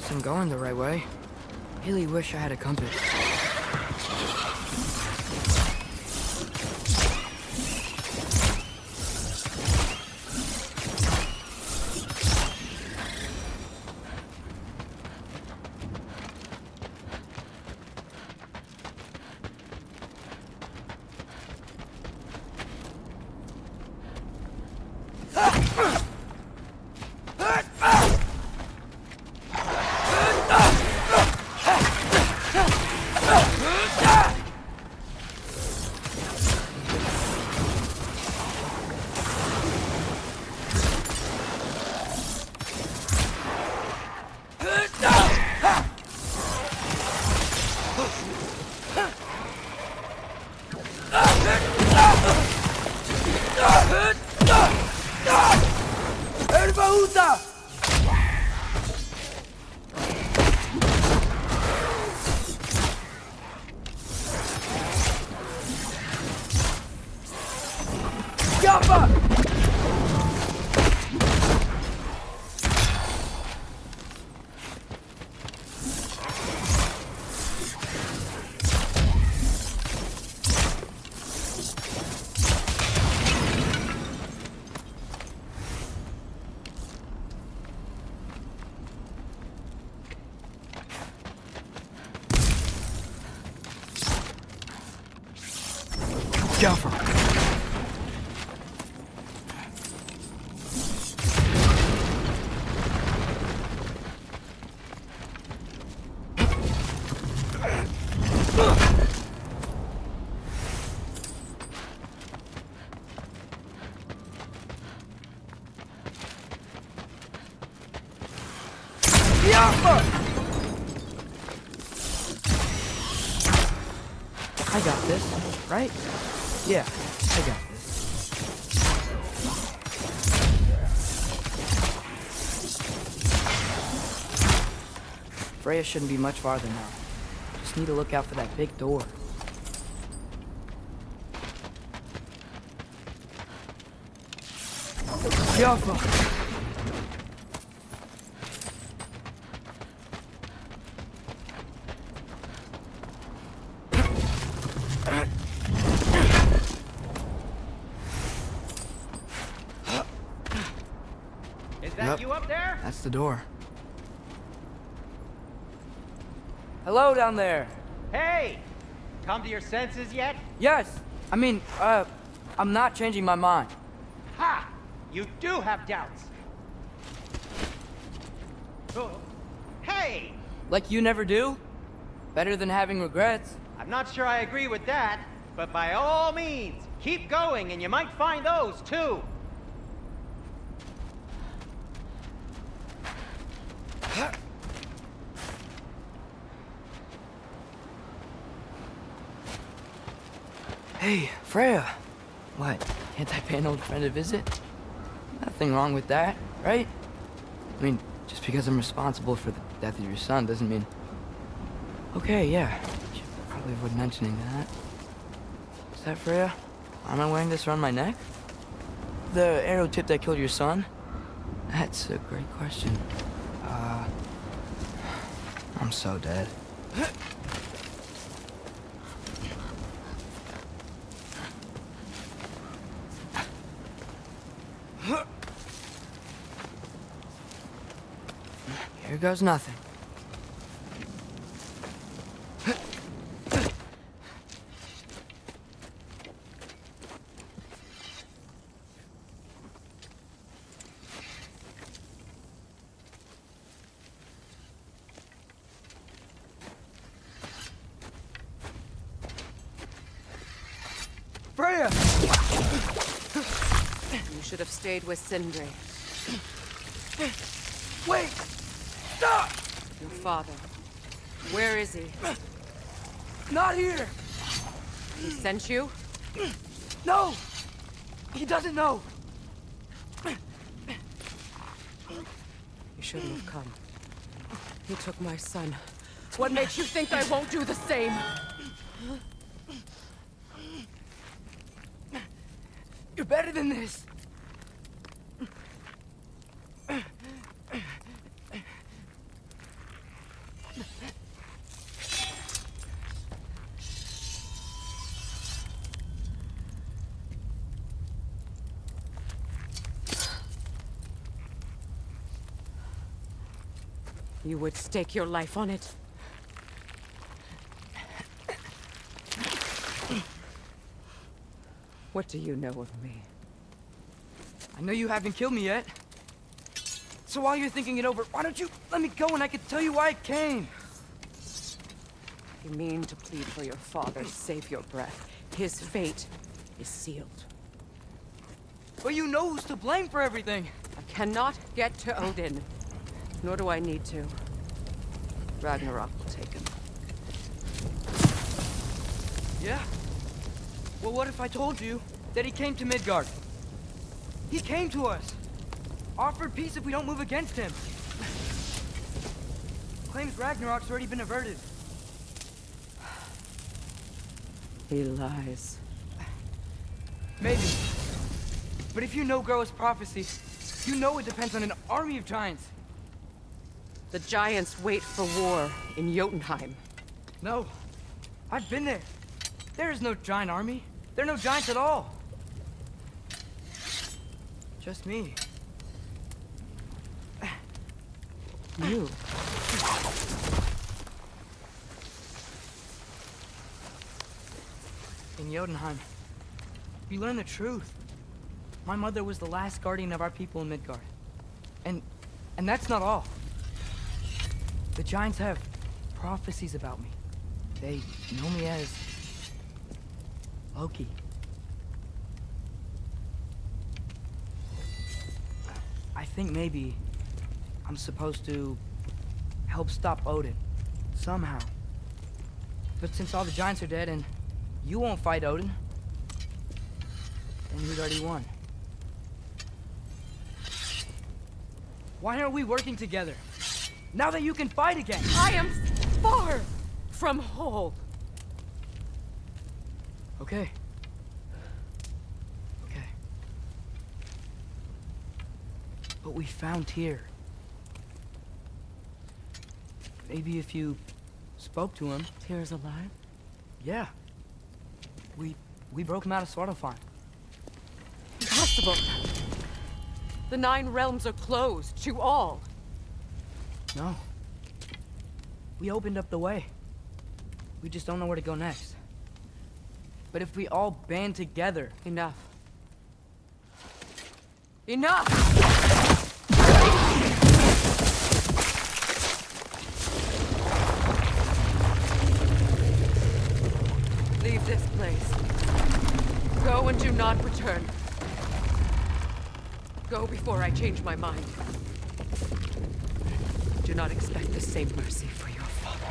I'm going the right way. Really wish I had a compass. Jaffa. I got this, right? Yeah, I got this. Freya shouldn't be much farther now. Just need to look out for that big door. Jaffa! You up there? That's the door. Hello down there. Hey! Come to your senses yet? Yes. I'm not changing my mind. Ha! You do have doubts. Oh. Hey! Like you never do? Better than having regrets. I'm not sure I agree with that, but by all means, keep going and you might find those too. Hey, Freya. What? Can't I pay an old friend a visit? Nothing wrong with that, right? I mean, just because I'm responsible for the death of your son doesn't mean... Okay, yeah. Should probably avoid mentioning that. Is that Freya? Why am I wearing this around my neck? The arrow tip that killed your son? That's a great question. I'm so dead. Here goes nothing. should have stayed with Sindri. Wait! Stop! Your father. Where is he? Not here! He sent you? No! He doesn't know! You shouldn't have come. He took my son. What makes you think I won't do the same? You're better than this! You would stake your life on it? What do you know of me? I know you haven't killed me yet. So while you're thinking it over, why don't you let me go and I can tell you why I came? You mean to plead for your father, save your breath. His fate is sealed. But you know who's to blame for everything. I cannot get to Odin. Nor do I need to. Ragnarok will take him. Yeah? Well, what if I told you that he came to Midgard? He came to us. Offered peace if we don't move against him. Claims Ragnarok's already been averted. He lies. Maybe. But if you know Groa's prophecy, you know it depends on an army of giants. The giants wait for war in Jotunheim. No. I've been there. There is no giant army. There are no giants at all. Just me. You? In Jotunheim, we learn the truth. My mother was the last guardian of our people in Midgard. And that's not all. The giants have prophecies about me. They know me as Loki. I think maybe I'm supposed to help stop Odin, somehow. But since all the giants are dead and you won't fight Odin, then he's already won. Why aren't we working together? Now that you can fight again! I am far from whole. Okay. Okay. But we found Tyr. Maybe if you spoke to him... Tyr's alive? Yeah. We broke him out of Svartalfheim. Impossible. The 9 realms are closed to all. No. We opened up the way. We just don't know where to go next. But if we all band together... Enough. Enough! Leave this place. Go and do not return. Go before I change my mind. Do not expect the same mercy for your father.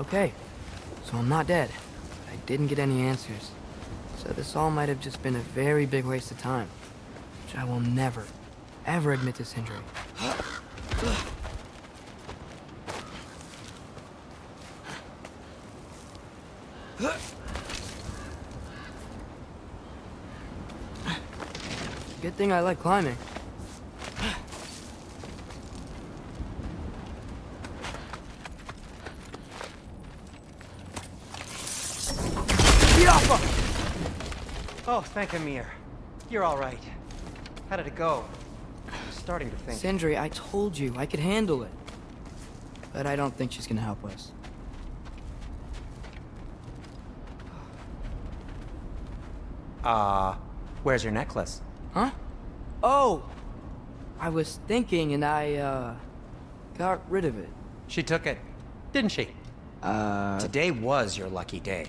Okay, so I'm not dead. I didn't get any answers. So this all might have just been a very big waste of time. Which I will never, ever admit to Sindri. thing I like climbing. Oh, thank Amir. You're all right. How did it go? I was starting to think. Sindri, I told you I could handle it. But I don't think she's gonna help us. Where's your necklace? Huh? Oh! I was thinking and I, got rid of it. She took it, didn't she? Today was your lucky day.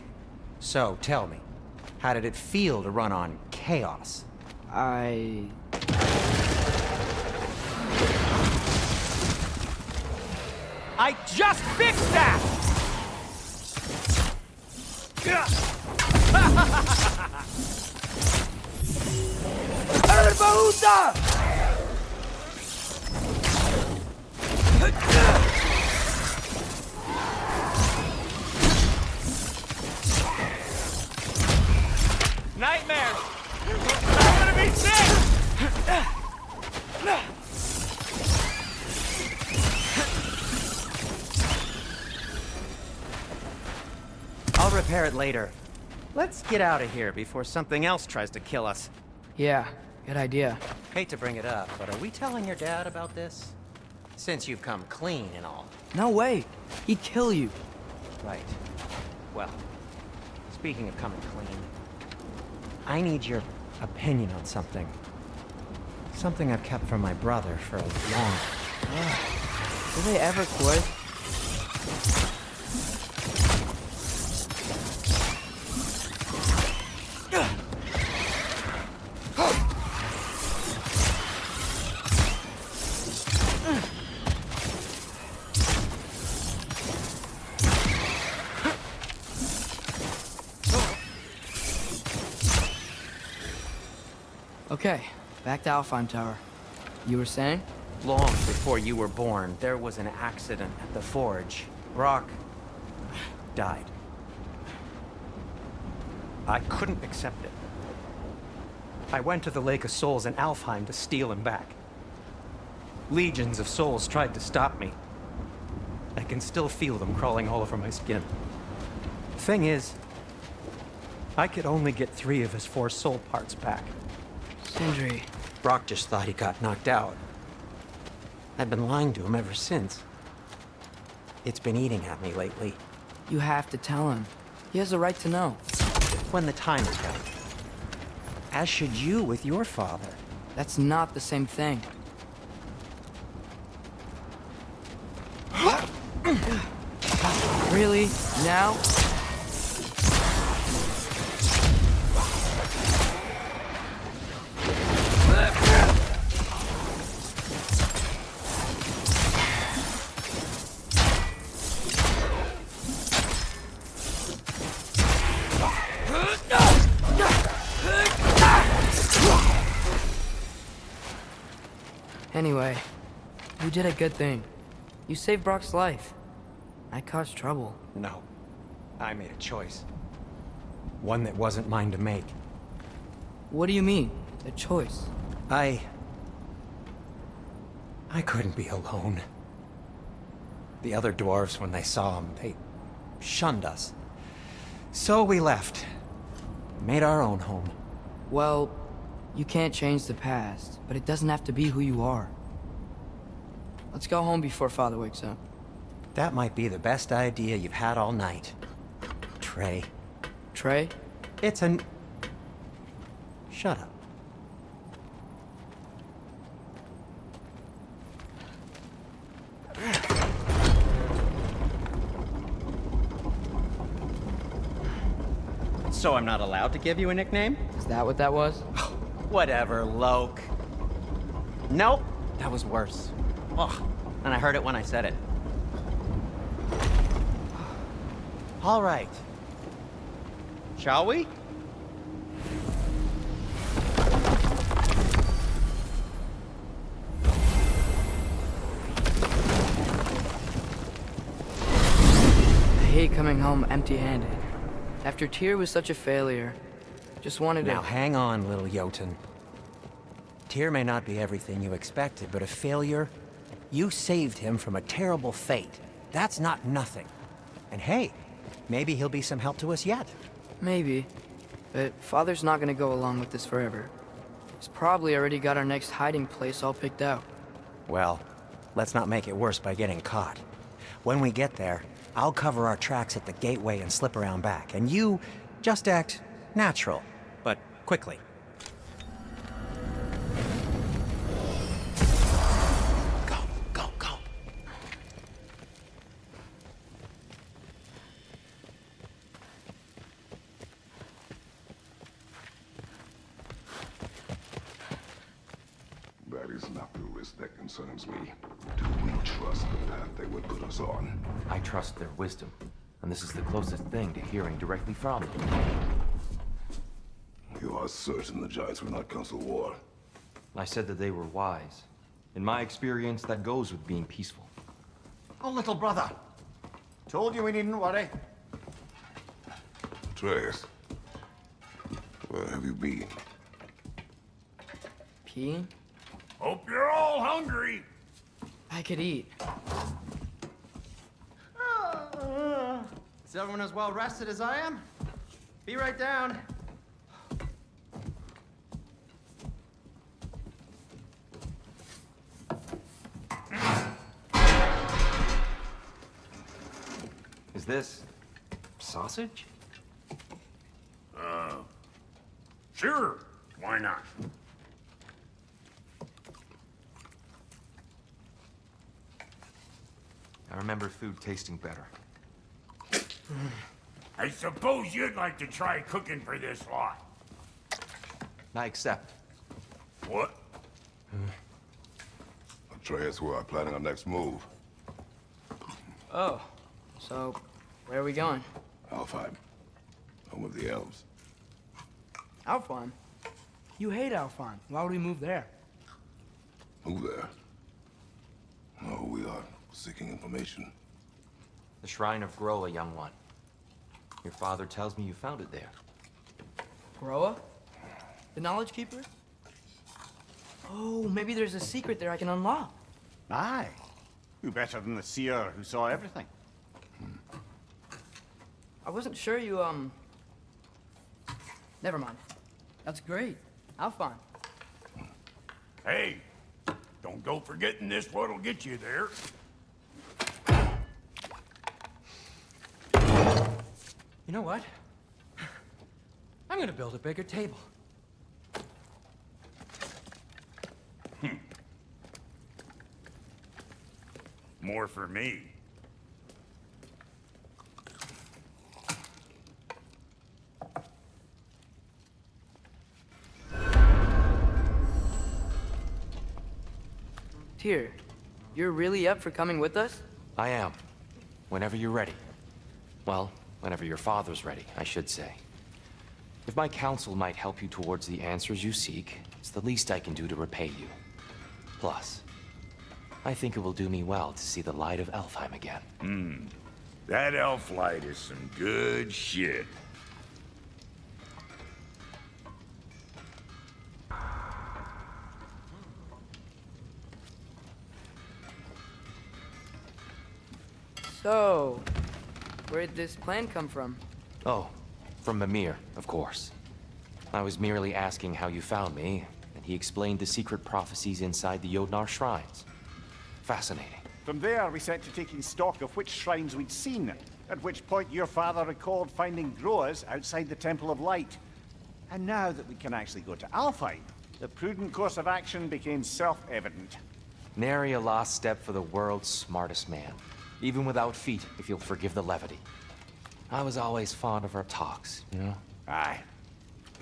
So, tell me, how did it feel to run on chaos? I just fixed that! Nightmare! I'm gonna be sick! I'll repair it later. Let's get out of here before something else tries to kill us. Yeah, good idea. Hate to bring it up, but are we telling your dad about this? Since you've come clean and all. No way! He'd kill you. Right. Well, speaking of coming clean, I need your opinion on something. Something I've kept from my brother for a long time. Do they ever quit? Okay, back to Alfheim Tower. You were saying? Long before you were born, there was an accident at the forge. Brock died. I couldn't accept it. I went to the Lake of Souls in Alfheim to steal him back. Legions of souls tried to stop me. I can still feel them crawling all over my skin. Thing is, I could only get 3 of his 4 soul parts back. Sindri. Brock just thought he got knocked out. I've been lying to him ever since. It's been eating at me lately. You have to tell him. He has a right to know. When the time is right. As should you with your father. That's not the same thing. Really? Now? Anyway, you did a good thing. You saved Brock's life. I caused trouble. No. I made a choice. One that wasn't mine to make. What do you mean? A choice? I couldn't be alone. The other dwarves, when they saw him, they shunned us. So we left. Made our own home. Well, you can't change the past, but it doesn't have to be who you are. Let's go home before Father wakes up. That might be the best idea you've had all night. Trey. Trey? It's an... Shut up. So I'm not allowed to give you a nickname? Is that what that was? Whatever, Loke. Nope, that was worse. Ugh, and I heard it when I said it. All right. Shall we? I hate coming home empty-handed. After Tyr was such a failure, just wanted to... Now hang on, little Jotun. Tyr may not be everything you expected, but a failure? You saved him from a terrible fate. That's not nothing. And hey, maybe he'll be some help to us yet. Maybe. But Father's not gonna go along with this forever. He's probably already got our next hiding place all picked out. Well, let's not make it worse by getting caught. When we get there, I'll cover our tracks at the gateway and slip around back, and you just act natural, but quickly. Go, go, go. That is not the risk that concerns me. Do we trust the path they would put us on? I trust their wisdom, and this is the closest thing to hearing directly from them. You are certain the Giants will not counsel war? I said that they were wise. In my experience, that goes with being peaceful. Oh, little brother. Told you we needn't worry. Atreus, where have you been? Peeing? Hope you're all hungry. I could eat. Is everyone as well rested as I am? Be right down. Is this sausage? Sure. Why not? I remember food tasting better. I suppose you'd like to try cooking for this lot. I accept. What? Atreus, we are planning our next move. Oh, so where are we going? Alfheim, home of the elves. Alfheim? You hate Alfheim. Why would we move there? Move there? No, we are seeking information. The Shrine of Groa, young one. Your father tells me you found it there. Groa? The Knowledge Keeper? Oh, maybe there's a secret there I can unlock. Aye. Who better than the seer who saw everything? I wasn't sure you, Never mind. That's great. Alfheim. Hey, don't go forgetting this what'll get you there. You know what? I'm gonna build a bigger table. More for me. Tyr, you're really up for coming with us? I am. Whenever you're ready. Well, whenever your father's ready, I should say. If my counsel might help you towards the answers you seek, it's the least I can do to repay you. Plus, I think it will do me well to see the light of Alfheim again. That elf light is some good shit. So, where'd this plan come from? Oh, from Mimir, of course. I was merely asking how you found me, and he explained the secret prophecies inside the Jotnar shrines. Fascinating. From there, we set to taking stock of which shrines we'd seen, at which point your father recalled finding Groas outside the Temple of Light. And now that we can actually go to Alfheim, the prudent course of action became self-evident. Nary a lost step for the world's smartest man. Even without feet, if you'll forgive the levity. I was always fond of our talks, you know? Aye.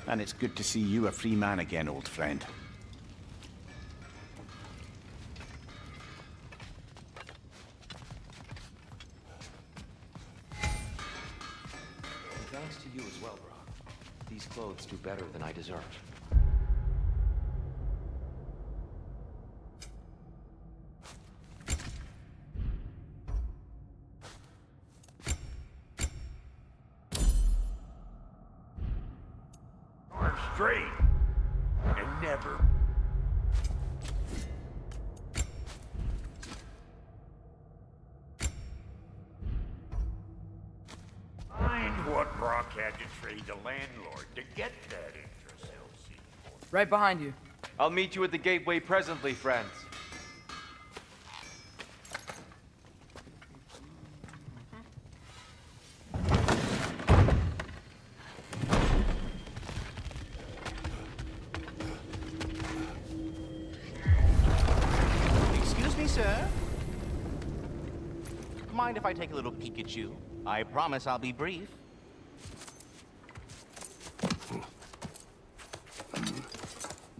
And it's good to see you a free man again, old friend. And thanks to you as well, Brock. These clothes do better than I deserve. Straight. And never had to trade the landlord to get that Yggdrasil seed. Right behind you. I'll meet you at the gateway presently, friends. Excuse me, sir. Mind if I take a little peek at you? I promise I'll be brief.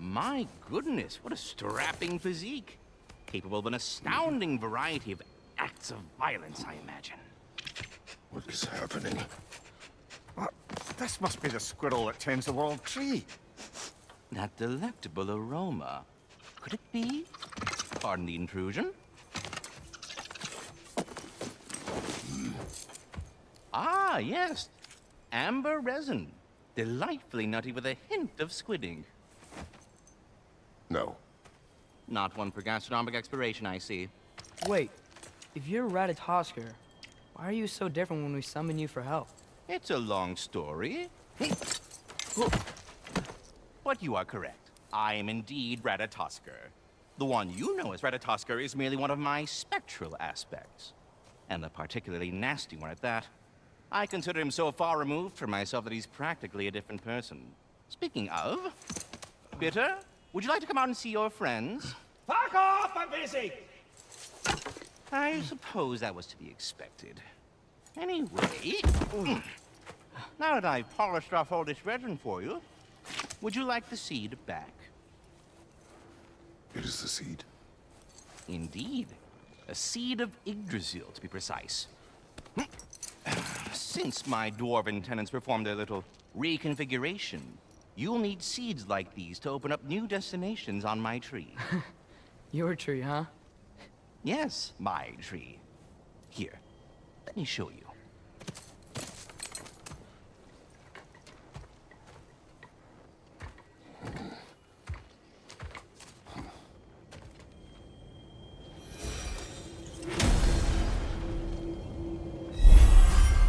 My goodness, what a strapping physique. Capable of an astounding variety of acts of violence, I imagine. What is happening? This must be the squirrel that tends the world tree. That delectable aroma. Could it be? Pardon the intrusion. Ah, yes. Amber resin. Delightfully nutty with a hint of squidding. No. Not one for gastronomic exploration, I see. Wait, if you're Ratatosker, why are you so different when we summon you for help? It's a long story. But you are correct. I am indeed Ratatosker. The one you know as Ratatosker is merely one of my spectral aspects. And a particularly nasty one at that. I consider him so far removed from myself that he's practically a different person. Speaking of, Bitter, would you like to come out and see your friends? Fuck off! I'm busy! I suppose that was to be expected. Anyway, now that I've polished off all this resin for you, would you like the seed back? It is the seed. Indeed. A seed of Yggdrasil, to be precise. Since my dwarven tenants performed a little reconfiguration, you'll need seeds like these to open up new destinations on my tree. Your tree, huh? Yes, my tree. Here, let me show you.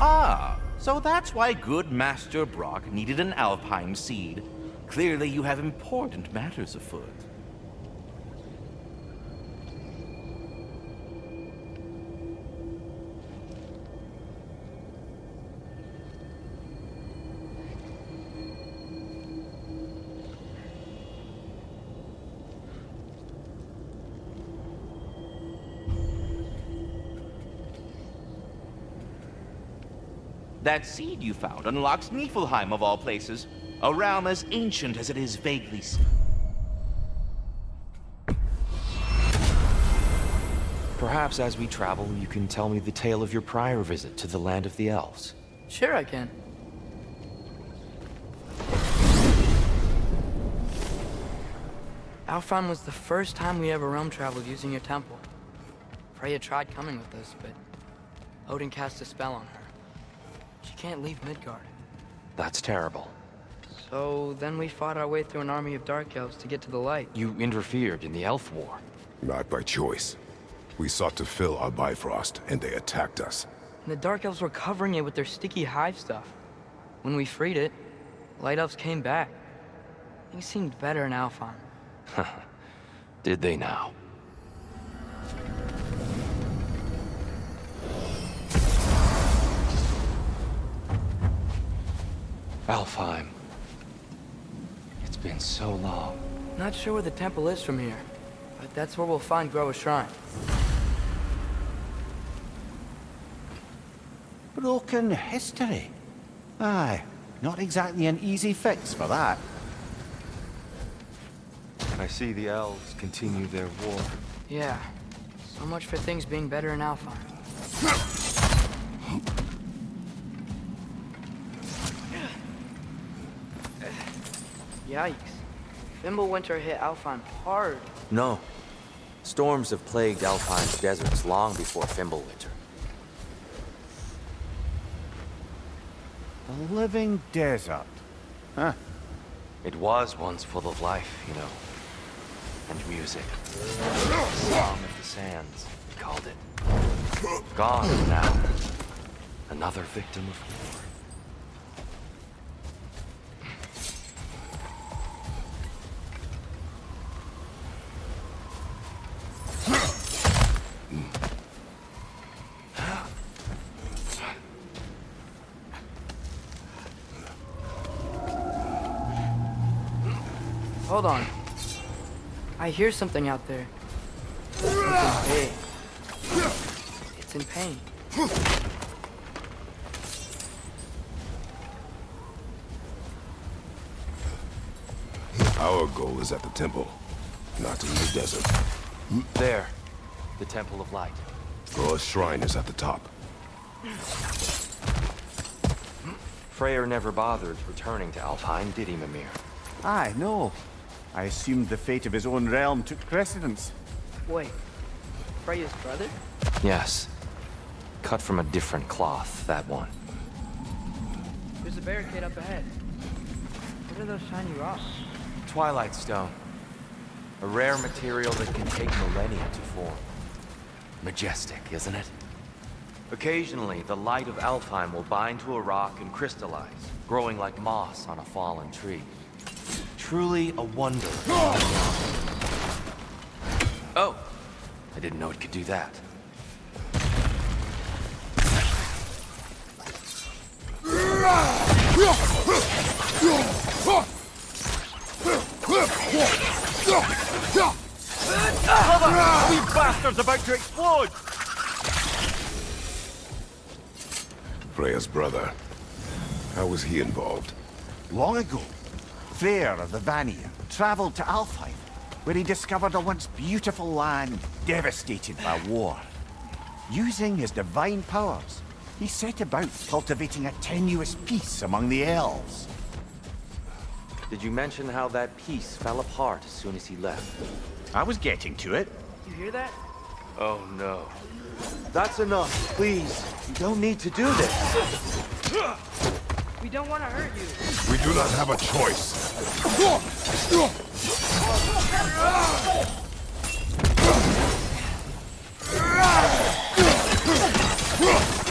Ah, so that's why good Master Brock needed an Alpine seed. Clearly you have important matters afoot. That seed you found unlocks Niflheim of all places, a realm as ancient as it is vaguely... Perhaps as we travel, you can tell me the tale of your prior visit to the land of the elves. Sure I can. Alfheim was the first time we ever realm traveled using your temple. Freya tried coming with us, but Odin cast a spell on her. She can't leave Midgard. That's terrible. So then we fought our way through an army of dark elves to get to the light. You interfered in the elf war. Not by choice. We sought to fill our Bifrost, and they attacked us. And the dark elves were covering it with their sticky hive stuff. When we freed it, light elves came back. Things seemed better in Alfheim. Did they now? Alfheim. It's been so long. Not sure where the temple is from here, but that's where we'll find Groa's shrine. Broken history. Aye, not exactly an easy fix for that. I see the elves continue their war. Yeah, so much for things being better in Alfheim. Yikes. Fimbulwinter hit Alfheim hard. No. Storms have plagued Alphine's deserts long before Fimbulwinter. A living desert. Huh. It was once full of life, you know. And music. Song of the Sands, we called it. Gone now. Another victim of war. hold on. I hear something out there. Something big. It's in pain. Our goal is at the temple, not in the desert. There. The Temple of Light. Groa's shrine is at the top. Freyr never bothered returning to Alfheim, did he, Mimir? Aye, no. I assumed the fate of his own realm took precedence. Wait, Freya's brother? Yes. Cut from a different cloth, that one. There's a barricade up ahead. What are those shiny rocks? Twilight Stone. A rare material that can take millennia to form. Majestic, isn't it? Occasionally, the light of Alfheim will bind to a rock and crystallize, growing like moss on a fallen tree. Truly a wonder. Oh! I didn't know it could do that. These bastards about to explode! Freya's brother. How was he involved? Long ago, Freyr of the Vanir traveled to Alfheim, where he discovered a once beautiful land devastated by war. Using his divine powers, he set about cultivating a tenuous peace among the elves. Did you mention how that piece fell apart as soon as he left? I was getting to it. You hear that? Oh no. That's enough, please. You don't need to do this. We don't want to hurt you. We do not have a choice.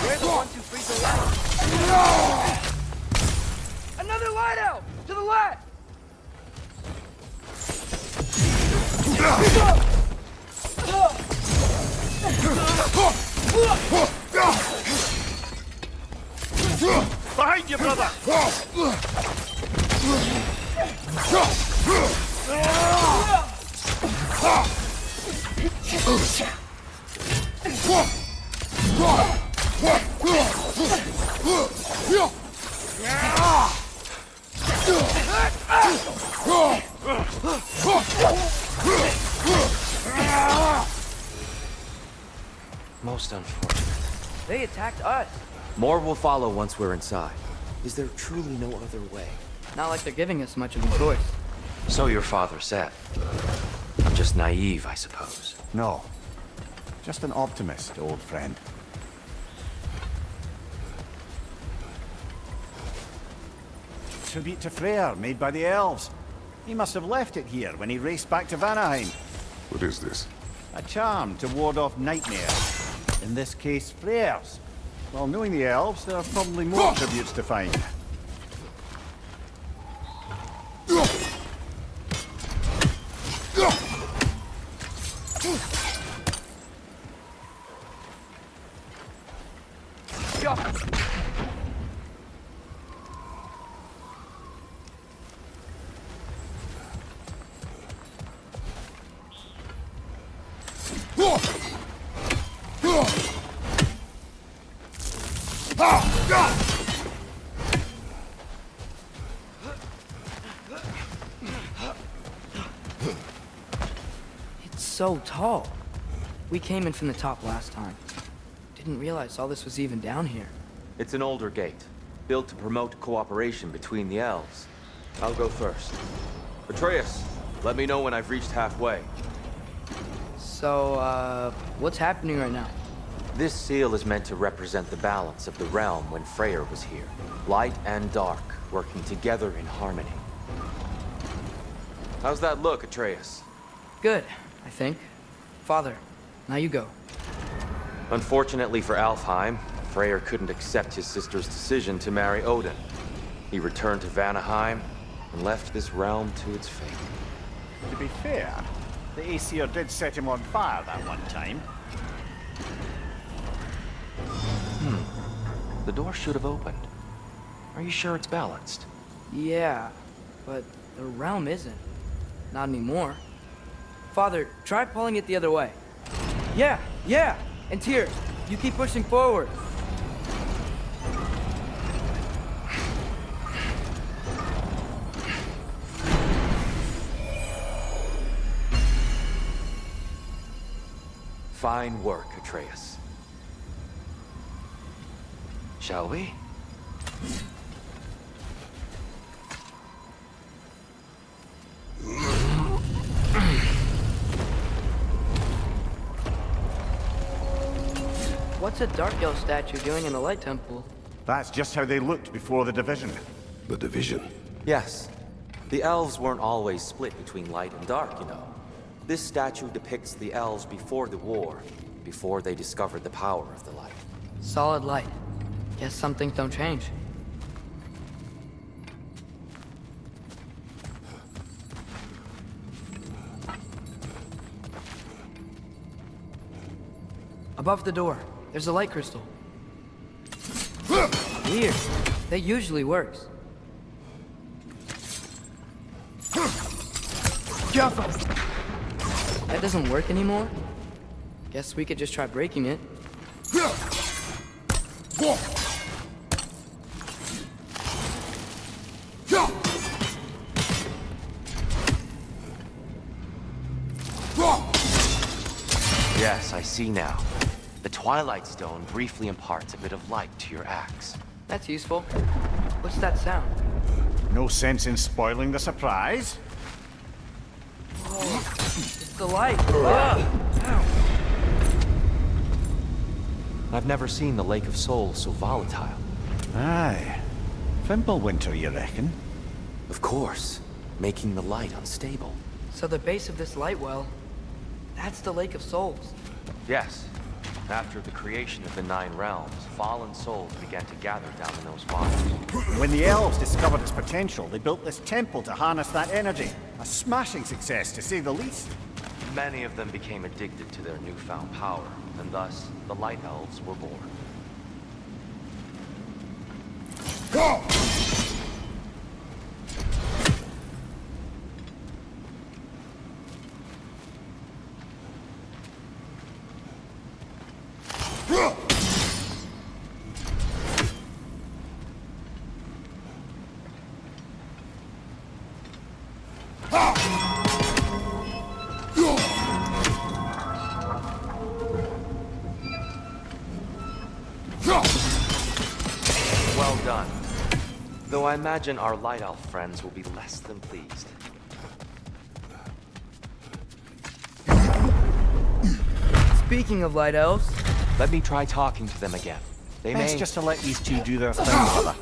We're the ones who freeze the light. Another light out! To the left! Behind you, brother! Most unfortunate. They attacked us. More will follow once we're inside. Is there truly no other way? Not like they're giving us much of a choice. So your father said. I'm just naive, I suppose. No. Just an optimist, old friend. Tribute to Freyr, made by the elves. He must have left it here when he raced back to Vanaheim. What is this? A charm to ward off nightmares. In this case, Freyr's. Well, knowing the elves, there are probably more tributes to find. It's so tall. We came in from the top last time. Didn't realize all this was even down here. It's an older gate, built to promote cooperation between the elves. I'll go first. Atreus, let me know when I've reached halfway. So, what's happening right now? This seal is meant to represent the balance of the realm when Freyr was here. Light and dark, working together in harmony. How's that look, Atreus? Good, I think. Father, now you go. Unfortunately for Alfheim, Freyr couldn't accept his sister's decision to marry Odin. He returned to Vanaheim and left this realm to its fate. To be fair, the Aesir did set him on fire that one time. The door should have opened. Are you sure it's balanced? Yeah, but the realm isn't. not anymore. Father, try pulling it the other way. Yeah, yeah! And Tyr, you keep pushing forward. Fine work, Atreus. Shall we? What's a Dark Elf statue doing in the Light Temple? That's just how they looked before the division. The division. Yes. The elves weren't always split between light and dark, you know. This statue depicts the elves before the war, before they discovered the power of the light. Solid light. Guess some things don't change. Above the door, there's a light crystal. Weird. That usually works. Jump! That doesn't work anymore? Guess we could just try breaking it. Yes, I see now. The Twilight Stone briefly imparts a bit of light to your axe. That's useful. What's that sound? No sense in spoiling the surprise. Oh, it's the light. Ow. I've never seen the Lake of Souls so volatile. Aye. Fimbulwinter, you reckon? Of course, making the light unstable. So the base of this light well, that's the Lake of Souls. Yes. After the creation of the Nine Realms, fallen souls began to gather down in those waters. When the elves discovered its potential, they built this temple to harness that energy. A smashing success, to say the least. Many of them became addicted to their newfound power, and thus, the Light Elves were born. Go! Well done. Though I imagine our Light Elf friends will be less than pleased. Speaking of light elves, Let me try talking to them again. They Best may... just to let these two do their thing, brother.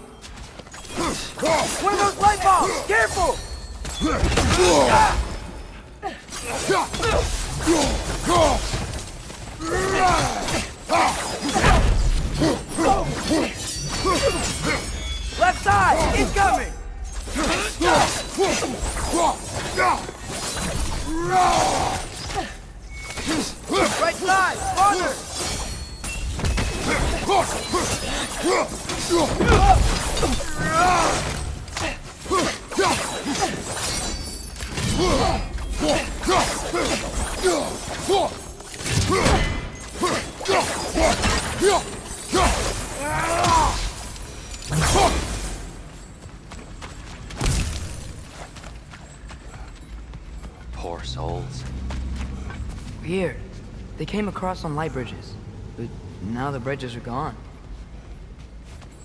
one of those light bombs! Careful! Left side! Incoming! Right side! Farther! Poor souls. Weird. They came across on light bridges, but now the bridges are gone.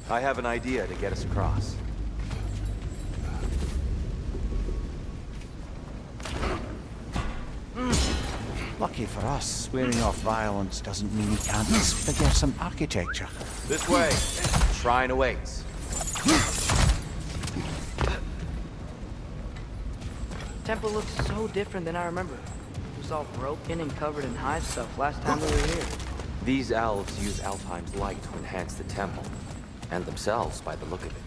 I have an idea to get us across. Lucky for us, swearing off violence doesn't mean we can't figure some architecture. This way. Shrine awaits. Temple looks so different than I remember. It was all broken and covered in hive stuff last time we were here. These elves use Alfheim's light to enhance the temple, and themselves by the look of it.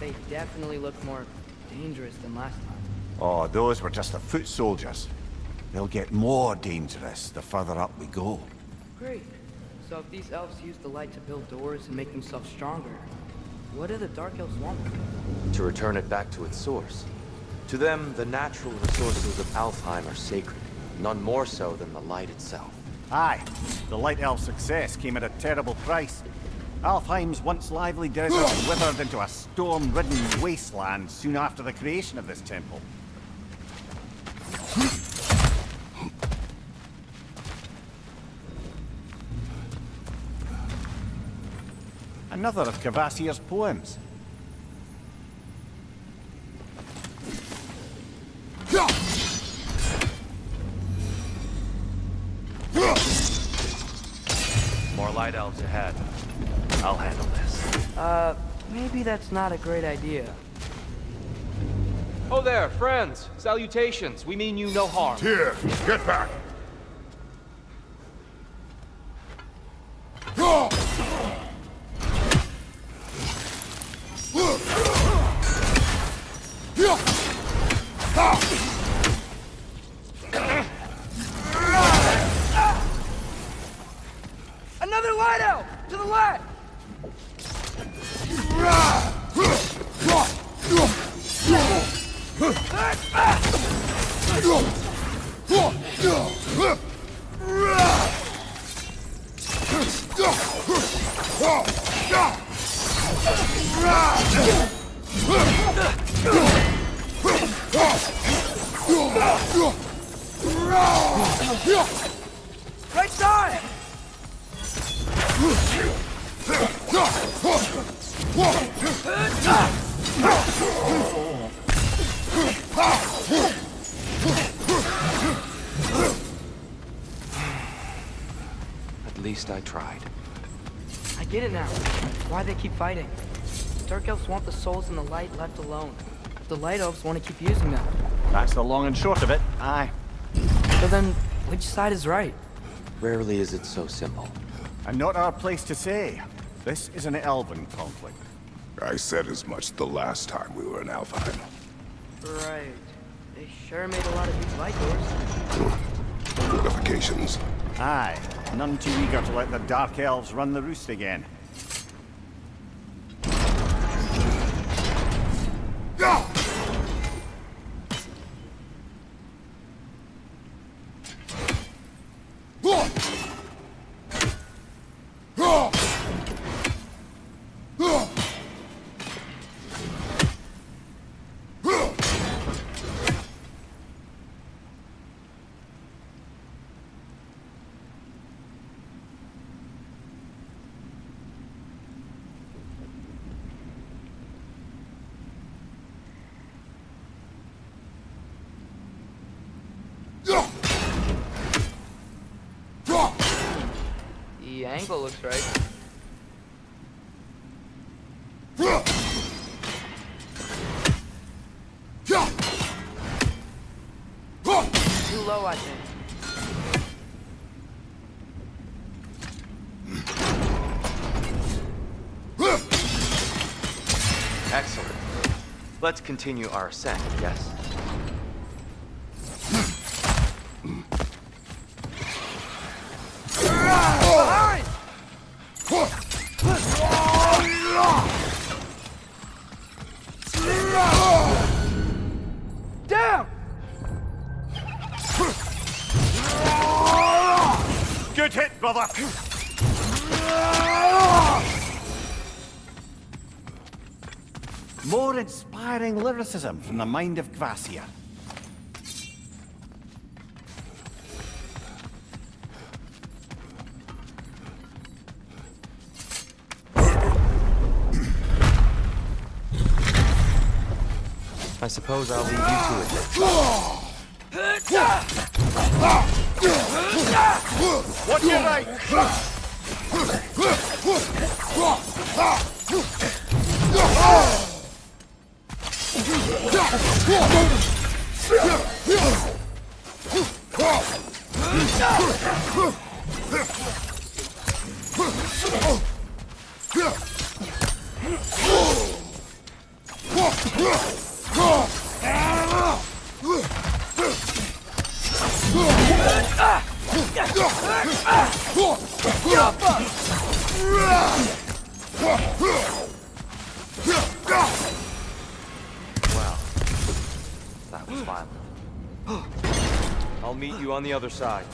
They definitely look more dangerous than last time. Oh, those were just the foot soldiers. They'll get more dangerous the further up we go. Great. So if these elves use the light to build doors and make themselves stronger, what do the Dark Elves want? To return it back to its source. To them, the natural resources of Alfheim are sacred, none more so than the light itself. Aye, the Light Elf's success came at a terrible price. Alfheim's once lively desert withered into a storm-ridden wasteland soon after the creation of this temple. Another of Kvasir's poems. More light elves ahead. I'll handle this. Maybe that's not a great idea. Oh there, friends! Salutations! We mean you no harm. Here, get back! Another light elf! To the left! Right side! At least I tried. I get it now. Why they keep fighting. Dark elves want the souls in the light left alone. The light elves want to keep using them. That's the long and short of it. Aye. So then, which side is right? Rarely is it so simple. And not our place to say. This is an elven conflict. I said as much the last time we were in Alfheim. Right. They sure made a lot of these light doors. Fortifications. Aye. None too eager to let the Dark Elves run the roost again. The angle looks right. Too low, I think. Excellent. Let's continue our ascent, yes? Behind! Down! Good hit, brother! More inspiring lyricism from the mind of Kvasir. I suppose I'll leave you to it. Watch your right! was violent. I'll meet you on the other side.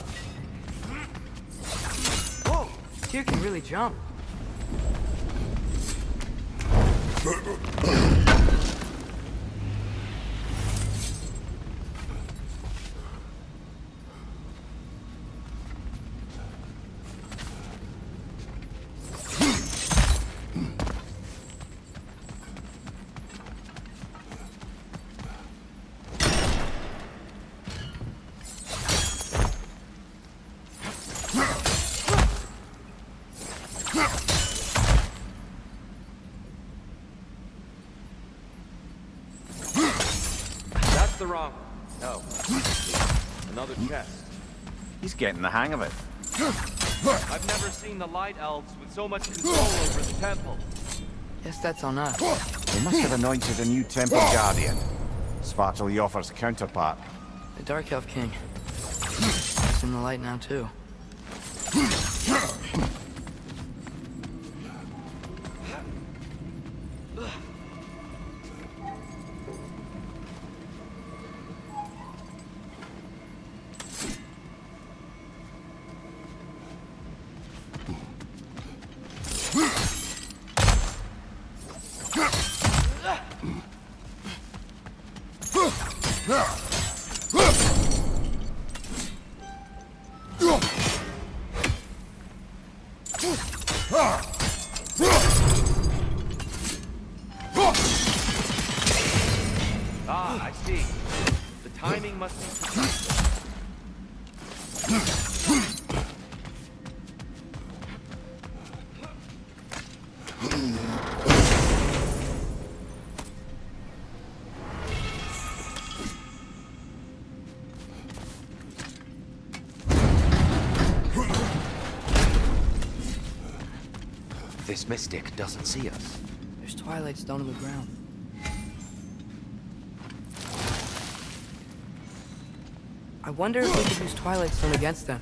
Whoa! Tyr can really jump. That's the wrong. No. Another chest. He's getting the hang of it. I've never seen the Light Elves with so much control over the temple. Guess that's on us. They must have anointed a new temple guardian. Svartaljofar's counterpart. The Dark Elf King. He's in the light now, too. Ah, I see. The timing must be precise. This mystic doesn't see us. There's Twilight Stone on the ground. I wonder if we could use Twilight Stone against them.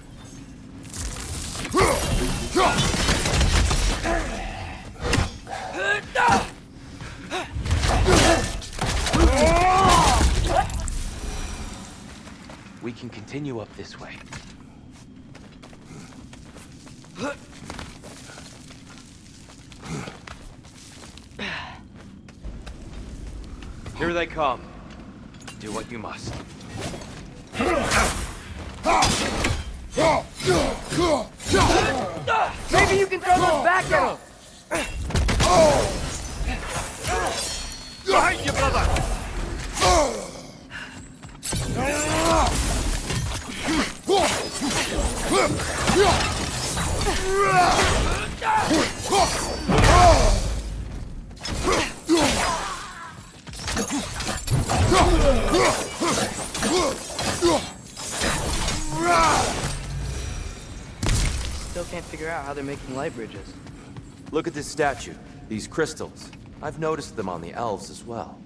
We can continue up this way. Here they come. Do what you must. Maybe you can throw those back at him! Behind you, brother! Still can't figure out how they're making light bridges. Look at this statue. These crystals. I've noticed them on the elves as well.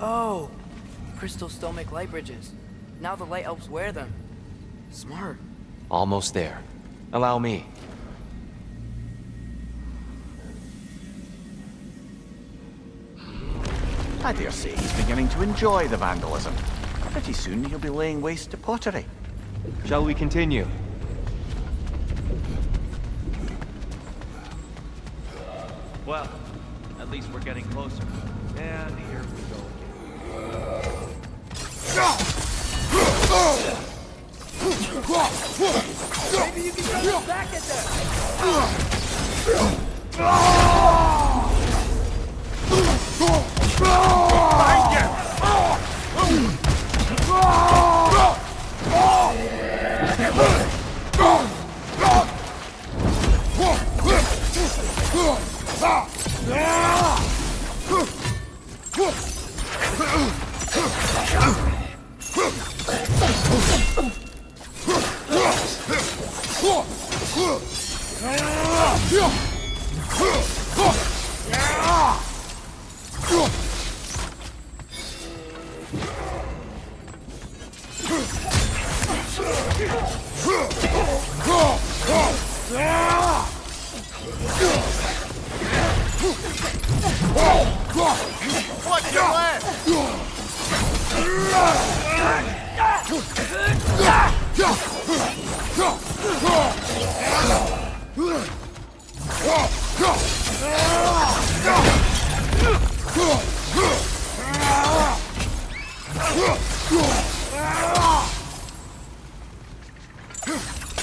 Oh! Crystals still make light bridges. Now the light elves wear them. Smart. Almost there. Allow me. I dare say he's beginning to enjoy the vandalism. Pretty soon he'll be laying waste to pottery. Shall we continue? Well, at least we're getting closer. And here we go. Maybe you can throw those back at What's your left?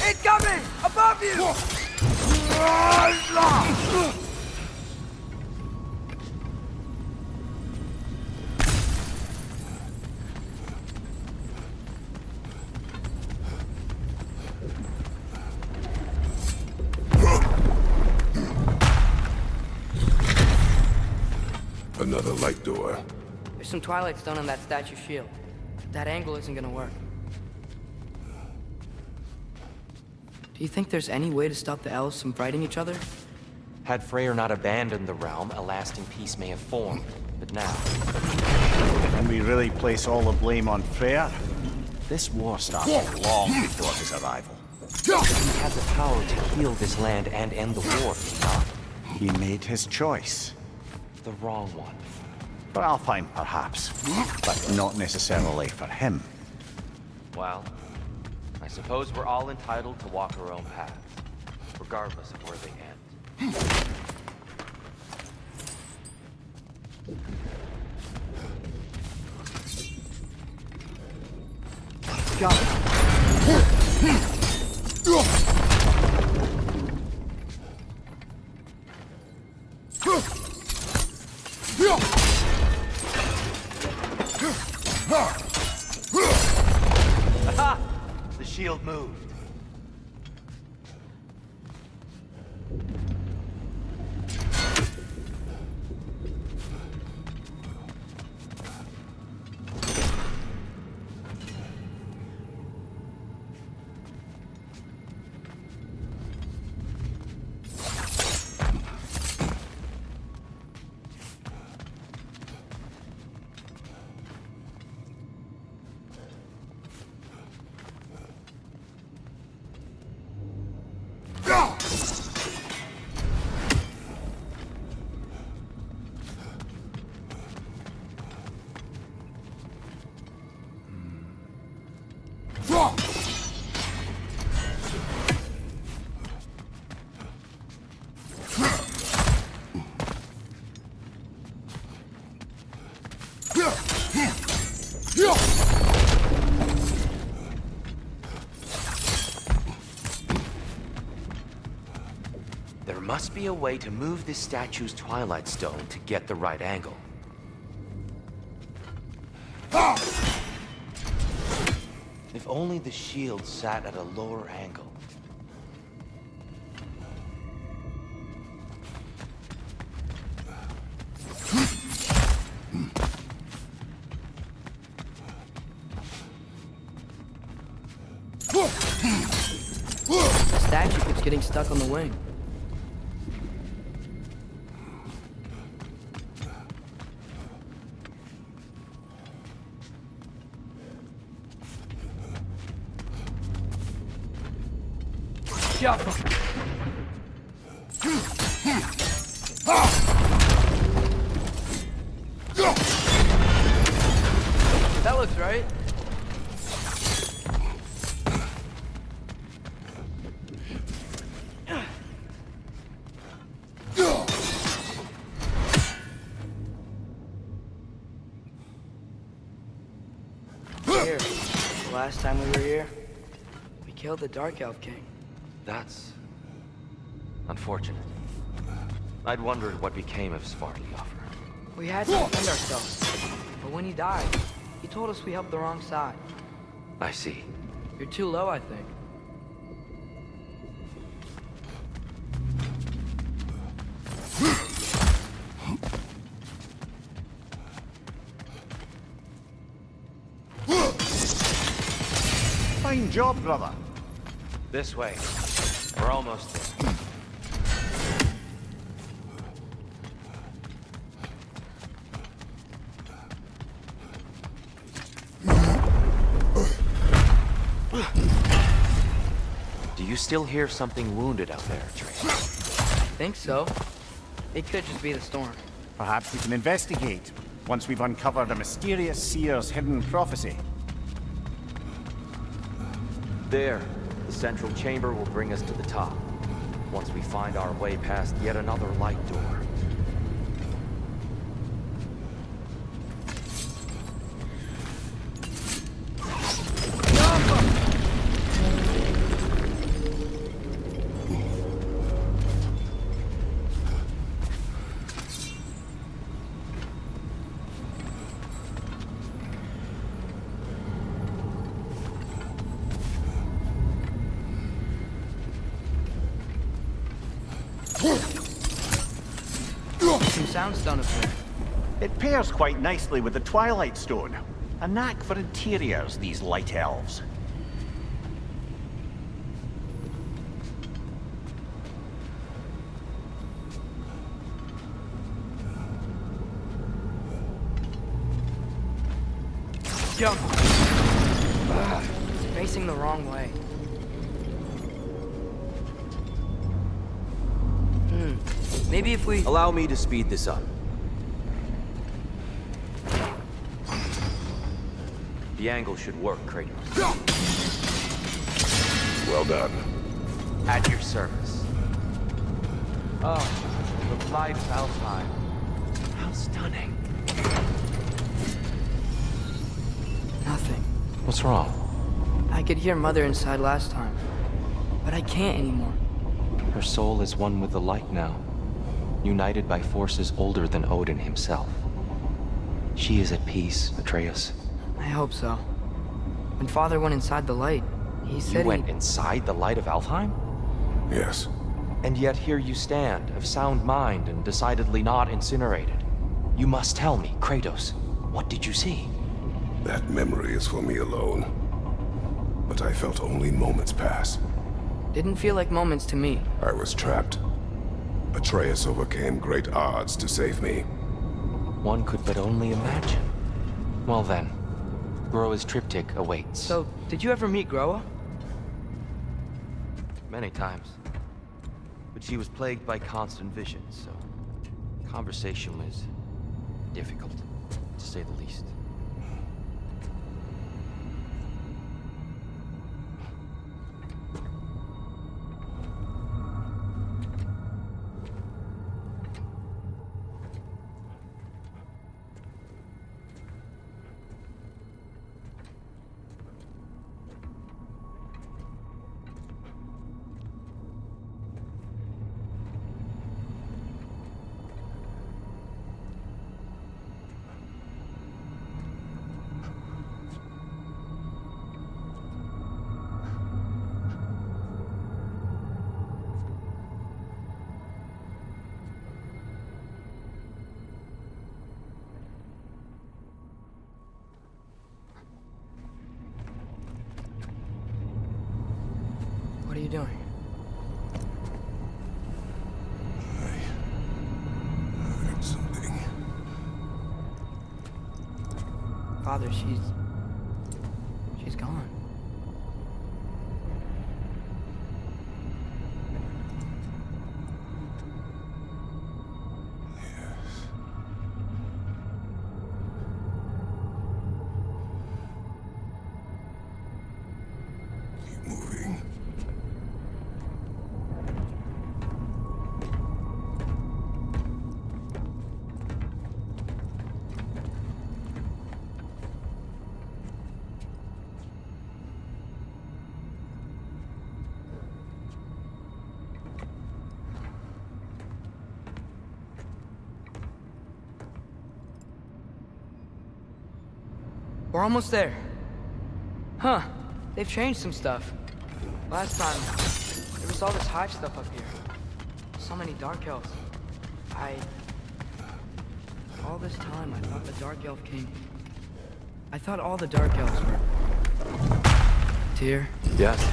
Incoming! Above you! Another light door. There's some Twilight Stone on that statue shield. That angle isn't gonna work. Do you think there's any way to stop the elves from fighting each other? Had Freyr not abandoned the realm, a lasting peace may have formed. But now, And we really place all the blame on Freyr? This war started long before his arrival. he had the power to heal this land and end the war, did he not? He made his choice. The wrong one. For Alfheim, perhaps. But not necessarily for him. Well, I suppose we're all entitled to walk our own paths, regardless of where they end. Got it. Aha! The shield moved. There must be a way to move this statue's Twilight Stone to get the right angle. If only the shield sat at a lower angle. The statue keeps getting stuck on the wing. That looks right. Here, the last time we were here, we killed the Dark Elf King. That's unfortunate. I'd wondered what became of Svartalfur. We had to defend ourselves. But when he died, he told us we helped the wrong side. I see. You're too low, I think. Fine job, brother. This way. We're almost there. Do you still hear something wounded out there, Trey? I think so. It could just be the storm. Perhaps we can investigate once we've uncovered a mysterious seer's hidden prophecy. There, the central chamber will bring us to the top. Once we find our way past yet another light door. Some soundstone up there. It pairs quite nicely with the Twilight Stone. A knack for interiors, these light elves. Jump! It's facing the wrong way. Maybe if we... Allow me to speed this up. The angle should work, Kratos. Well done. At your service. Oh, the light of Alfheim. How stunning. Nothing. What's wrong? I could hear Mother inside last time, but I can't anymore. Her soul is one with the light now, united by forces older than Odin himself. She is at peace, Atreus. I hope so. When Father went inside the light, he said You went inside the light of Alfheim? Yes. And yet here you stand, of sound mind and decidedly not incinerated. You must tell me, Kratos, what did you see? That memory is for me alone. But I felt only moments pass. Didn't feel like moments to me. I was trapped. Atreus overcame great odds to save me. One could but only imagine. Well then, Groa's triptych awaits. So, did you ever meet Groa? Many times. But she was plagued by constant visions, so conversation was difficult, to say the least. What are you doing? I heard something. Father, she's gone. Keep moving. We're almost there. Huh. They've changed some stuff. Last time, there was all this hive stuff up here. So many Dark Elves. All this time, I thought the Dark Elf came... I thought all the Dark Elves were... Tyr, Yes?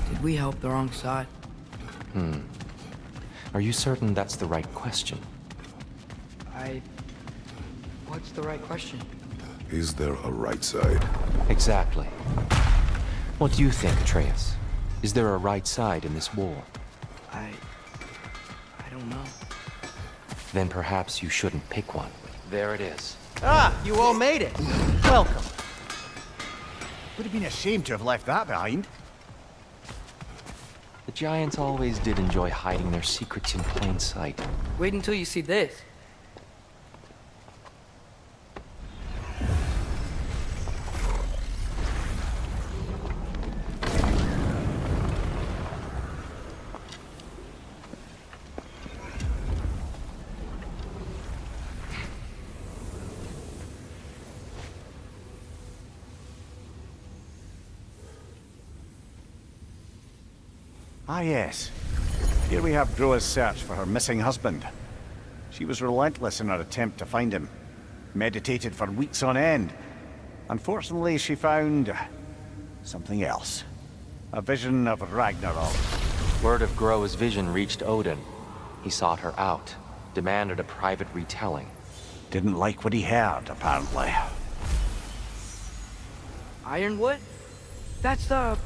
did we help the wrong side? Are you certain that's the right question? What's the right question? Is there a right side? Exactly. What do you think, Atreus? Is there a right side in this war? I don't know. Then perhaps you shouldn't pick one. There it is. Ah, you all made it. Welcome. Would have been a shame to have left that behind. The giants always did enjoy hiding their secrets in plain sight. Wait until you see this. Ah, yes. Here we have Groa's search for her missing husband. She was relentless in her attempt to find him. Meditated for weeks on end. Unfortunately, she found something else. A vision of Ragnarok. Word of Groa's vision reached Odin. He sought her out, demanded a private retelling. Didn't like what he heard, apparently. Ironwood? That's the...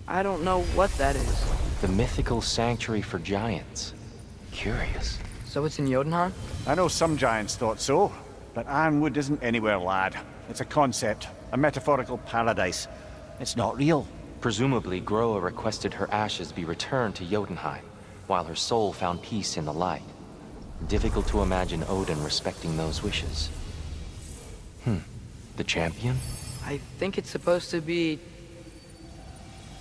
I don't know what that is. The mythical sanctuary for giants. Curious. So it's in Jotunheim? I know some giants thought so, but Ironwood isn't anywhere, lad. It's a concept, a metaphorical paradise. It's not real. Presumably, Groa requested her ashes be returned to Jotunheim, while her soul found peace in the light. Difficult to imagine Odin respecting those wishes. The champion? I think it's supposed to be...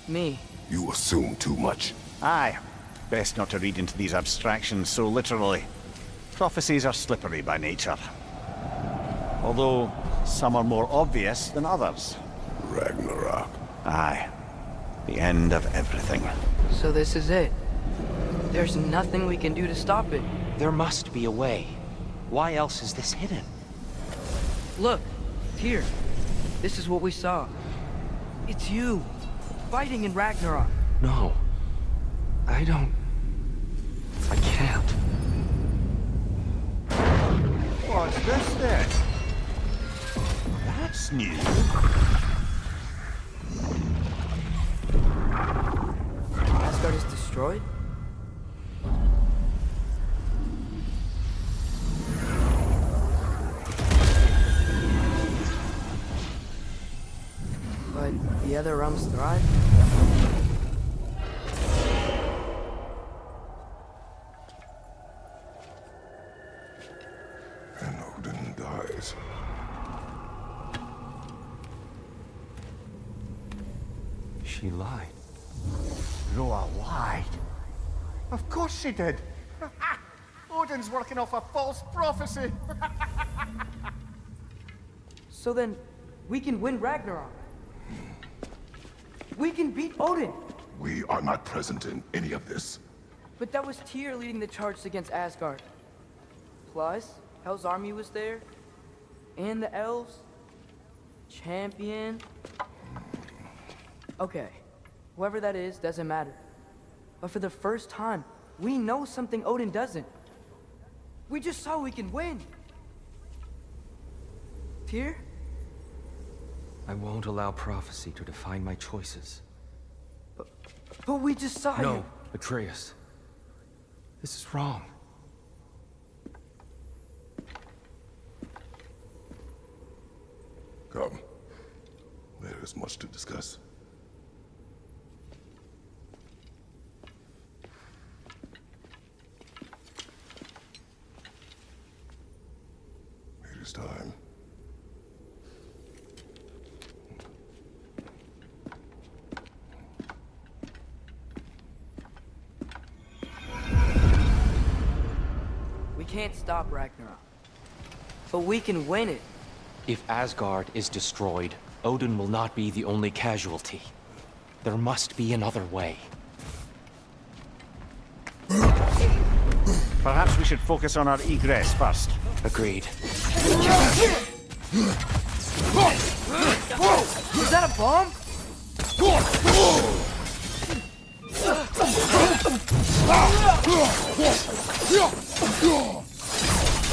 me. You assume too much. Aye. Best not to read into these abstractions so literally. Prophecies are slippery by nature. Although, some are more obvious than others. Ragnarok. Aye. The end of everything. So this is it. There's nothing we can do to stop it. There must be a way. Why else is this hidden? Look, here. This is what we saw. It's you, fighting in Ragnarok. No. I can't. What's this then? That's new. Asgard is destroyed? But the other realms thrive? And Odin dies. She lied. Groa lied. Of course she did. Odin's working off a false prophecy. So then, we can win Ragnarok. We can beat Odin. We are not present in any of this. But that was Tyr leading the charge against Asgard. Plus, Hell's army was there. And the elves. Champion. Okay. Whoever that is, doesn't matter. But for the first time, we know something Odin doesn't. We just saw we can win. Tyr? I won't allow prophecy to define my choices. But we just saw No, you. Atreus. This is wrong. Come. There is much to discuss. It is time. We can't stop Ragnarok. But we can win it. If Asgard is destroyed, Odin will not be the only casualty. There must be another way. Perhaps we should focus on our egress first. Agreed. Is that a bomb?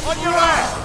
On your ass!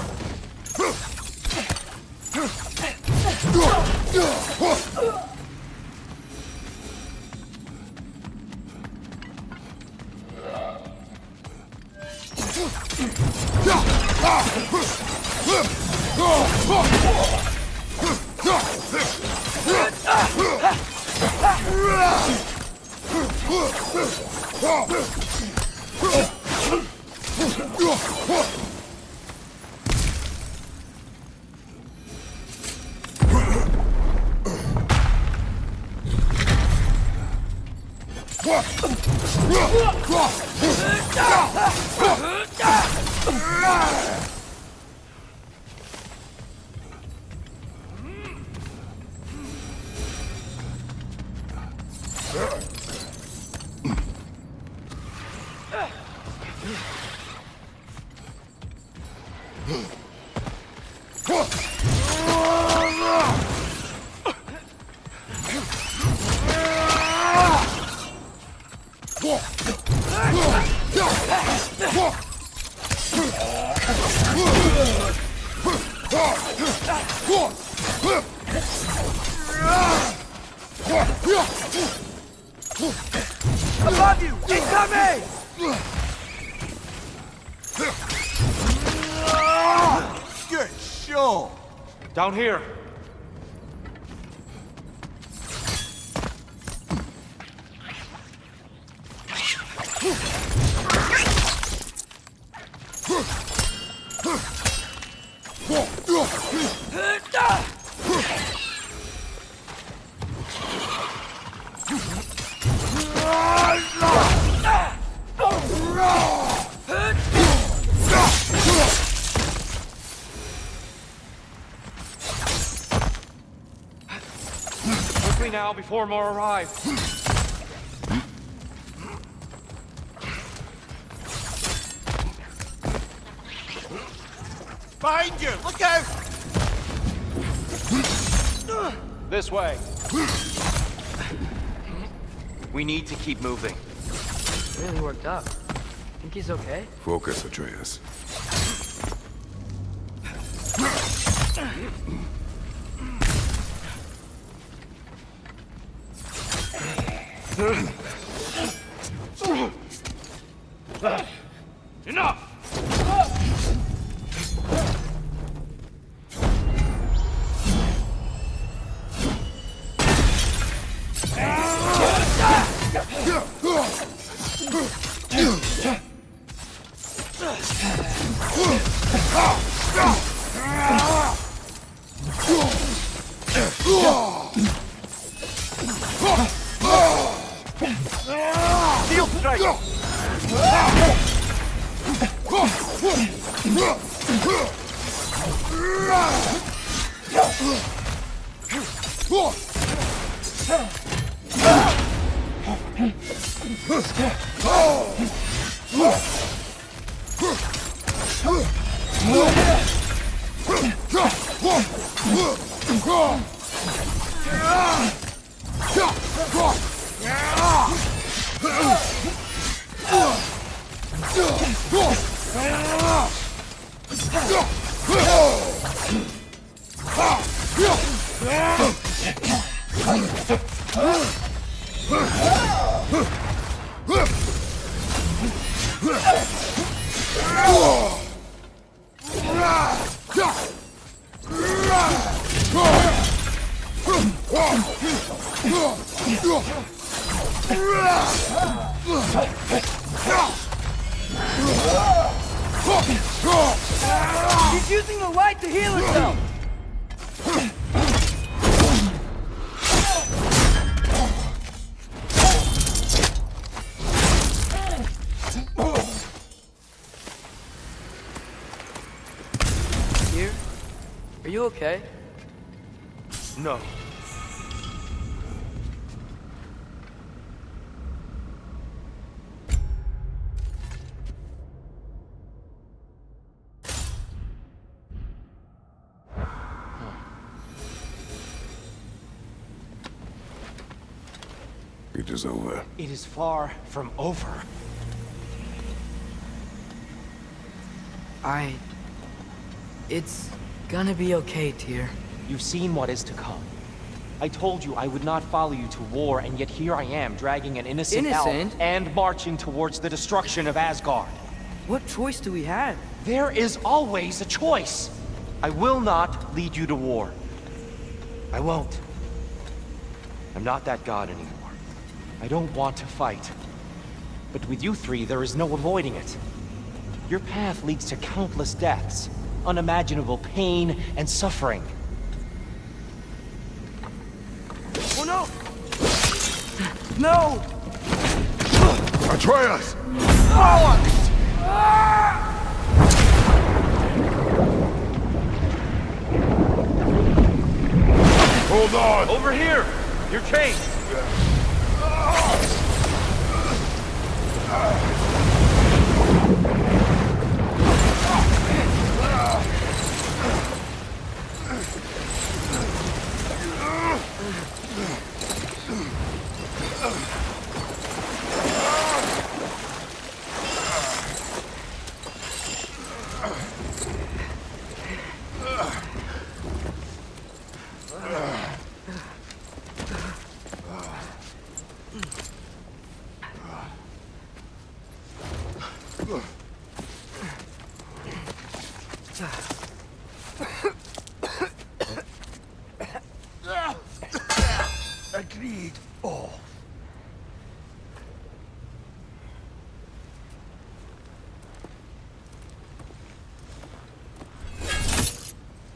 Above you! Incoming! Good show! Down here. Quickly now, before more arrive. Behind you! Look out! This way. We need to keep moving. Really worked up. Think he's okay? Focus, Atreus. Enough! Steel strike! He's using the light to heal himself! Here? Are you okay? No. It is over. It is far from over. It's gonna be okay, Tyr. You've seen what is to come. I told you I would not follow you to war, and yet here I am, dragging an innocent elf Innocent? and marching towards the destruction of Asgard. What choice do we have? There is always a choice. I will not lead you to war. I won't. I'm not that god anymore. I don't want to fight. But with you three, there is no avoiding it. Your path leads to countless deaths, unimaginable pain and suffering. Oh no! No! Atreus! Hold on! Over here! You're chased! Agreed. Oh.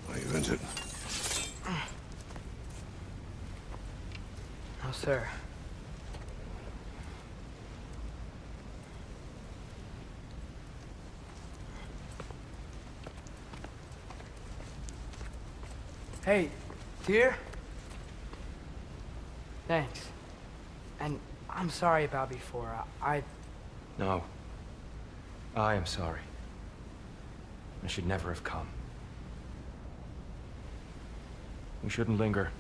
Are you injured? No, sir. Hey, dear? Thanks. And I'm sorry about before. No. I am sorry. I should never have come. We shouldn't linger.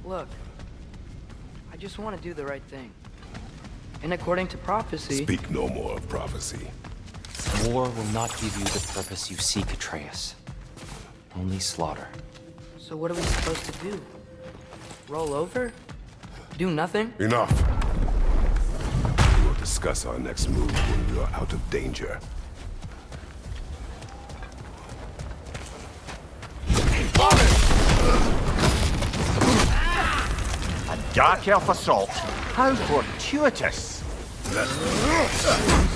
Look, I just want to do the right thing. And according to prophecy... Speak no more of prophecy. War will not give you the purpose you seek, Atreus. Only slaughter. So what are we supposed to do? Roll over? Do nothing? Enough. We will discuss our next move when we are out of danger. A dark elf assault. How fortuitous. I'm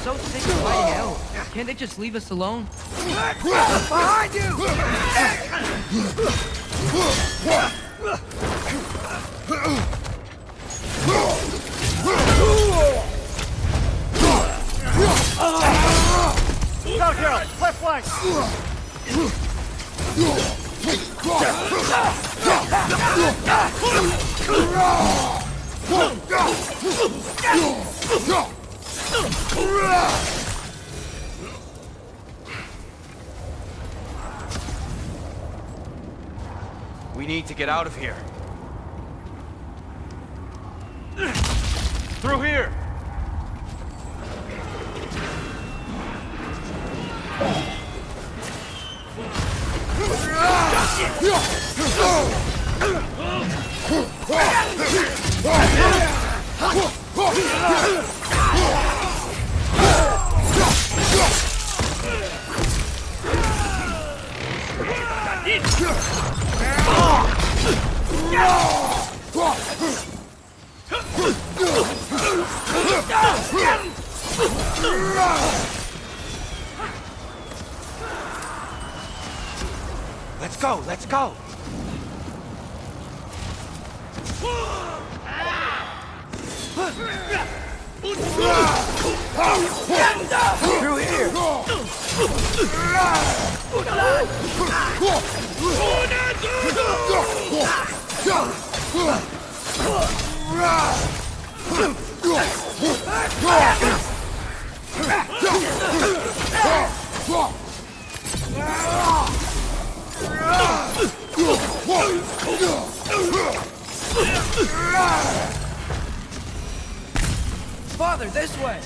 so sick of fighting elves. Can't they just leave us alone? Behind you! Dark elf, left flank! We need to get out of here. Through here! Let's go, let's go! Through here! Father, this way!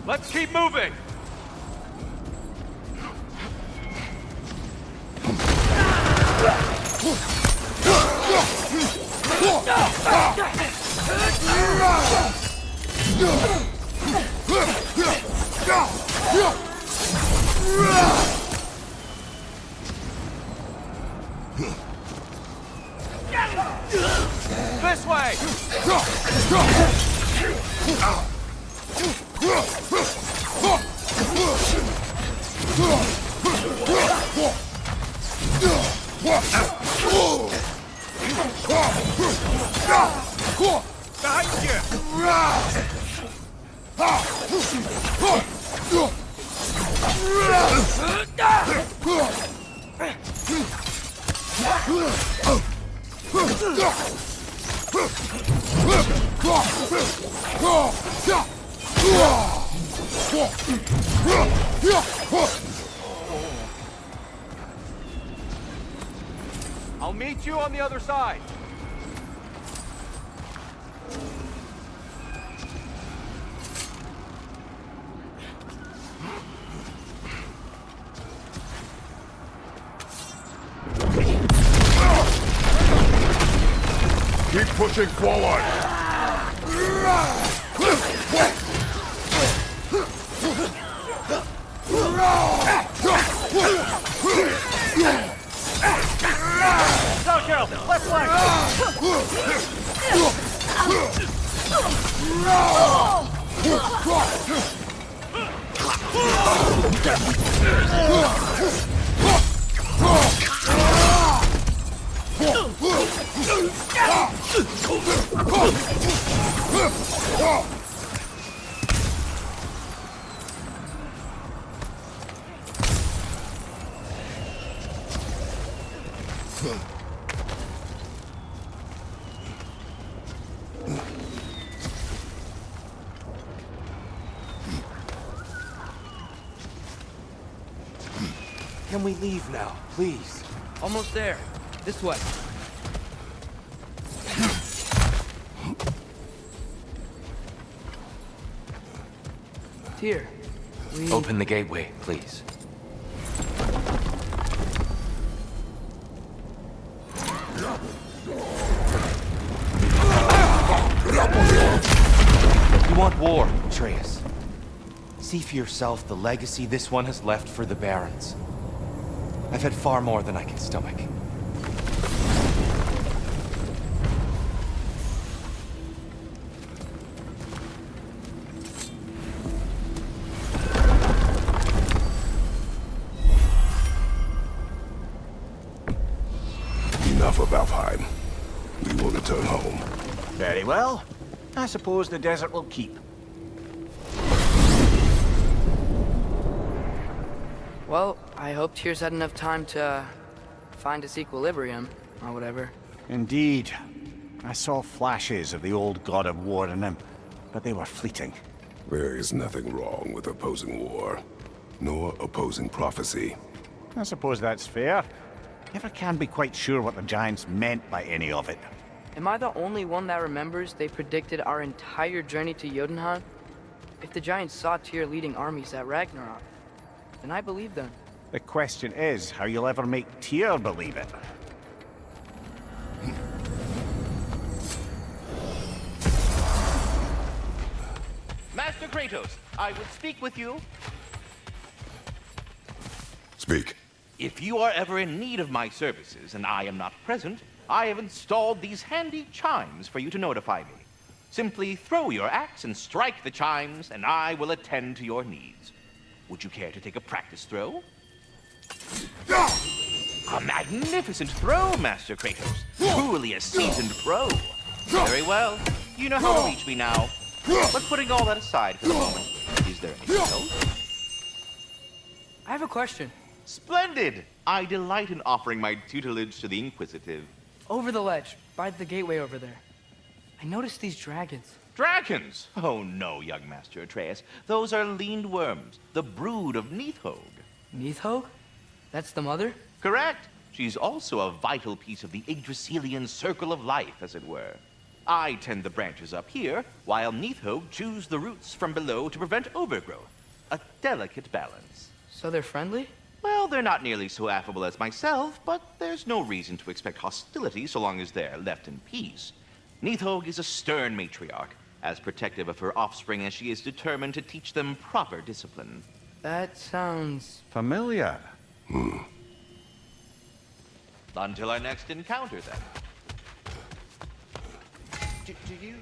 Let's keep moving! This way! Behind you! I'll meet you on the other side. Keep pushing forward! Go, girl! Left leg! Can we leave now, please? Almost there. This way. Here. Open the gateway, please. You want war, Atreus. See for yourself the legacy this one has left for the Barons. I've had far more than I can stomach. Enough of Alfheim. We will return home. Very well. I suppose the desert will keep. Well, I hope Tyr's had enough time to find its equilibrium, or whatever. Indeed. I saw flashes of the old god of war in him, but they were fleeting. There is nothing wrong with opposing war, nor opposing prophecy. I suppose that's fair. Never can be quite sure what the Giants meant by any of it. Am I the only one that remembers they predicted our entire journey to Jotunheim? If the Giants saw Tyr leading armies at Ragnarok, then I believe them. The question is how you'll ever make Tyr believe it. Master Kratos, I would speak with you. Speak. If you are ever in need of my services and I am not present, I have installed these handy chimes for you to notify me. Simply throw your axe and strike the chimes, and I will attend to your needs. Would you care to take a practice throw? A magnificent throw, Master Kratos. Truly a seasoned pro. Very well. You know how to reach me now. But putting all that aside for the moment, is there anything else? I have a question. Splendid! I delight in offering my tutelage to the inquisitive. Over the ledge, by the gateway over there. I noticed these dragons. Dragons? Oh no, young Master Atreus. Those are leaned worms, the brood of Neathog. Neathog? That's the mother? Correct. She's also a vital piece of the Yggdrasilian circle of life, as it were. I tend the branches up here, while Neathog chews the roots from below to prevent overgrowth. A delicate balance. So they're friendly? Well, they're not nearly so affable as myself, but there's no reason to expect hostility so long as they're left in peace. Neathog is a stern matriarch, as protective of her offspring as she is determined to teach them proper discipline. That sounds... Familiar. Until our next encounter, then. Do you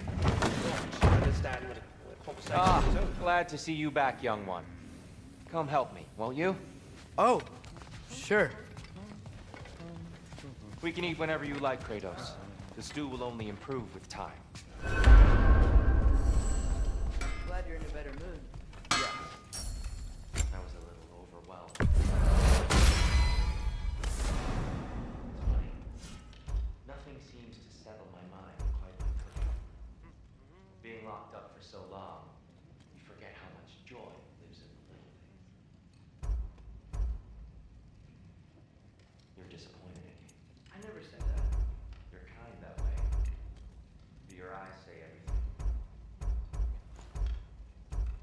understand what a conversation is over? Glad to see you back, young one. Come help me, won't you? Oh, sure. We can eat whenever you like, Kratos. The stew will only improve with time. Glad you're in a better mood. Yeah. I was a little overwhelmed. It's funny. Nothing seems to settle my mind quite like cooking. Being locked up for so long, you forget how much joy lives in the little things. You're disappointed in me. I never said that. You're kind that way. Do your eyes say everything?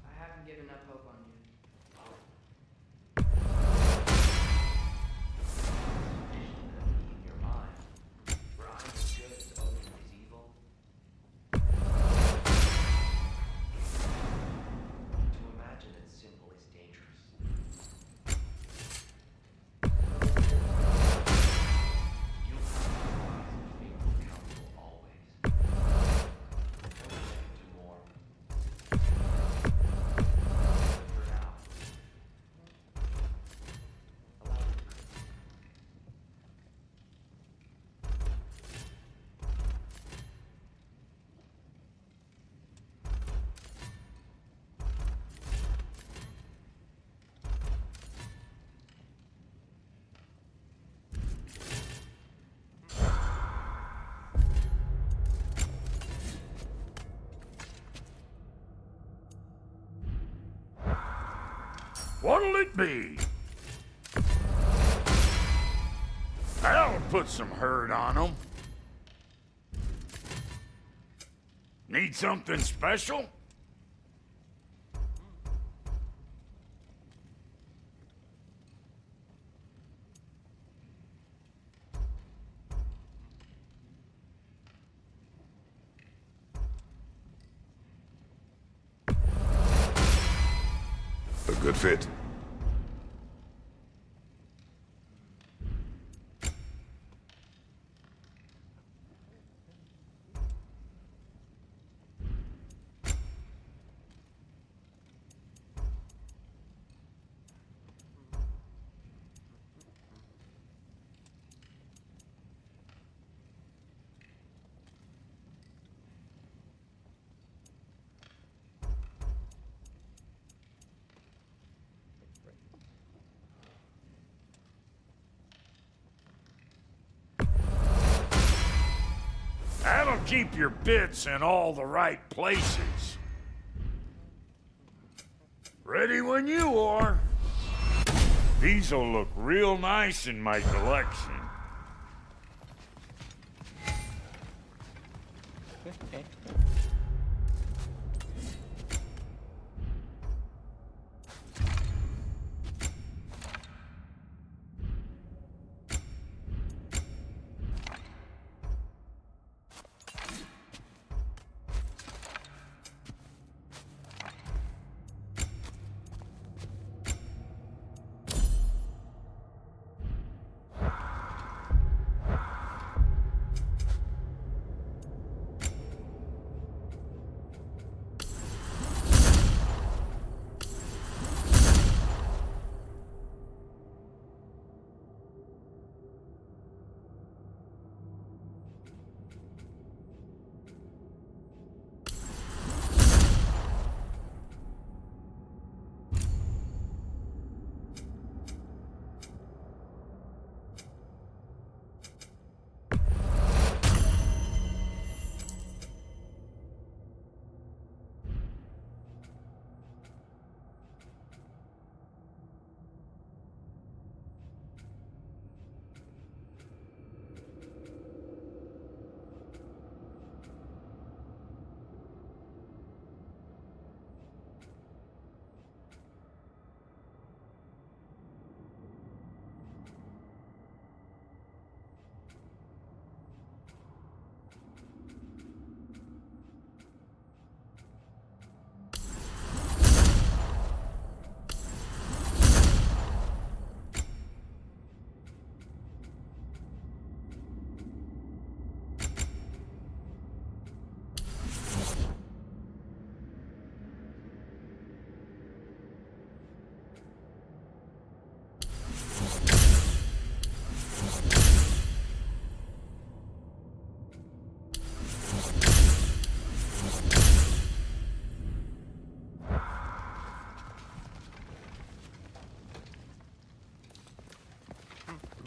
I haven't given up hope on you. In your mind, where I'm as good as Odin is evil. To imagine it's simple is dangerous. You have the wise and faithful counsel always. Don't you do more? For now. Allow me to What'll it be? That'll put some hurt on them. Need something special? A good fit. That'll keep your bits in all the right places. Ready when you are. These'll look real nice in my collection.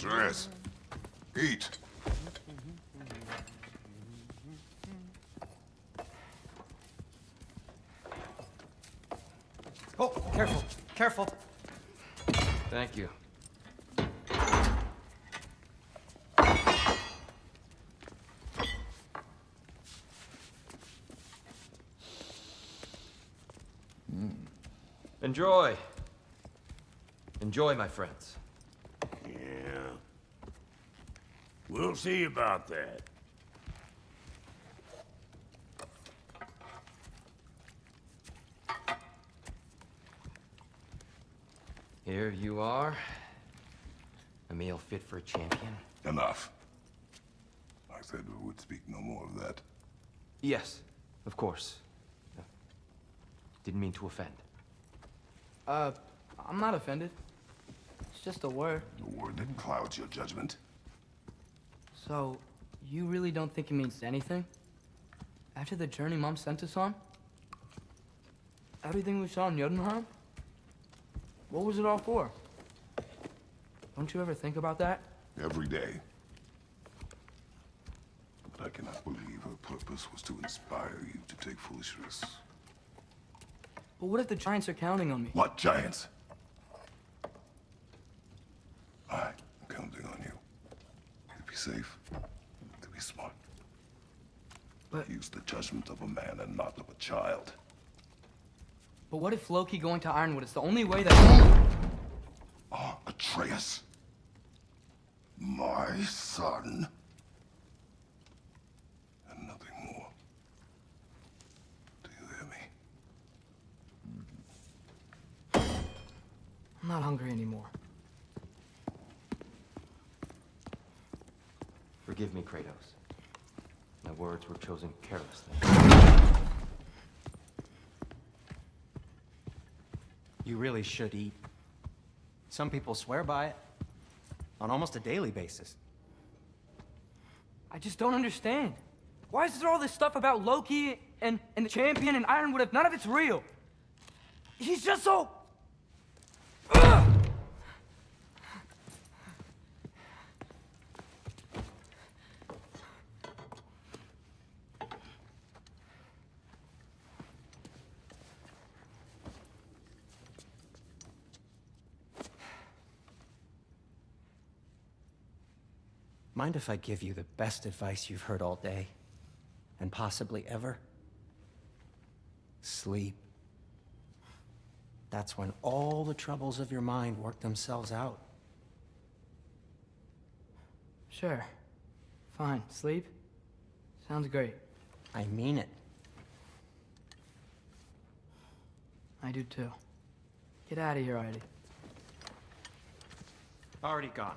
Atreus, eat. Oh, careful, careful. Thank you. Enjoy. Enjoy, my friends. Yeah. We'll see about that. Here you are. A meal fit for a champion. Enough. I said we would speak no more of that. Yes, of course. Didn't mean to offend. I'm not offended. It's just a word. The word that clouds your judgment. So, you really don't think it means anything? After the journey Mom sent us on? Everything we saw in Jotunheim? What was it all for? Don't you ever think about that? Every day. But I cannot believe her purpose was to inspire you to take foolish risks. But what if the Giants are counting on me? What giants? I'm counting on you. To be safe, to be smart. But- Use the judgment of a man and not of a child. But what if Loki going to Ironwood is the only way that... Atreus. My son. And nothing more. Do you hear me? I'm not hungry anymore. Forgive me, Kratos. My words were chosen carelessly. You really should eat. Some people swear by it. On almost a daily basis. I just don't understand. Why is there all this stuff about Loki and the champion and Ironwood if none of it's real? He's just so... Ugh! Mind if I give you the best advice you've heard all day? And possibly ever? Sleep. That's when all the troubles of your mind work themselves out. Sure. Fine. Sleep? Sounds great. I mean it. I do too. Get out of here, Heidi. Already gone.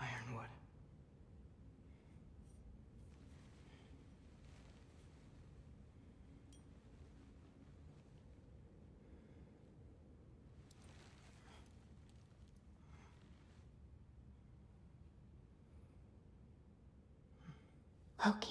Ironwood. Loki.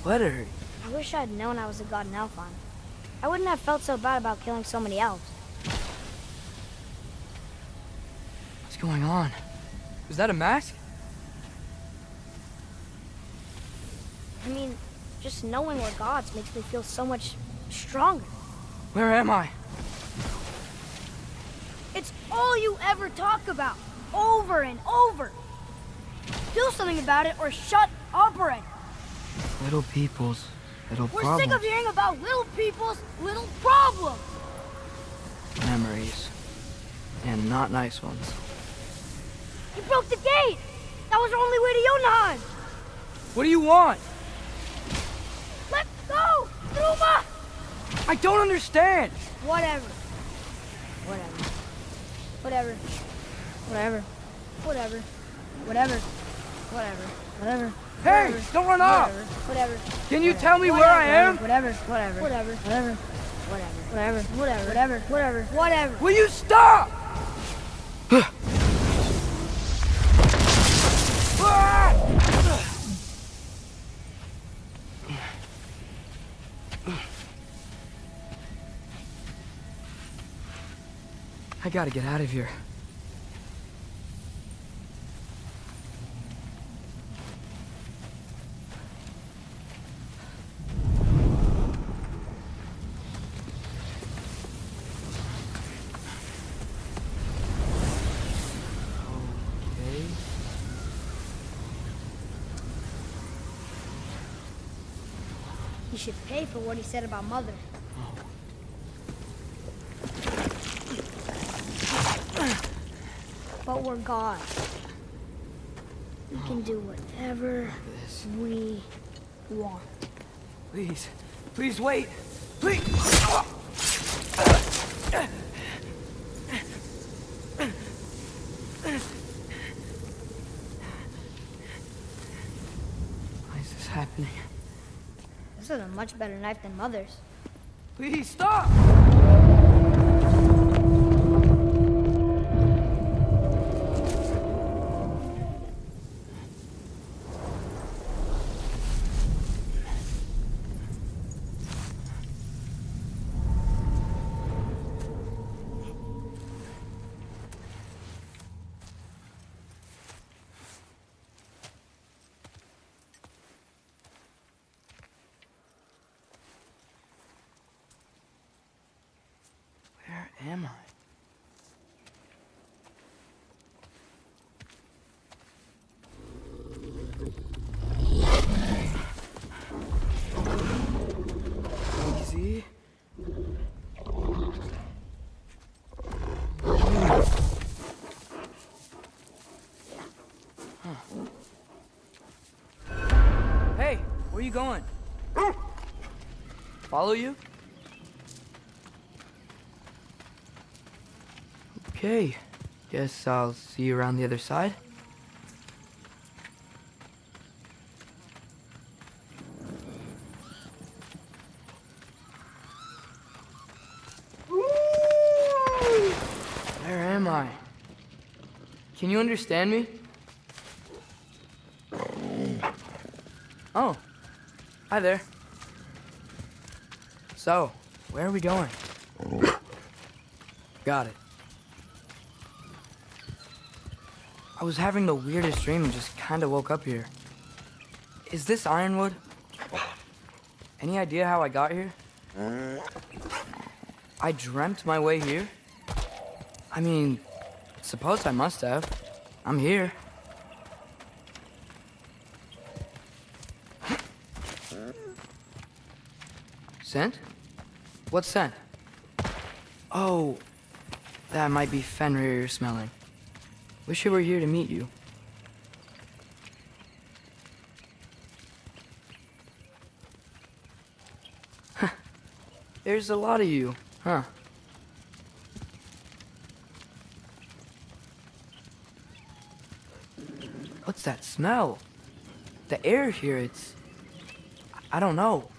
Let her hurt. I wish I'd known I was a god in Alfheim. I wouldn't have felt so bad about killing so many elves. What's going on? Was that a mask? I mean, just knowing we're gods makes me feel so much stronger. Where am I? all you ever talk about, over and over. Do something about it or shut up already. Little people's little We're problems. sick of hearing about little people's little problems. Memories. And not nice ones. You broke the gate. That was our only way to Jotunheim. What do you want? Let go, Truma! I don't understand. Whatever. Whatever. Hey, don't run off. Whatever. Can you tell me where I am? Whatever. Will you stop? I gotta get out of here. Okay. He should pay for what he said about Mother. But we're God. We can do whatever we want. Please. Please wait. Please. Why is this happening? This is a much better knife than Mother's. Please stop! Where am I? Easy. Hey, where you going? Follow you? Okay, guess I'll see you around the other side. Where am I? Can you understand me? Oh, hi there. So, where are we going? Got it. I was having the weirdest dream and just kinda woke up here. Is this Ironwood? Any idea how I got here? I dreamt my way here? I mean, suppose I must have. I'm here. Scent? What scent? Oh, that might be Fenrir you're smelling. Wish I were here to meet you. There's a lot of you, huh? What's that smell? The air here, I don't know.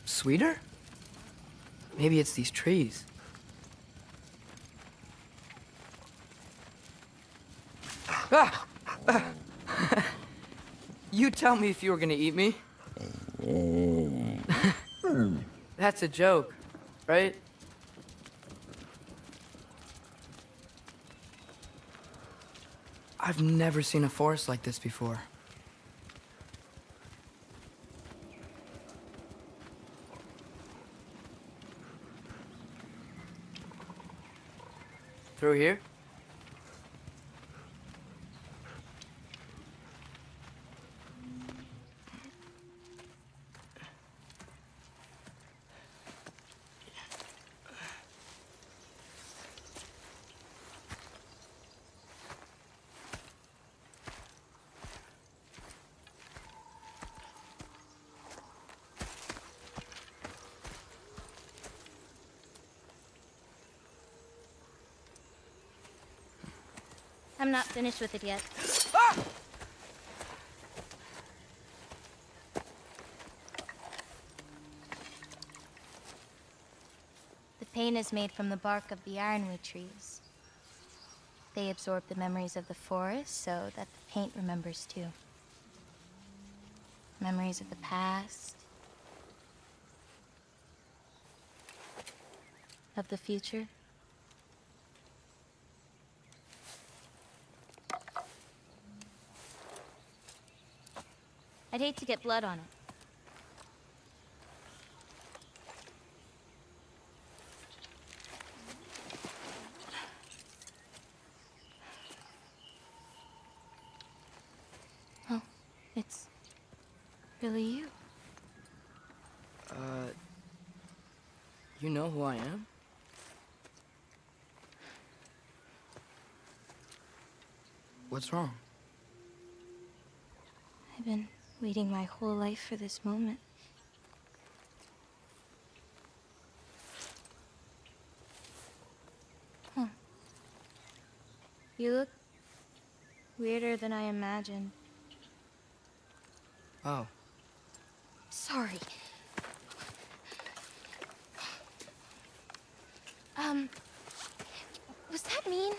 Sweeter? Maybe it's these trees. Ah! You tell me if you were gonna eat me. That's a joke, right? I've never seen a forest like this before. Through here? I'm not finished with it yet. Ah! The paint is made from the bark of the ironwood trees. They absorb the memories of the forest so that the paint remembers too. Memories of the past, of the future. I'd hate to get blood on it. Oh, it's really you. You know who I am? What's wrong? I've been waiting my whole life for this moment. Huh. You look weirder than I imagined. Oh. Sorry. Was that mean?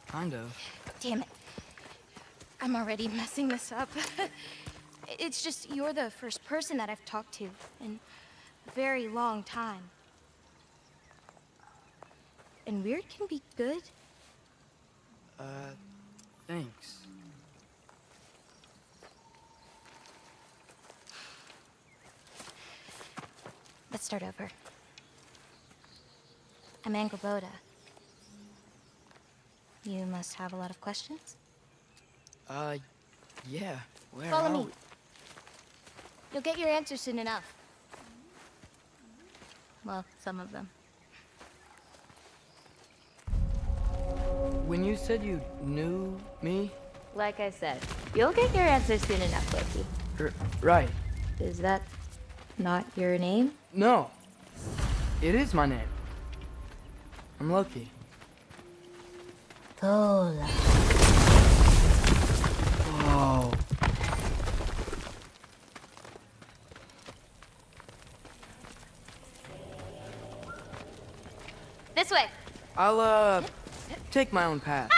Kind of. Damn it. I'm already messing this up. It's just you're the first person that I've talked to in a very long time. And weird can be good. Thanks. Let's start over. I'm Angelboda. You must have a lot of questions? Yeah. Where Follow are me. we? You'll get your answers soon enough. Well, some of them. When you said you knew me? Like I said, you'll get your answers soon enough, Loki. Right. Is that not your name? No. It is my name. I'm Loki. Tola. Whoa. This way. I'll, take my own path.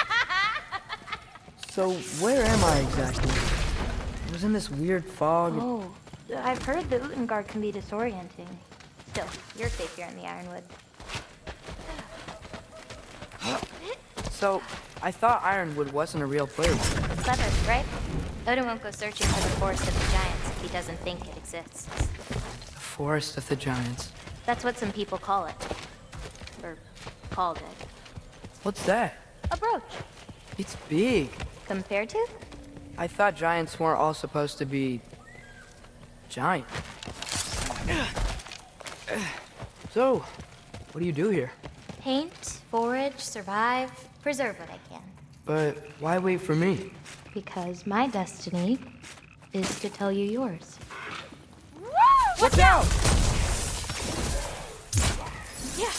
So, where am I exactly? I was in this weird fog. Oh, I've heard the Utengard can be disorienting. Still, you're safe here in the Ironwood. So, I thought Ironwood wasn't a real place. Clever, right? Odin won't go searching for the Forest of the Giants if he doesn't think it exists. The Forest of the Giants. That's what some people call it. Or called it. What's that? A brooch. It's big. Compared to? I thought giants weren't all supposed to be... giant. So, what do you do here? Paint, forage, survive, preserve what I can. But why wait for me? Because my destiny is to tell you yours. Woo! Watch out! Yeah.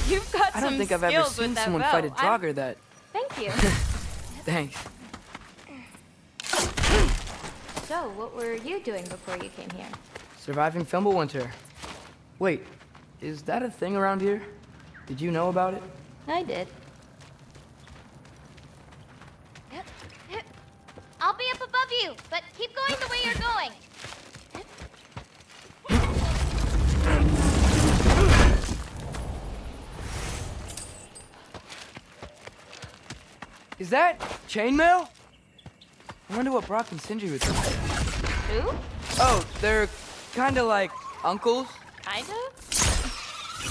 You've got I don't think I've ever seen someone fight a jogger that... Thank you. Thanks. So, what were you doing before you came here? Surviving Fimbulwinter. Wait, is that a thing around here? Did you know about it? I did. I'll be up above you, but keep going the way you're going. Is that chainmail? I wonder what Brock and Sindri would think. Who? Oh, they're kinda like uncles. Kind of?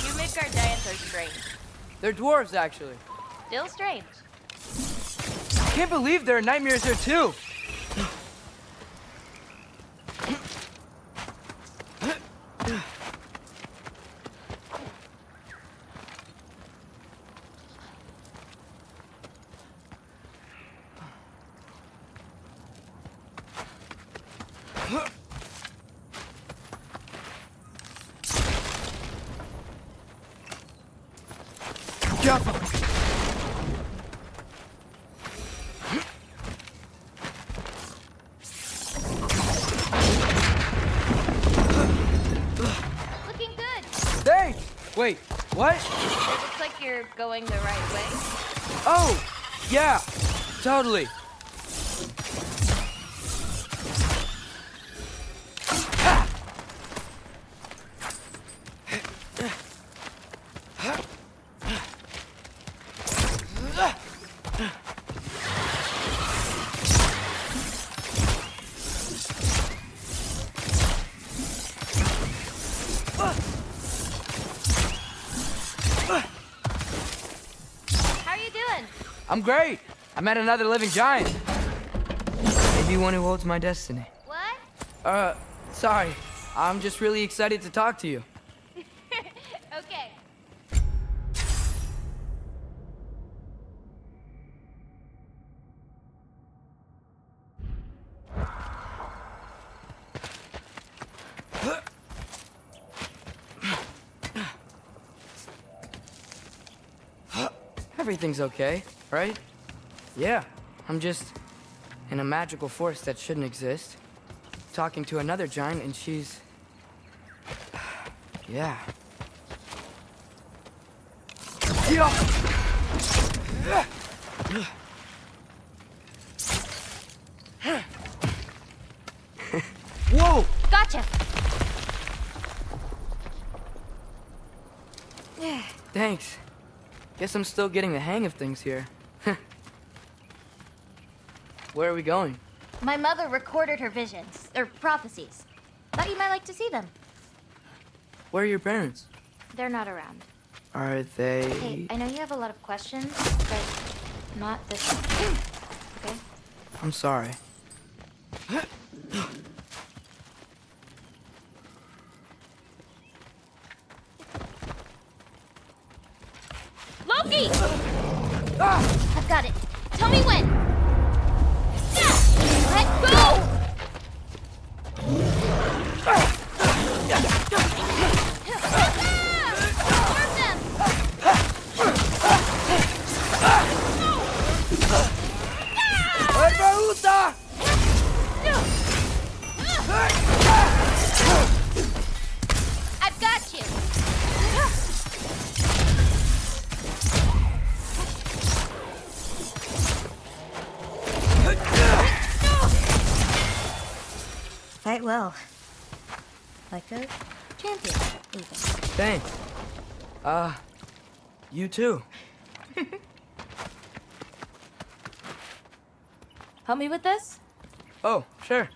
You Midgard giants are strange. They're dwarves, actually. Still strange. can't believe there are nightmares here too. Careful. Looking good. Thanks. Wait, what? It looks like you're going the right way. Oh, yeah, totally. How are you doing? I'm great. I met another living giant. Maybe one who holds my destiny. What? Sorry. I'm just really excited to talk to you. Okay. Everything's okay, right? Yeah, I'm just in a magical force that shouldn't exist. Talking to another giant and she's... yeah. Whoa! Gotcha. Thanks. Guess I'm still getting the hang of things here. Where are we going? My mother recorded her visions, or prophecies. Thought you might like to see them. Where are your parents? They're not around. Are they... Hey, I know you have a lot of questions, but not this one. Okay? I'm sorry. Loki! I've got it. Tell me when. Let go! Serve them! I've got you. Fight well. Like a champion, even. Thanks. You too. Help me with this? Oh, sure.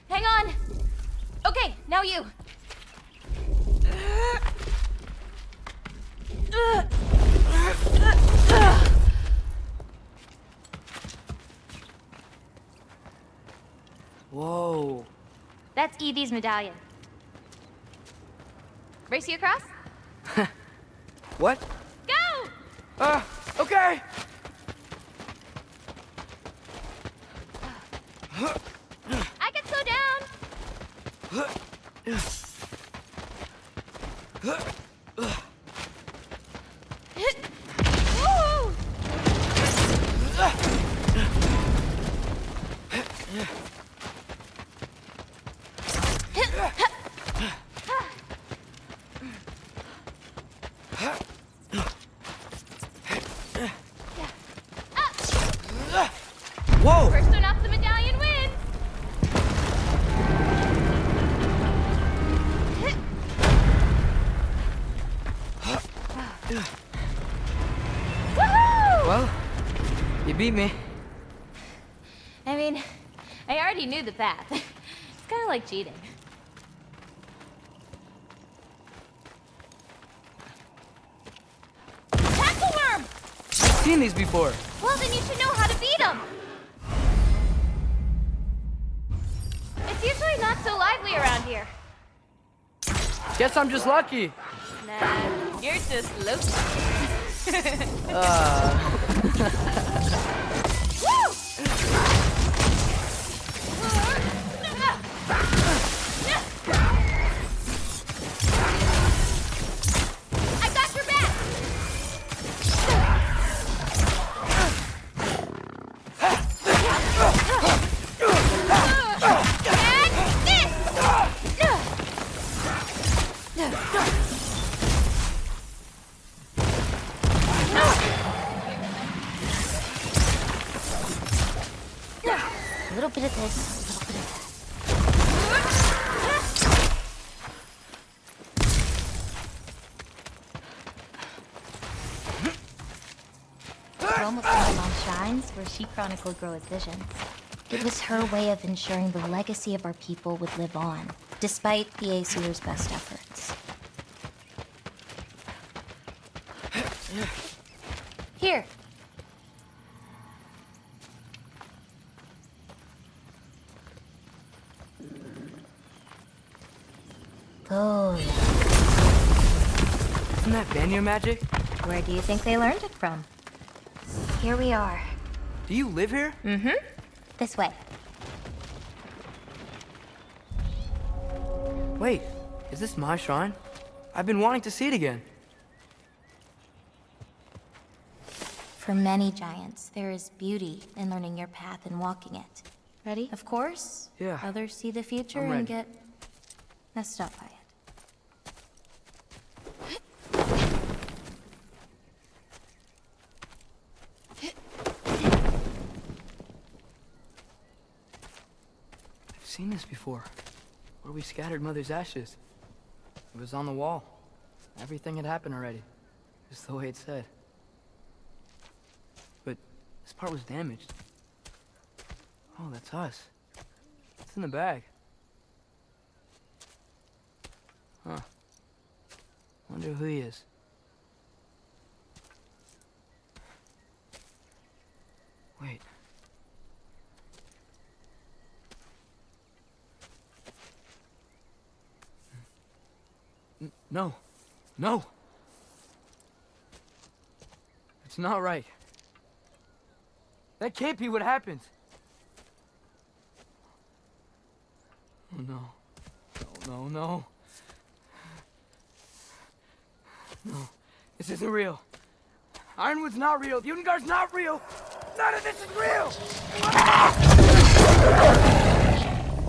Hang on. Okay, now you. Whoa. That's Evie's medallion. Race you across? What? Go! Okay. I can slow down. Woo! Whoa! First one off the medallion wins. Woohoo! Well, you beat me. I mean, I already knew the path. It's kind of like cheating. seen these before. Well, then you should know how to beat them. It's usually not so lively around here. Guess I'm just lucky. Nah, you're just lucky. I got your back. A little bit of this, a little bit of that. We're almost done on shrines where she chronicled Groa's visions. It was her way of ensuring the legacy of our people would live on, despite the Aesir's best efforts. Here. Oh, Isn't that Vanir magic? where do you think they learned it from? Here we are. Do you live here? Mm-hmm. This way. Wait, is this my shrine? I've been wanting to see it again. For many giants, there is beauty in learning your path and walking it. Ready? Of course. Yeah. Others see the future I'm and ready. get messed up by it. I've seen this before. Where we scattered Mother's ashes. It was on the wall. Everything had happened already. Just the way it said. But this part was damaged. Oh, that's us. It's in the bag. Huh. Wonder who he is. Wait. No. No! It's not right. That can't be what happens. Oh no. No, no, no. No. This isn't real. Ironwood's not real. Udengar's not real. None of this is real!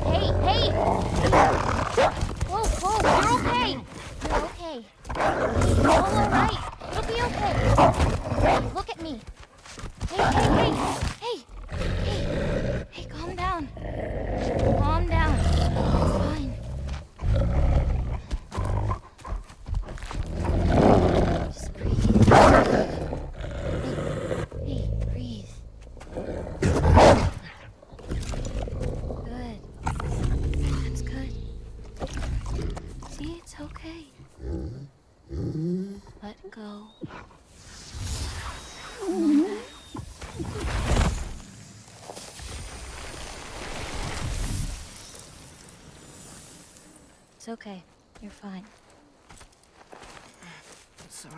Hey, hey! Whoa, whoa, you're okay! You're okay. You're all right. It'll be okay. Look at me. Hey, hey, hey! Hey! Hey! Hey, calm down. Calm down. It's fine. Just breathe. Hey, breathe. Good. That's good. See, it's okay. Let go. It's okay. You're fine. I'm sorry.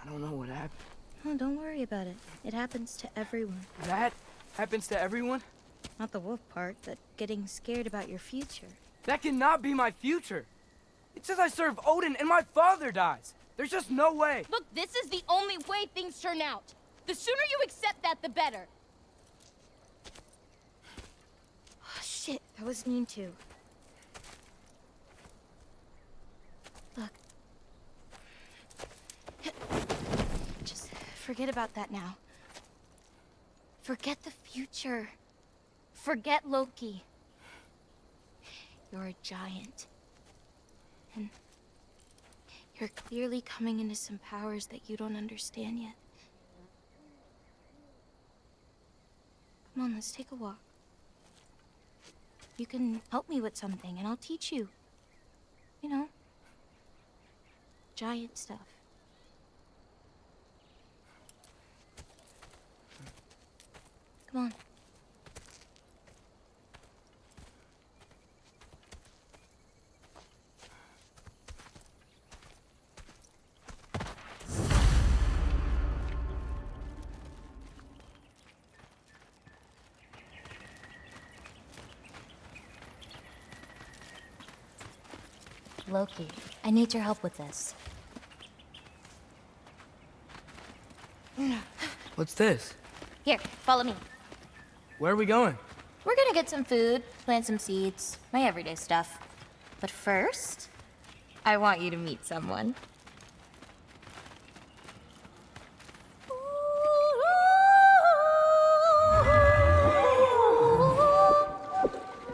I don't know what happened. Oh, don't worry about it. It happens to everyone. That happens to everyone? Not the wolf part, but getting scared about your future. That cannot be my future. It says I serve Odin and my father dies. There's just no way. Look, this is the only way things turn out. The sooner you accept that, the better. Oh, shit, that was mean too. Look. Just forget about that now. Forget the future. Forget Loki. You're a giant. And you're clearly coming into some powers that you don't understand yet. Come on, let's take a walk. You can help me with something, and I'll teach you. You know, giant stuff. Come on. Loki, I need your help with this. What's this? Here, follow me. Where are we going? We're gonna get some food, plant some seeds, my everyday stuff. But first, I want you to meet someone.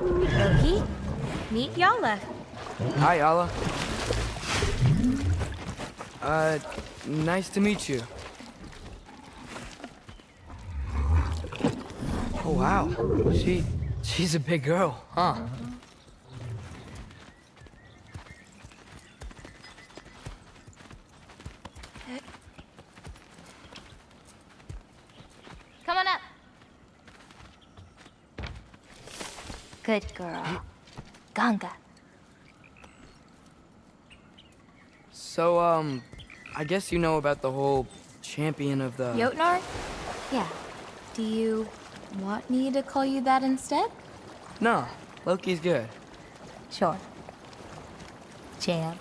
Loki, meet Yala. Hi, Alla. Nice to meet you. Oh, wow. She's a big girl, huh? Come on up. Good girl. Ganga. So, I guess you know about the whole champion of the... Jotnar? Yeah. Do you want me to call you that instead? No, Loki's good. Sure. Champ.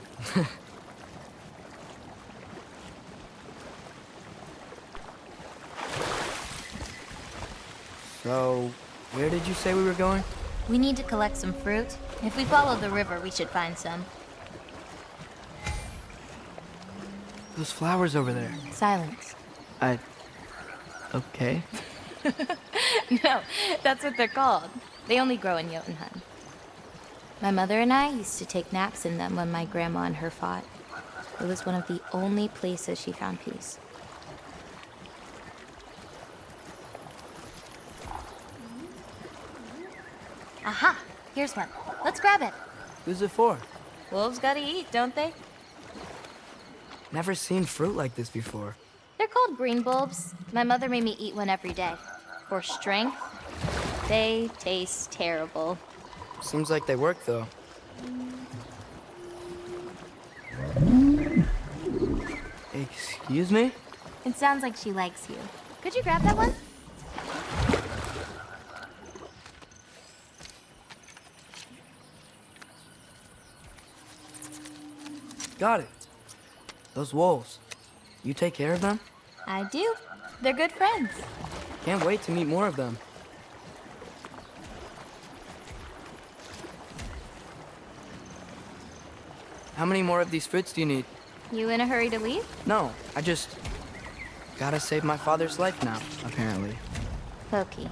So, where did you say we were going? We need to collect some fruit. If we follow the river, we should find some. Those flowers over there. Silence. Okay. No, that's what they're called. They only grow in Jotunheim. My mother and I used to take naps in them when my grandma and her fought. It was one of the only places she found peace. Aha! Here's one. Let's grab it. Who's it for? Wolves gotta eat, don't they? Never seen fruit like this before. They're called green bulbs. My mother made me eat one every day. For strength, they taste terrible. Seems like they work, though. Excuse me? It sounds like she likes you. Could you grab that one? Got it. Those wolves. You take care of them? I do. They're good friends. Can't wait to meet more of them. How many more of these fruits do you need? You in a hurry to leave? No, I just... gotta save my father's life now, apparently. Loki,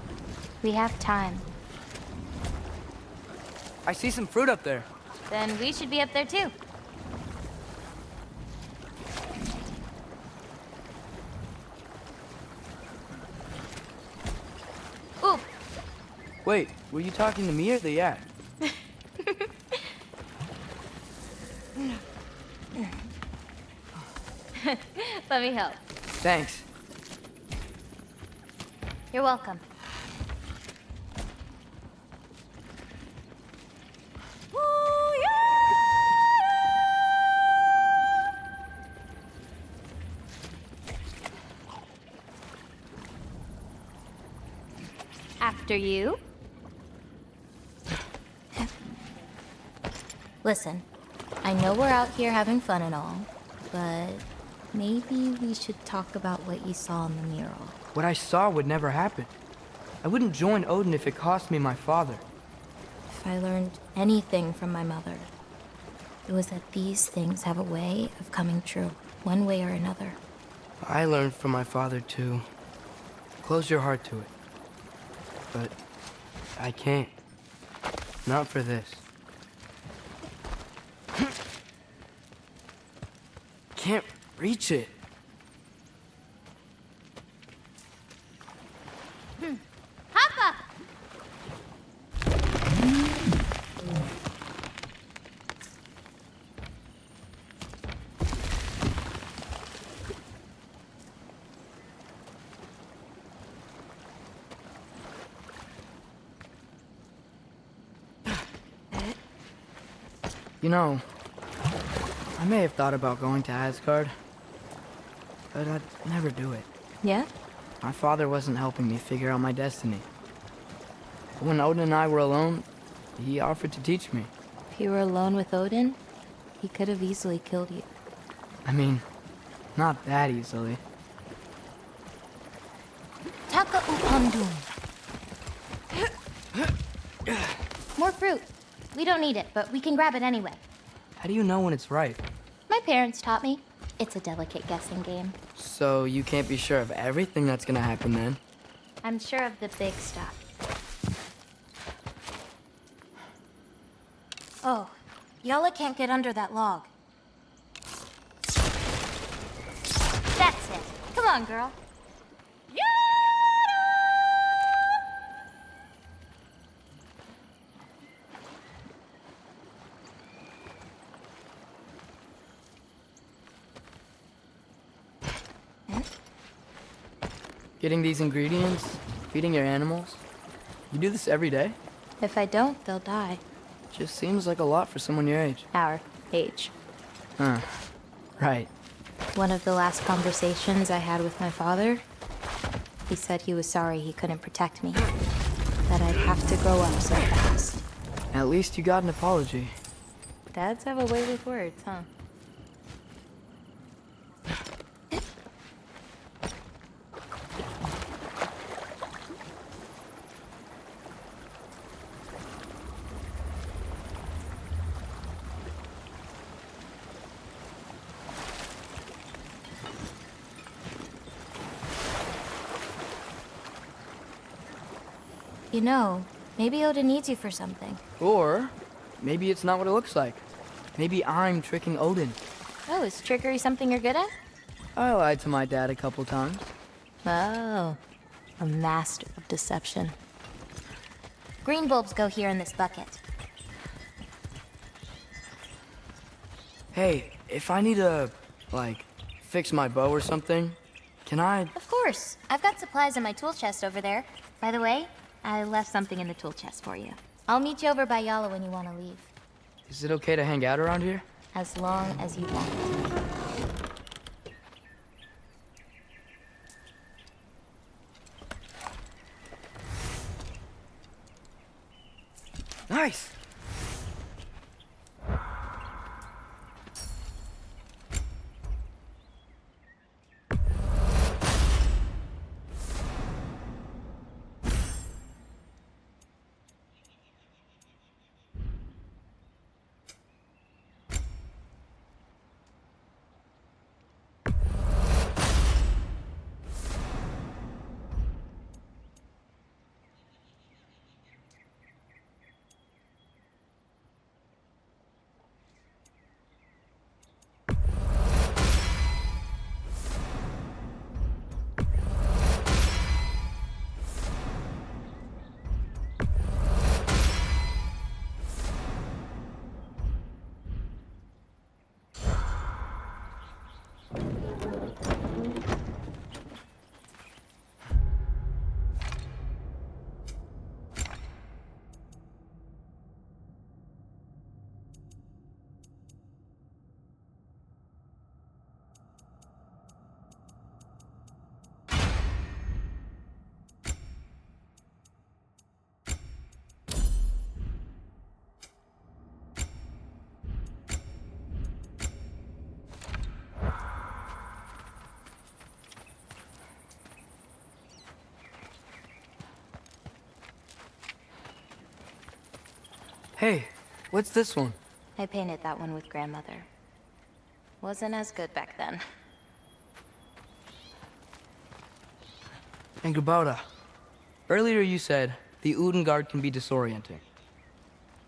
we have time. I see some fruit up there. Then we should be up there too. Ooh. Wait, were you talking to me or the yak? Let me help. Thanks. You're welcome. After you. Listen, I know we're out here having fun and all, but maybe we should talk about what you saw in the mural. What I saw would never happen. I wouldn't join Odin if it cost me my father. If I learned anything from my mother, it was that these things have a way of coming true, one way or another. I learned from my father, too. Close your heart to it. But I can't. Not for this. Can't reach it. Hoppa! You know, I may have thought about going to Asgard, but I'd never do it. Yeah? My father wasn't helping me figure out my destiny. But when Odin and I were alone, he offered to teach me. If you were alone with Odin, he could have easily killed you. I mean, not that easily. Taka upandum. More fruit. We don't need it, but we can grab it anyway. How do you know when it's right? My parents taught me. It's a delicate guessing game. So you can't be sure of everything that's gonna happen then? I'm sure of the big stuff. Oh, Yala can't get under that log. That's it. Come on, girl. Getting these ingredients, feeding your animals. You do this every day? If I don't, they'll die. Just seems like a lot for someone your age. Our age. Huh. Right. One of the last conversations I had with my father, he said he was sorry he couldn't protect me. That I'd have to grow up so fast. At least you got an apology. Dads have a way with words, huh? You know, maybe Odin needs you for something. Or maybe it's not what it looks like. Maybe I'm tricking Odin. Oh, is trickery something you're good at? I lied to my dad a couple times. Oh, a master of deception. Green bulbs go here in this bucket. Hey, if I need to, like, fix my bow or something, can I? Of course. I've got supplies in my tool chest over there. By the way, I left something in the tool chest for you. I'll meet you over by Yala when you want to leave. Is it okay to hang out around here? As long as you want. Nice! Hey, what's this one? I painted that one with grandmother. Wasn't as good back then. And Gabauda, earlier you said the Udengard can be disorienting.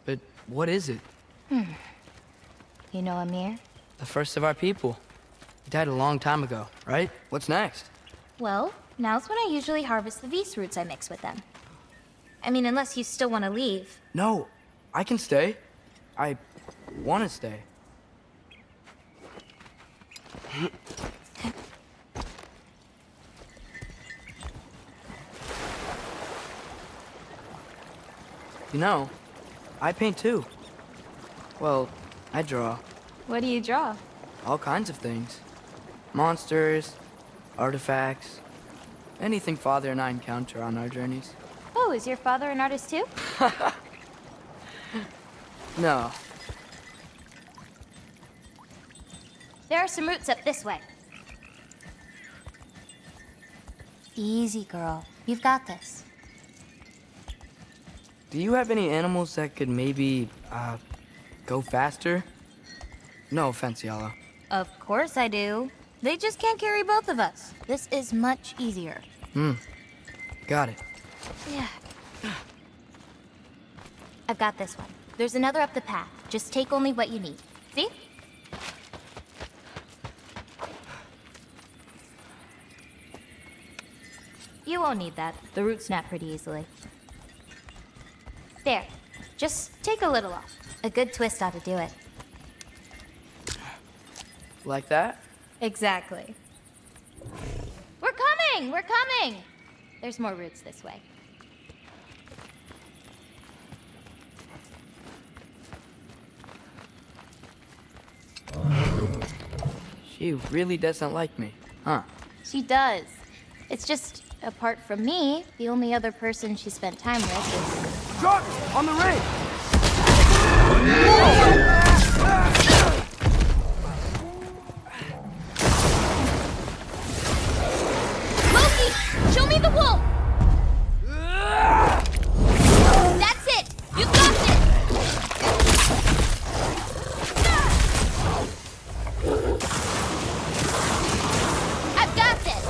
But what is it? You know Amir? The first of our people. He died a long time ago, right? What's next? Well, now's when I usually harvest the Vis roots I mix with them. I mean, unless you still want to leave. No, I can stay. I want to stay. You know, I paint too. Well, I draw. What do you draw? All kinds of things. Monsters, artifacts, anything Father and I encounter on our journeys. Oh, is your father an artist too? No. There are some roots up this way. Easy, girl. You've got this. Do you have any animals that could maybe, go faster? No offense, Yala. Of course I do. They just can't carry both of us. This is much easier. Got it. Yeah. I've got this one. There's another up the path. Just take only what you need. See? You won't need that. The roots snap pretty easily. There. Just take a little off. A good twist ought to do it. Like that? Exactly. We're coming! We're coming! There's more roots this way. She really doesn't like me, huh? She does. It's just, apart from me, the only other person she spent time with is... Drugs! On the ring! Loki! Show me the wolf! That's it! You got it! I've got this!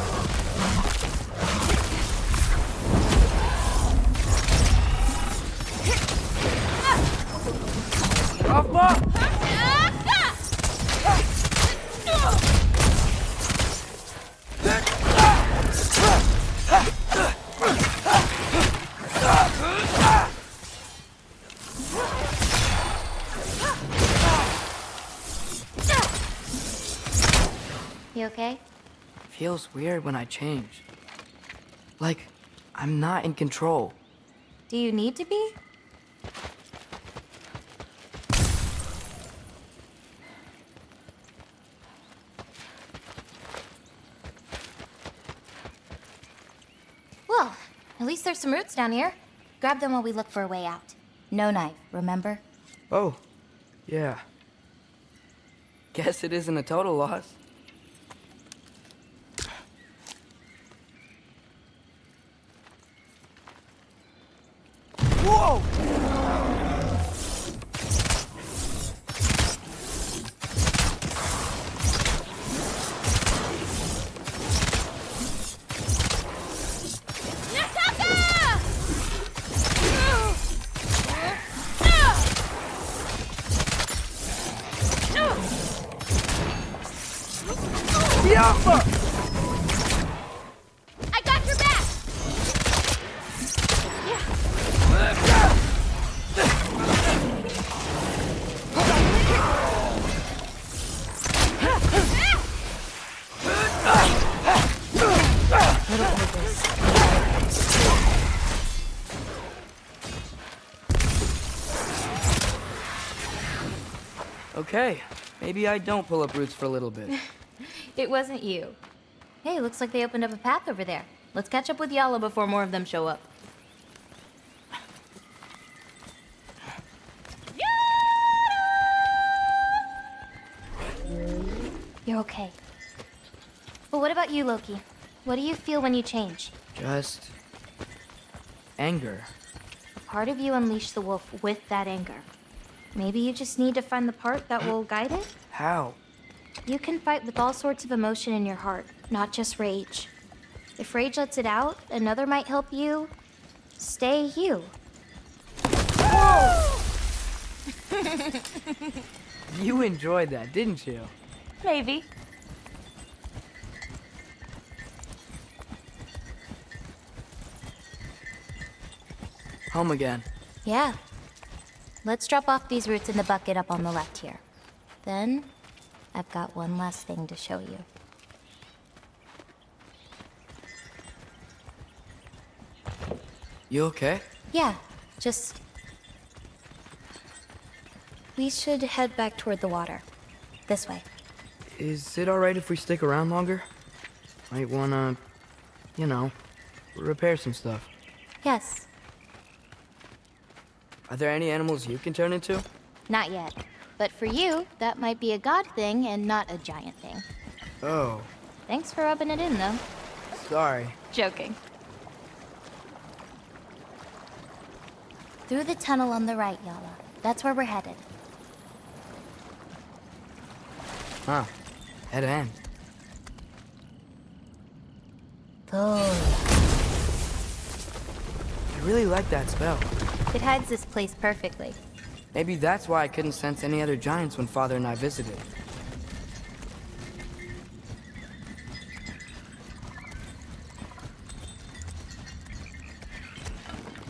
You okay? Feels weird when I change. Like, I'm not in control. Do you need to be? Well, at least there's some roots down here. Grab them while we look for a way out. No knife, remember? Oh, yeah. Guess it isn't a total loss. Whoa! I got your back! Okay, maybe I don't pull up roots for a little bit. It wasn't you. Hey, looks like they opened up a path over there. Let's catch up with Yala before more of them show up. You're okay. But what about you, Loki? What do you feel when you change? Just... anger. A part of you unleashed the wolf with that anger. Maybe you just need to find the part that will guide it? How? You can fight with all sorts of emotion in your heart, not just rage. If rage lets it out, another might help you stay you. You enjoyed that, didn't you? Maybe. Home again. Yeah. Let's drop off these roots in the bucket up on the left here. Then, I've got one last thing to show you. You okay? Yeah, just... We should head back toward the water. This way. Is it alright if we stick around longer? Might wanna, you know, repair some stuff. Yes. Are there any animals you can turn into? Not yet. But for you, that might be a god thing and not a giant thing. Oh, Thanks for rubbing it in, though. sorry. Joking. Through the tunnel on the right, Yala. That's where we're headed. Huh. Dead end. Oh. I really like that spell. It hides this place perfectly. Maybe that's why I couldn't sense any other giants when Father and I visited.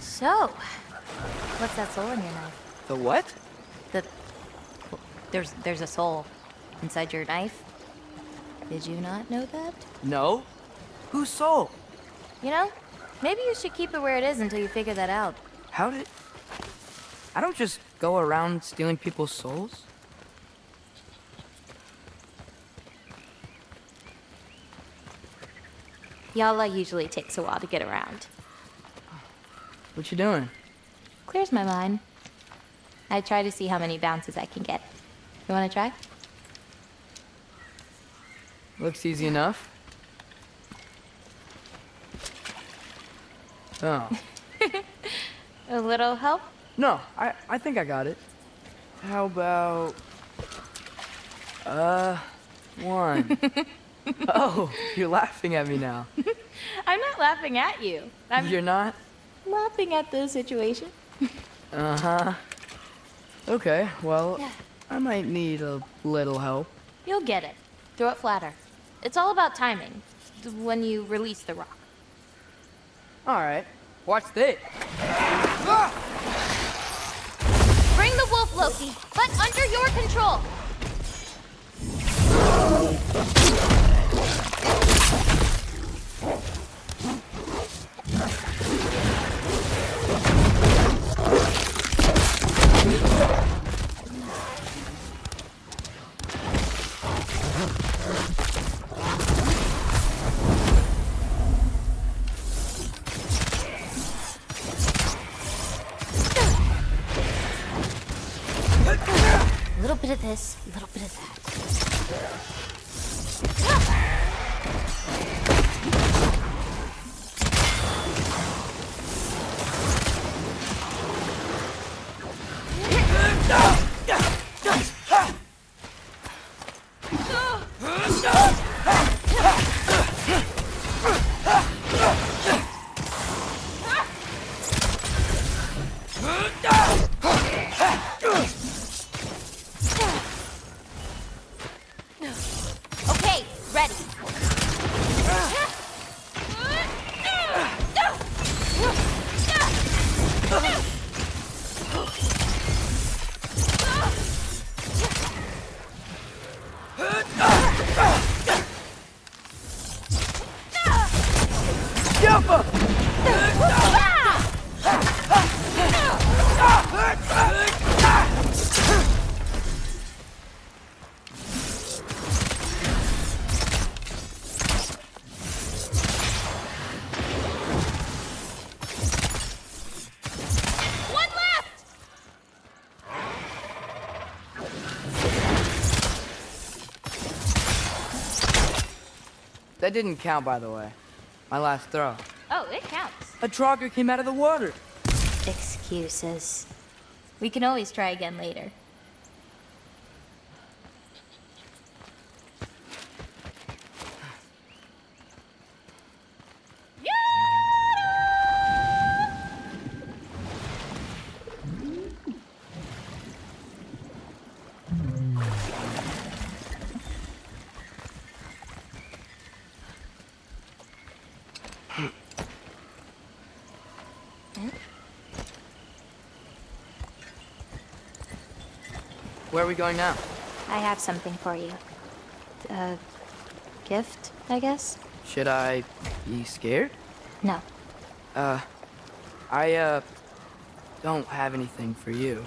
So, what's that soul in your knife? The what? There's a soul inside your knife. Did you not know that? No. Whose soul? You know, maybe you should keep it where it is until you figure that out. How did... I don't just go around stealing people's souls. Yala usually takes a while to get around. What you doing? Clears my mind. I try to see how many bounces I can get. You wanna try? Looks easy enough. Oh. A little help? No, I think I got it. How about... one. Oh, you're laughing at me now. I'm not laughing at you. You're not? Laughing at the situation. Uh-huh. Okay, well, I might need a little help. You'll get it. Throw it flatter. It's all about timing. When you release the rock. Alright, watch this. Bring the wolf, Loki, but under your control. A little bit of this, a little bit of that. Okay, ready. One left. That didn't count, by the way. My last throw. Oh, it counts. A Trogger came out of the water. Excuses. We can always try again later. Where are we going now? I have something for you. A gift, I guess? Should I be scared? No. I don't have anything for you.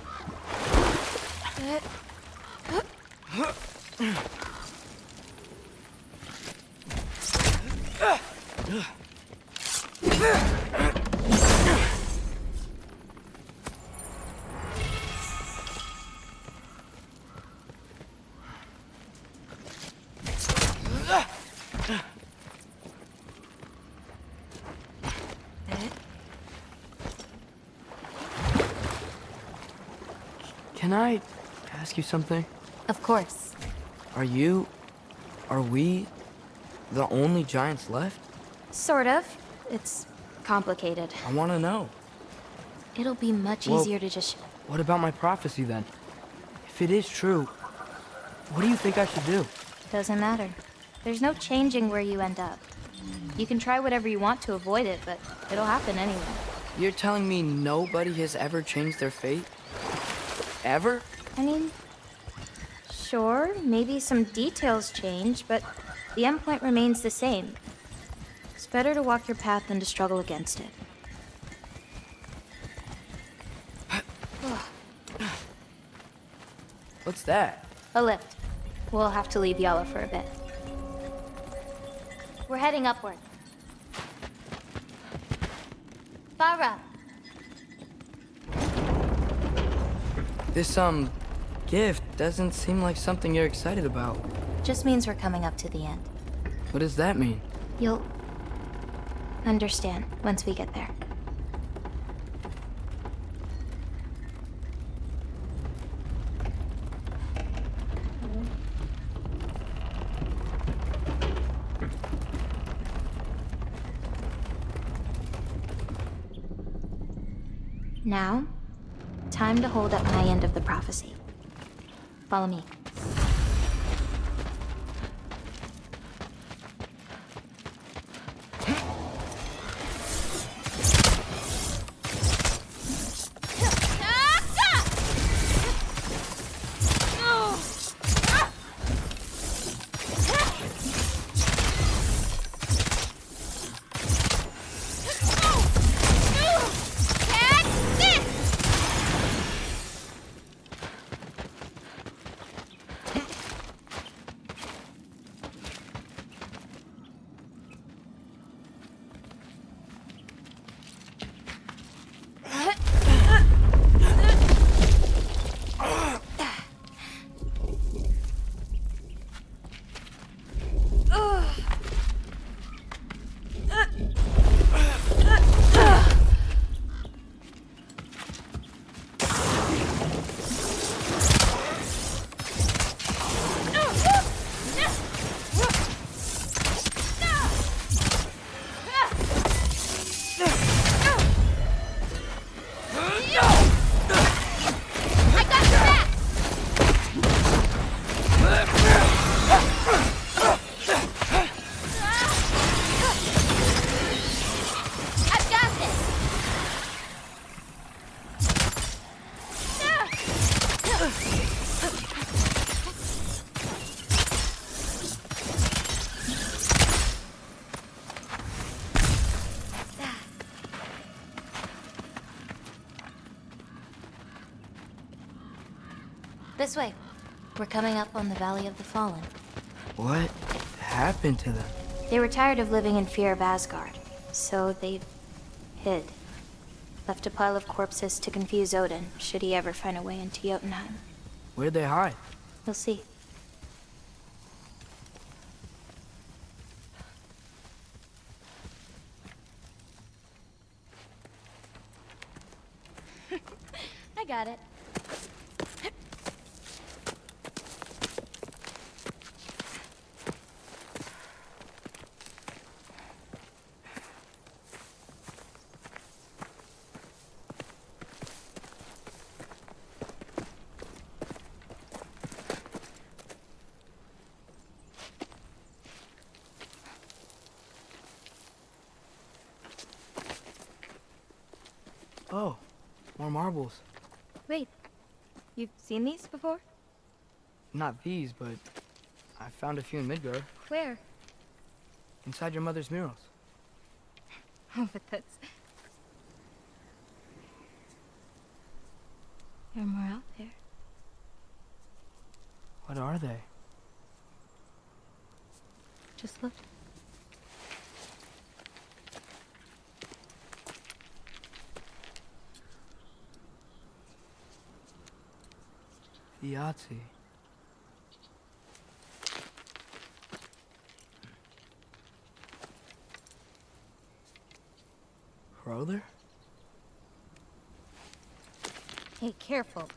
Can I ask you something? Of course. Are we, the only giants left? Sort of. It's complicated. I want to know. It'll be much Well, easier to just... What about my prophecy then? If it is true, what do you think I should do? Doesn't matter. There's no changing where you end up. You can try whatever you want to avoid it, but it'll happen anyway. You're telling me nobody has ever changed their fate? Ever? I mean, sure, maybe some details change, but the endpoint remains the same. It's better to walk your path than to struggle against it. What's that? A lift. We'll have to leave Yala for a bit. We're heading upward. Farah! This, gift doesn't seem like something you're excited about. Just means we're coming up to the end. What does that mean? You'll understand once we get there. Now, time to hold up my end of the prophecy. Follow me. This way. We're coming up on the Valley of the Fallen. What happened to them? They were tired of living in fear of Asgard, so they hid. Left a pile of corpses to confuse Odin, should he ever find a way into Jotunheim. Where'd they hide? You'll see. I got it. Oh, more marbles. Wait, you've seen these before? Not these, but I found a few in Midgard. Where? Inside your mother's murals. Oh, but that's... There are more out there. What are they? Just look. The Yahtzee. Brother? Hey, careful.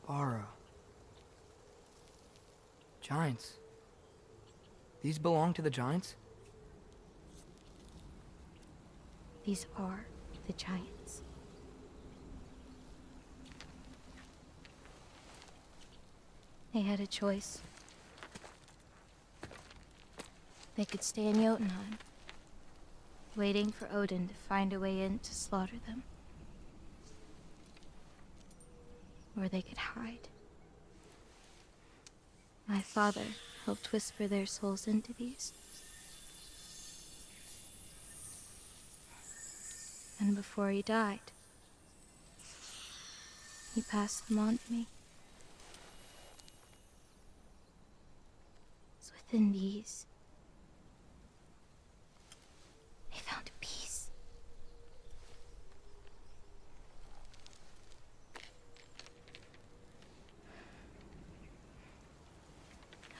Bara. Giants. These belong to the Giants? These are the Giants. They had a choice. They could stay in Jotunheim, waiting for Odin to find a way in to slaughter them. Or they could hide. My father helped whisper their souls into these. And before he died, he passed them on to me. It's within these. I found peace.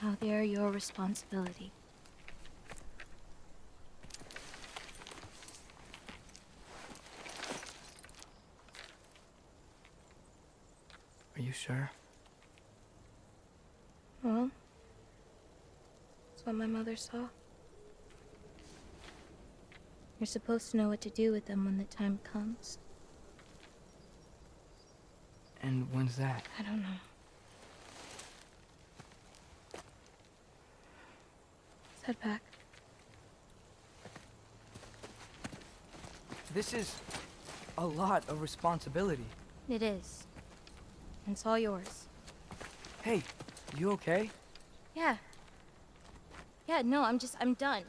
Now they are your responsibility. Are you sure? Well, that's what my mother saw. You're supposed to know what to do with them when the time comes. And when's that? I don't know. Let's head back. This is a lot of responsibility. It is. And it's all yours. Hey, you okay? Yeah. Yeah, no, I'm done.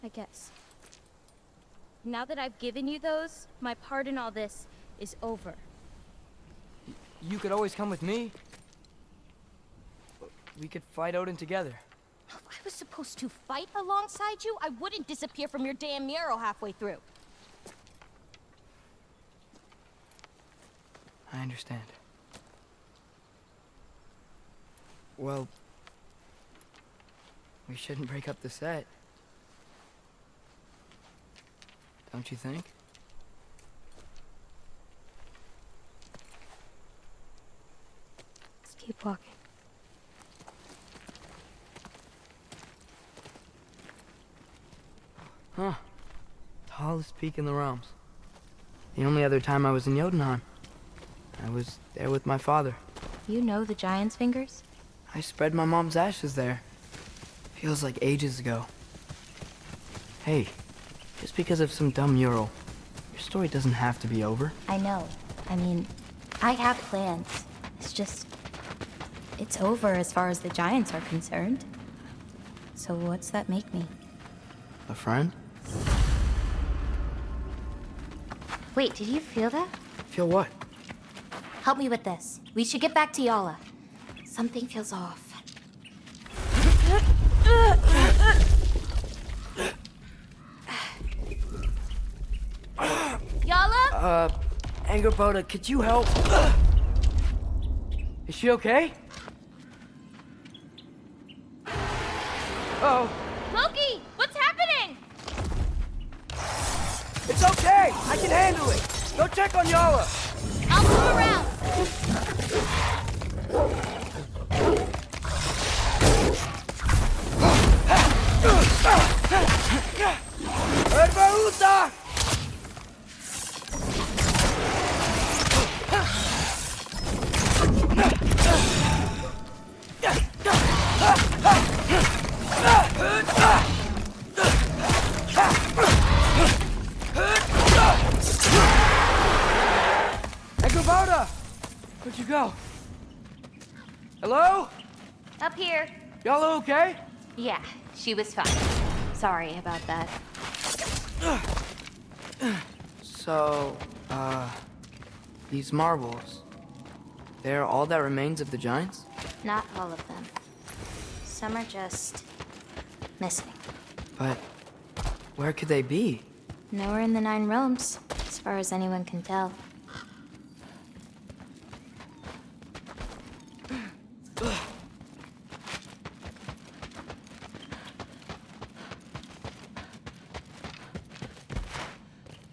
I guess. Now that I've given you those, my part in all this is over. You could always come with me. We could fight Odin together. If I was supposed to fight alongside you, I wouldn't disappear from your damn mural halfway through. I understand. Well, we shouldn't break up the set. Don't you think? Let's keep walking. Huh. Tallest peak in the realms. The only other time I was in Jotunheim, I was there with my father. You know the Giant's fingers? I spread my mom's ashes there. Feels like ages ago. Hey, just because of some dumb mural, your story doesn't have to be over. I know. I mean, I have plans. It's just... It's over as far as the Giants are concerned. So what's that make me? A friend? Wait, did you feel that? Feel what? Help me with this. We should get back to Yala. Something feels off. Yala? Angerboda, could you help? Is she okay? Oh. Loki! What's happening? It's okay! I can handle it! Go check on Yala! I'll move around! Herbaruta! Angerboda! Where'd you go? Hello? Up here. Y'all okay? Yeah, she was fine. Sorry about that. So So, these marbles, they're all that remains of the giants? Not all of them. Some are just missing. But where could they be? Nowhere in the Nine Realms, as far as anyone can tell.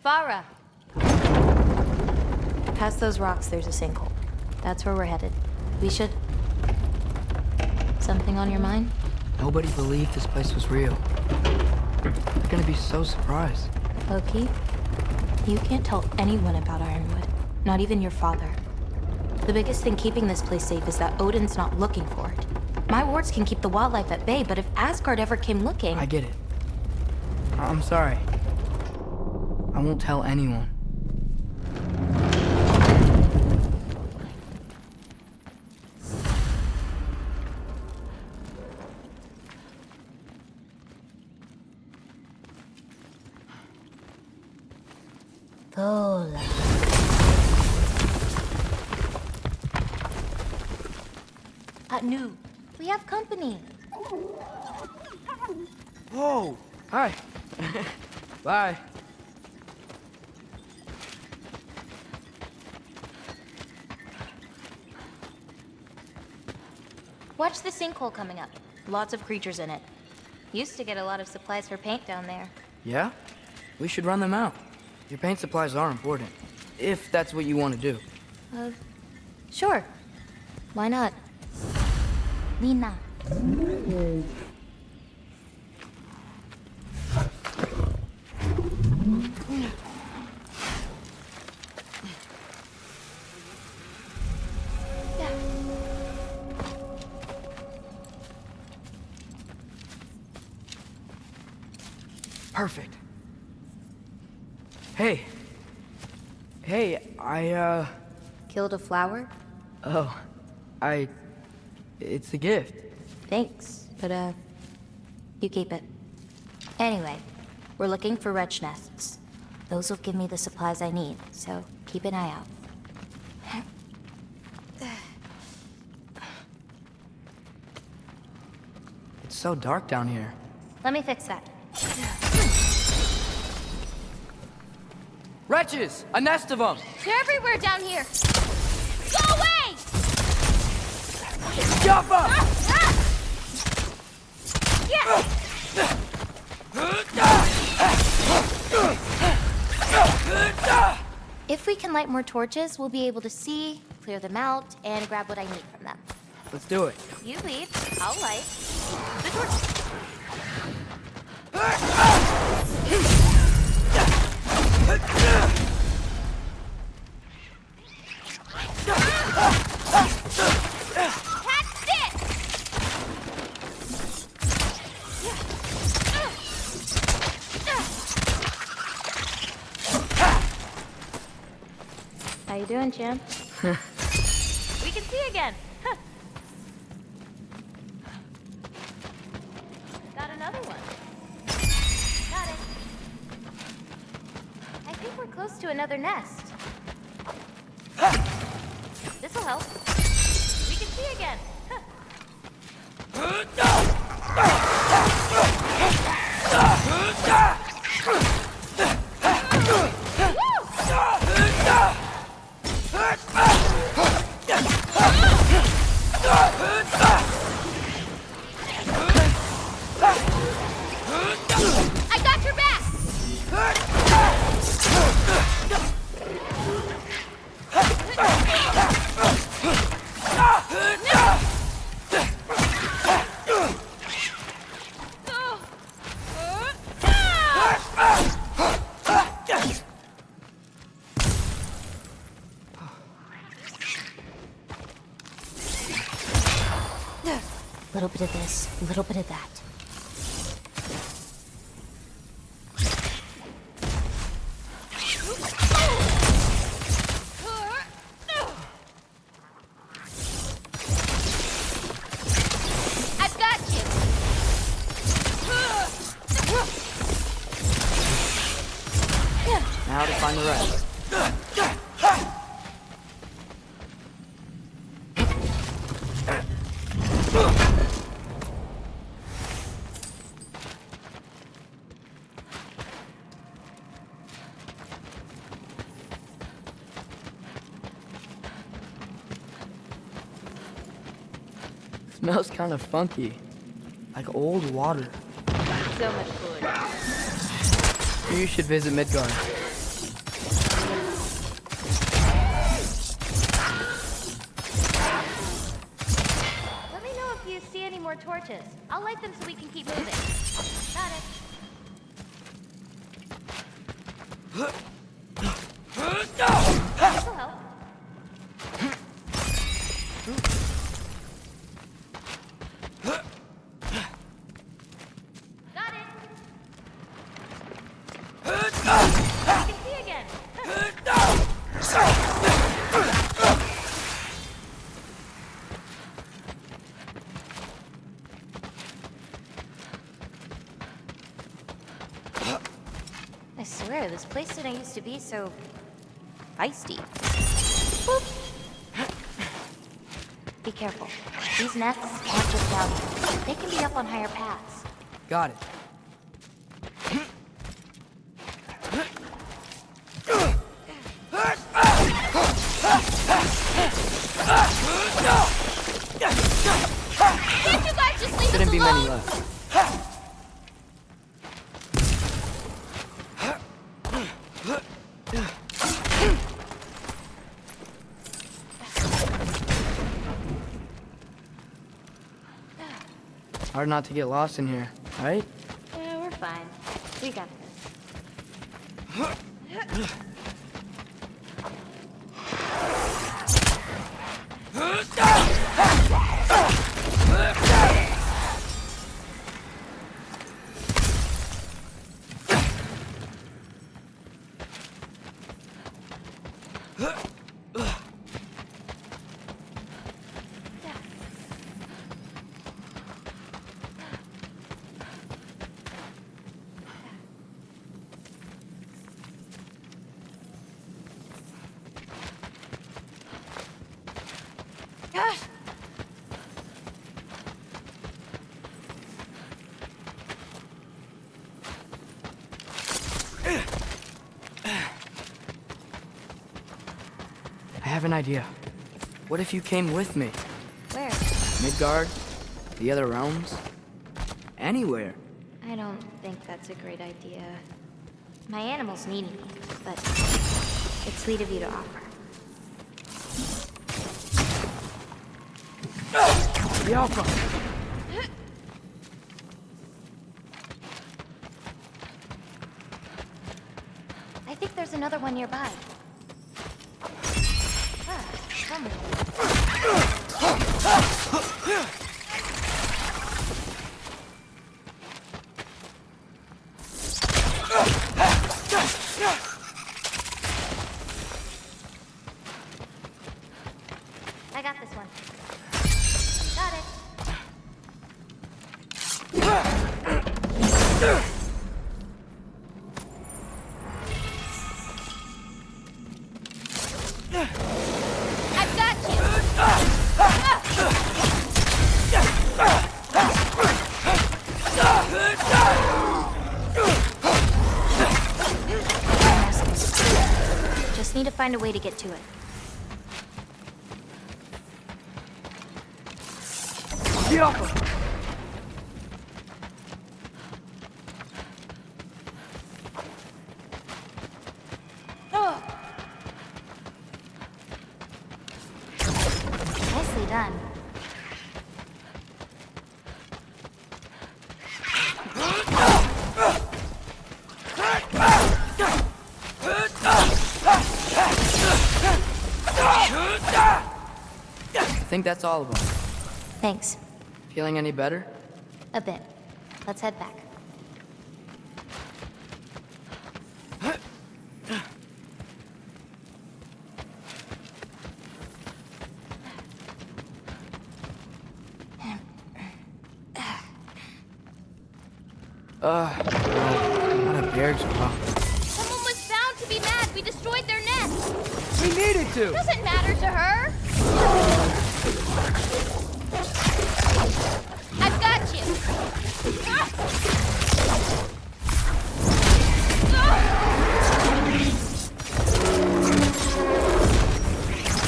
Farah! Past those rocks, there's a sinkhole. That's where we're headed. We should... Something on your mind? Nobody believed this place was real. They're gonna be so surprised. Loki, you can't tell anyone about Ironwood. Not even your father. The biggest thing keeping this place safe is that Odin's not looking for it. My wards can keep the wildlife at bay, but if Asgard ever came looking... I get it. I'm sorry. I won't tell anyone. Vola. Nu, we have company. Whoa! Hi. Bye. Watch the sinkhole coming up. Lots of creatures in it. Used to get a lot of supplies for paint down there. Yeah? We should run them out. Your paint supplies are important. If that's what you want to do. Sure. Why not? Lina. Perfect. Hey. Hey, I, Killed a flower? Oh, it's a gift. Thanks, but, you keep it. Anyway, we're looking for wretch nests. Those will give me the supplies I need, so keep an eye out. It's so dark down here. Let me fix that. Wretches! A nest of them! They're everywhere down here! Go away! Jaffa! Yeah! If we can light more torches, we'll be able to see, clear them out, and grab what I need from them. Let's do it. You lead, I'll light. The torches. How you doing, champ? We can see again. Got another one. Got it. I think we're close to another nest. This'll help. We can see again. I got your back! A little bit of this, a little bit of that. I've got you. Now to find the rest. Smells kind of funky. Like old water. So much cooler. You should visit Midgard. Let me know if you see any more torches. I'll light them so we can keep moving. Got it. This'll help. Got it. I can see again. I swear, this place didn't used to be so feisty. Boop. Be careful. These nests aren't just down here. They can be up on higher paths. Got it. Can't you guys just leave Shouldn't us be alone? many left. Hard not to get lost in here, right? Yeah, we're fine. We got this. I have an idea. What if you came with me? Where? Midgard? The other realms? Anywhere. I don't think that's a great idea. My animals need me, but it's sweet of you to offer. The Alpha! I think there's another one nearby. Ah, come. I got this one. Got it. I've got you. Just need to find a way to get to it. The Alpha! Nicely done. I think that's all of them. Thanks. Feeling any better? A bit. Let's head back. No, not a bear's paw. Someone was bound to be mad We needed to! Doesn't matter to her. I've got you.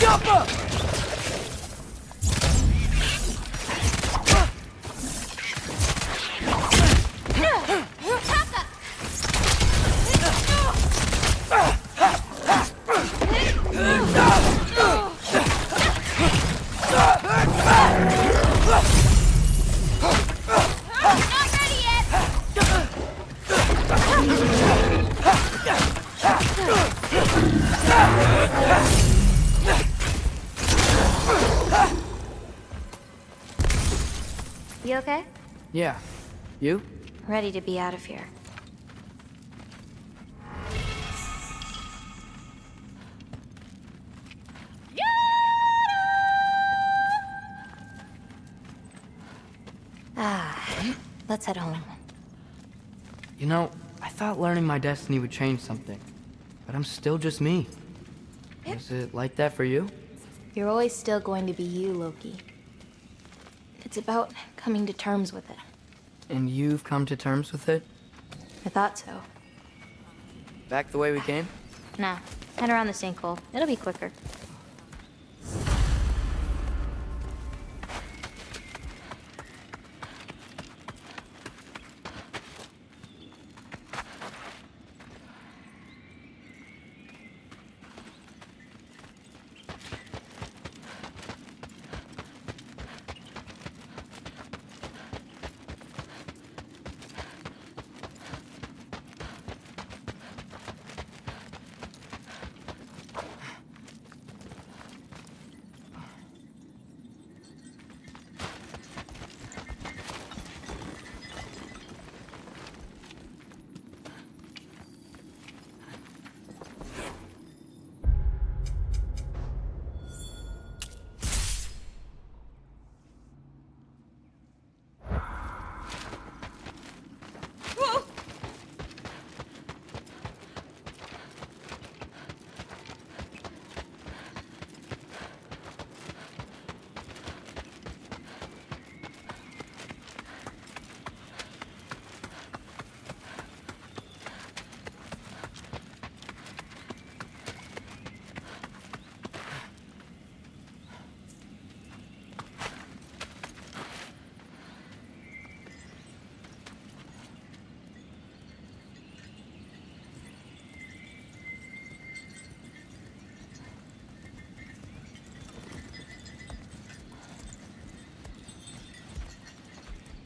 Jump up! You okay? Yeah. You? Ready to be out of here. Let's head home. You know, I thought learning my destiny would change something, but I'm still just me. Is it like that for you? You're always still going to be you, Loki. It's about coming to terms with it. And you've come to terms with it? I thought so. Back the way we came? Nah, head around the sinkhole. It'll be quicker.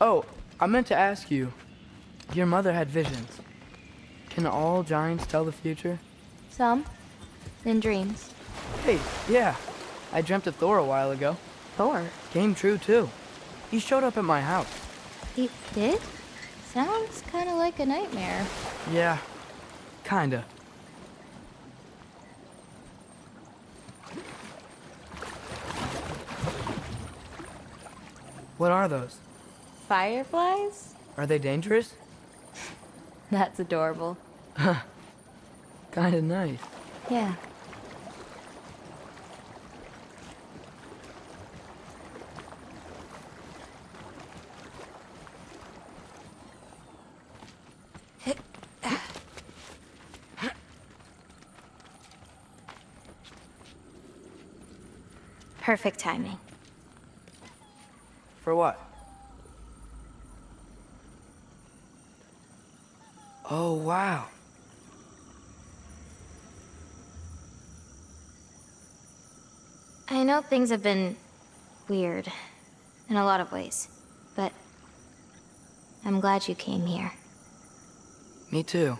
Oh, I meant to ask you. Your mother had visions. Can all giants tell the future? Some. In dreams. Hey, yeah. I dreamt of Thor a while ago. Thor? Came true, too. He showed up at my house. He did? Sounds kind of like a nightmare. Yeah, kinda. What are those? Fireflies? Are they dangerous? That's adorable. Kinda nice. Yeah. Perfect timing. For what? Oh, wow. I know things have been weird in a lot of ways, but I'm glad you came here. Me too.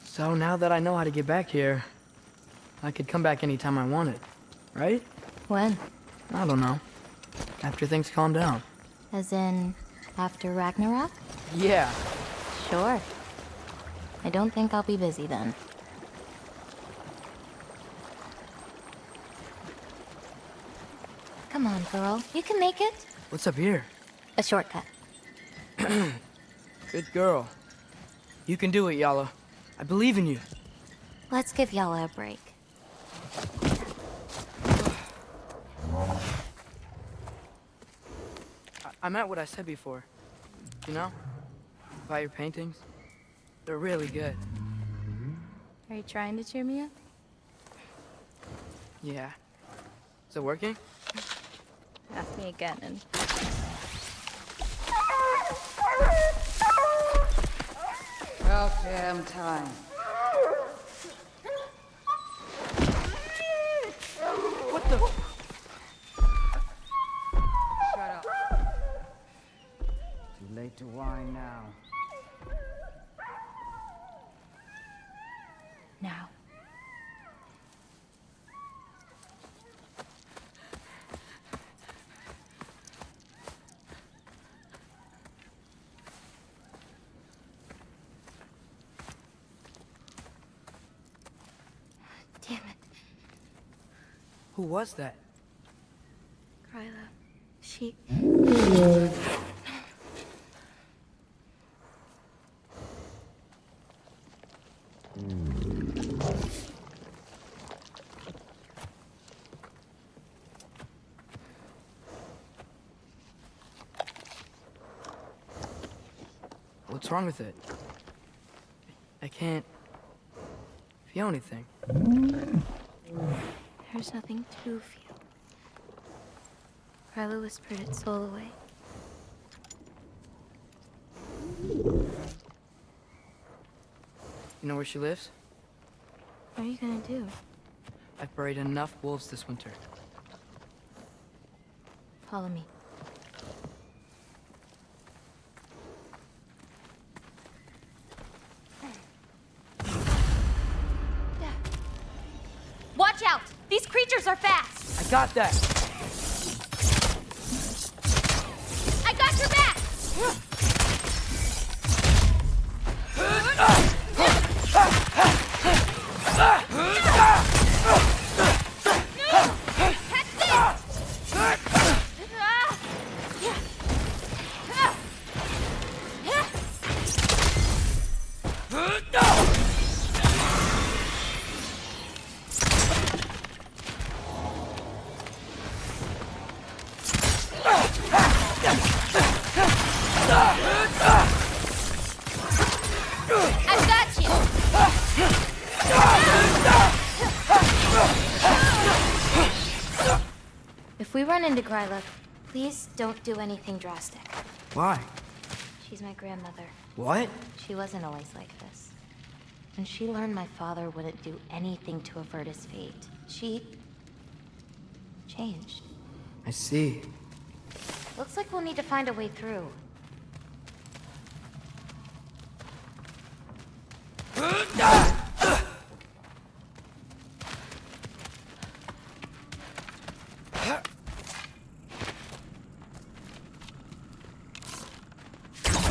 So now that I know how to get back here, I could come back anytime I wanted, right? When? I don't know. After things calm down. As in, After Ragnarok? Yeah. Sure. I don't think I'll be busy then. Come on, girl. You can make it. What's up here? A shortcut. Good girl. You can do it, Yala. I believe in you. Let's give Yala a break. I meant what I said before. You know? About your paintings. They're really good. Are you trying to cheer me up? Yeah. Is it working? Ask me again and... About damn time. What the? Shut up. Too late to whine now. Now. Damn it. Who was that? Kryla. She... What's wrong with it? I can't feel anything. There's nothing to feel. Kryla whispered its soul away. You know where she lives? What are you gonna do? I've buried enough wolves this winter. Follow me. Watch out! These creatures are fast! I got that! I got your back! I've got you! If we run into Kryla, please don't do anything drastic. Why? She's my grandmother. What? She wasn't always like this. When she learned my father wouldn't do anything to avert his fate, she... changed. I see. Looks like we'll need to find a way through.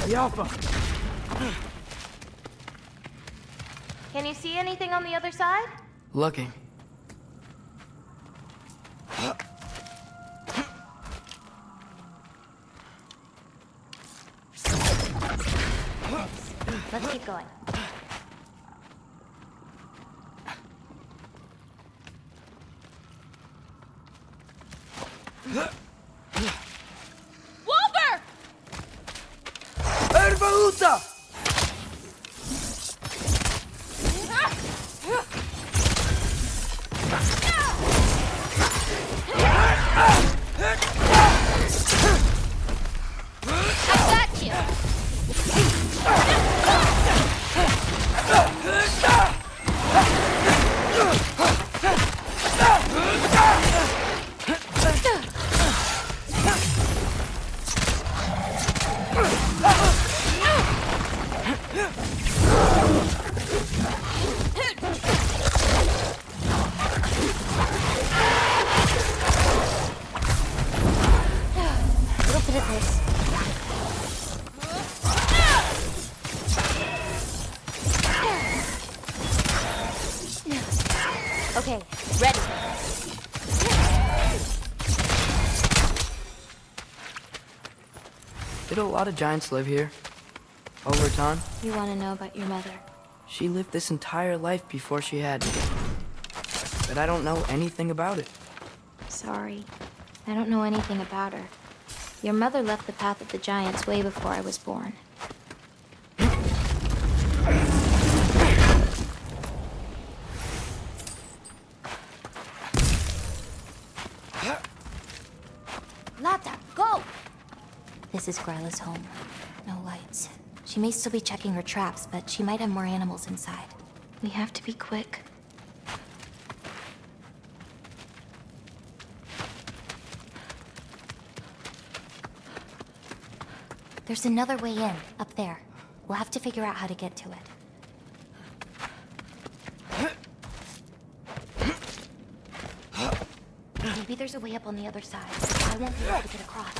The Alpha! Can you see anything on the other side? Looking. Let's keep going. Wolver! Ervaluta! I got you! Little bit of this. Did a lot of giants live here? Over time? You want to know about your mother? She lived this entire life before she had me. But I don't know anything about it. Sorry. I don't know anything about her. Your mother left the path of the giants way before I was born. Lata, go! This is Gryla's home. No lights. She may still be checking her traps, but she might have more animals inside. We have to be quick. There's another way in, up there. We'll have to figure out how to get to it. Maybe there's a way up on the other side. I won't be able to get across.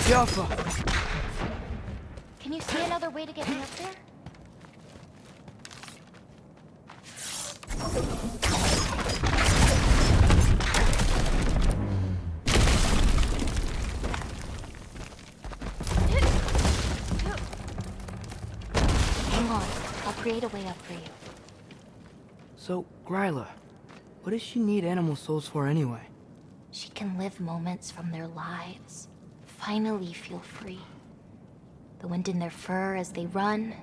Jaffa! Can you see another way to get me up there? Hang on. I'll create a way up for you. So, Gryla, what does she need animal souls for anyway? She can live moments from their lives. Finally feel free. The wind in their fur as they run.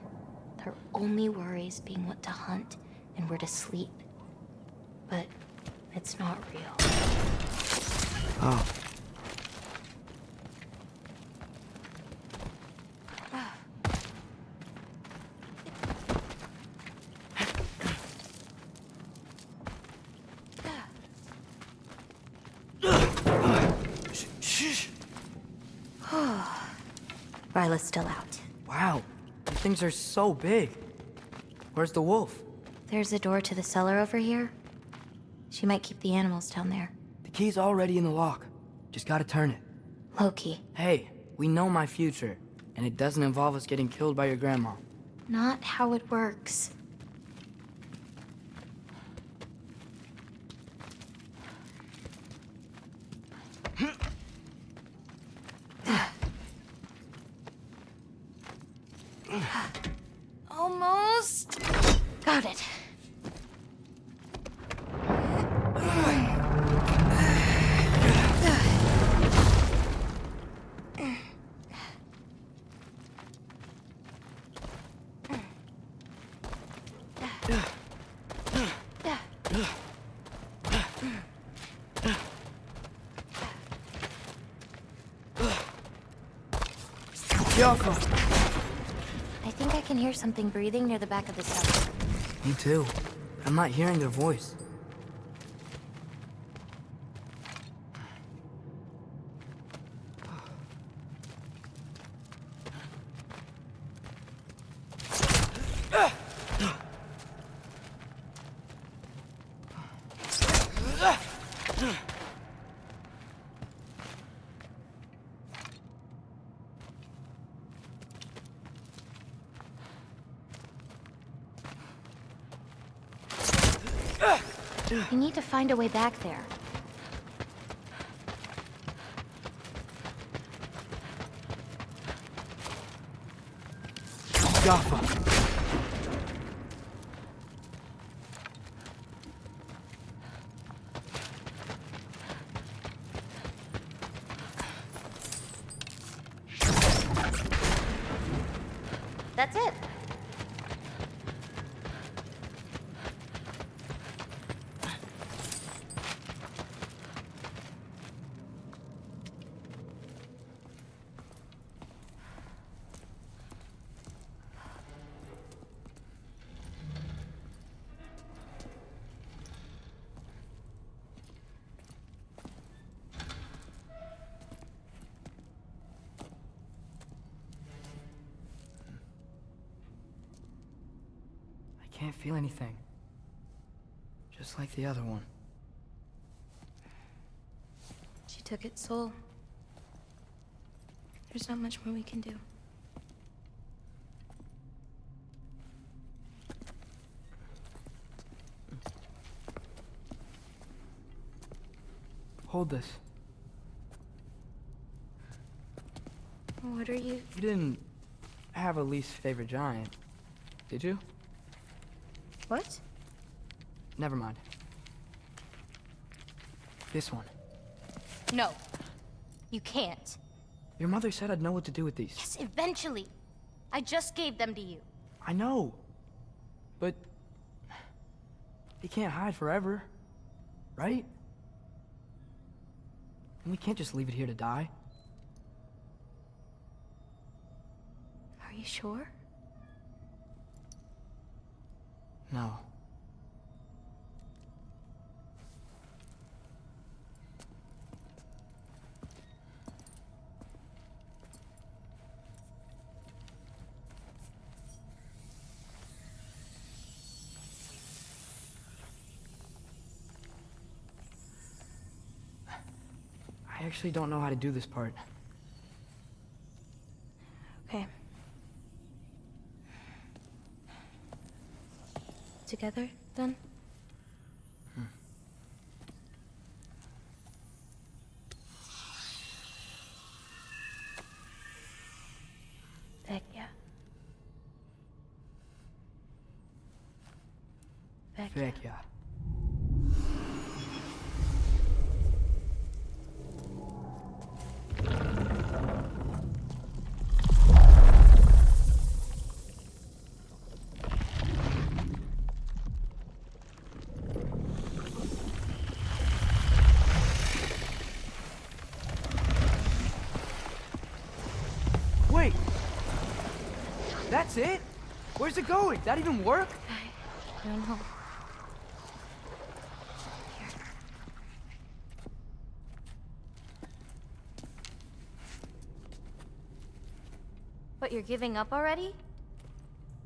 Their only worries being what to hunt and where to sleep. But it's not real. Oh. Ryla's still out. Wow, these things are so big. Where's the wolf? There's a door to the cellar over here. She might keep the animals down there. The key's already in the lock. Just gotta turn it. Loki. Hey, we know my future, and it doesn't involve us getting killed by your grandma. Not how it works. Almost. Got it. Jaffa! I think I can hear something breathing near the back of the cellar. Me too. I'm not hearing their voice. We need to find a way back there. Jaffa! That's it. can't feel anything. Just like the other one. She took its soul. There's not much more we can do. Hold this. What are you? You didn't have a least favorite giant, did you? What? Never mind. This one. No. You can't. Your mother said I'd know what to do with these. Yes, eventually. I just gave them to you. I know. But... he can't hide forever. Right? And we can't just leave it here to die. Are you sure? No. I actually don't know how to do this part. Okay. Together, then? Vecchia. Vecchia. Wait! That's it? Where's it going? That even work? I don't know. What, you're giving up already?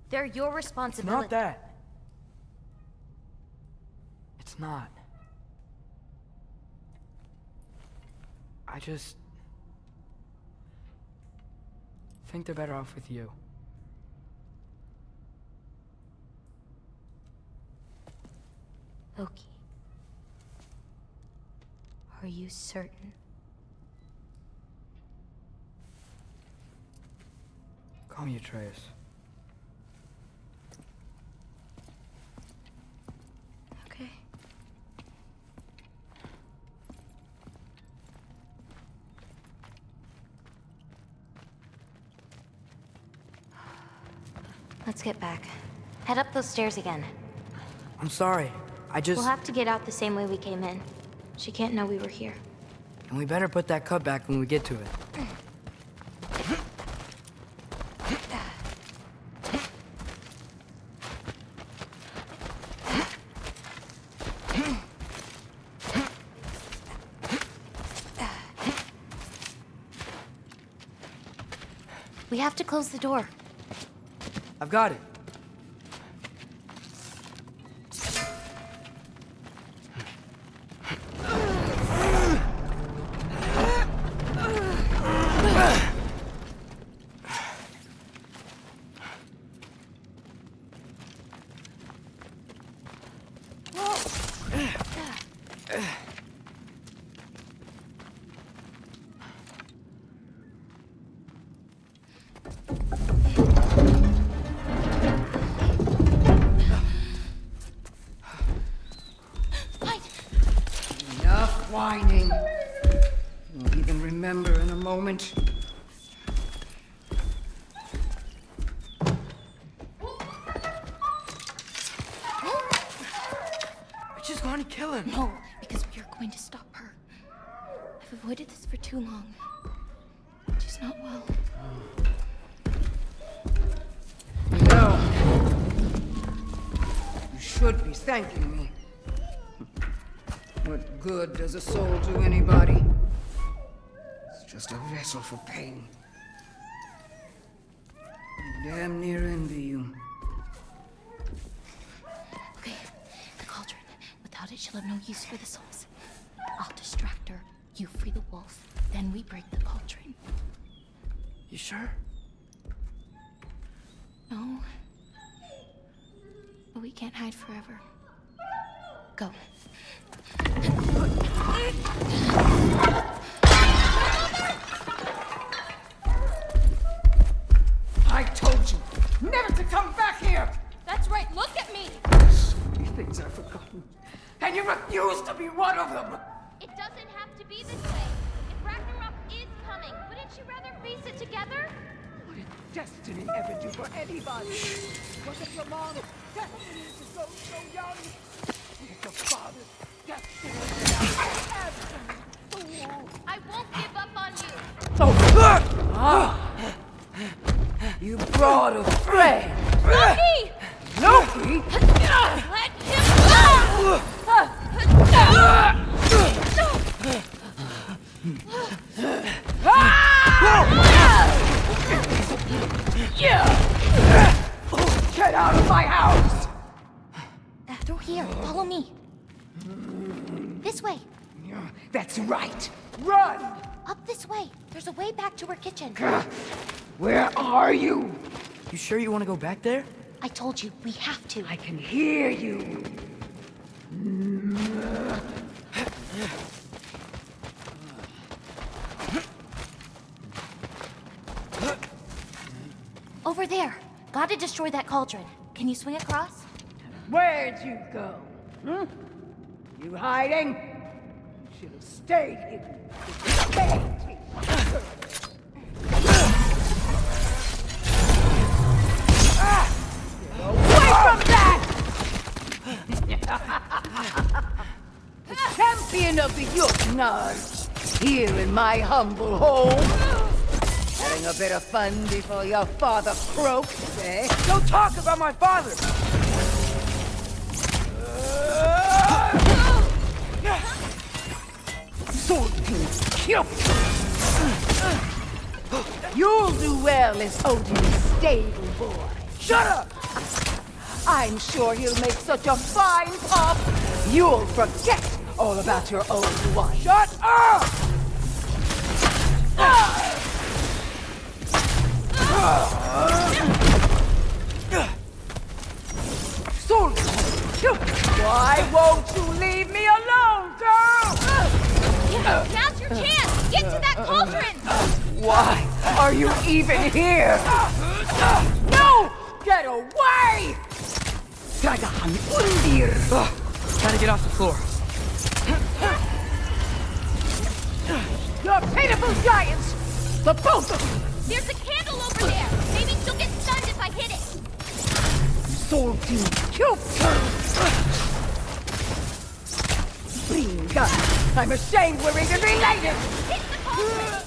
They're your It's responsibility. not that. It's not. I just... think they're better off with you. Loki. Are you certain? Call me Atreus. Okay. Let's get back. Head up those stairs again. I'm sorry. I just... We'll have to get out the same way we came in. She can't know we were here. And we better put that cut back when we get to it. We have to close the door. I've got it. Enough whining. You'll even remember in a moment. We're just going to kill him. No, because we are going to stop her. I've avoided this for too long. She's not well. No. You should be thanking me. What good does a soul do anybody? It's just a vessel for pain. I damn near envy you. She'll have no use for the souls. I'll distract her, you free the wolf, then we break the cauldron. You sure? No. But we can't hide forever. Go. I told you never to come back here! That's right, look at me! So many things I've forgotten. And you refuse to be one of them! It doesn't have to be this way. If Ragnarok is coming, wouldn't you rather face it together? What did destiny ever do for anybody? Was it your mom's destiny to go so young? Was it your father's destiny to die as fool? I won't give up on you. You brought a friend! Loki! Loki? Let him Get out of my house! Through here, follow me. This way. That's right. Run! Up this way. There's a way back to her kitchen. Where are you? You sure you want to go back there? I told you, we have to. I can hear you. Over there. Gotta destroy that cauldron. Can you swing across? Where'd you go? You hiding? You should have stayed hidden. Away from that! The champion of the Jotnar, here in my humble home. Having a bit of fun before your father croaks, eh? Don't talk about my father! You'll do well as Odin's stable boy. Shut up! I'm sure he'll make such a fine pup, you'll forget all about your old one. Shut up! Why won't you leave me alone, girl? Now's your chance! Get to that cauldron! Why are you even here? No! Get away! Dragan Undir! Gotta get off the floor. You're pitiful giants! The both of you! There's a candle over there! Maybe she'll get stunned if I hit it! Salty Cupid! Green gun! I'm ashamed we're even related! Hit the cauldron!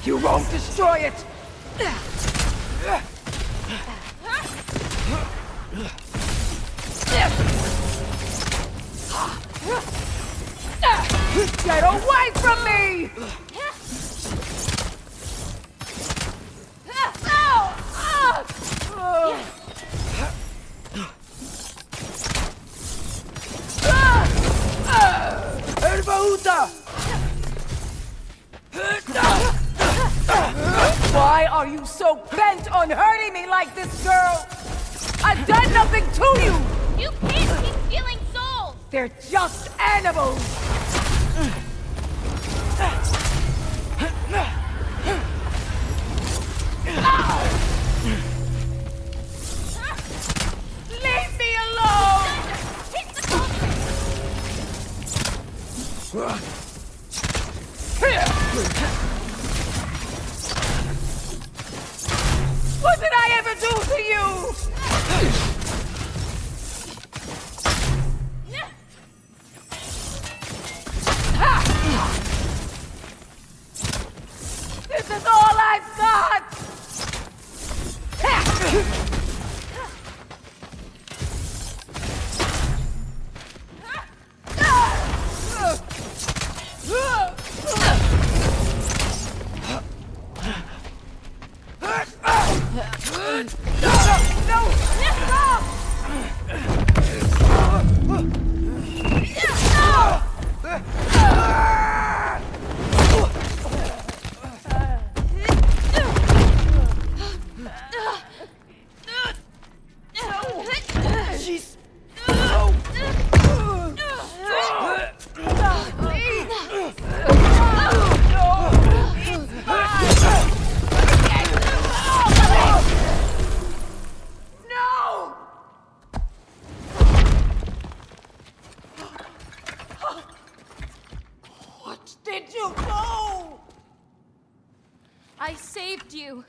You won't destroy it! Get away from me! Why are you so bent on hurting me like this, girl? I've done nothing to you! You can't keep stealing souls! They're just animals! Leave me alone! Hit the cauldron! What did I ever do to you? This is all I've got! you! No! I saved you.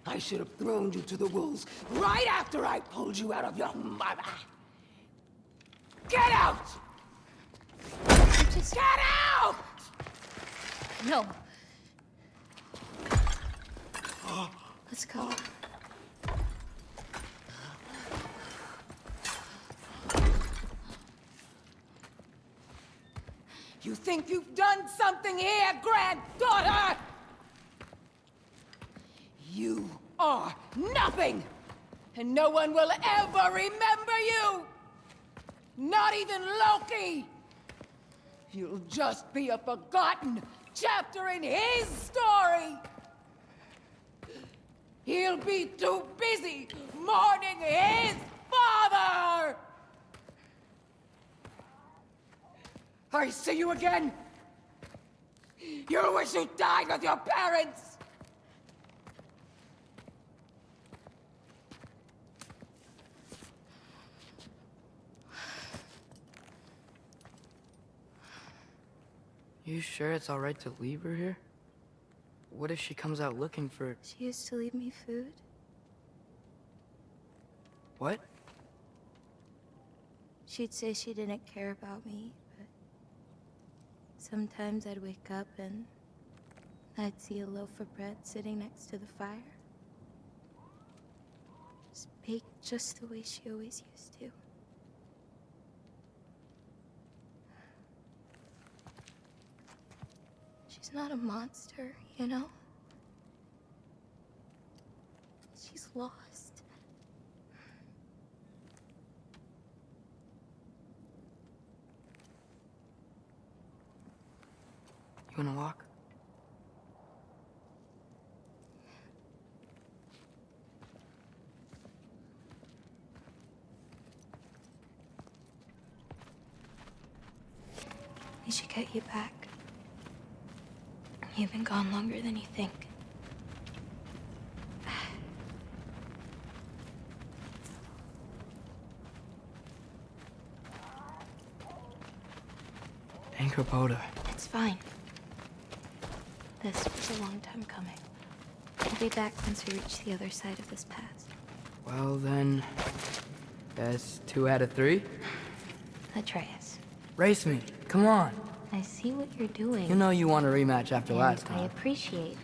I should have thrown you to the wolves right after I pulled you out of your mother. Get out! Just get out! No. Let's go. You think you've done something here, granddaughter? You are nothing! And no one will ever remember you! Not even Loki! You'll just be a forgotten chapter in his story! He'll be too busy mourning his father! I see you again! You'll wish you died with your parents! You sure it's all right to leave her here? What if she comes out looking for... She used to leave me food. What? She'd say she didn't care about me, but sometimes I'd wake up and I'd see a loaf of bread sitting next to the fire. Just baked just the way she always used to. She's not a monster, you know? She's lost. You wanna walk? We should get you back. You've been gone longer than you think. Anchorpoda. It's fine. This was a long time coming. We'll be back once we reach the other side of this pass. Well then, that's 2 out of 3. Atreus. Race me, come on. I see what you're doing. You know you want a rematch after And last I time. appreciate,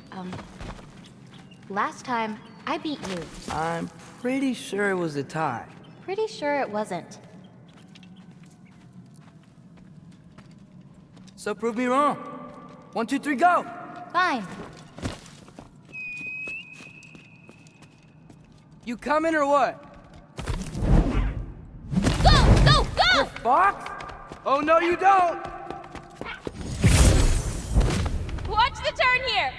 last time, I beat you. I'm pretty sure it was a tie. Pretty sure it wasn't. So prove me wrong. 1, 2, 3, go! Fine. You coming or what? Go! Go! Go! You're fucked? Oh no you don't! Watch the turn here!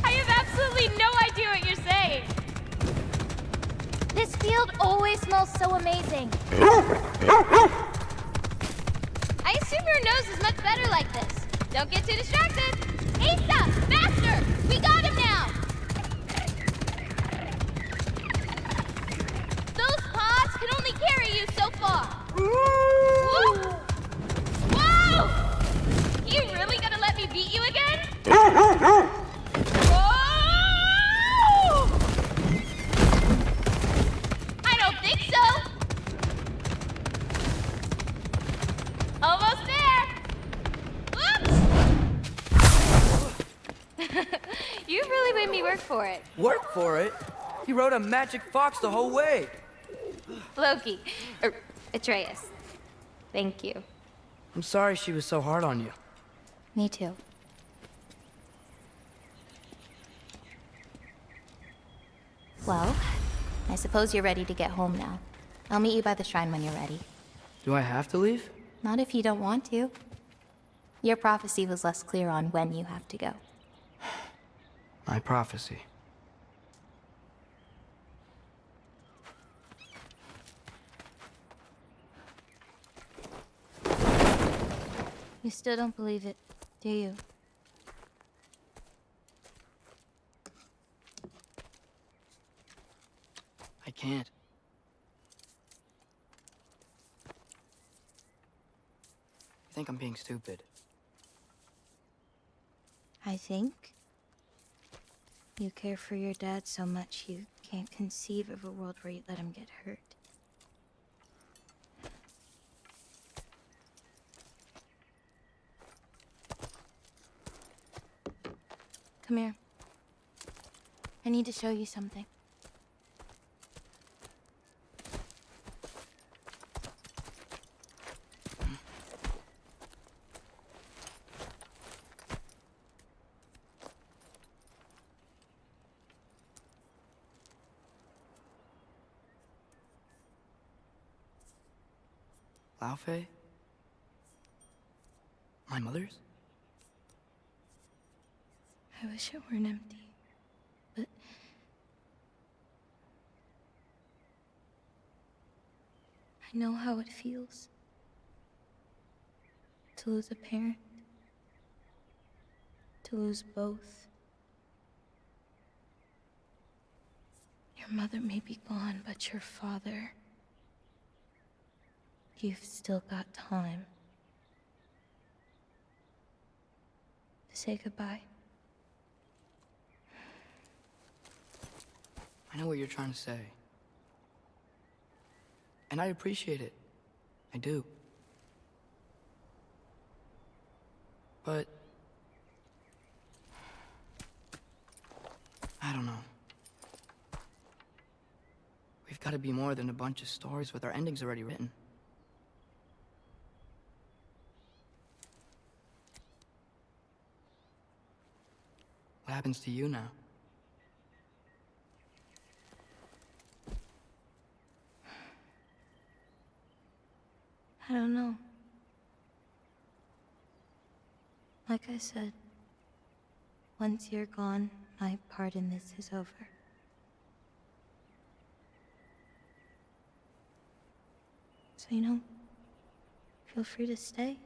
I have absolutely no idea what you're saying. This field always smells so amazing. I assume your nose is much better like this. Don't get too distracted. Asa! Faster! We got him now! Those pods can only carry you so far. Whoa! Whoa! You really gonna let me beat you again? Whoa! I don't think so. Almost there. Whoops! You really made me work for it. Work for it? He rode a magic fox the whole way. Loki. Atreus. Thank you. I'm sorry she was so hard on you. Me too. Well, I suppose you're ready to get home now. I'll meet you by the shrine when you're ready. Do I have to leave? Not if you don't want to. Your prophecy was less clear on when you have to go. My prophecy. You still don't believe it, do you? can't. I think I'm being stupid. I think you care for your dad so much you can't conceive of a world where you let him get hurt. Come here. I need to show you something. Laufey? My mother's? I wish it weren't empty, but I know how it feels to lose a parent, to lose both. Your mother may be gone, but your father, you've still got time to say goodbye. I know what you're trying to say. And I appreciate it. I do. But I don't know. We've got to be more than a bunch of stories with our endings already written. What happens to you now? I don't know. Like I said, once you're gone, my part in this is over. So, feel free to stay.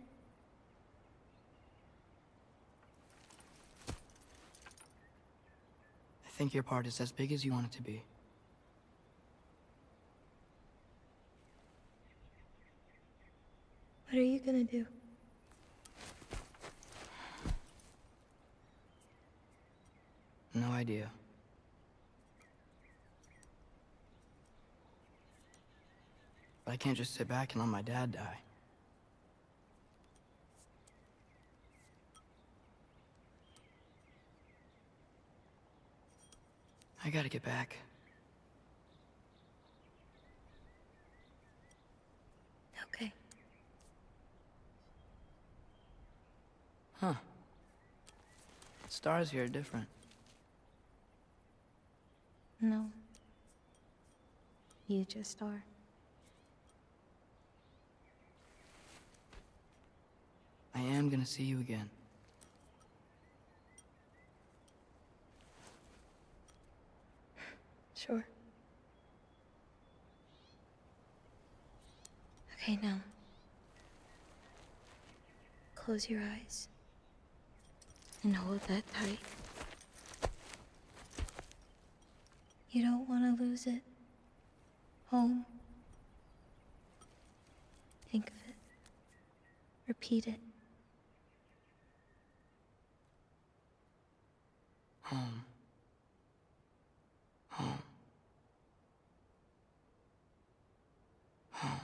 I think your part is as big as you want it to be. What are you gonna do? No idea. But I can't just sit back and let my dad die. I gotta get back. Okay. Huh. Stars here are different. No. You just are. I am gonna see you again. Sure. Okay, now. Close your eyes. And hold that tight. You don't want to lose it. Home. Think of it. Repeat it. Home. Home. Home.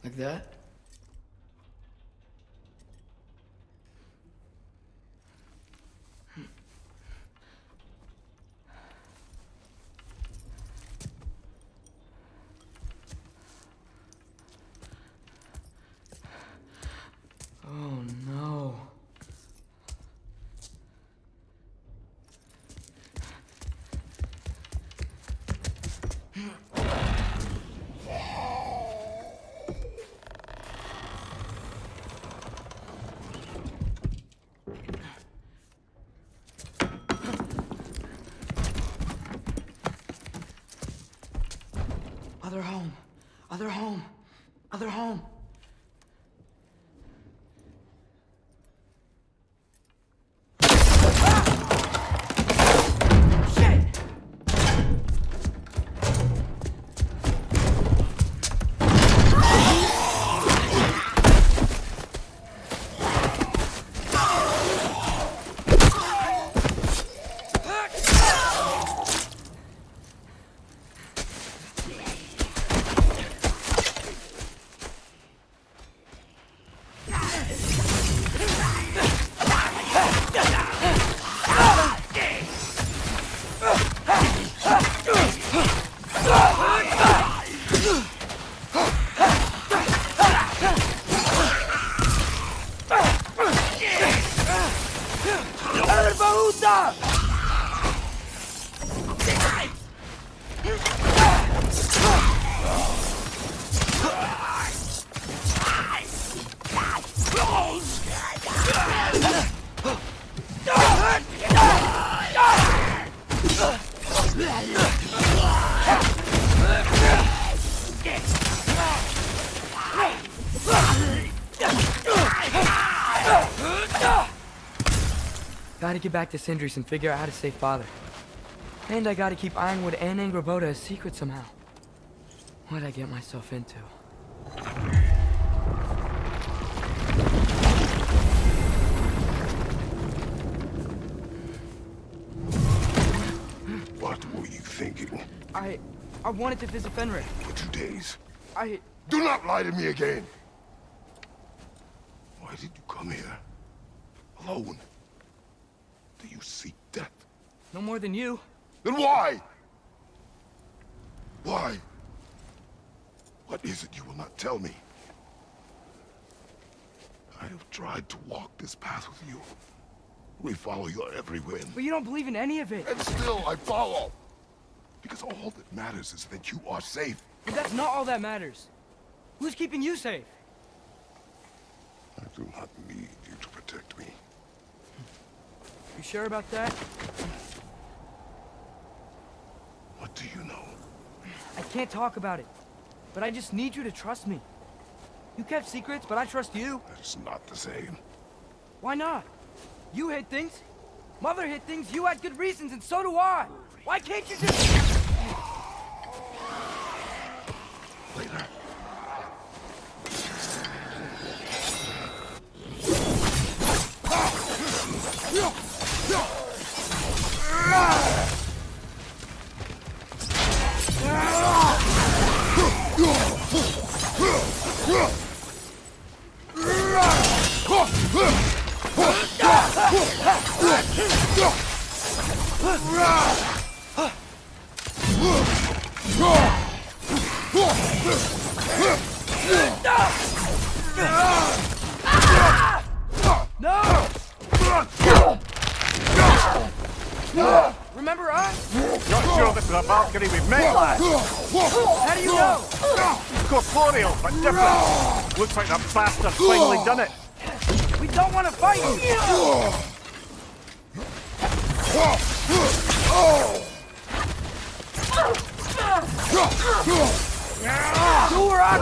Like that? Oh no. Other home. Other home. Other home. Shit! Stop! Gotta get back to Sindri's and figure out how to save Father. And I gotta keep Ironwood and Angroboda a secret somehow. What'd I get myself into? What were you thinking? I wanted to visit Fenrir. For 2 days. Do not lie to me again! Why did you come here? Alone? Do you seek death? No more than you. Then why? Why? What is it you will not tell me? I have tried to walk this path with you. We follow your every whim. But you don't believe in any of it. And still I follow. Because all that matters is that you are safe. But that's not all that matters. Who's keeping you safe? I do not need you to protect me. You sure about that? What do you know? I can't talk about it. But I just need you to trust me. You kept secrets, but I trust you. That is not the same. Why not? You hid things. Mother hid things. You had good reasons, and so do I. Why can't you just... Later. Remember us? Not sure this is a Valkyrie we've met, lad. How do you know? Corporeal, but different. Looks like that bastard's finally done it. We don't want to fight you! Do or I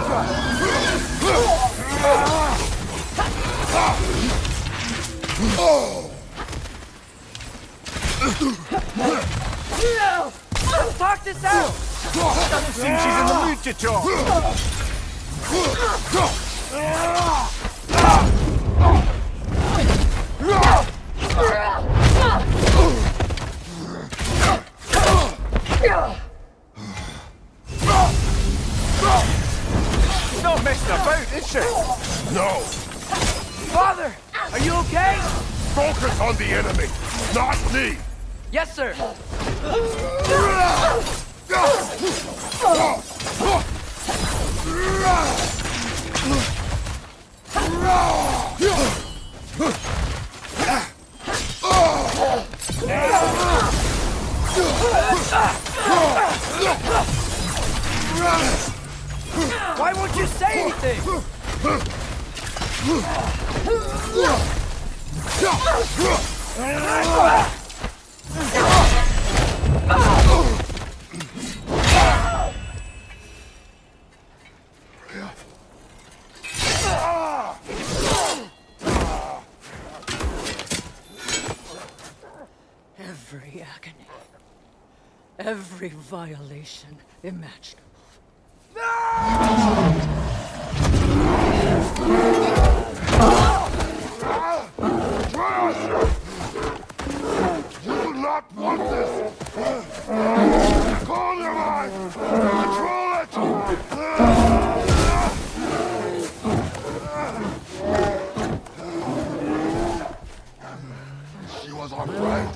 Let's talk this out! Doesn't seem she's in the mood to talk. She's not messing about, is she? No! Father! Are you okay? Focus on the enemy, not me! Yes, sir! Why won't you say anything? Every agony. Every violation imaginable. You do not want this! Calm your mind! Control it! She was our friend.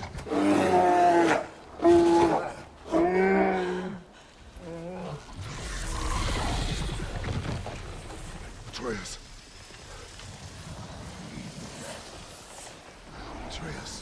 Atreus. Atreus.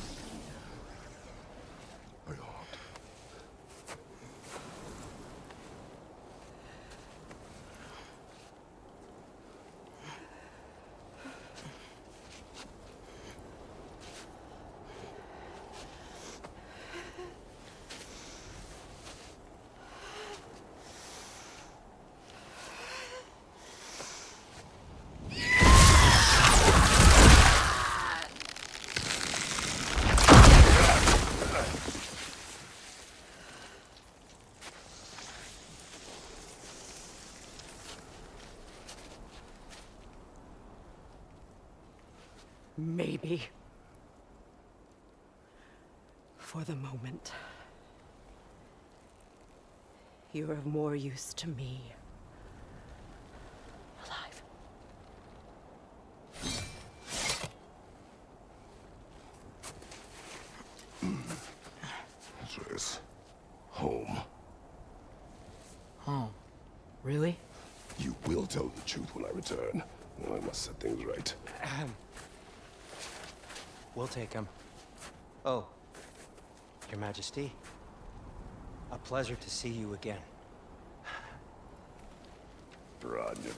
Maybe. For the moment. You are more use to me. Alive. This home. Home? Really? You will tell the truth when I return. Well, I must set things right. We'll take him. Oh, Your Majesty. A pleasure to see you again. Ragnarok.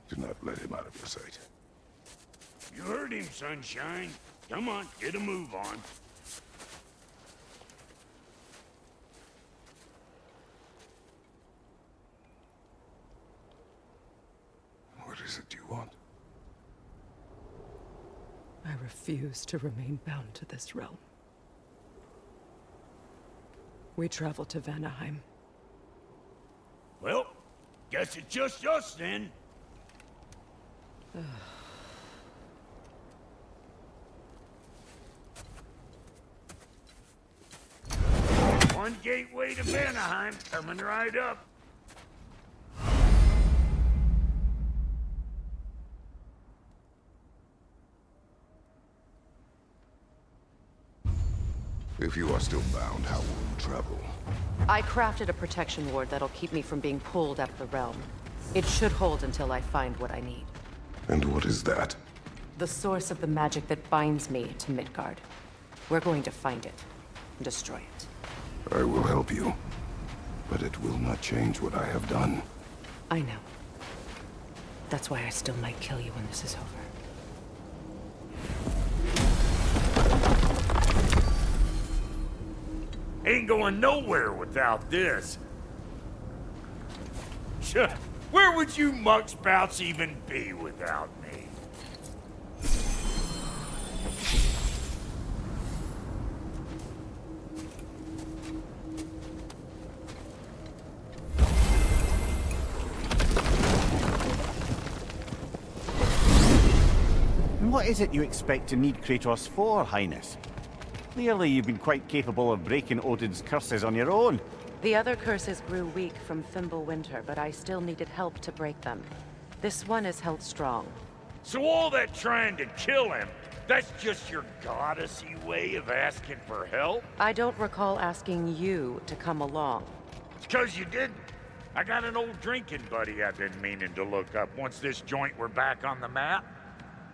Do not let him out of your sight. You heard him, Sunshine. Come on, get a move on. What is it you want? I refuse to remain bound to this realm. We travel to Vanaheim. Well, guess it's just us then. One gateway to Vanaheim, coming right up. If you are still bound, how will you travel? I crafted a protection ward that'll keep me from being pulled out of the realm. It should hold until I find what I need. And what is that? The source of the magic that binds me to Midgard. We're going to find it and destroy it. I will help you, but it will not change what I have done. I know. That's why I still might kill you when this is over. Ain't going nowhere without this. Where would you muckspouts even be without me? And what is it you expect to need Kratos for, Highness? Clearly you've been quite capable of breaking Odin's curses on your own. The other curses grew weak from Fimbulwinter, but I still needed help to break them. This one is held strong. So all that trying to kill him, that's just your goddessy way of asking for help? I don't recall asking you to come along. It's 'cause you didn't. I got an old drinking buddy I've been meaning to look up once this joint were back on the map.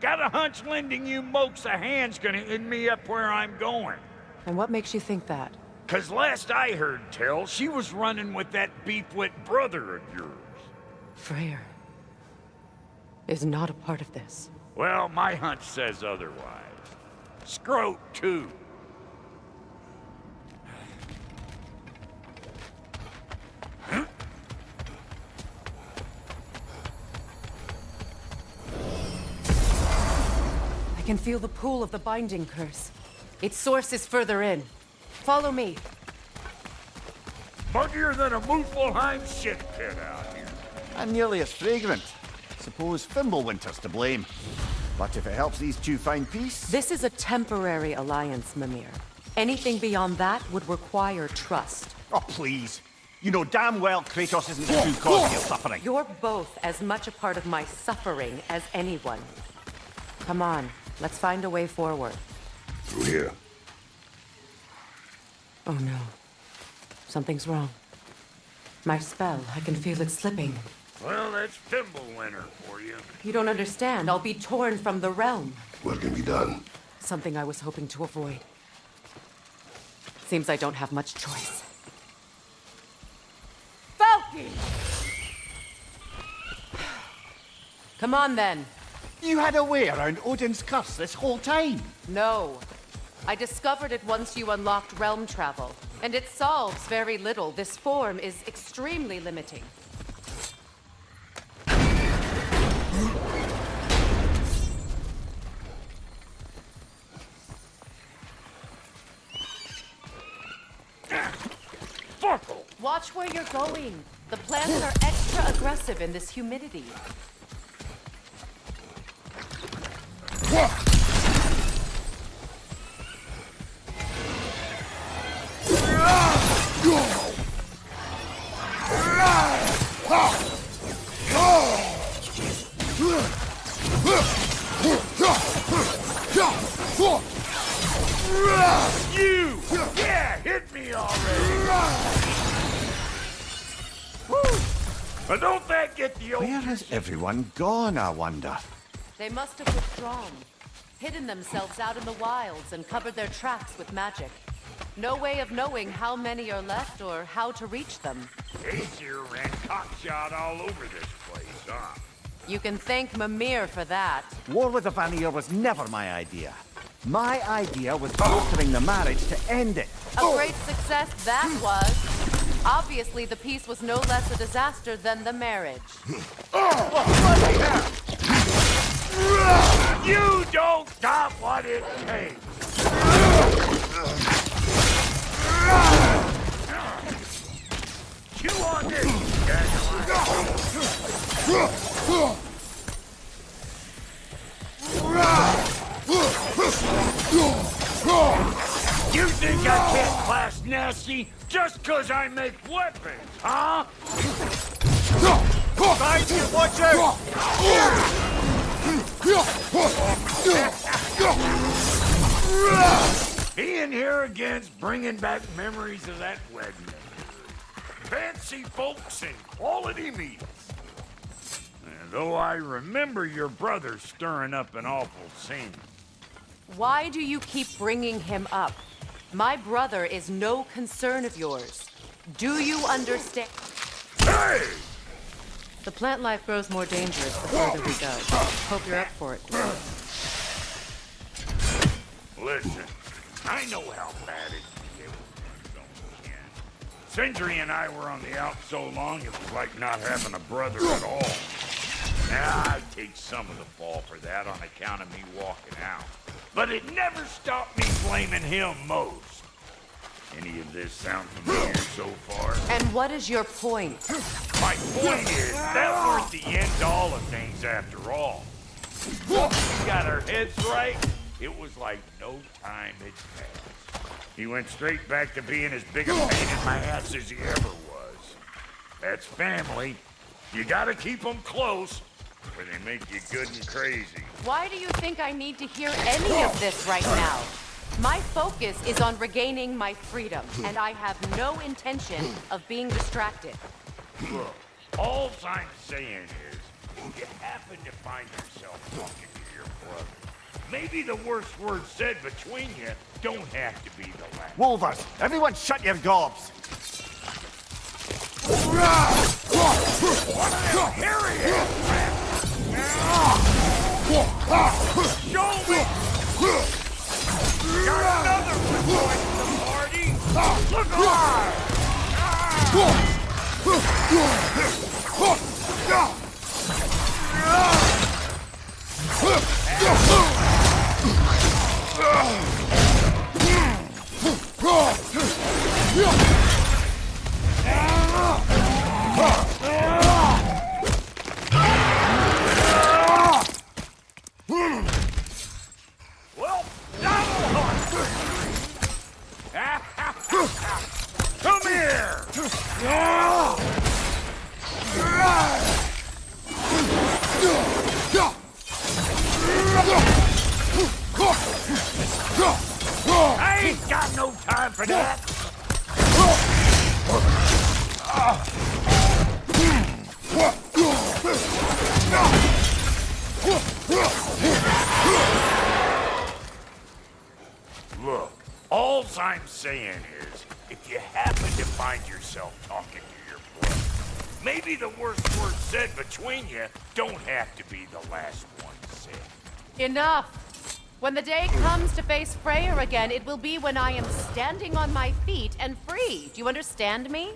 Got a hunch lending you mokes a hand's gonna end me up where I'm going. And what makes you think that? 'Cause last I heard tell, she was running with that beefwit brother of yours. Freyr is not a part of this. Well, my hunch says otherwise. Scroat, too. I can feel the pull of the binding curse. Its source is further in. Follow me. Muggier than a Muspelheim shit pit out here. And nearly as fragrant. Suppose Fimbulwinter's to blame. But if it helps these two find peace... This is a temporary alliance, Mimir. Anything beyond that would require trust. Oh, please. You know damn well Kratos isn't the true cause of your suffering. You're both as much a part of my suffering as anyone. Come on, let's find a way forward. Through here. Oh no. Something's wrong. My spell, I can feel it slipping. Well, that's Fimbulwinter for you. You don't understand. I'll be torn from the realm. What can be done? Something I was hoping to avoid. Seems I don't have much choice. Falky! Come on, then. You had a way around Odin's curse this whole time? No. I discovered it once you unlocked realm travel, and it solves very little. This form is extremely limiting. Watch where you're going. The plants are extra aggressive in this humidity. You! Yeah, hit me already! Woo! But don't that get the old... Where has everyone gone, I wonder? They must have withdrawn, hidden themselves out in the wilds, and covered their tracks with magic. No way of knowing how many are left or how to reach them. Aesir ran cockshot all over this place, huh? You can thank Mimir for that. War with the Vanir was never my idea. My idea was brokering the marriage to end it. A great success that was. Obviously, the peace was no less a disaster than the marriage. You don't stop what it takes! Chew on this, You think I can't class nasty just 'cause I make weapons, huh? Fight you, watch out! He in here again's bringing back memories of that wedding. Fancy folks and quality meals. And though I remember your brother stirring up an awful scene. Why do you keep bringing him up? My brother is no concern of yours. Do you understand? Hey! The plant life grows more dangerous the further we go. Hope you're up for it, Dwarf. Listen, I know how bad it can get when one don't can. Sindri and I were on the out so long, it was like not having a brother at all. Now, I take some of the fall for that on account of me walking out. But it never stopped me blaming him most. Any of this sound familiar so far? And what is your point? My point is, that weren't the end-all of things after all. Once we got our heads right, it was like no time had passed. He went straight back to being as big a pain in my ass as he ever was. That's family. You gotta keep them close, or they make you good and crazy. Why do you think I need to hear any of this right now? My focus is on regaining my freedom, and I have no intention of being distracted. Look, all I'm saying is, if you happen to find yourself talking to your brother, maybe the worst word said between you don't have to be the last. Wolvers, everyone shut your gobs! One of them Harriers, Show me! Got another one going to the party! Look alive! Well, that'll hunt! Come here! I ain't got no time for that! Look, all I'm saying is, if you happen to find yourself talking to your brother, maybe the worst word said between you don't have to be the last one said. Enough! When the day comes to face Freyr again, it will be when I am standing on my feet and free. Do you understand me?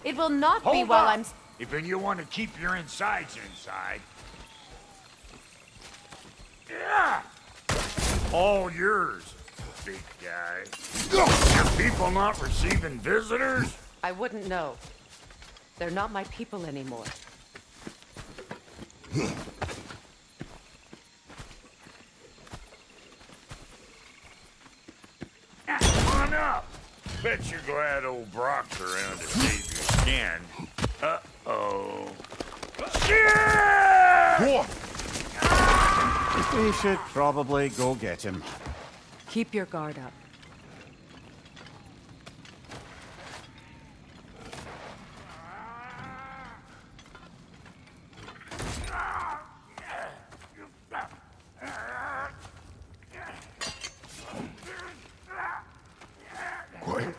It will not be while I'm... If you want to keep your insides inside. Yeah! All yours, big guy. Are people not receiving visitors? I wouldn't know. They're not my people anymore. Come on up. Bet you're glad old Brock's around to save your skin. Uh-oh. Shit! We should probably go get him. Keep your guard up. Quiet.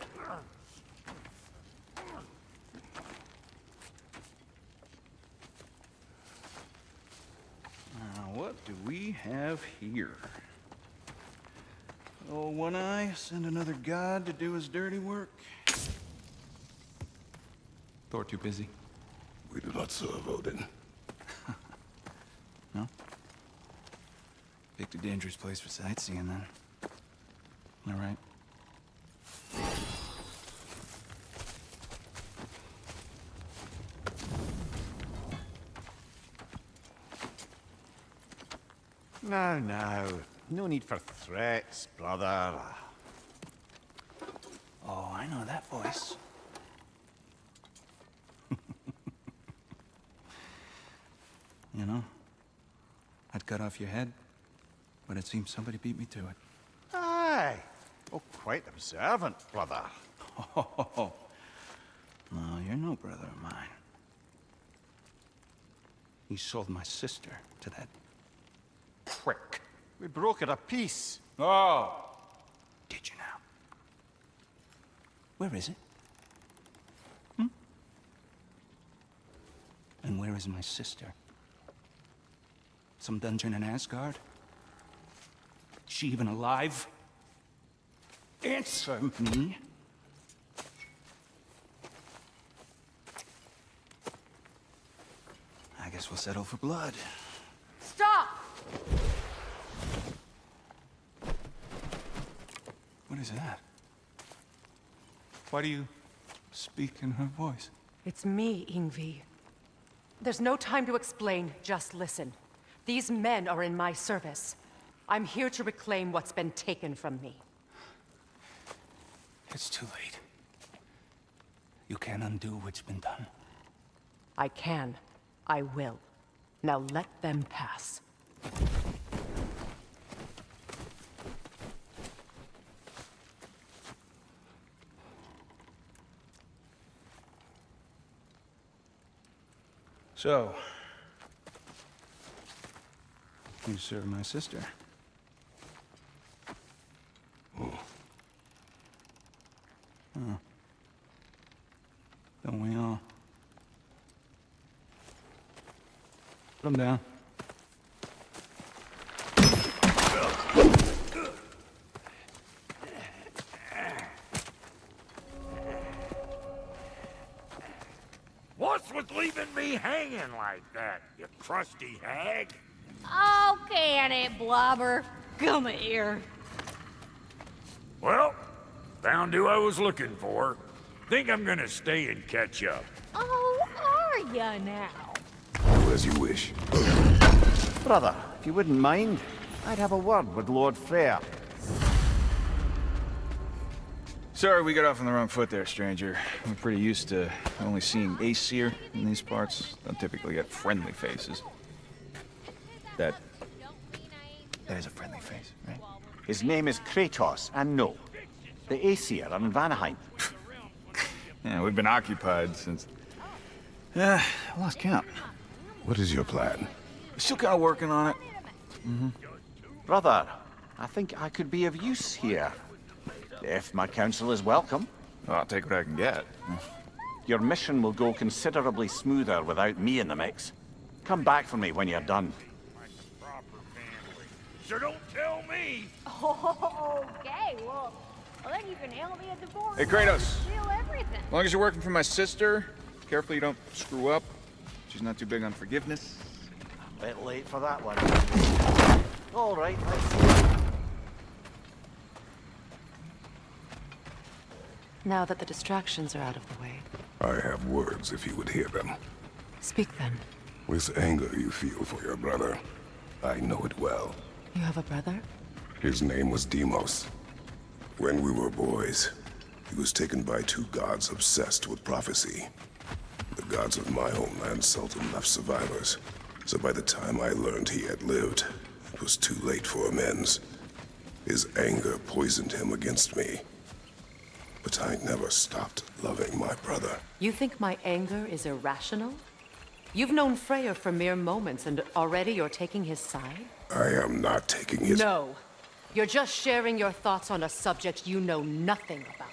What do we have here? Oh, One Eye, send another god to do his dirty work. Thor too busy? We do not serve Odin. No? Picked a dangerous place for sightseeing, then. All right. Now, now. No need for threats, brother. Oh, I know that voice. You know, I'd cut off your head, but it seems somebody beat me to it. Aye. Oh, quite observant, brother. Oh, no, you're no brother of mine. He sold my sister to that prick. We broke it a piece. Oh! Did you now? Where is it? And where is my sister? Some dungeon in Asgard? She even alive? Answer me. I guess we'll settle for blood. Stop! What is that? Why do you speak in her voice? It's me, Ingvi. There's no time to explain, just listen. These men are in my service. I'm here to reclaim what's been taken from me. It's too late. You can't undo what's been done. I can. I will. Now let them pass. So, you serve my sister. Oh. Huh. Don't we all? Put him down. What's with leaving me hanging like that, you crusty hag? Oh, can it, Blobber? Come here. Well, found who I was looking for. Think I'm gonna stay and catch up. Oh, are ya now? Do as you wish. Brother, if you wouldn't mind, I'd have a word with Lord Freyr. Sorry we got off on the wrong foot there, stranger. We're pretty used to only seeing Aesir in these parts. Don't typically get friendly faces. That is a friendly face, right? His name is Kratos, and no, the Aesir are in Vanaheim. Yeah, we've been occupied since... I lost count. What is your plan? Still kind of working on it. Brother, I think I could be of use here. If my counsel is welcome. Well, I'll take what I can get. Your mission will go considerably smoother without me in the mix. Come back for me when you're done. So don't tell me. Okay, well, then you can help me at the board. Hey, Kratos. Steal everything. As long as you're working for my sister, careful you don't screw up. She's not too big on forgiveness. A bit late for that one. All right, let's see. Now that the distractions are out of the way. I have words if you would hear them. Speak then. With anger you feel for your brother, I know it well. You have a brother? His name was Deimos. When we were boys, he was taken by two gods obsessed with prophecy. The gods of my homeland seldom left survivors, so by the time I learned he had lived, it was too late for amends. His anger poisoned him against me. But I never stopped loving my brother. You think my anger is irrational? You've known Freyr for mere moments, and already you're taking his side? I am not taking his... No. You're just sharing your thoughts on a subject you know nothing about.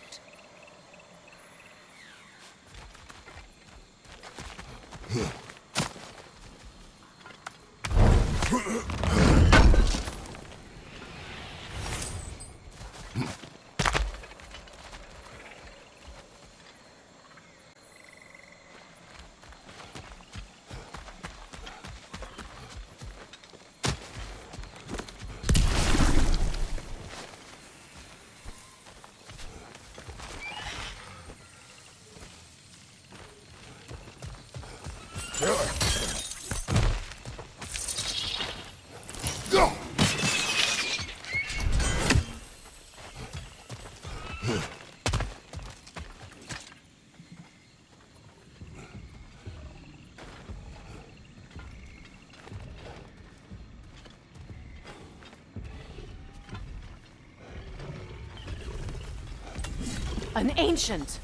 An ancient!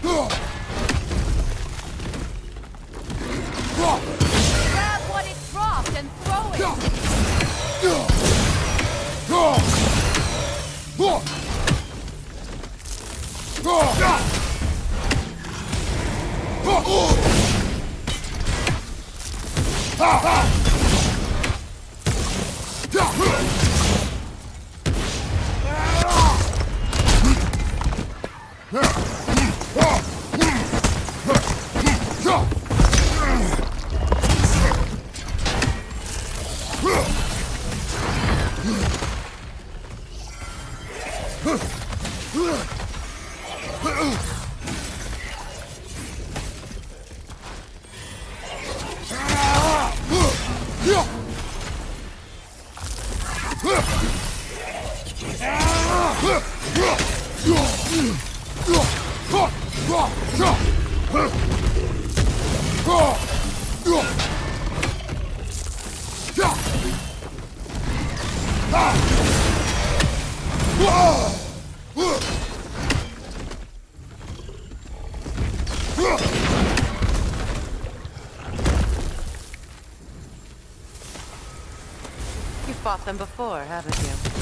Grab what it dropped and throw You've fought them before, haven't you?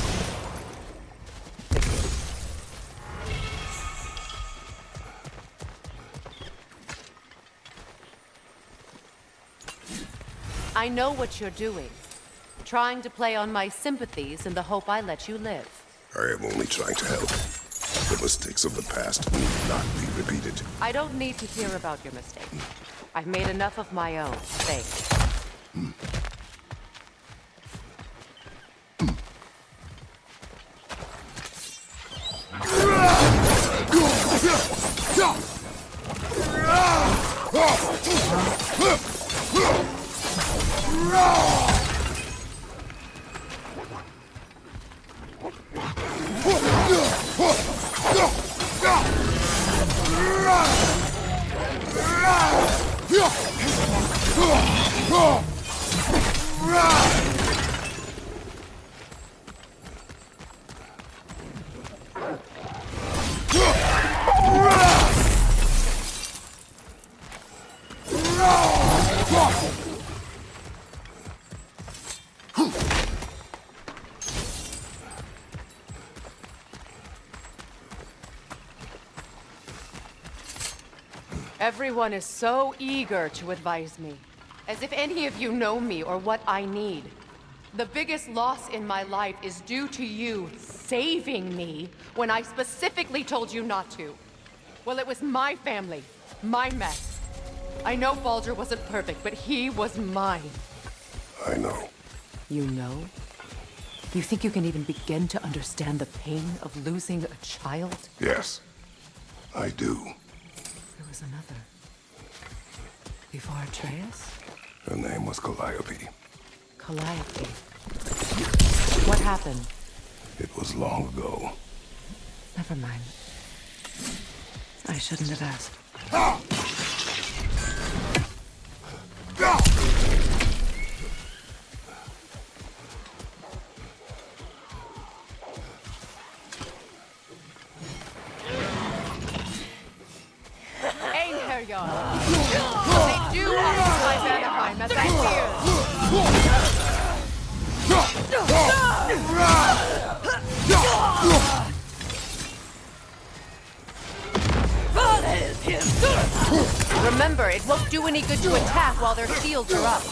I know what you're doing. Trying to play on my sympathies in the hope I let you live. I am only trying to help. The mistakes of the past need not be repeated. I don't need to hear about your mistakes. I've made enough of my own, thanks. Everyone is so eager to advise me, as if any of you know me or what I need. The biggest loss in my life is due to you saving me when I specifically told you not to. Well, it was my family, my mess. I know Baldur wasn't perfect, but he was mine. I know. You know? You think you can even begin to understand the pain of losing a child? Yes, I do. There was another. Before Atreus? Her name was Calliope. Calliope. What happened? It was long ago. Never mind. I shouldn't have asked. graveyard. They do occupy Vanaheim, as I feared. Remember, it won't do any good to attack while their shields are up.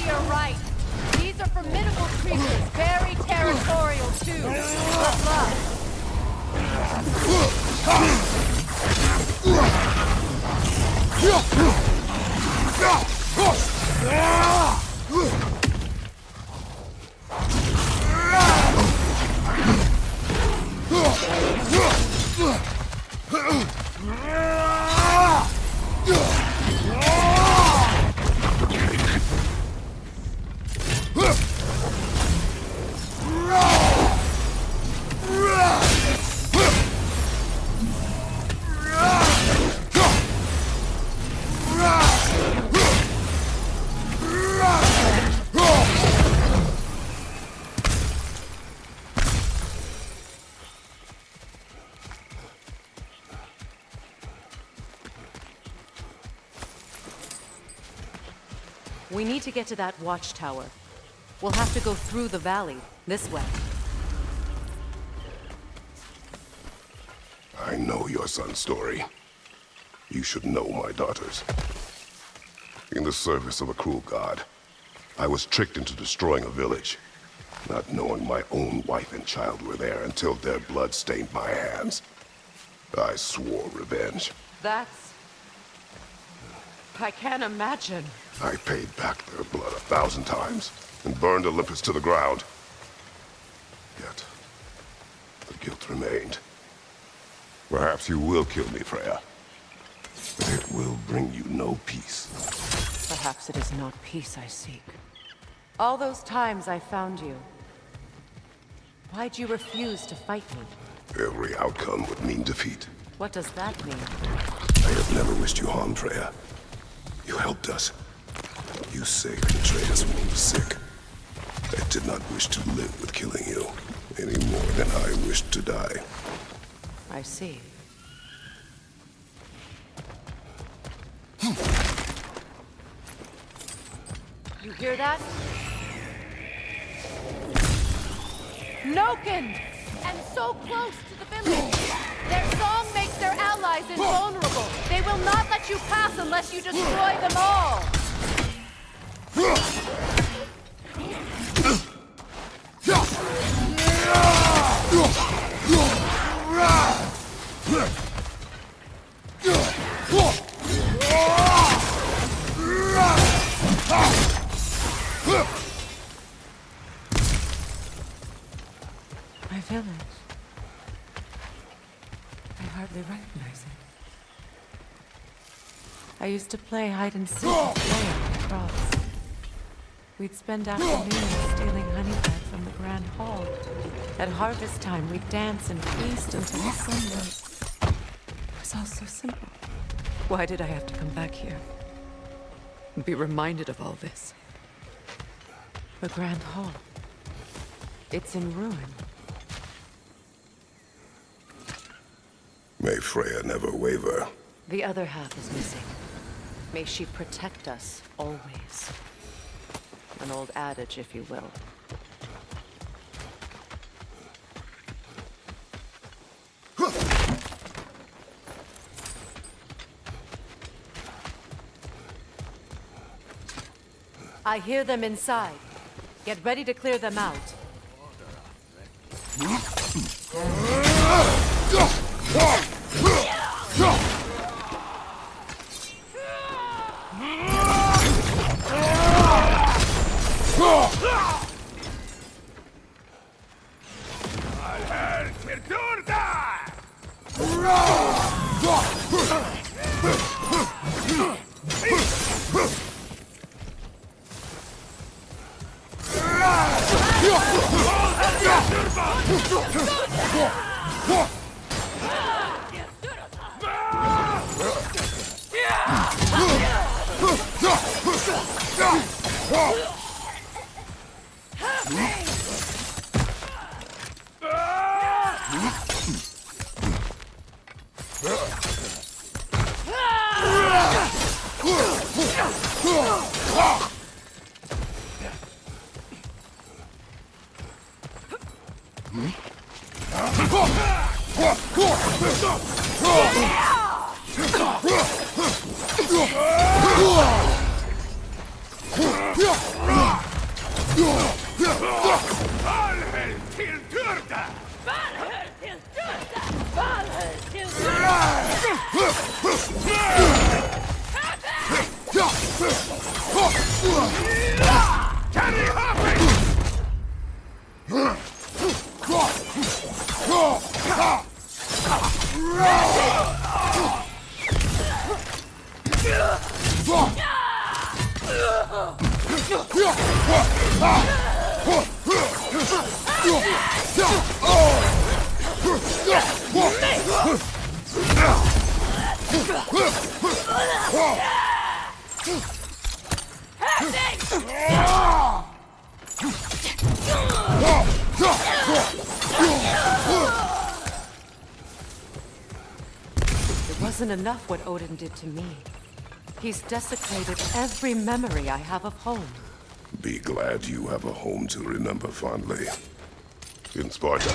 You're right. These are formidable creatures, very territorial too. Good luck. We need to get to that watchtower. We'll have to go through the valley, this way. I know your son's story. You should know my daughter's. In the service of a cruel god, I was tricked into destroying a village, not knowing my own wife and child were there until their blood stained my hands. I swore revenge. I can't imagine. I paid back their blood 1,000 times and burned Olympus to the ground. Yet, the guilt remained. Perhaps you will kill me, Freya. But it will bring you no peace. Perhaps it is not peace I seek. All those times I found you, why'd you refuse to fight me? Every outcome would mean defeat. What does that mean? I have never wished you harm, Freya. You helped us. You saved Atreus when he was sick. I did not wish to live with killing you, any more than I wished to die. I see. You hear that? Noken! And so close to the village! Their song makes their allies invulnerable! They will not let you pass unless you destroy them all! My village. I hardly recognize it. I used to play hide and seek with Freya on the cross. We'd spend afternoons stealing honey bread from the Grand Hall. At harvest time, we'd dance and feast until the sun rose. It was all so simple. Why did I have to come back here? And be reminded of all this? The Grand Hall. It's in ruin. May Freya never waver. The other half is missing. May she protect us, always. An old adage, if you will. I hear them inside. Get ready to clear them out. It wasn't enough what Odin did to me. He's desecrated every memory I have of home. Be glad you have a home to remember fondly. In Sparta,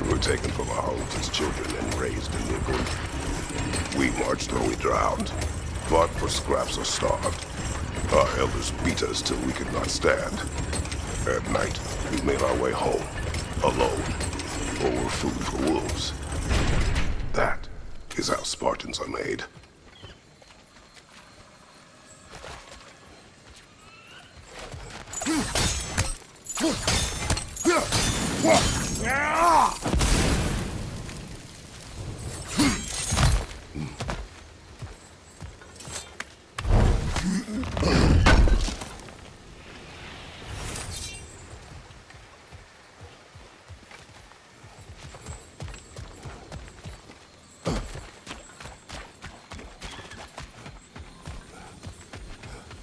we were taken from our homes as children and raised in Newcomb. We marched or we drowned, fought for scraps or starved. Our elders beat us till we could not stand. At night, we made our way home, alone, or were food for wolves. That is how Spartans are made.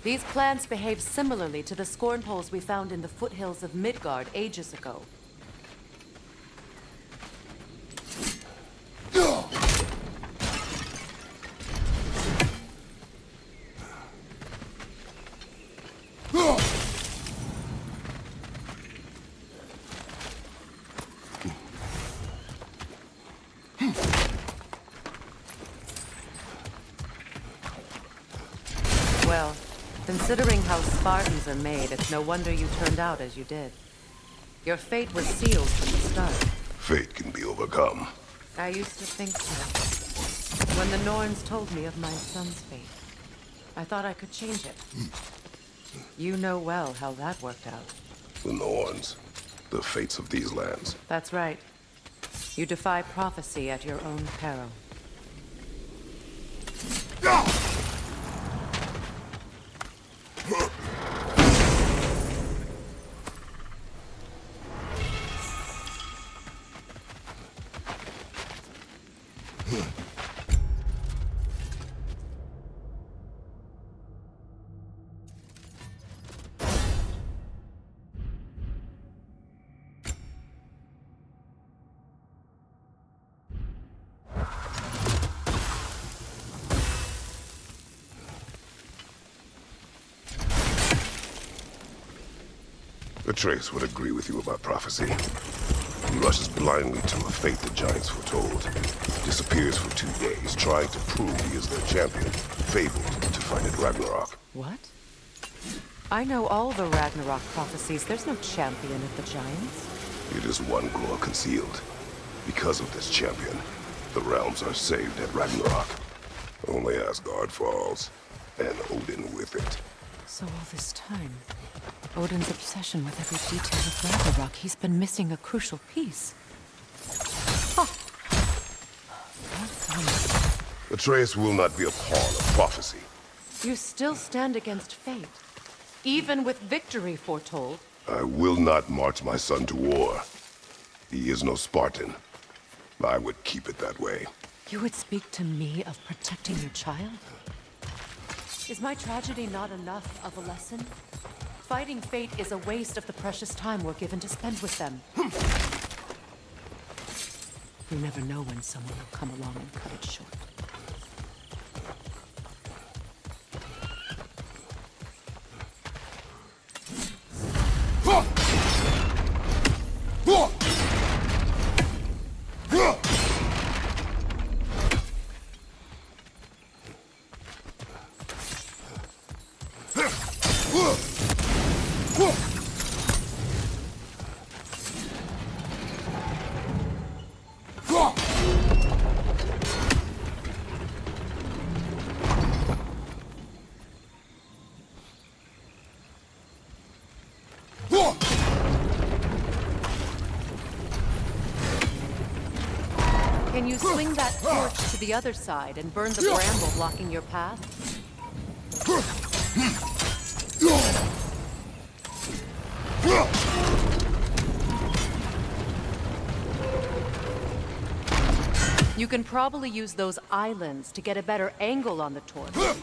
These plants behave similarly to the scorn poles we found in the foothills of Midgard ages ago. Well, considering how Spartans are made, it's no wonder you turned out as you did. Your fate was sealed from the start. Fate can be overcome. I used to think so. When the Norns told me of my son's fate, I thought I could change it. You know well how that worked out. The Norns, the fates of these lands. That's right. You defy prophecy at your own peril. Atreus would agree with you about prophecy. He rushes blindly to a fate the giants foretold. Disappears for 2 days, trying to prove he is their champion. Fabled to fight at Ragnarok. What? I know all the Ragnarok prophecies. There's no champion of the giants. It is one glow concealed. Because of this champion, the realms are saved at Ragnarok. Only Asgard falls, and Odin with it. So all this time, Odin's obsession with every detail of Ragnarok, he's been missing a crucial piece. Huh. Atreus will not be a pawn of prophecy. You still stand against fate, even with victory foretold. I will not march my son to war. He is no Spartan. I would keep it that way. You would speak to me of protecting your child? Is my tragedy not enough of a lesson? Fighting fate is a waste of the precious time we're given to spend with them. You never know when someone will come along and cut it short. Can you swing that torch to the other side and burn the bramble blocking your path? You can probably use those islands to get a better angle on the torch, no?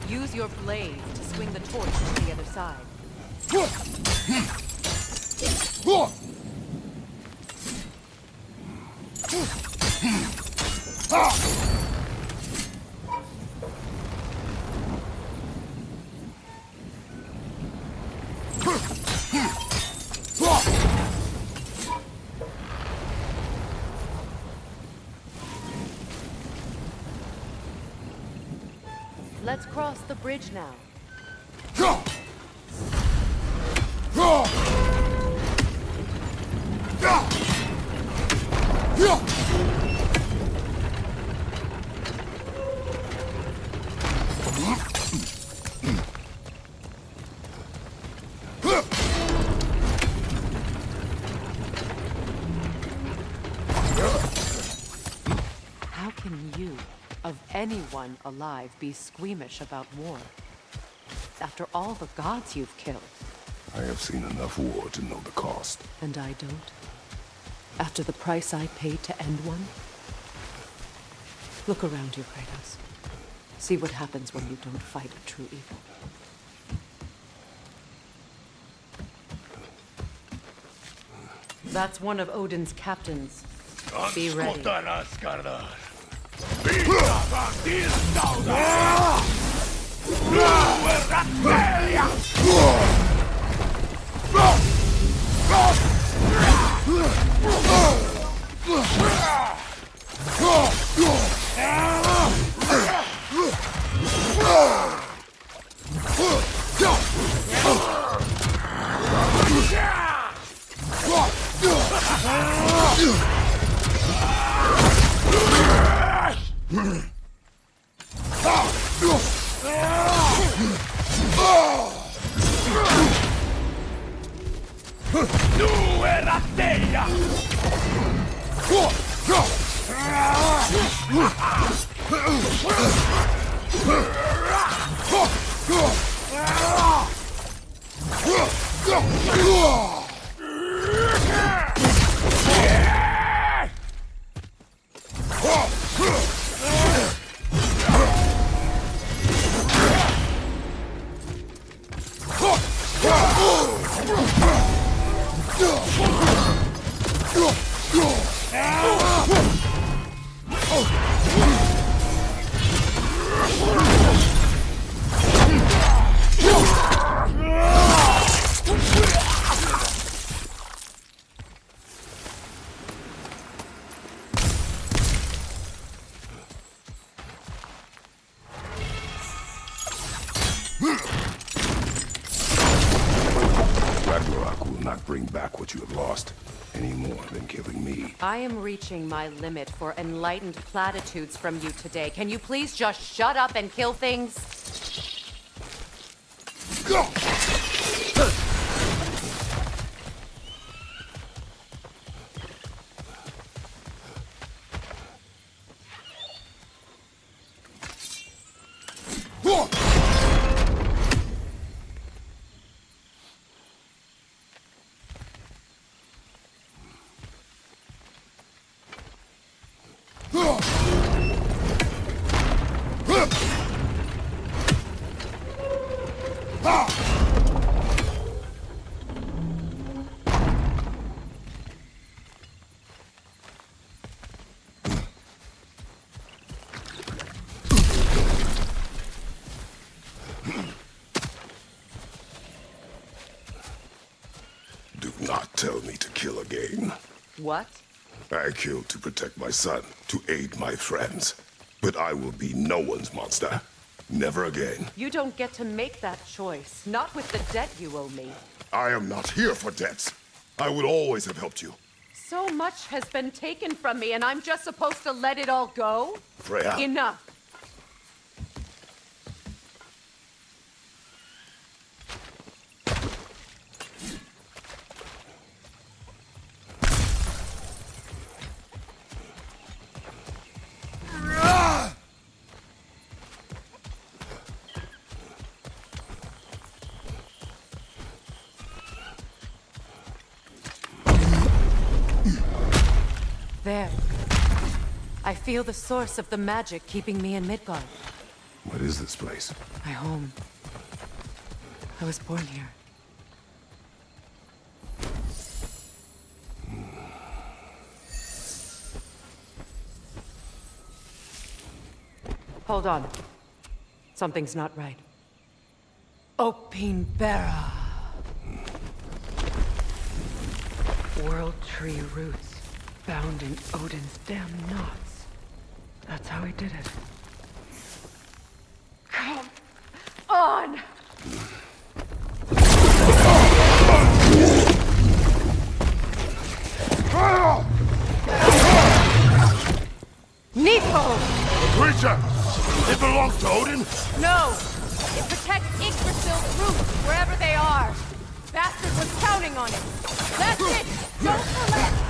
Use your blade to swing the torch to the other side. Let's cross the bridge now. How can you, of anyone alive, be squeamish about war? after all the gods you've killed. I have seen enough war to know the cost. And I don't? After the price I paid to end one? Look around you, Kratos. See what happens when you don't fight a true evil. That's one of Odin's captains. Be ready. Ragnarok will not bring back what you have lost, any more than killing me. I am reaching my limit for enlightened platitudes from you today. Can you please just shut up and kill things? Go! Do not tell me to kill again. What? I killed to protect my son, to aid my friends. But I will be no one's monster. Never again. You don't get to make that choice. Not with the debt you owe me. I am not here for debts. I would always have helped you. So much has been taken from me, and I'm just supposed to let it all go? Freya. Enough. There. I feel the source of the magic keeping me in Midgard. What is this place? My home. I was born here. Hold on. Something's not right. Opinbera. World tree roots. Bound in Odin's damn knots. That's how he did it. Come on! Nico! The creature! It belongs to Odin? No! It protects Yggdrasil's roots, wherever they are. Bastard was counting on it. That's it! Don't relent!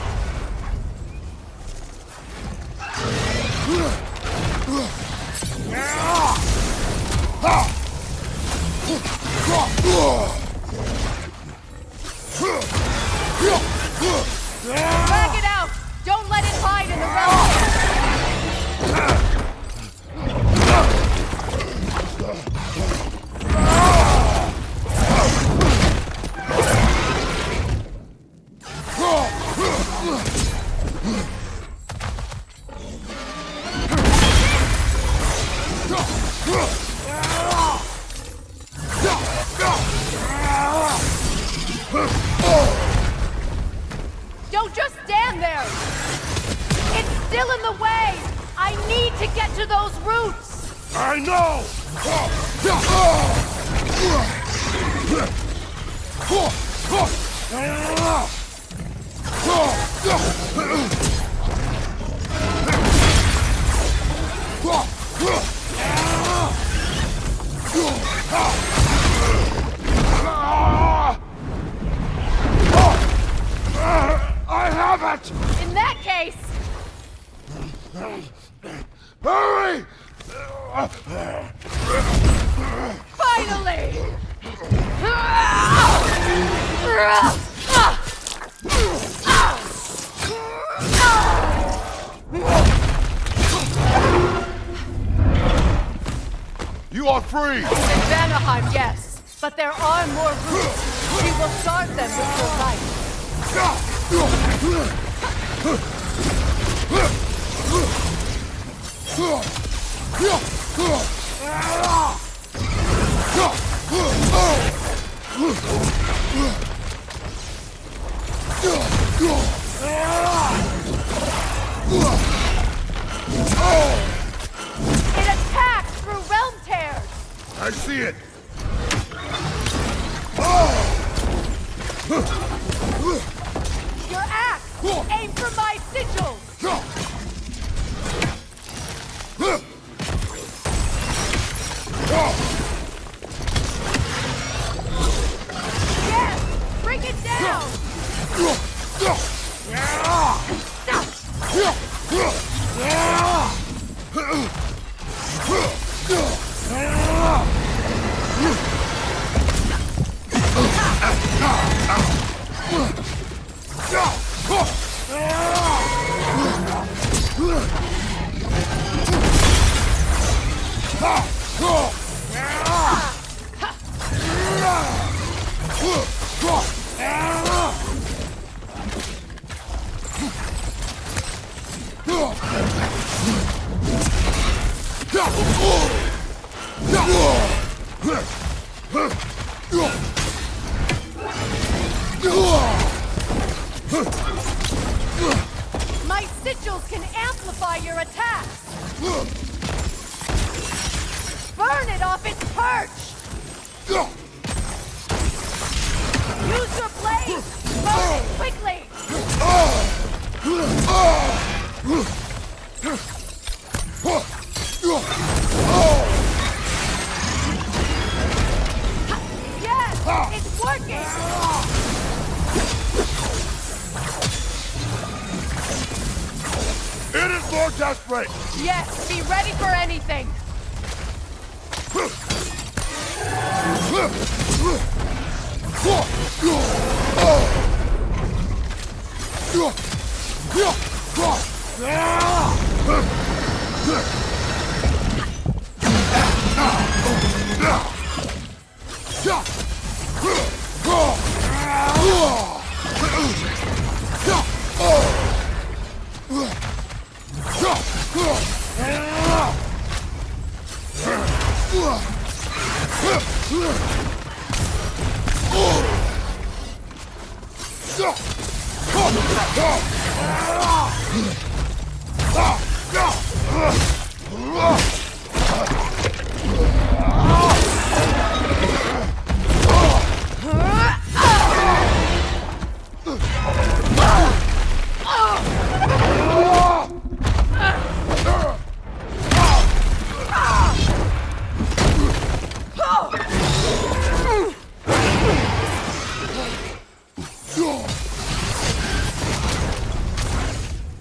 Don't just stand there! It's still in the way! I need to get to those roots! I know! I have it! In that case... Hurry! Finally! You are free! In Vanaheim, yes. But there are more routes. We will start them with your life. It attacks through realm tears! I see it! Your axe! Aim for my sigils! Yes! Bring it down! My sigils can amplify your attacks! Burn it off its perch! Use your blade! Burn it quickly! Yes! It's working! It is more desperate! Yes, be ready for anything!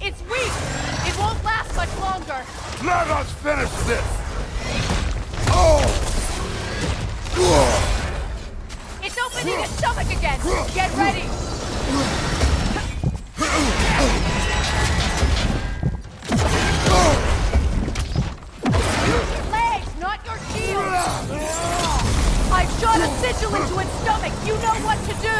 It's weak! It won't last much longer! Let us finish this! It's opening its stomach again! Get ready! Use your legs, not your shield! I've shot a sigil into its stomach! You know what to do!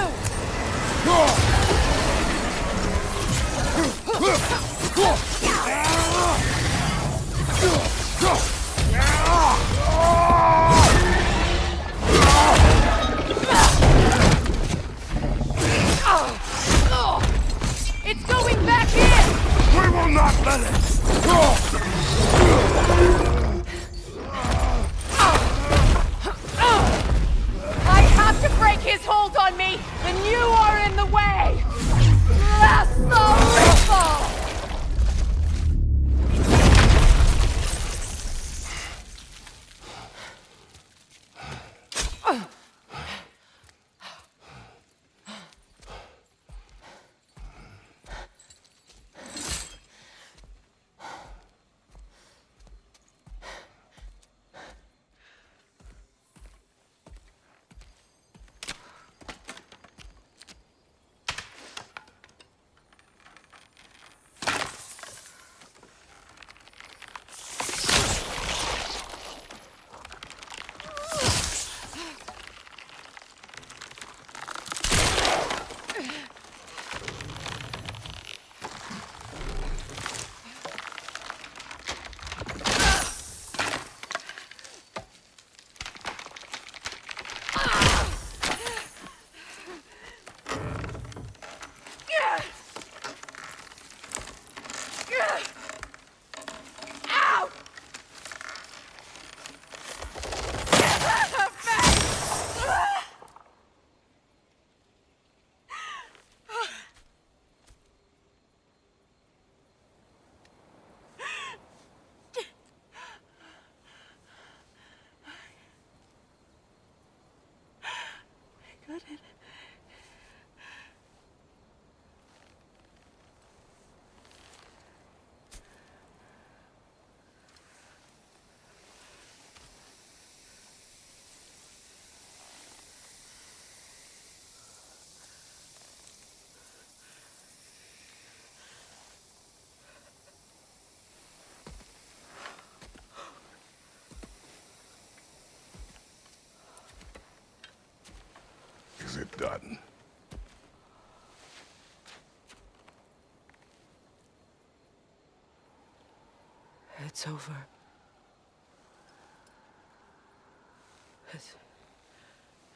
It's over.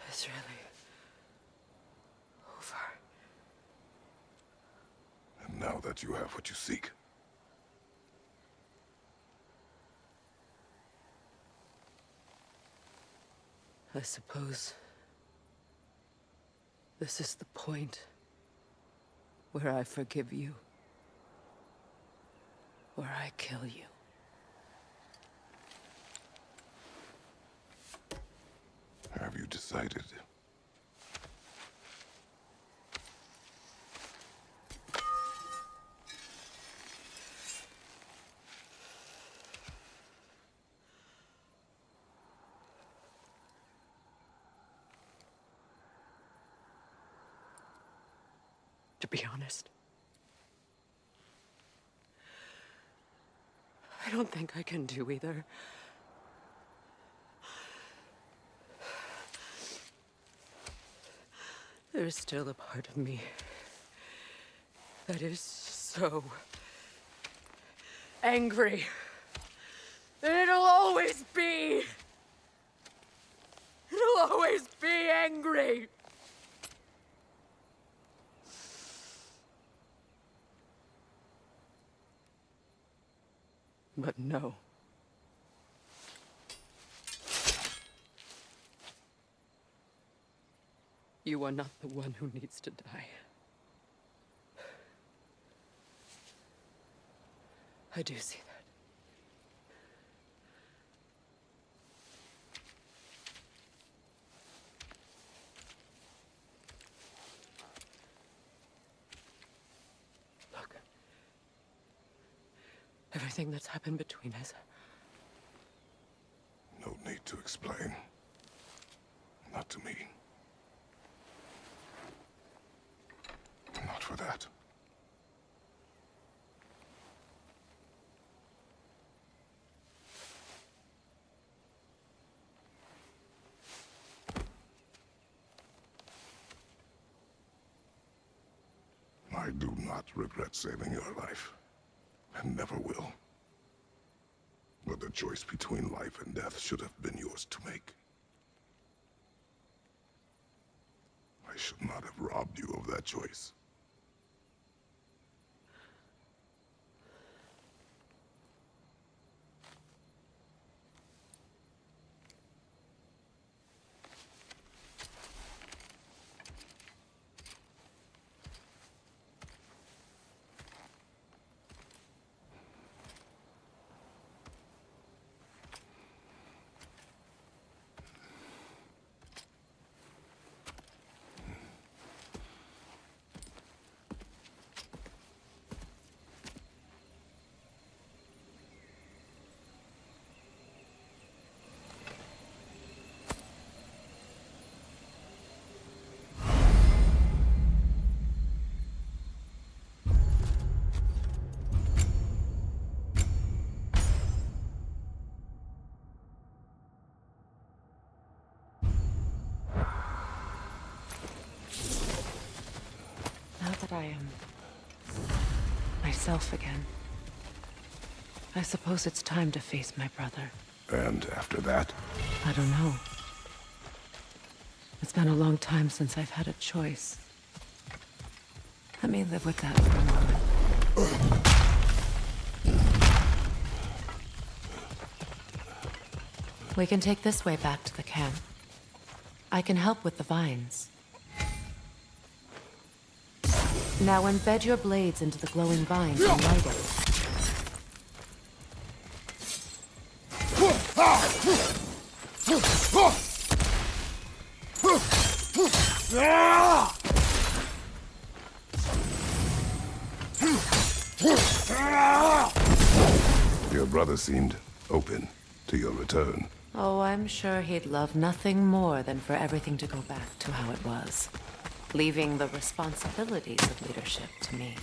It's really over. And now that you have what you seek, I suppose this is the point where I forgive you, where I kill you. have you decided? To be honest, I don't think I can do either. There's still a part of me that is so angry. And it'll always be. It'll always be angry. But no. You are not the one who needs to die. I do see that. Look. Everything that's happened between us. No need to explain. Not to me. Not for that. I do not regret saving your life, and never will. But the choice between life and death should have been yours to make. I should not have robbed you of that choice. I am myself again. I suppose it's time to face my brother. And after that? I don't know. It's been a long time since I've had a choice. Let me live with that for a moment. We can take this way back to the camp. I can help with the vines. Now embed your blades into the glowing vines and light it. Your brother seemed open to your return. Oh, I'm sure he'd love nothing more than for everything to go back to how it was. Leaving the responsibilities of leadership to me.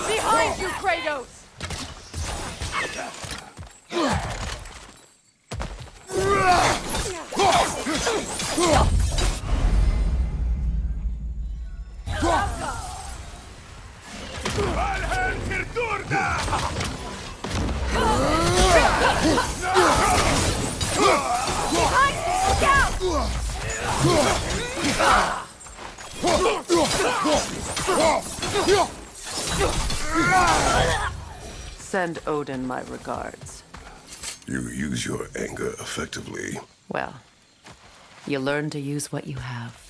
Behind you, Kratos! Send Odin my regards. You use your anger effectively. Well, you learn to use what you have.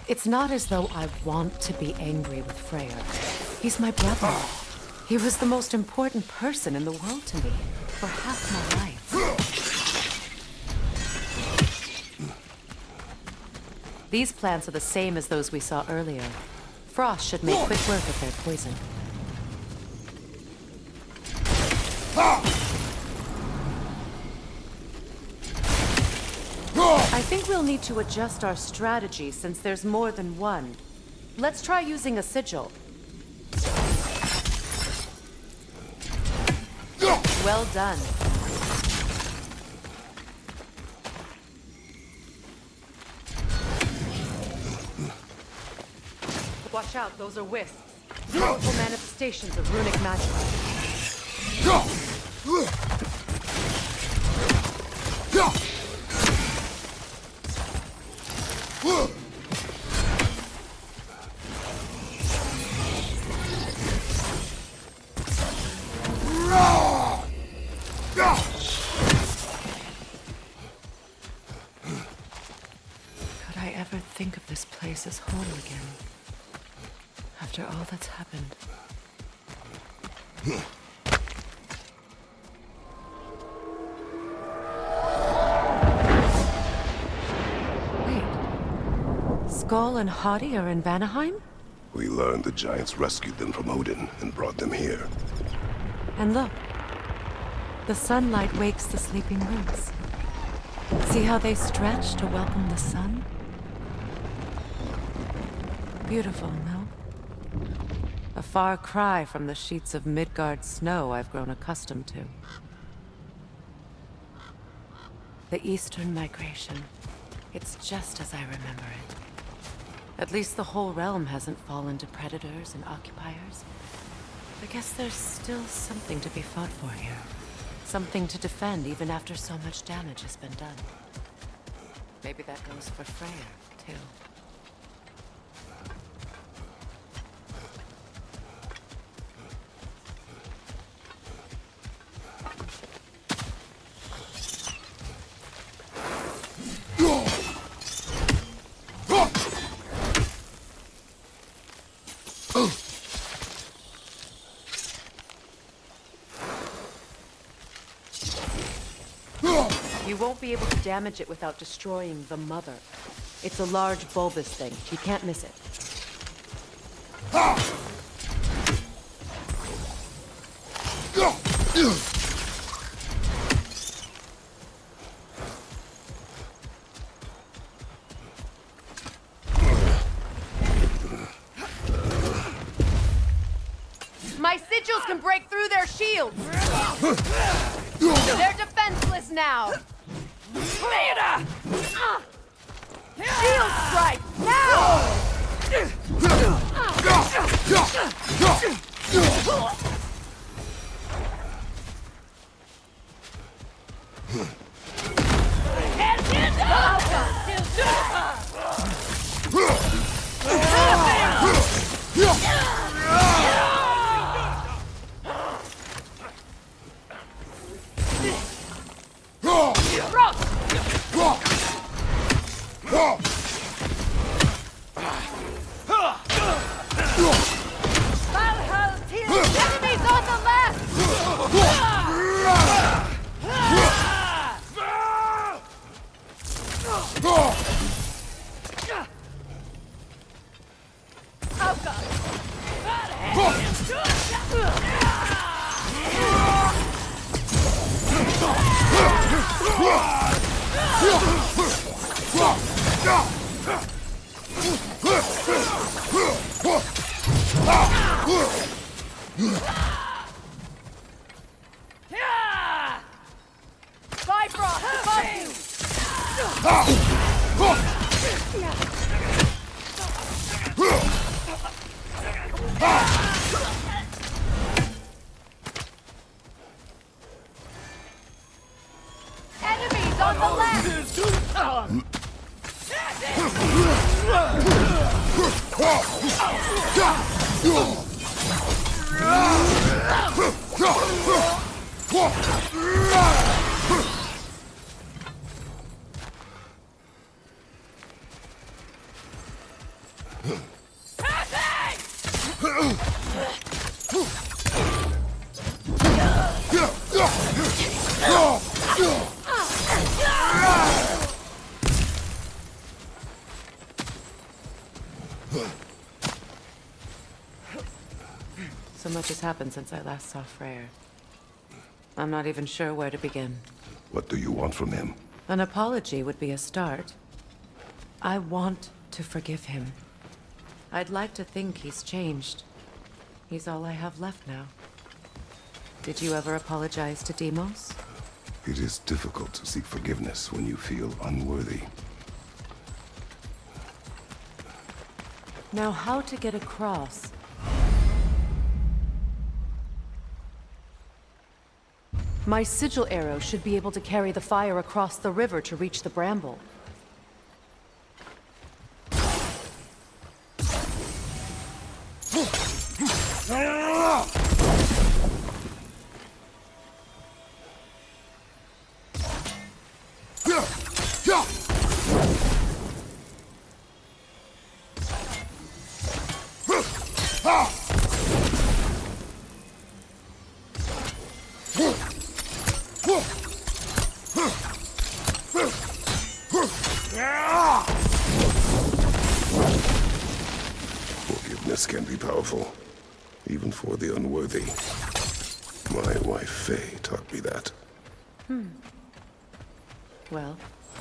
It's not as though I want to be angry with Freyr. He's my brother. He was the most important person in the world to me for half my life. These plants are the same as those we saw earlier. Frost should make quick work of their poison. I think we'll need to adjust our strategy since there's more than one. Let's try using a sigil. Well done. Watch out, those are wisps. Powerful manifestations of runic magic. Could I ever think of this place as home again? After all that's happened. Wait. Skull and Hati are in Vanaheim? We learned the giants rescued them from Odin and brought them here. And look. The sunlight wakes the sleeping roots. See how they stretch to welcome the sun? Beautiful, no? A far cry from the sheets of Midgard snow I've grown accustomed to. The Eastern Migration. It's just as I remember it. At least the whole realm hasn't fallen to predators and occupiers. I guess there's still something to be fought for here. Something to defend even after so much damage has been done. Maybe that goes for Freyr, too. You won't be able to damage it without destroying the mother. It's a large bulbous thing. You can't miss it. My sigils can break through their shields! They're defenseless now! Shield strike! Now! Enemy Enemies on the left! So much has happened since I last saw Freyr. I'm not even sure where to begin. What do you want from him? An apology would be a start. I want to forgive him. I'd like to think he's changed. He's all I have left now. Did you ever apologize to Deimos? It is difficult to seek forgiveness when you feel unworthy. Now, how to get across? My sigil arrow should be able to carry the fire across the river to reach the bramble. Forgiveness can be powerful, even for the unworthy. My wife Faye taught me that. Well,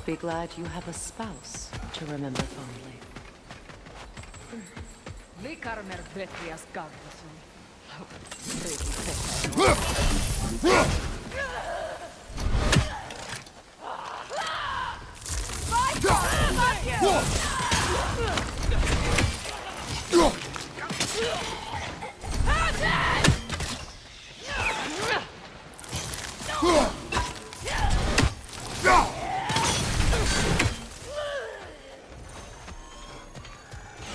be glad you have a spouse to remember fondly.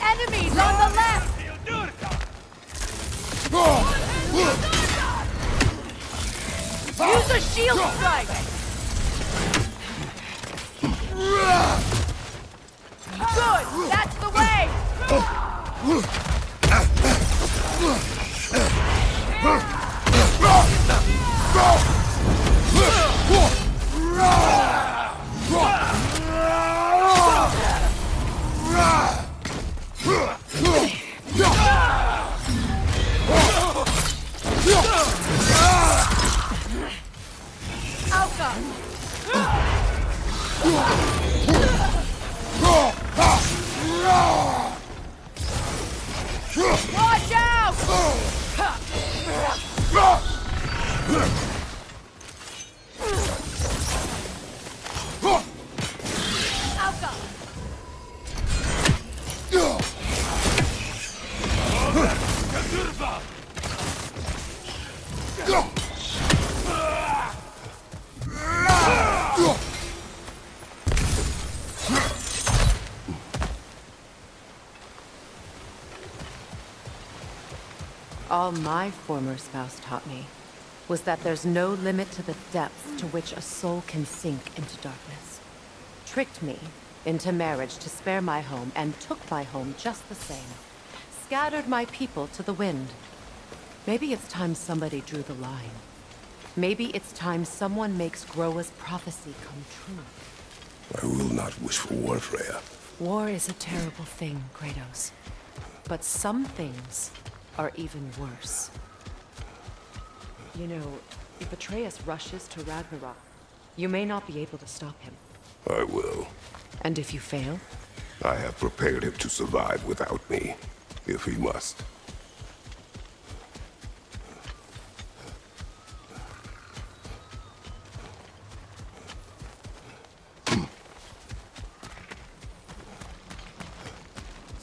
Enemies on the left! Use a shield strike! Good! That's the way! Watch out! All my former spouse taught me was that there's no limit to the depths to which a soul can sink into darkness. Tricked me into marriage to spare my home and took my home just the same. Scattered my people to the wind. Maybe it's time somebody drew the line. Maybe it's time someone makes Groa's prophecy come true. I will not wish for war, Freya. War is a terrible thing, Kratos. But some things are even worse. You know, if Atreus rushes to Ragnarok, you may not be able to stop him. I will. And if you fail? I have prepared him to survive without me, if he must.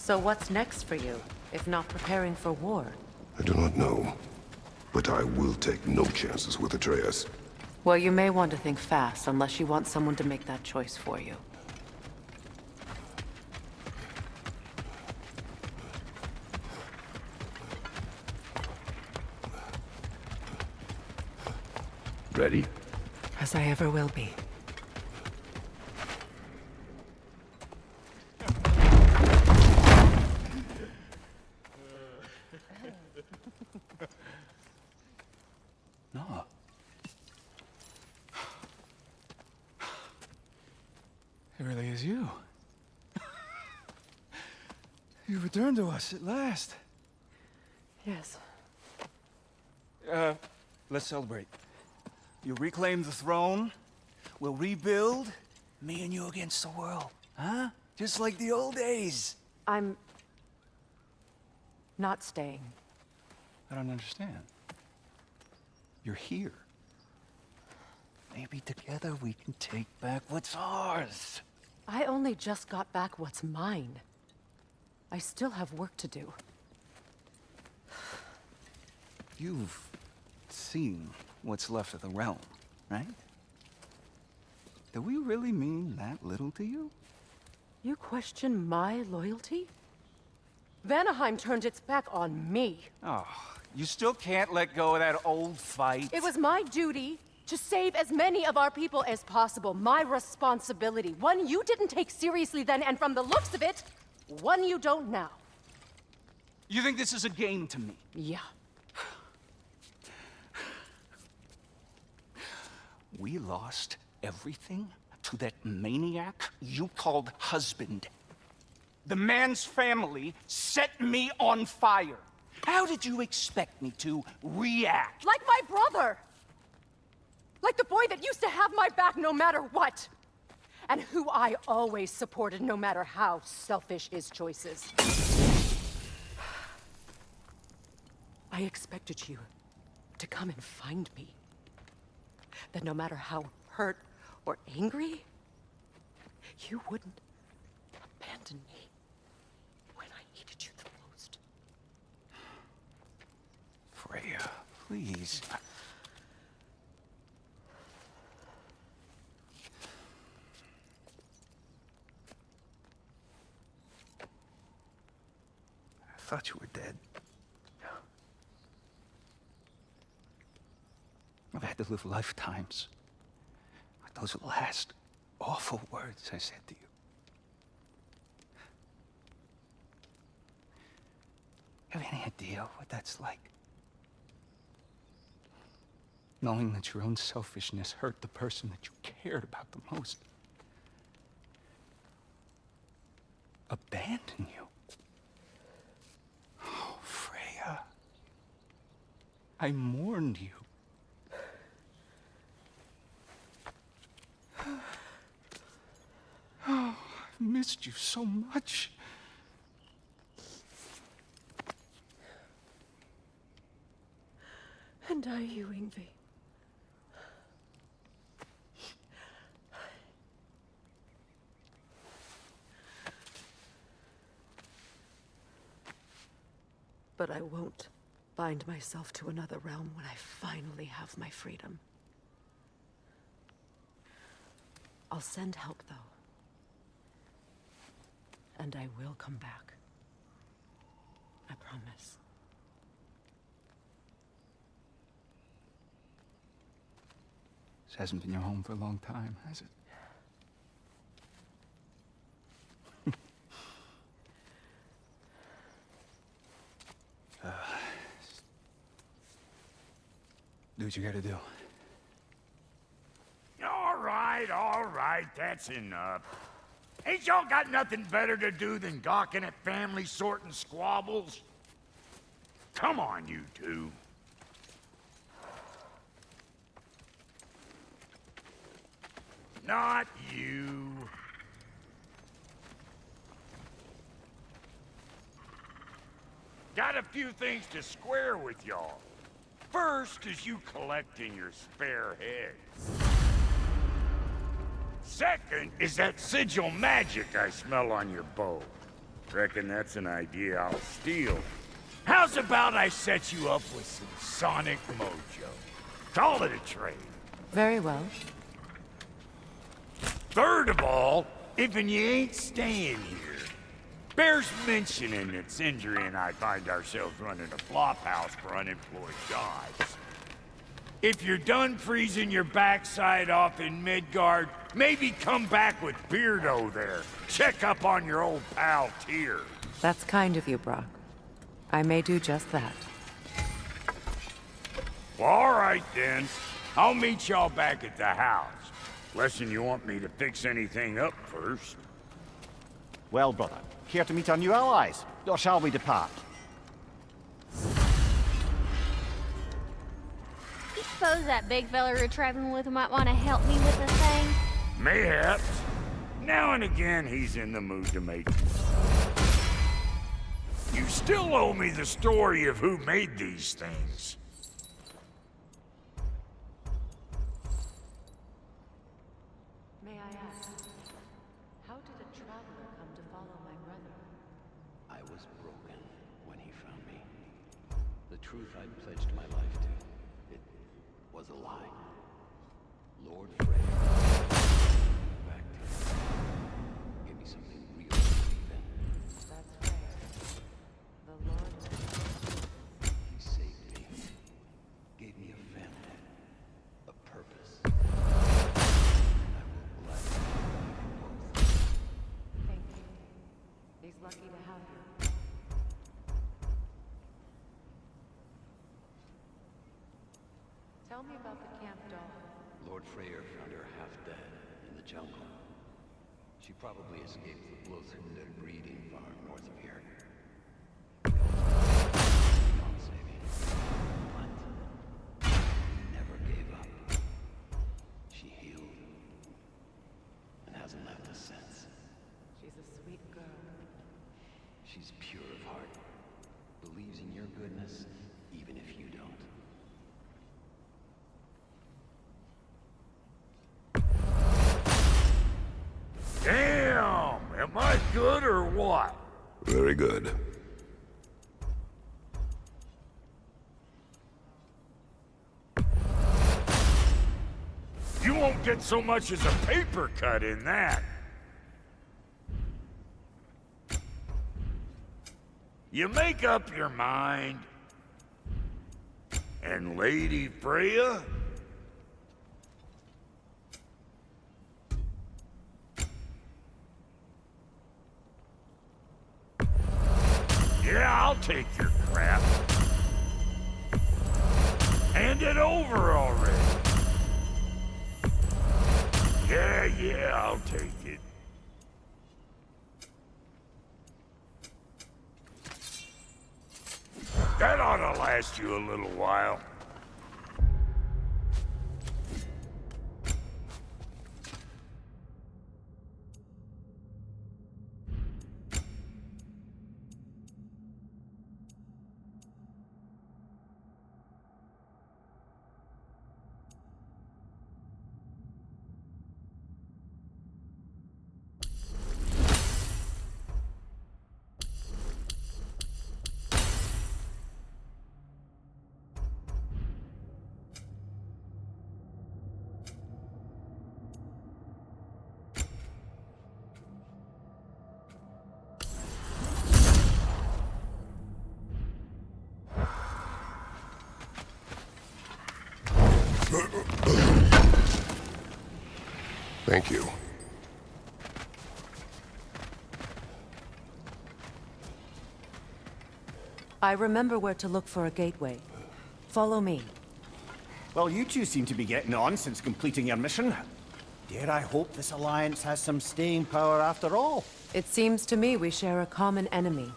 So what's next for you, if not preparing for war? I do not know, but I will take no chances with Atreus. Well, you may want to think fast, unless you want someone to make that choice for you. Ready? As I ever will be. No. It really is you. You returned to us at last. Yes. Let's celebrate. You reclaim the throne. We'll rebuild. Me and you against the world. Huh? Just like the old days. I'm... not staying. I don't understand. You're here. Maybe together we can take back what's ours. I only just got back what's mine. I still have work to do. You've seen what's left of the realm, right? Do we really mean that little to you? You question my loyalty? Vanaheim turned its back on me. Oh, you still can't let go of that old fight? It was my duty to save as many of our people as possible. My responsibility. One you didn't take seriously then, and from the looks of it, one you don't now. You think this is a game to me? Yeah. We lost everything to that maniac you called husband. The man's family set me on fire. How did you expect me to react? Like my brother! Like the boy that used to have my back no matter what! And who I always supported no matter how selfish his choices. I expected you to come and find me. That no matter how hurt or angry, you wouldn't abandon me when I needed you the most. Freya, please. I thought you were dead. I've had to live lifetimes with those last awful words I said to you. You have any idea what that's like? Knowing that your own selfishness hurt the person that you cared about the most. Abandon you. Oh, Freya. I mourned you. Oh, I've missed you so much. And are you, Yngvi? But I won't bind myself to another realm when I finally have my freedom. I'll send help, though. And I will come back. I promise. This hasn't been your home for a long time, has it? Do what you gotta do. All right, that's enough. Ain't y'all got nothing better to do than gawking at family sorting squabbles? Come on, you two. Not you. Got a few things to square with y'all. First is you collecting your spare heads. Second is that sigil magic I smell on your bow. Reckon that's an idea I'll steal. How's about I set you up with some sonic mojo? Call it a trade. Very well. Third of all, if you ain't staying here, bears mentioning that Sindri and I find ourselves running a flop house for unemployed guys. If you're done freezing your backside off in Midgard, maybe come back with Beardo there. Check up on your old pal Tyr. That's kind of you, Brock. I may do just that. Well, all right then. I'll meet y'all back at the house. Lesson you want me to fix anything up first. Well, brother, care to meet our new allies? Or shall we depart? You suppose that big fella we're traveling with might want to help me with the thing? Mayhaps. Now and again, he's in the mood to make it. You still owe me the story of who made these things. May I ask, how did a traveler come to follow my brother? I was broken when he found me. The truth I'd pledged my life to, it was a lie. Lord Frey, back to you. Give me something real to believe in. That's fair. The Lord... He saved me. Gave me a family. A purpose. And I will gladly die for both. Thank you. He's lucky to have you. Tell me about the camp dog. Lord Freyr found her half dead in the jungle. She probably escaped the Blothunder breeding farm north of here. Beyond saving, but never gave up. She healed and hasn't left us since. She's a sweet girl. She's pure of heart, believes in your goodness, even if you don't. Damn! Am I good or what? Very good. You won't get so much as a paper cut in that. You make up your mind, and Lady Freya? Yeah, I'll take your crap. Hand it over already. Yeah, I'll take it. That ought to last you a little while. Thank you. I remember where to look for a gateway. Follow me. Well, you two seem to be getting on since completing your mission. Dare I hope this alliance has some staying power after all? It seems to me we share a common enemy.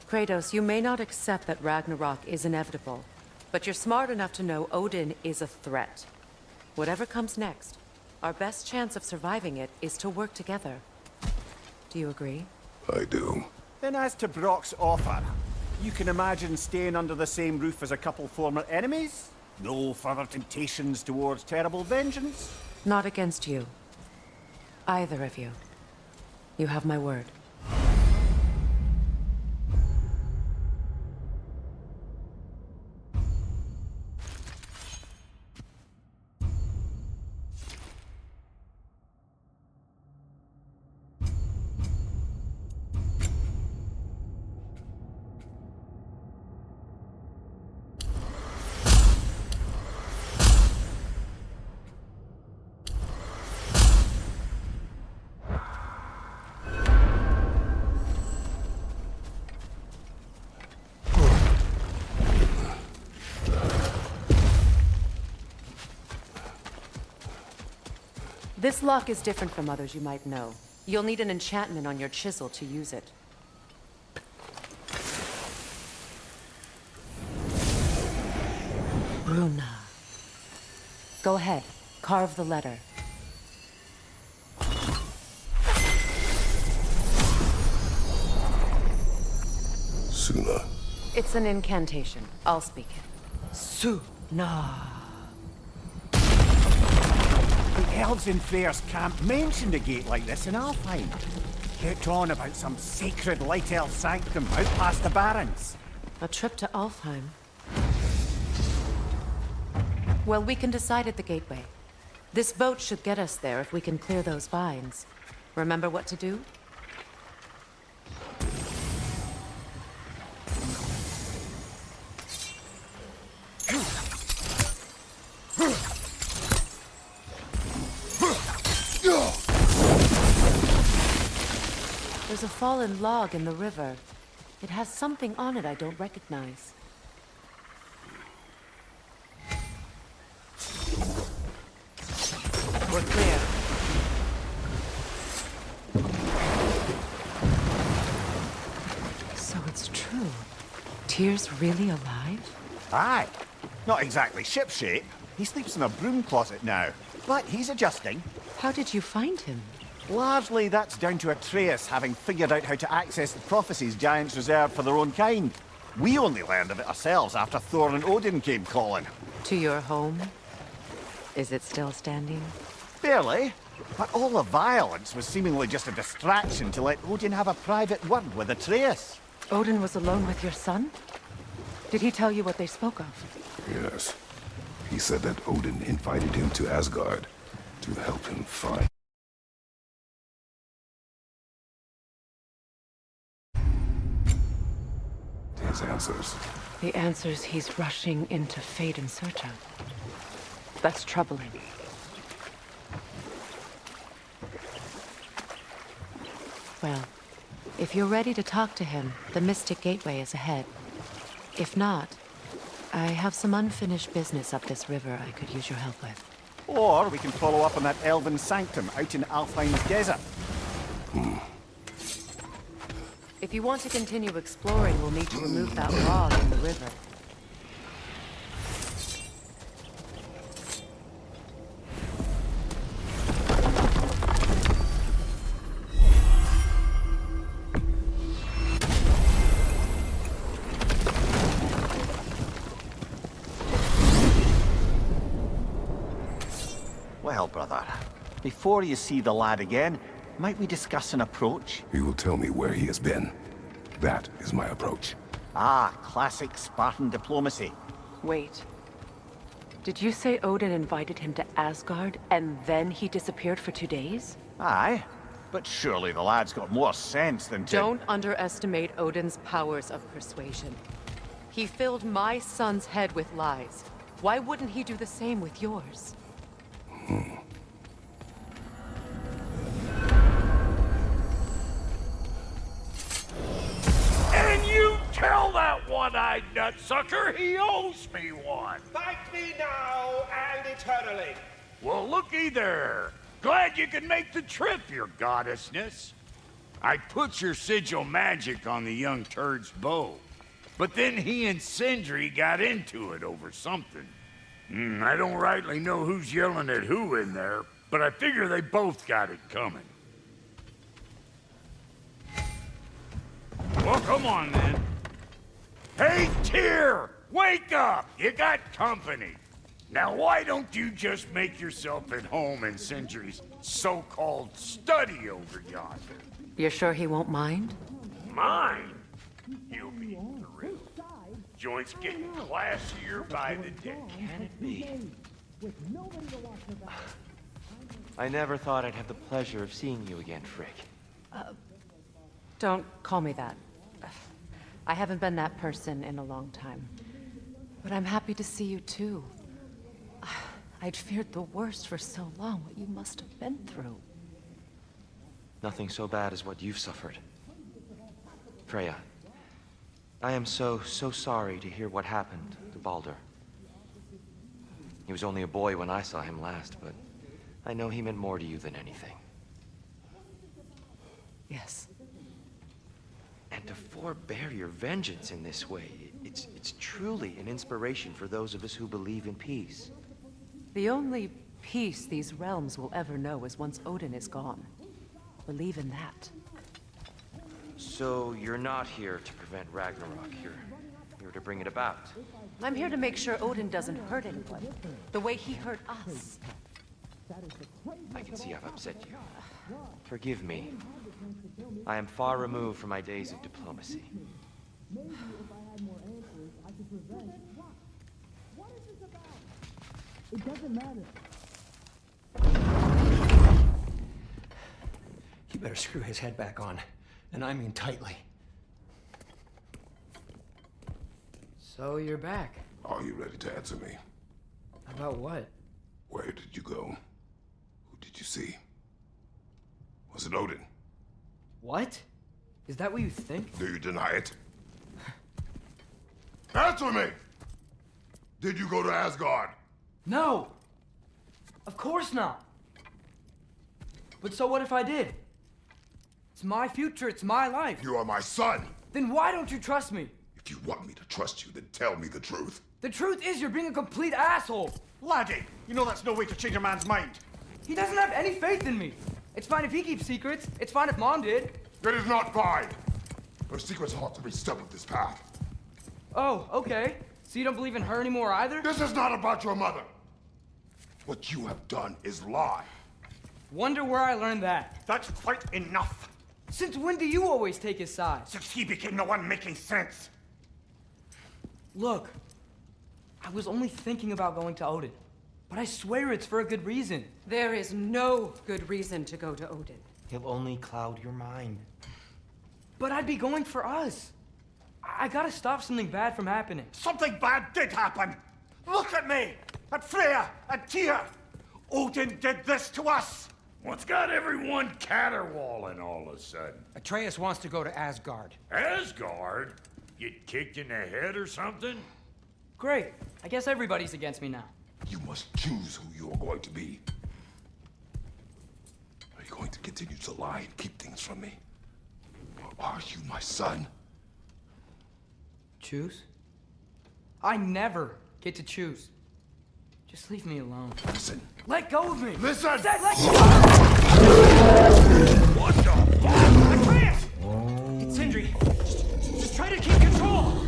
Kratos, you may not accept that Ragnarok is inevitable, but you're smart enough to know Odin is a threat. Whatever comes next, our best chance of surviving it is to work together. Do you agree? I do. Then as to Brock's offer, you can imagine staying under the same roof as a couple former enemies? No further temptations towards terrible vengeance? Not against you. Either of you. You have my word. This lock is different from others you might know. You'll need an enchantment on your chisel to use it. Bruna. Go ahead. Carve the letter. Suna. It's an incantation. I'll speak it. Suna. The elves in Freyr's camp mentioned a gate like this in Alfheim. Kept on about some sacred light elf sanctum out past the barrens. A trip to Alfheim. Well, we can decide at the gateway. This boat should get us there if we can clear those vines. Remember what to do? There's a fallen log in the river. It has something on it I don't recognize. We're clear. So it's true. Tyr's really alive? Aye. Not exactly shipshape. He sleeps in a broom closet now. But he's adjusting. How did you find him? Largely, that's down to Atreus having figured out how to access the prophecies giants reserved for their own kind. We only learned of it ourselves after Thor and Odin came calling. To your home? Is it still standing? Barely. But all the violence was seemingly just a distraction to let Odin have a private word with Atreus. Odin was alone with your son? Did he tell you what they spoke of? Yes. He said that Odin invited him to Asgard to help him find... his answers. The answers he's rushing into fate in search of. That's troubling. Well, if you're ready to talk to him, the Mystic Gateway is ahead. If not, I have some unfinished business up this river I could use your help with. Or we can follow up on that elven sanctum out in Alfheim's desert. If you want to continue exploring, we'll need to remove that log in the river. Well, brother, before you see the lad again, might we discuss an approach? He will tell me where he has been. That is my approach. Ah, classic Spartan diplomacy. Wait. Did you say Odin invited him to Asgard, and then he disappeared for 2 days? Aye, but surely the lad's got more sense than to... Don't underestimate Odin's powers of persuasion. He filled my son's head with lies. Why wouldn't he do the same with yours? And you tell that one-eyed nutsucker he owes me one. Fight me now and eternally. Well, looky there. Glad you can make the trip, your goddessness. I put your sigil magic on the young turd's bow, but then he and Sindri got into it over something. I don't rightly know who's yelling at who in there, but I figure they both got it coming. Well, come on then. Hey, Tyr! Wake up! You got company. Now, why don't you just make yourself at home in Sindri's so-called study over yonder? You're sure he won't mind? Mine? He'll be thrilled. Joint's getting classier by the day. Can it be? I never thought I'd have the pleasure of seeing you again, Frick. Don't call me that. I haven't been that person in a long time. But I'm happy to see you too. I'd feared the worst for so long, what you must have been through. Nothing so bad as what you've suffered. Freya, I am so sorry to hear what happened to Baldur. He was only a boy when I saw him last, but I know he meant more to you than anything. Yes. And to forbear your vengeance in this way, it's truly an inspiration for those of us who believe in peace. The only peace these realms will ever know is once Odin is gone. Believe in that. So you're not here to prevent Ragnarok. You're here to bring it about. I'm here to make sure Odin doesn't hurt anyone, the way he hurt us. I can see I've upset you. Forgive me. I am far removed from my days of diplomacy. It doesn't matter. You better screw his head back on, and I mean tightly. So you're back. Are you ready to answer me? About what? Where did you go? Who did you see? Was it Odin? What? Is that what you think? Do you deny it? Answer me! Did you go to Asgard? No! Of course not! But so what if I did? It's my future, it's my life. You are my son! Then why don't you trust me? If you want me to trust you, then tell me the truth. The truth is you're being a complete asshole! Laddie, you know that's no way to change a man's mind. He doesn't have any faith in me. It's fine if he keeps secrets. It's fine if Mom did. It is not fine! Her secrets ought to be step of this path. Oh, okay. So you don't believe in her anymore either? This is not about your mother! What you have done is lie. Wonder where I learned that. That's quite enough. Since when do you always take his side? Since he became the one making sense. Look, I was only thinking about going to Odin, but I swear it's for a good reason. There is no good reason to go to Odin. He'll only cloud your mind. But I'd be going for us. I gotta stop something bad from happening. Something bad did happen. Look at me, at Freya, at Tyr. Odin did this to us. What's got everyone caterwauling all of a sudden? Atreus wants to go to Asgard. Asgard? Get kicked in the head or something? Great. I guess everybody's against me now. You must choose who you are going to be. Are you going to continue to lie and keep things from me? Or are you my son? Choose? I never get to choose. Just leave me alone. Listen. Let go of me! Listen! Let go! What the fuck? Atreus! It's Sindri. Just try to keep control!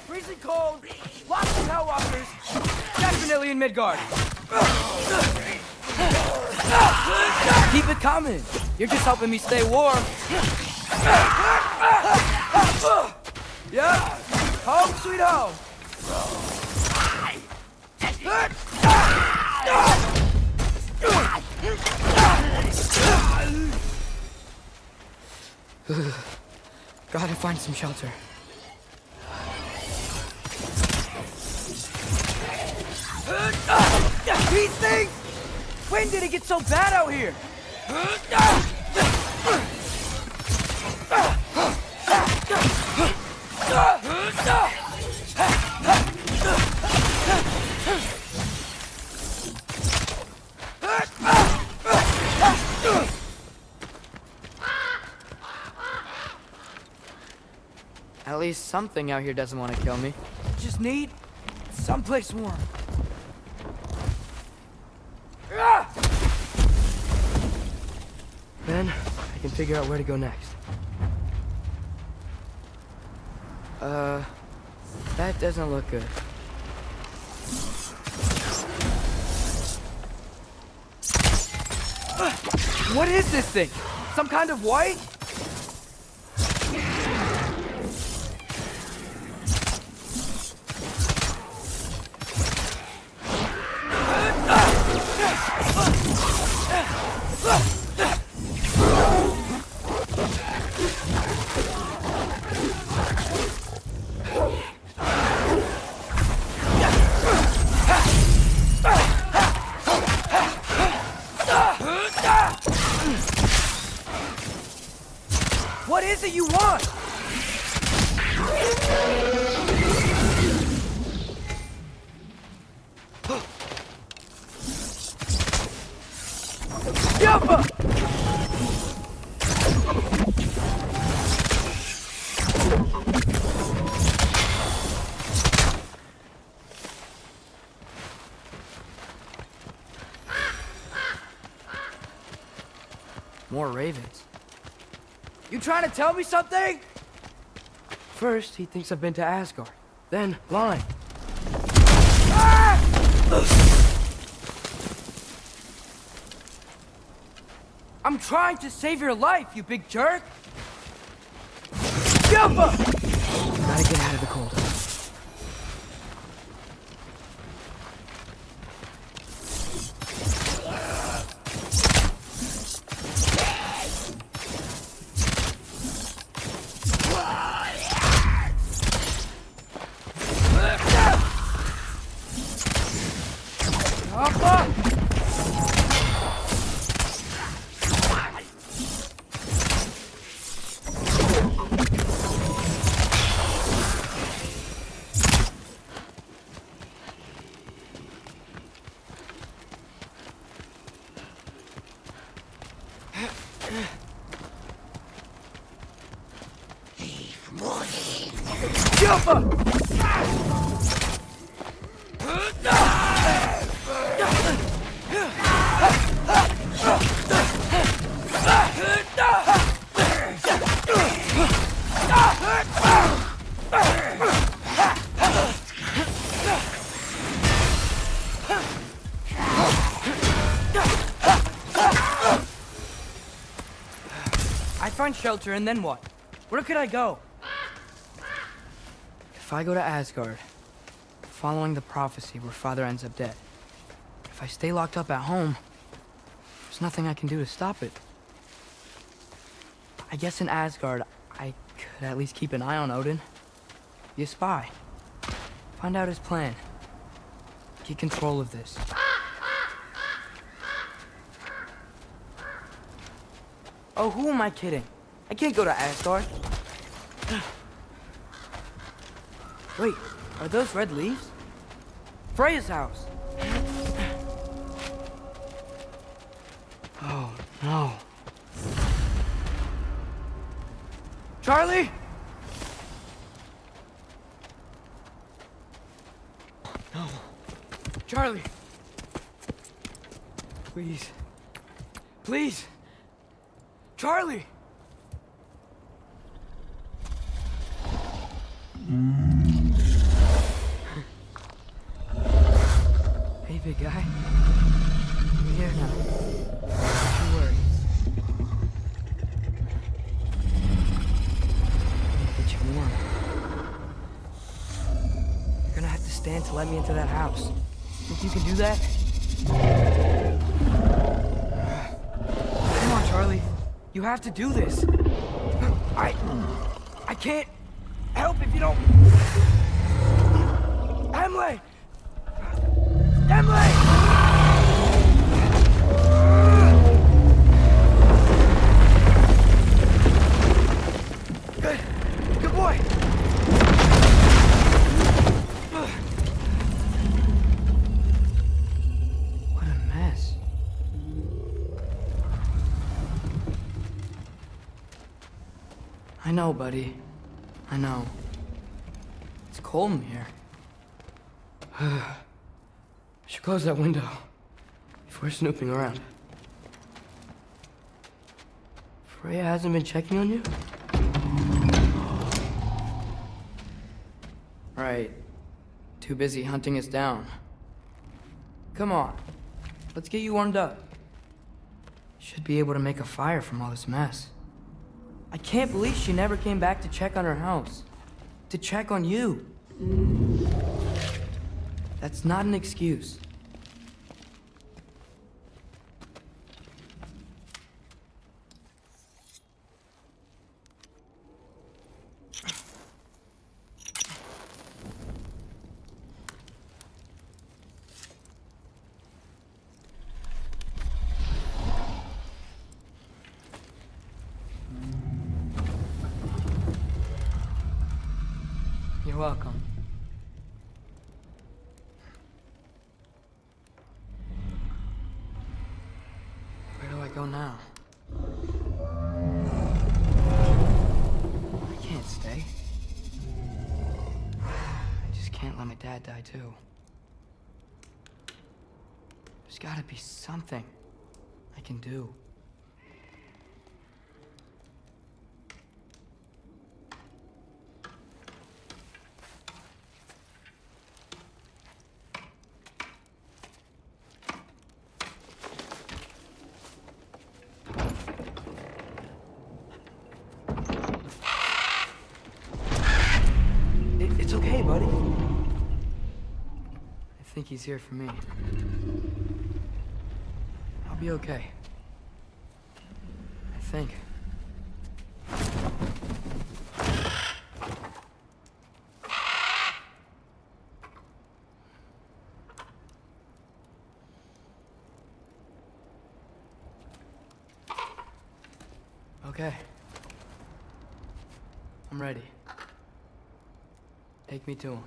Freezing cold, lots of Hellwalkers, definitely in Midgard. Keep it coming. You're just helping me stay warm. Yep, home sweet home. Gotta find some shelter. These things! When did it get so bad out here? At least something out here doesn't want to kill me. Just need someplace warm. Then I can figure out where to go next. That doesn't look good. What is this thing? Some kind of white? What is it you want? Yappa! More ravens. You trying to tell me something? First, he thinks I've been to Asgard. Then, lying. Ah! I'm trying to save your life, you big jerk! Yappa! Gotta get out of the cold. Find shelter, and then what? Where could I go? If I go to Asgard, following the prophecy where Father ends up dead, if I stay locked up at home, there's nothing I can do to stop it. I guess in Asgard, I could at least keep an eye on Odin. Be a spy. Find out his plan. Get control of this. Oh, who am I kidding? I can't go to Asgard. Wait, are those red leaves? Freya's house. Oh, no. Charlie? No. Charlie. Please. Please. Charlie! Hey, big guy. I'm here now. Don't worry. Get you warm. You're gonna have to stand to let me into that house. Think you can do that? Come on, Charlie. You have to do this. I can't help if you don't. Emily! Emily! Good. Good boy. What a mess. I know, buddy. I know. It's cold in here. I should close that window before snooping around. Freya hasn't been checking on you? Right. Too busy hunting us down. Come on. Let's get you warmed up. Should be able to make a fire from all this mess. I can't believe she never came back to check on her house. To check on you. That's not an excuse. You're welcome. Where do I go now? I can't stay. I just can't let my dad die too. There's gotta be something I can do. It's okay, buddy. I think he's here for me. I'll be okay. I think. Okay. I'm ready. Take me to him.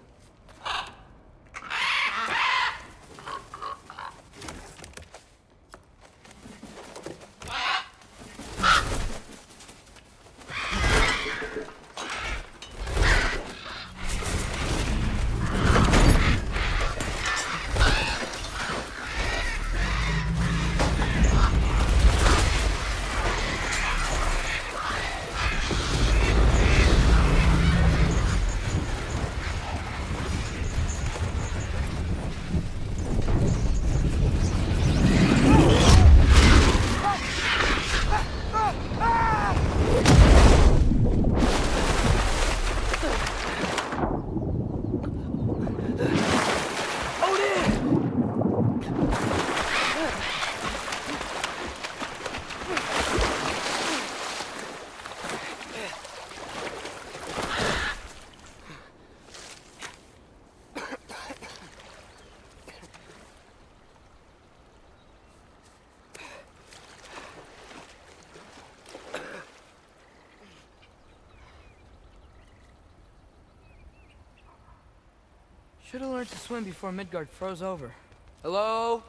Should have learned to swim before Midgard froze over. Hello?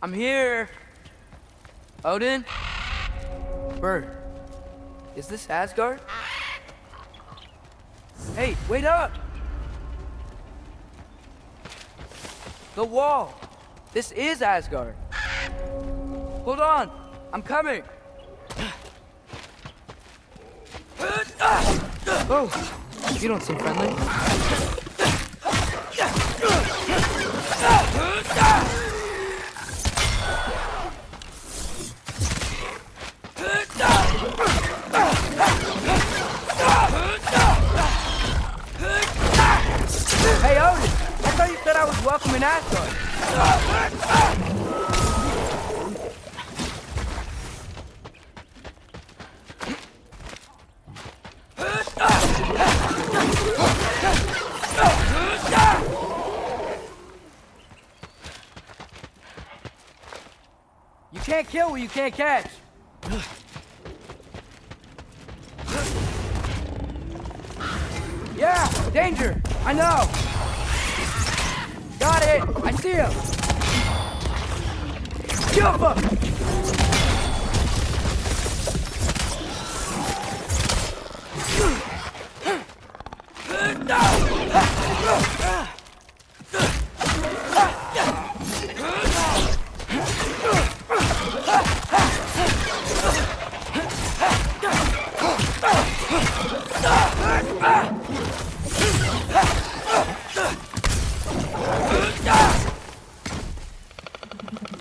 I'm here. Odin? Bird. Is this Asgard? Hey, wait up! The wall! This is Asgard! Hold on! I'm coming! Oh! You don't seem friendly. Hey, Odin! I thought you said I was welcome in Asgard. You can't kill what you can't catch. Yeah, danger! I know! Got it! I see him! Jump up!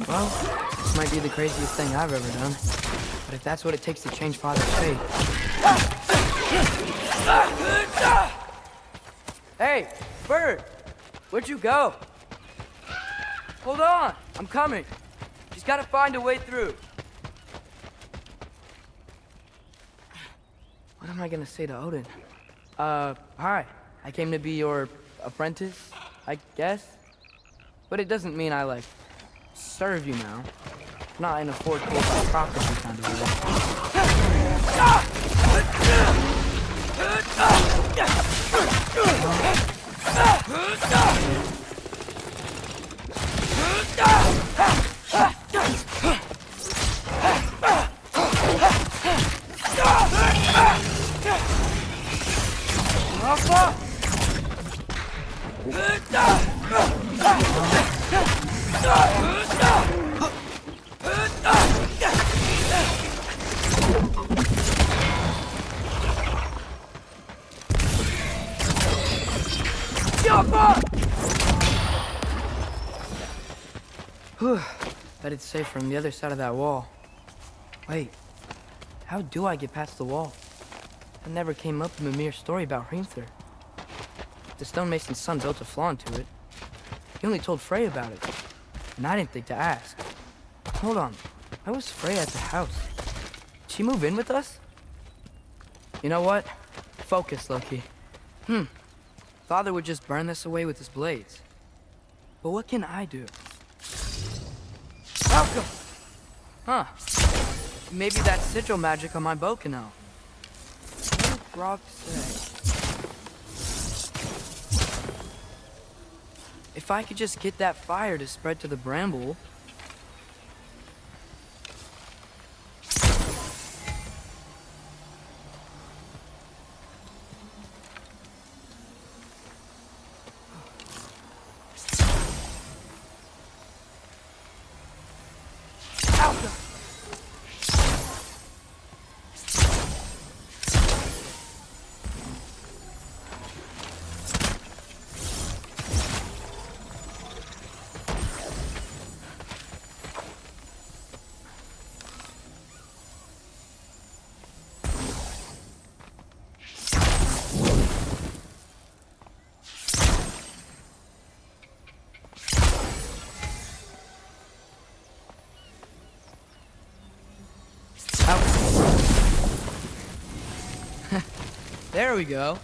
Well, This might be the craziest thing I've ever done. But if that's what it takes to change Father's fate... Hey, Bird! Where'd you go? Hold on, I'm coming. Just gotta find a way through. What am I gonna say to Odin? Hi. I came to be your apprentice, I guess? But it doesn't mean I, like, serve you now. Not in a 4K by prophecy kind of Whew. Bet it's safe from the other side of that wall. Wait, how do I get past the wall? That never came up in Mimir's story about Hrimthur. The stonemason's son built a flaw into it. He only told Frey about it, and I didn't think to ask. Hold on, why was Frey at the house? Did she move in with us? You know what? Focus, Loki. Father would just burn this away with his blades. But what can I do? Malcolm! Huh. Maybe that sigil magic on my bow can help. What did Grog say? If I could just get that fire to spread to the bramble... There we go.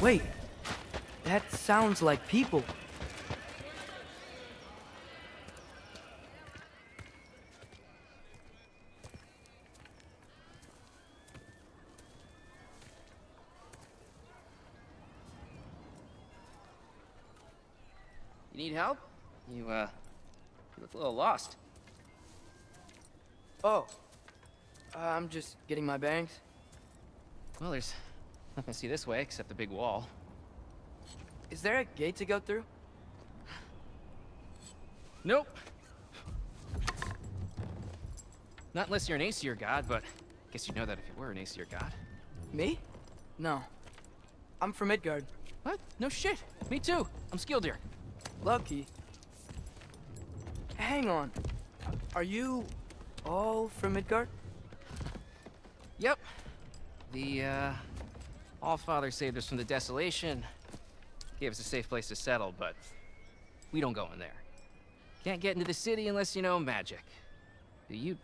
Wait, that sounds like people. You need help? You look a little lost. Oh, I'm just getting my bearings. Well, there's nothing to see this way except the big wall. Is there a gate to go through? Nope. Not unless you're an Aesir god, but I guess you'd know that if you were an Aesir god. Me? No. I'm from Midgard. What? No shit. Me too. I'm Skildir. Lucky. Hang on. Are you all from Midgard? Yep. The, Allfather saved us from the desolation. Gave us a safe place to settle, but we don't go in there. Can't get into the city unless you know magic. You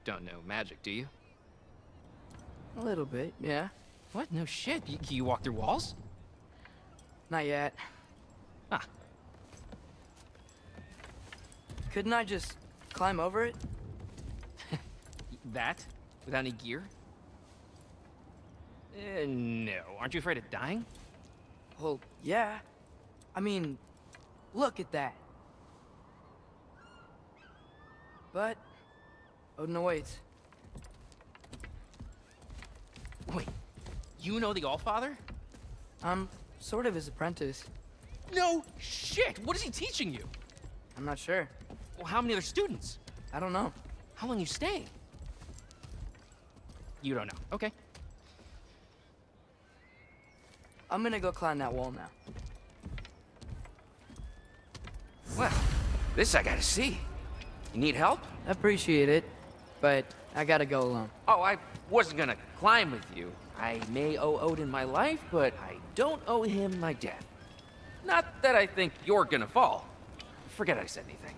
don't know magic, do you? A little bit, yeah. What? No shit. You walk through walls? Not yet. Huh. Couldn't I just climb over it? That? Without any gear? No. Aren't you afraid of dying? Well, yeah. I mean, look at that. But Odin awaits. Wait, you know the Allfather? I'm sort of his apprentice. No shit! What is he teaching you? I'm not sure. Well, how many other students? I don't know. How long you staying? You don't know. Okay. I'm gonna go climb that wall now. Well, this I gotta see. You need help? Appreciate it, but I gotta go alone. Oh, I wasn't gonna climb with you. I may owe Odin my life, but I don't owe him my death. Not that I think you're gonna fall. Forget I said anything.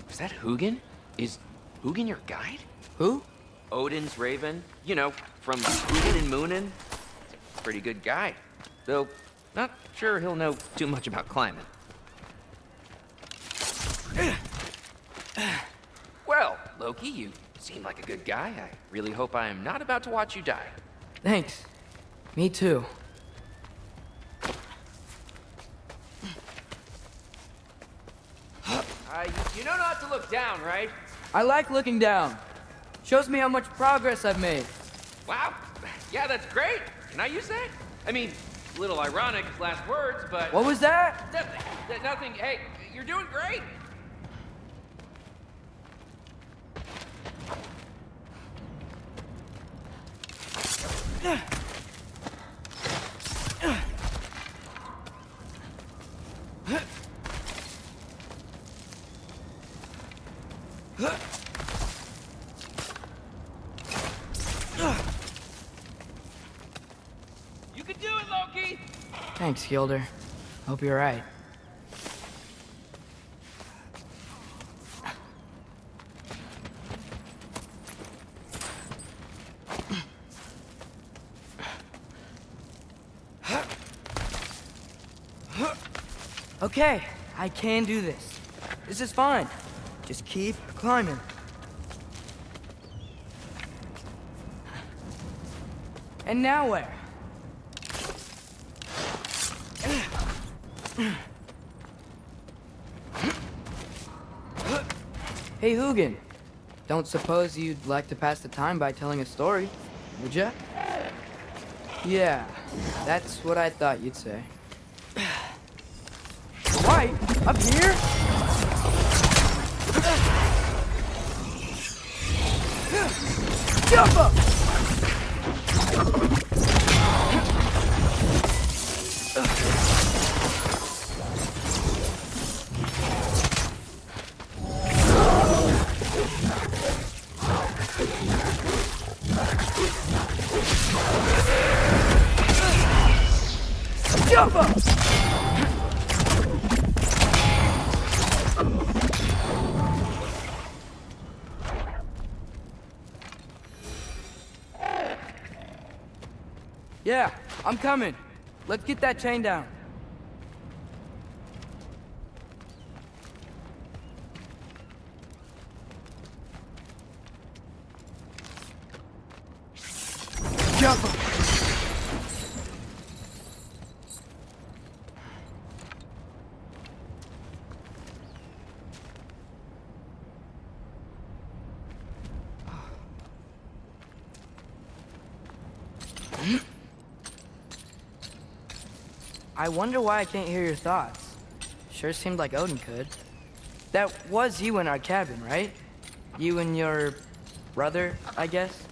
Is that Hugin? Is Hugin your guide? Who? Odin's raven. You know, from Hugin and Moonin. Pretty good guy. Though, not sure he'll know too much about climbing. Well, Loki, you seem like a good guy. I really hope I am not about to watch you die. Thanks. Me too. You know not to look down, right? I like looking down. Shows me how much progress I've made. Wow. Yeah, that's great. Can I use that? I mean, a little ironic as last words, but... What was that? Nothing. Hey, you're doing great. You can do it, Loki! Thanks, Gilder. Hope you're right. Okay, I can do this. This is fine. Just keep climbing. And now where? Hey, Hugin. Don't suppose you'd like to pass the time by telling a story, would ya? Yeah, that's what I thought you'd say. Right, up here? Jump up! Jump up! Yeah, I'm coming. Let's get that chain down. Jump up! I wonder why I can't hear your thoughts. Sure seemed like Odin could. That was you in our cabin, right? You and your brother, I guess?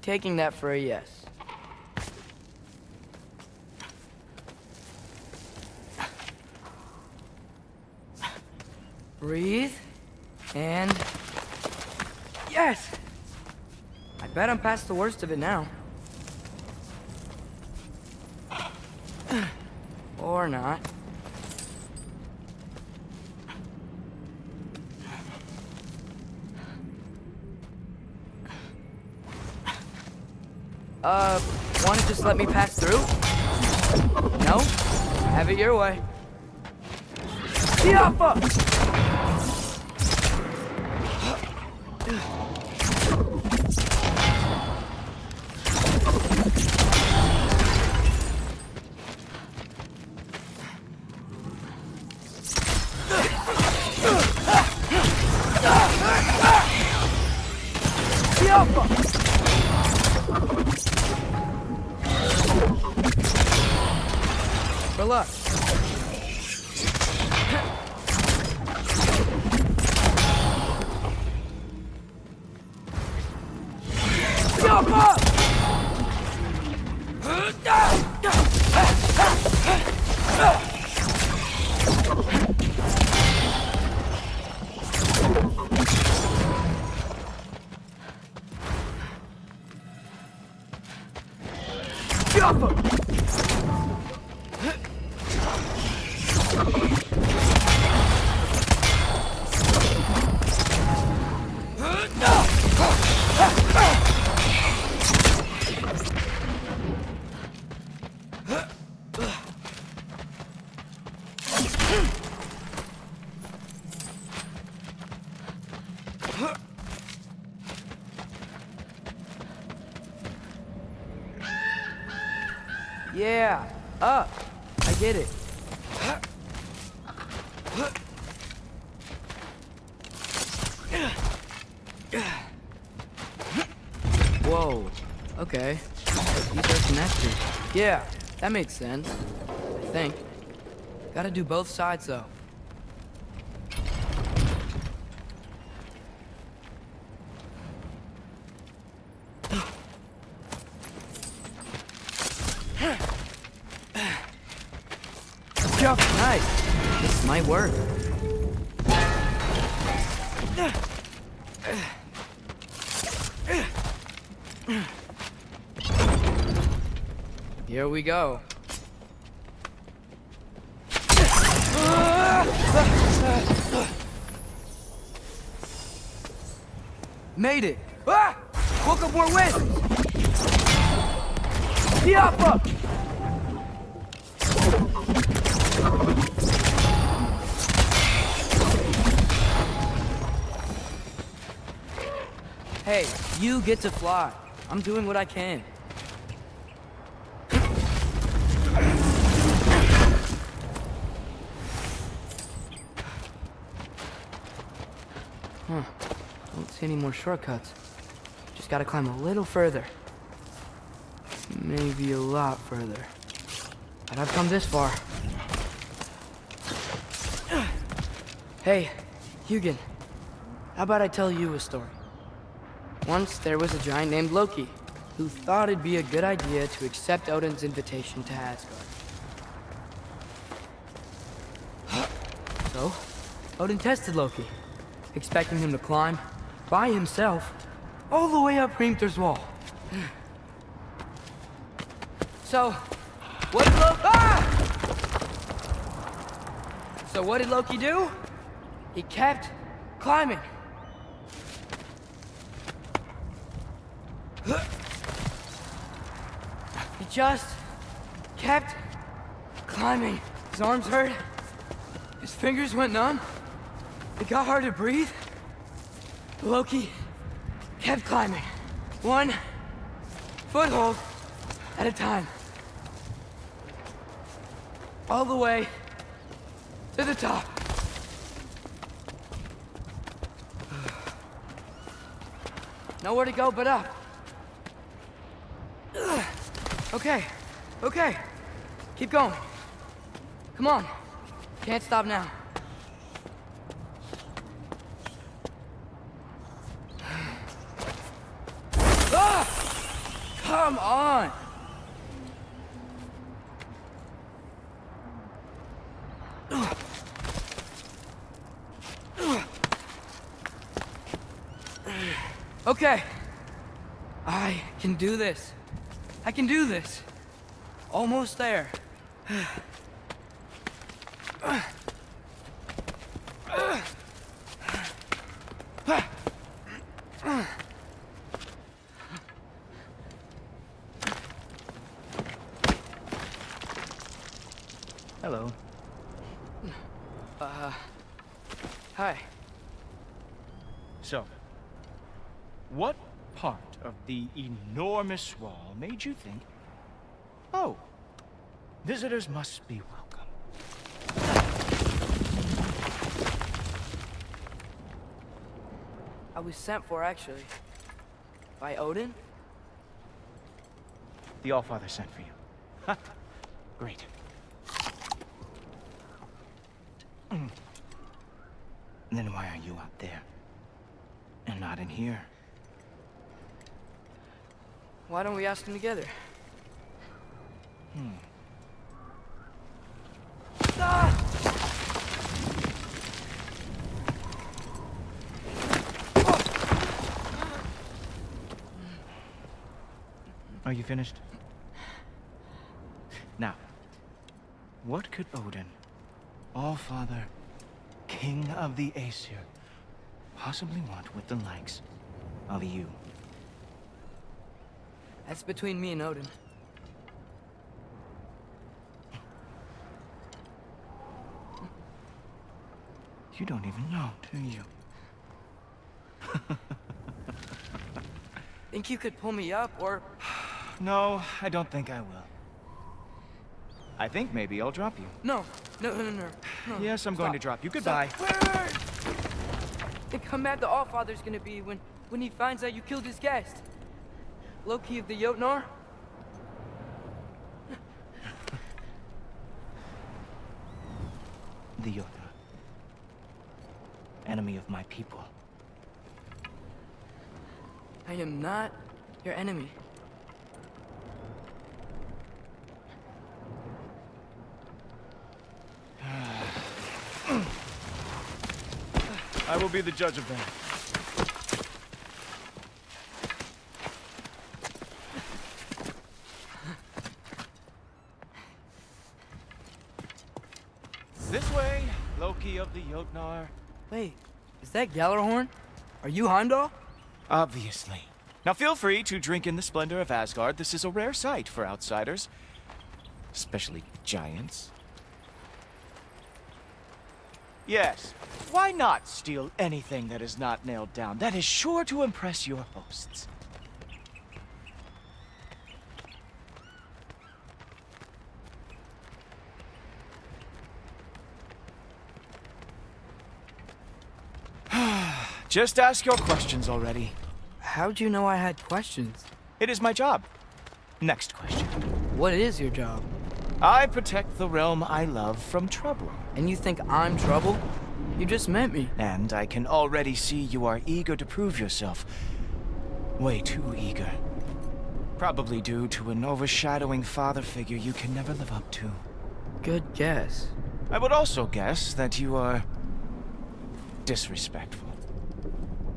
Taking that for a yes. Breathe. And... yes! I bet I'm past the worst of it now. Or not. Wanna just let me pass through? No? Have it your way. Yappa! Good luck. Jump up! Yeah, up. I get it. Whoa. Okay. These are connected. Yeah, that makes sense. I think. Gotta do both sides, though. Nice. This might work. Here we go. Made it. Ah! Woke up more wins. Up. Hey, you get to fly. I'm doing what I can. Huh. Don't see any more shortcuts. Just gotta climb a little further. Maybe a lot further. But I've come this far. Hey, Hugin. How about I tell you a story? Once there was a giant named Loki, who thought it'd be a good idea to accept Odin's invitation to Asgard. So, Odin tested Loki, expecting him to climb, by himself, all the way up Hrimthur's wall. So, what did Loki do? He kept climbing. He just kept climbing. His arms hurt. His fingers went numb. It got hard to breathe. Loki kept climbing. One foothold at a time. All the way to the top. Nowhere to go but up. Okay, okay. Keep going. Come on. Can't stop now. Come on! Okay. I can do this. I can do this. Almost there. Hello. Hi. So, what part of the enormous wall made you think, oh, visitors must be welcome? I was sent for, actually. By Odin? The Allfather sent for you. Huh? Great. Then why are you out there? And not in here? Why don't we ask them together? you finished? Now, what could Odin, All-Father, King of the Aesir, possibly want with the likes of you? That's between me and Odin. You don't even know, do you? Think you could pull me up, or... No, I don't think I will. I think maybe I'll drop you. No. Yes, I'm going to drop you. Goodbye. Wait. Think how mad the Allfather's gonna be when he finds out you killed his guest. Loki of the Jotnar? The Jotnar. Enemy of my people. I am not your enemy. I will be the judge of that. This way, Loki of the Jotnar. Wait, is that Gjallarhorn? Are you Heimdall? Obviously. Now feel free to drink in the splendor of Asgard. This is a rare sight for outsiders. Especially giants. Yes, why not steal anything that is not nailed down? That is sure to impress your hosts. Just ask your questions already. How'd you know I had questions? It is my job. Next question. What is your job? I protect the realm I love from trouble. And you think I'm trouble? You just met me. And I can already see you are eager to prove yourself. Way too eager. Probably due to an overshadowing father figure you can never live up to. Good guess. I would also guess that you are disrespectful,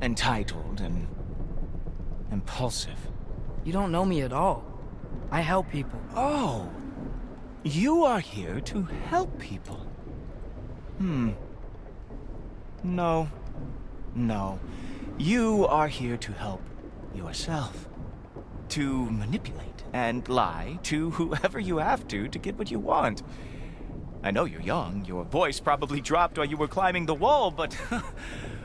entitled, and impulsive. You don't know me at all. I help people. Oh, you are here to help people. No. You are here to help yourself. To manipulate and lie to whoever you have to get what you want. I know you're young. Your voice probably dropped while you were climbing the wall, but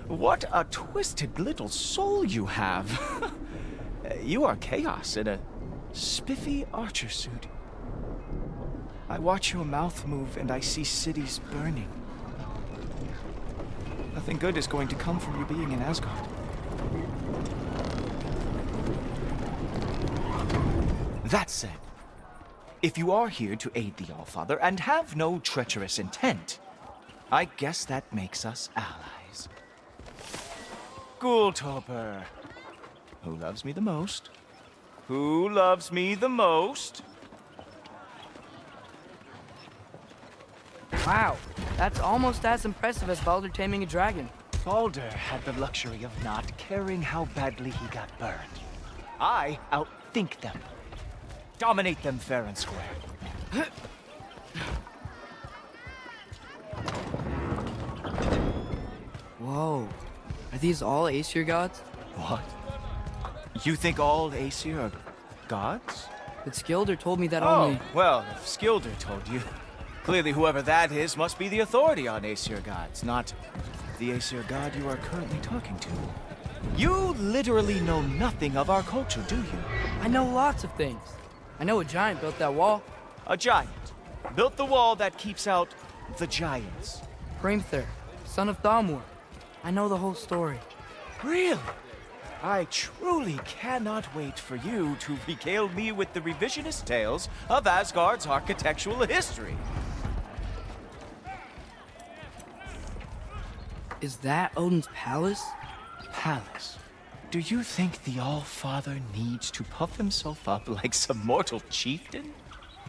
what a twisted little soul you have. You are chaos in a spiffy archer suit. I watch your mouth move and I see cities burning. Nothing good is going to come from you being in Asgard. That said, if you are here to aid the Allfather and have no treacherous intent, I guess that makes us allies. Ghoultoper. Who loves me the most? Who loves me the most? Wow, that's almost as impressive as Baldur taming a dragon. Baldur had the luxury of not caring how badly he got burned. I outthink them. Dominate them fair and square. Whoa, are these all Aesir gods? What? You think all Aesir are gods? But Skilder told me that Oh, only... well, if Skilder told you, clearly whoever that is must be the authority on Aesir gods, not the Aesir god you are currently talking to. You literally know nothing of our culture, do you? I know lots of things. I know a giant built that wall. A giant built the wall that keeps out the giants. Hrimthur, son of Thamur. I know the whole story. Really? I truly cannot wait for you to regale me with the revisionist tales of Asgard's architectural history. Is that Odin's palace? Palace? Do you think the All-Father needs to puff himself up like some mortal chieftain?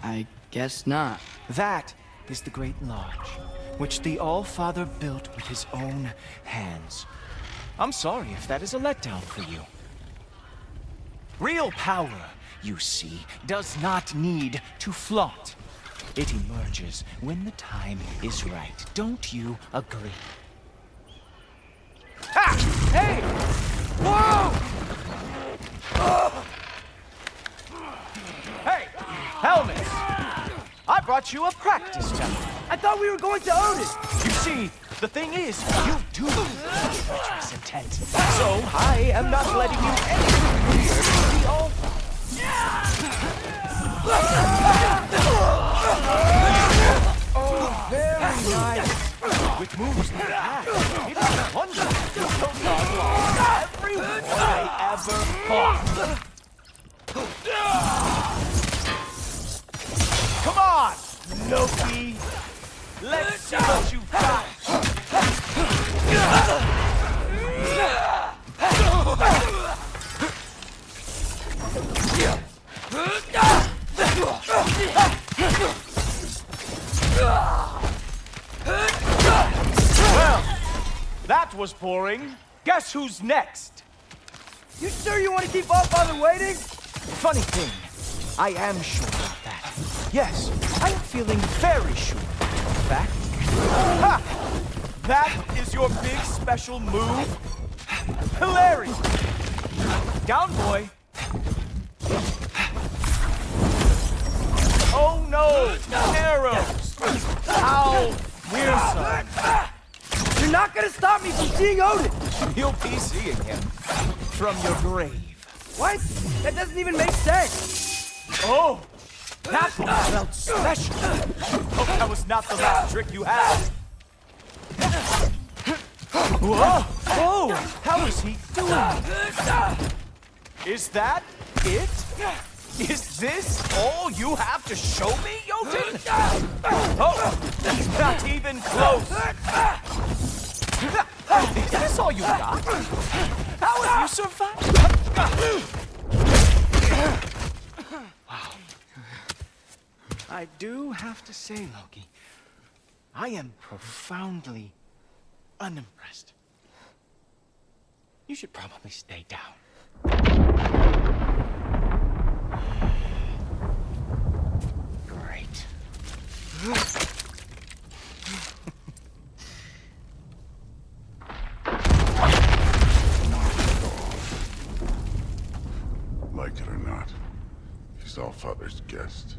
I guess not. That is the Great Lodge, which the All-Father built with his own hands. I'm sorry if that is a letdown for you. Real power you see, does not need to flaunt. It emerges when the time is right. Don't you agree? Ha! Hey! Whoa! Hey! Helmets! I brought you a practice temple. I thought we were going to own it! You see, the thing is, you do have treacherous intent. So, I am not letting you enter the altar. Oh, very nice. With moves like that, it is a wonder you don't not lost every war I ever fought. Come on, Loki. Let's see what you've got. Well, that was boring. Guess who's next? You sure you want to keep all father waiting? Funny thing, I am sure of that. Yes, I'm feeling very sure. In fact, ha! That is your big special move? Hilarious! Down, boy. Oh no! Arrows! How wearsome! You're not gonna stop me from seeing Odin! You'll be seeing him from your grave. What? That doesn't even make sense! Oh! That one felt special! Hope that was not the last trick you had! Whoa! Whoa! How is he doing? Is that it? Is this all you have to show me, Jotun? Oh! Not even close! Is this all you got? How have you survived? Wow. I do have to say, Loki, I am profoundly unimpressed. You should probably stay down. Great. Like it or not, he's Allfather's guest.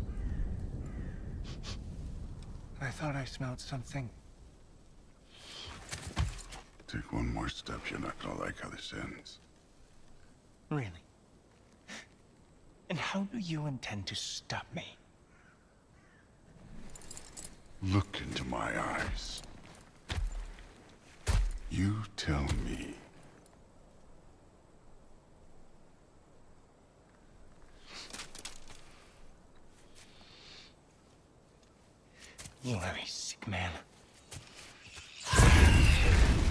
I thought I smelled something. Take one more step, you're not gonna like how this ends. Really? And how do you intend to stop me? Look into my eyes. You tell me. You are a sick man.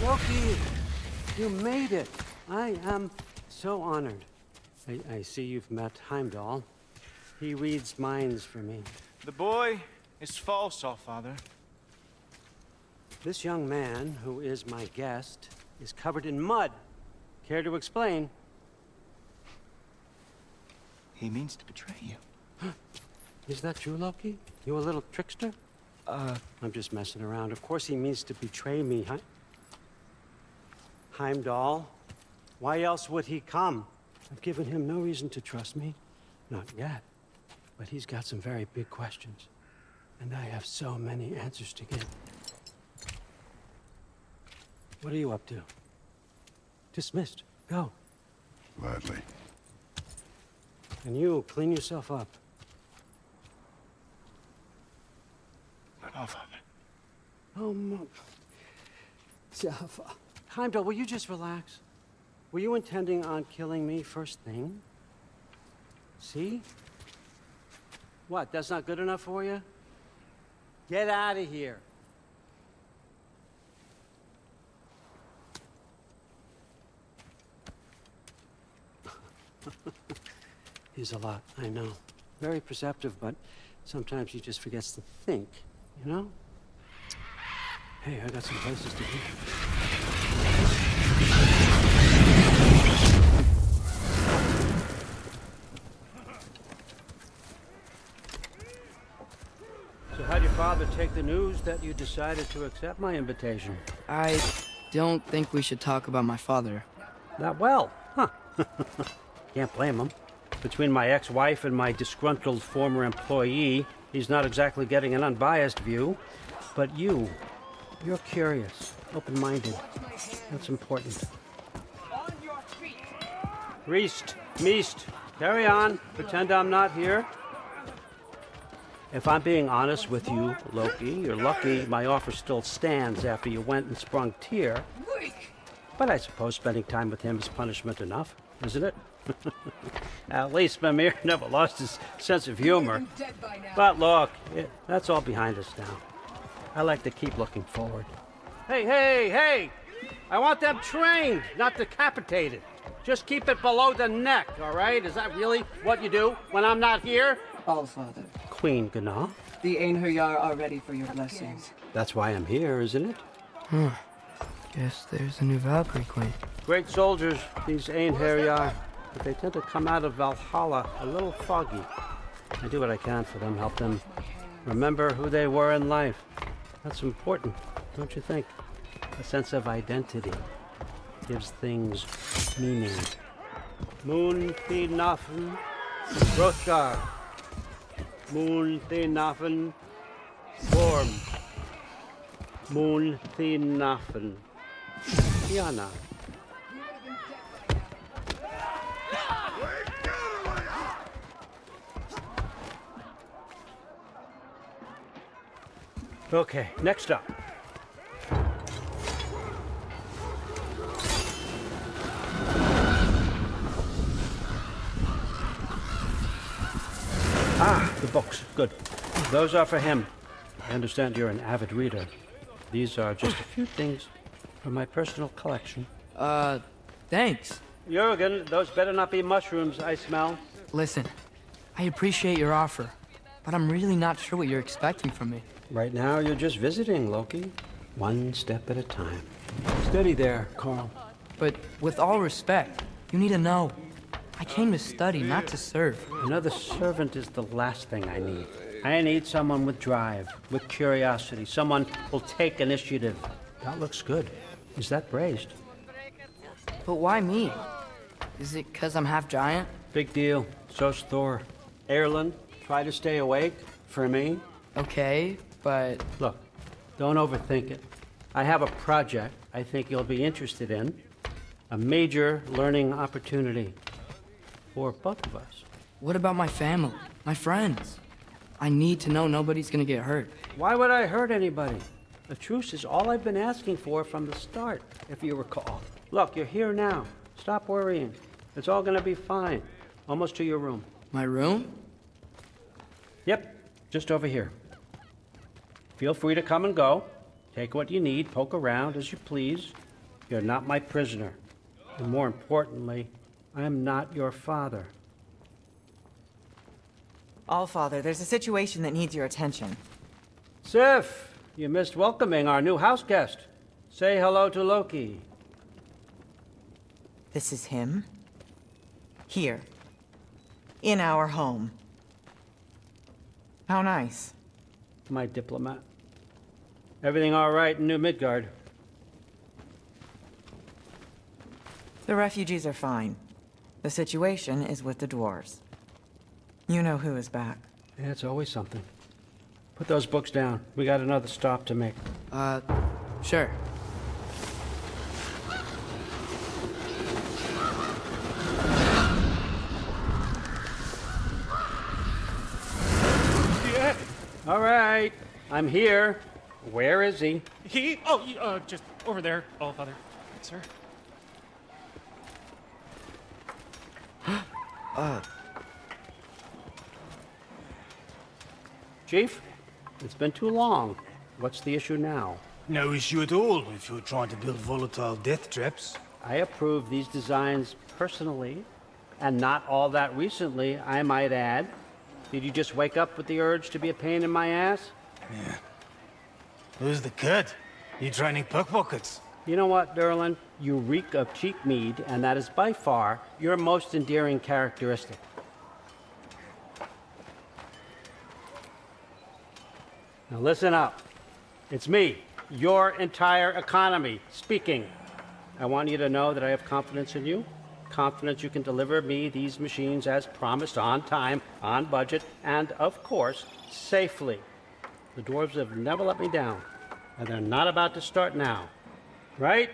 Loki, you made it. I am so honored. I see you've met Heimdall. He reads minds for me. The boy is false, Allfather. This young man, who is my guest, is covered in mud. Care to explain? He means to betray you. Is that true, Loki? You a little trickster? I'm just messing around. Of course he means to betray me. Heimdall? Why else would he come? I've given him no reason to trust me. Not yet. But he's got some very big questions. And I have so many answers to give. What are you up to? Dismissed. Go. Gladly. And you, clean yourself up. But Allfather. Oh, Jaffa. Heimdall, will you just relax? Were you intending on killing me first thing? See? What, that's not good enough for you? Get out of here. He's a lot, I know. Very perceptive, but sometimes he just forgets to think, you know? Hey, I got some places to be. So how'd your father take the news that you decided to accept my invitation? I don't think we should talk about my father. That well, huh? Can't blame him. Between my ex-wife and my disgruntled former employee, he's not exactly getting an unbiased view. But you're curious, open-minded. That's important. Priest, Meest, carry on. Pretend I'm not here. If I'm being honest with you, Loki, you're lucky my offer still stands after you went and sprung Tyr. But I suppose spending time with him is punishment enough, isn't it? At least Mimir never lost his sense of humor. But look, that's all behind us now. I like to keep looking forward. Hey! I want them trained, not decapitated. Just keep it below the neck, all right? Is that really what you do when I'm not here? Allfather. Queen Gná. The Einherjar are ready for your blessings. That's why I'm here, isn't it? Guess there's a new Valkyrie Queen. Great soldiers, these Einherjar, but they tend to come out of Valhalla a little foggy. I do what I can for them, help them remember who they were in life. That's important, don't you think? A sense of identity gives things meaning. Moon Thinafen, Hrothgar. Moon Thinafen, Gorm. Moon Thinafen, Tiana. Okay, next up. The books. Good. Those are for him. I understand you're an avid reader. These are just a few things from my personal collection. Thanks. Jurgen, those better not be mushrooms I smell. Listen, I appreciate your offer, but I'm really not sure what you're expecting from me. Right now, you're just visiting, Loki. One step at a time. Steady there, Carl. But with all respect, you need to know. I came to study, not to serve. Another servant is the last thing I need. I need someone with drive, with curiosity, someone who'll take initiative. That looks good. Is that braised? But why me? Is it 'cause I'm half giant? Big deal. So's Thor. Erlen, try to stay awake for me. Okay, but... Look, don't overthink it. I have a project I think you'll be interested in. A major learning opportunity. For both of us. What about my family? My friends? I need to know nobody's gonna get hurt. Why would I hurt anybody? A truce is all I've been asking for from the start, if you recall. Look, you're here now. Stop worrying. It's all gonna be fine. Almost to your room. My room? Yep, just over here. Feel free to come and go. Take what you need, poke around as you please. You're not my prisoner. And more importantly, I'm not your father. Allfather, there's a situation that needs your attention. Sif, you missed welcoming our new house guest. Say hello to Loki. This is him? Here. In our home. How nice. My diplomat. Everything all right in New Midgard? The refugees are fine. The situation is with the dwarves. You know who is back. Yeah, it's always something. Put those books down. We got another stop to make. Sure. Yeah. All right. I'm here. Where is he? He? Oh, just over there, Allfather. Sir? Chief, it's been too long. What's the issue now? No issue at all if you're trying to build volatile death traps. I approve these designs personally, and not all that recently, I might add. Did you just wake up with the urge to be a pain in my ass? Yeah. Who's the kid? You training pickpockets? You know what, Derlin? You reek of cheap mead, and that is by far your most endearing characteristic. Now listen up. It's me, your entire economy, speaking. I want you to know that I have confidence in you. Confidence you can deliver me these machines as promised, on time, on budget, and of course, safely. The dwarves have never let me down, and they're not about to start now. Right?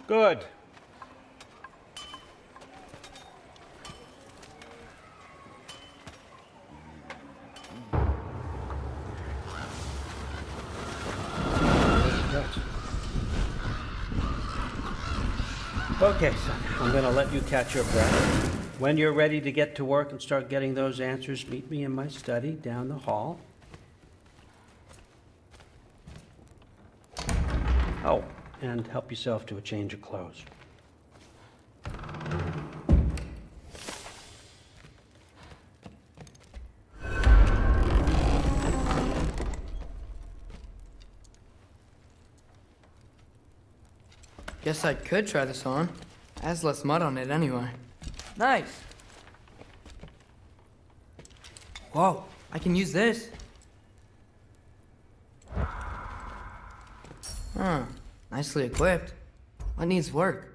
Good. Okay, son, I'm gonna let you catch your breath. When you're ready to get to work and start getting those answers, meet me in my study down the hall. Oh, and help yourself to a change of clothes. Guess I could try this on. Has less mud on it anyway. Nice. Whoa, I can use this. Huh, nicely equipped. What needs work?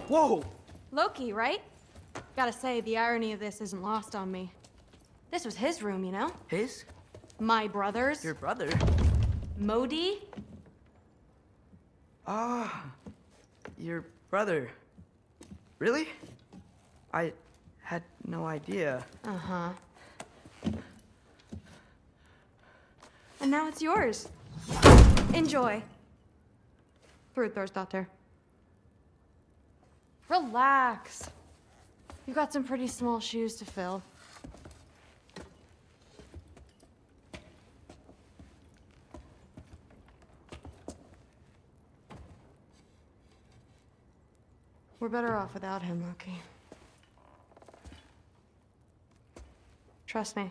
Whoa! Loki, right? Gotta say, the irony of this isn't lost on me. This was his room, you know? His? My brother's. Your brother? Modi? Ah, your brother. Really? I had no idea. Uh-huh. And now it's yours. Enjoy. Daughter. Relax. You've got some pretty small shoes to fill. We're better off without him, Loki. Trust me.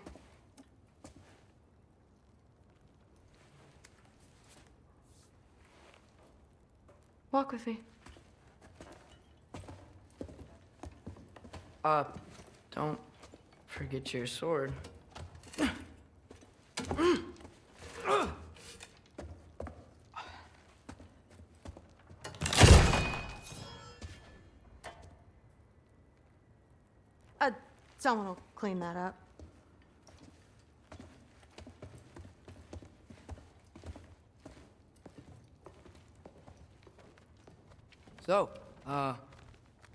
Walk with me. Don't forget your sword. Someone will clean that up. So,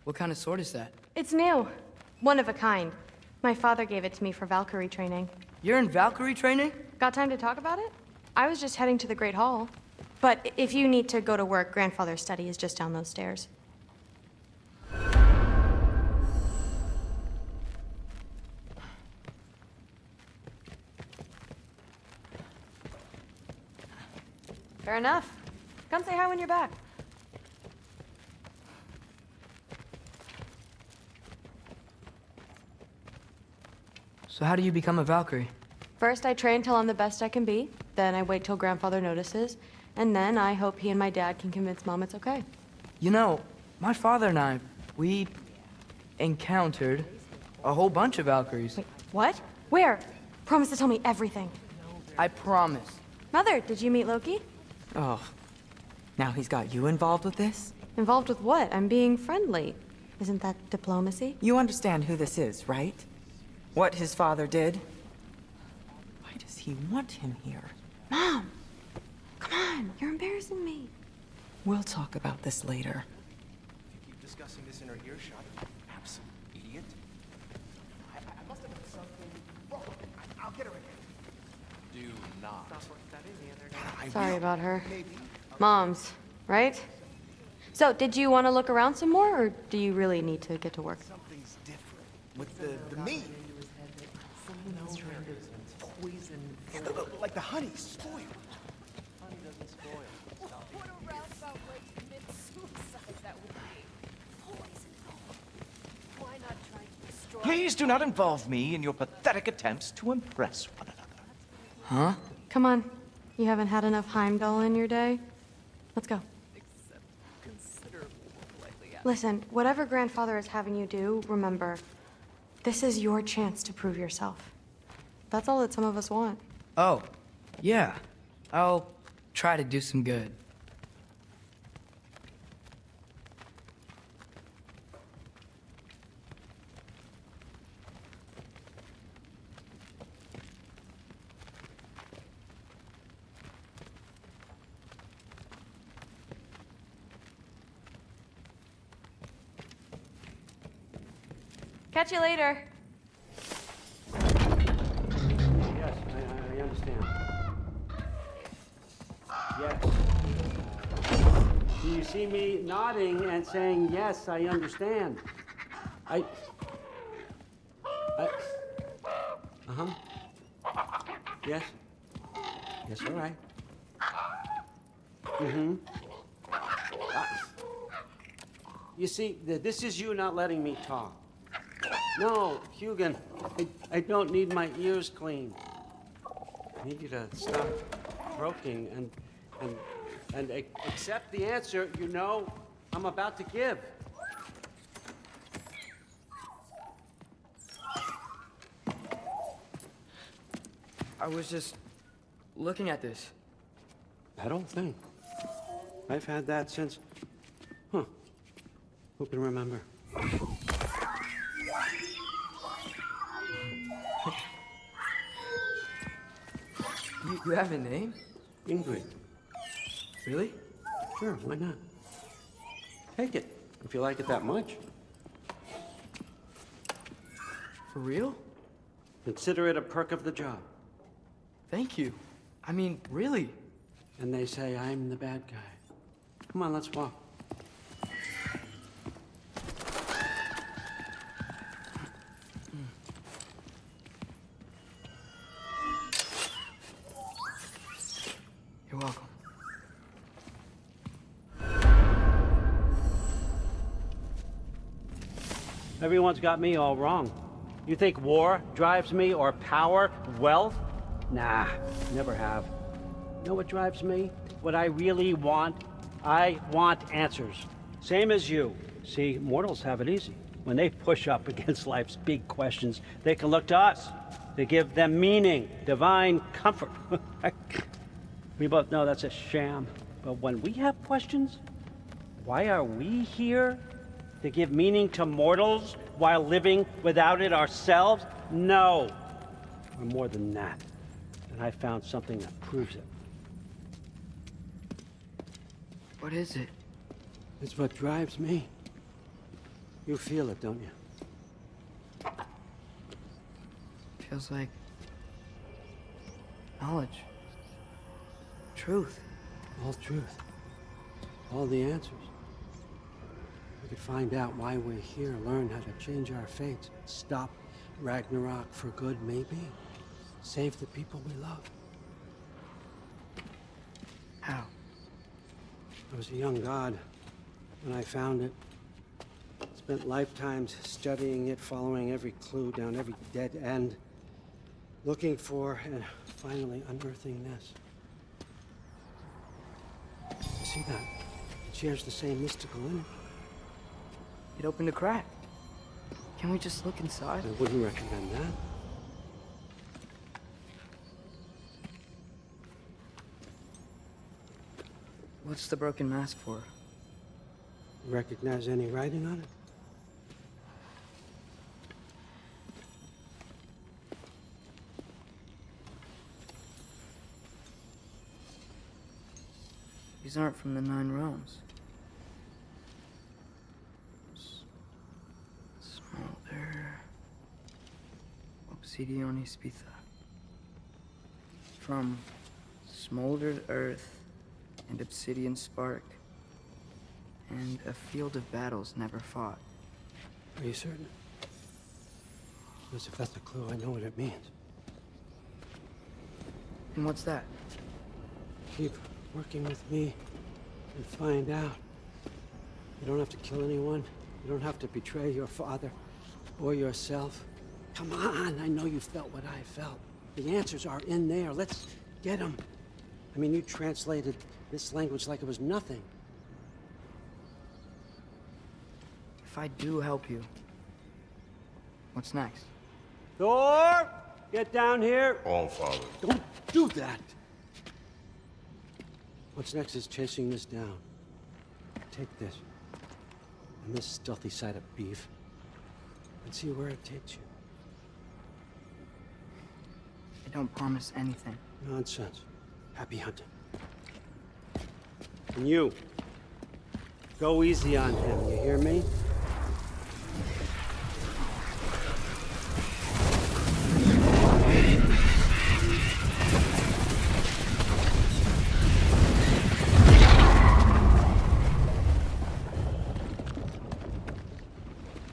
what kind of sword is that? It's new. One of a kind. My father gave it to me for Valkyrie training. You're in Valkyrie training? Got time to talk about it? I was just heading to the Great Hall. But if you need to go to work, Grandfather's study is just down those stairs. Fair enough. Come say hi when you're back. So how do you become a Valkyrie? First, I train till I'm the best I can be. Then I wait till Grandfather notices. And then I hope he and my dad can convince Mom it's okay. You know, my father and I, we encountered a whole bunch of Valkyries. Wait, what? Where? Promise to tell me everything. I promise. Mother, did you meet Loki? Oh, now he's got you involved with this? Involved with what? I'm being friendly. Isn't that diplomacy? You understand who this is, right? What his father did? Why does he want him here? Mom! Come on, you're embarrassing me. We'll talk about this later. Keep discussing this in her earshot. Absolute idiot. I must have done something wrong. I'll get her again. Do not. Sorry about her. Mom's, right? So, did you want to look around some more, or do you really need to get to work? Something's different with the meat. Poison. Like the honey spoiled. Honey doesn't spoil. What a roundabout way to commit suicide that would be. Poison. Why not try to destroy... Please do not involve me in your pathetic attempts to impress one another. Huh? Come on. You haven't had enough Heimdall in your day? Let's go. Listen, whatever Grandfather is having you do, remember, this is your chance to prove yourself. That's all that some of us want. Oh, yeah. I'll try to do some good. Catch you later. Yes, I understand. Yes. Do you see me nodding and saying, yes, I understand? Uh-huh. Yes. Yes, all right. Mm-hmm. You see, this is you not letting me talk. No, Hugin, I don't need my ears cleaned. I need you to stop croaking and accept the answer you know I'm about to give. I was just looking at this. That old thing. I've had that since... Huh. Who can remember? You have a name? Ingrid. Really? Sure, why not? Take it, if you like it that much. For real? Consider it a perk of the job. Thank you. I mean, really. And they say I'm the bad guy. Come on, let's walk. You're welcome. Everyone's got me all wrong. You think war drives me, or power, wealth? Nah, never have. You know what drives me? What I really want? I want answers. Same as you. See, mortals have it easy. When they push up against life's big questions, they can look to us. They give them meaning, divine comfort. We both know that's a sham. But when we have questions, why are we here? To give meaning to mortals while living without it ourselves? No. We're more than that. And I found something that proves it. What is it? It's what drives me. You feel it, don't you? Feels like knowledge. Truth. All truth. All the answers. We could find out why we're here, learn how to change our fates, stop Ragnarok for good, maybe. Save the people we love. How? I was a young god when I found it. Spent lifetimes studying it, following every clue down every dead end, looking for and finally unearthing this. You see that? It shares the same mystical energy. It opened a crack. Can we just look inside? I wouldn't recommend that. What's the broken mask for? Recognize any writing on it? These aren't from the Nine Realms. Smolder. Obsidione Spitha. From smoldered earth and obsidian spark. And a field of battles never fought. Are you certain? Because if that's a clue, I know what it means. And what's that? Keep working with me and find out. You don't have to kill anyone. You don't have to betray your father or yourself. Come on, I know you felt what I felt. The answers are in there. Let's get them. I mean, you translated this language like it was nothing. If I do help you, what's next? Thor! Get down here! All Father. Don't do that! What's next is chasing this down. Take this. And this stealthy side of beef. And see where it takes you. I don't promise anything. Nonsense. Happy hunting. And you. Go easy on him, you hear me?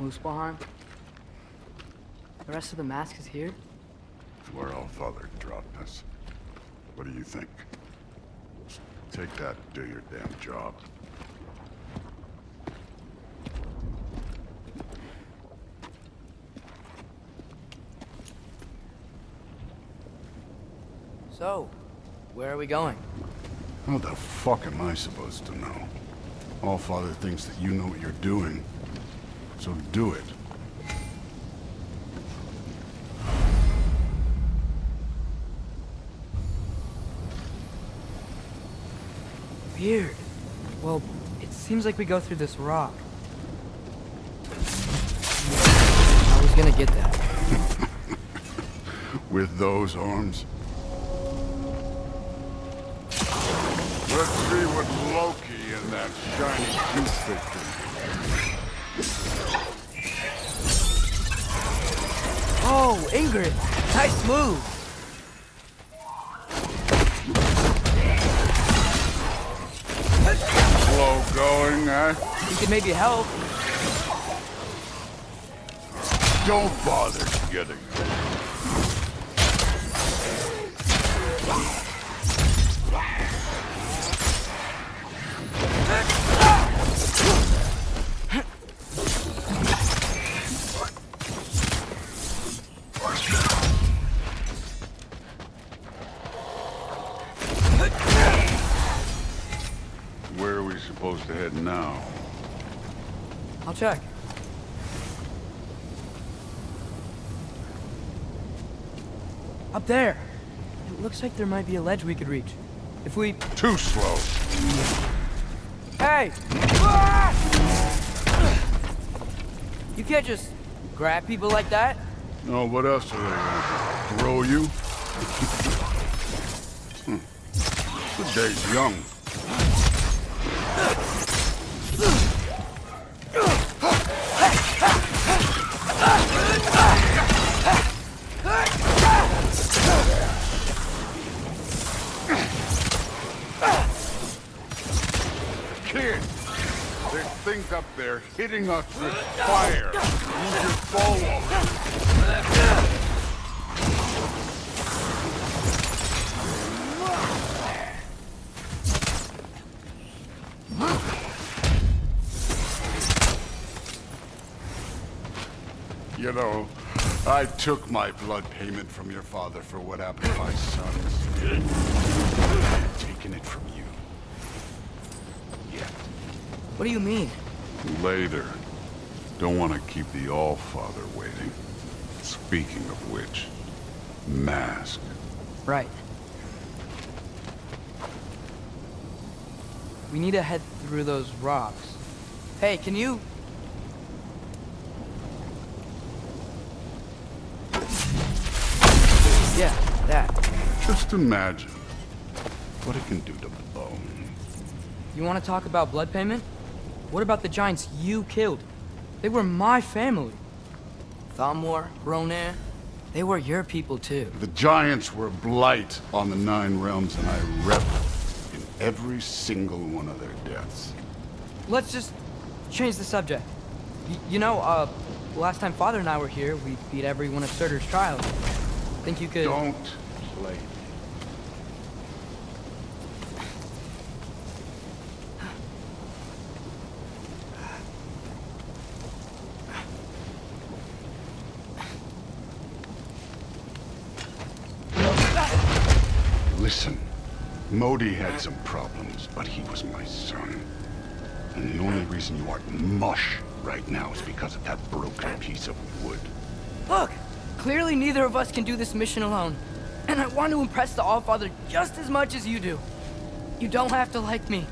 Muspelheim? The rest of the mask is here? It's where All Father dropped us. What do you think? Take that and do your damn job. So, where are we going? How the fuck am I supposed to know? All Father thinks that you know what you're doing. So do it. Weird. Well, it seems like we go through this rock. I was gonna get that. With those arms? Let's see what Loki and that shiny toothpick can do. Oh, Ingrid! Nice move! Slow going, eh? You could maybe help. Don't bother getting it. Where are we supposed to head now? I'll check. Up there! It looks like there might be a ledge we could reach. If we... Too slow! Hey! Ah! You can't just grab people like that. No, what else are they gonna do? Throw you? The day's young. things up there hitting us with fire. Use your bow. You know, I took my blood payment from your father for what happened to my sons. I'm taking it from you. What do you mean? Later. Don't want to keep the All-Father waiting. Speaking of which, mask. Right. We need to head through those rocks. Hey, can you... Yeah, that. Just imagine what it can do to bone. You want to talk about blood payment? What about the giants you killed? They were my family. Thamor, Ronan, they were your people too. The giants were blight on the 9 realms, and I reveled in every single one of their deaths. Let's just change the subject. You know, last time Father and I were here, we beat every one of Surtur's trials. Think you could... Don't play. Listen, Modi had some problems, but he was my son. And the only reason you aren't mush right now is because of that broken piece of wood. Look! Clearly neither of us can do this mission alone. And I want to impress the All-Father just as much as you do. You don't have to like me,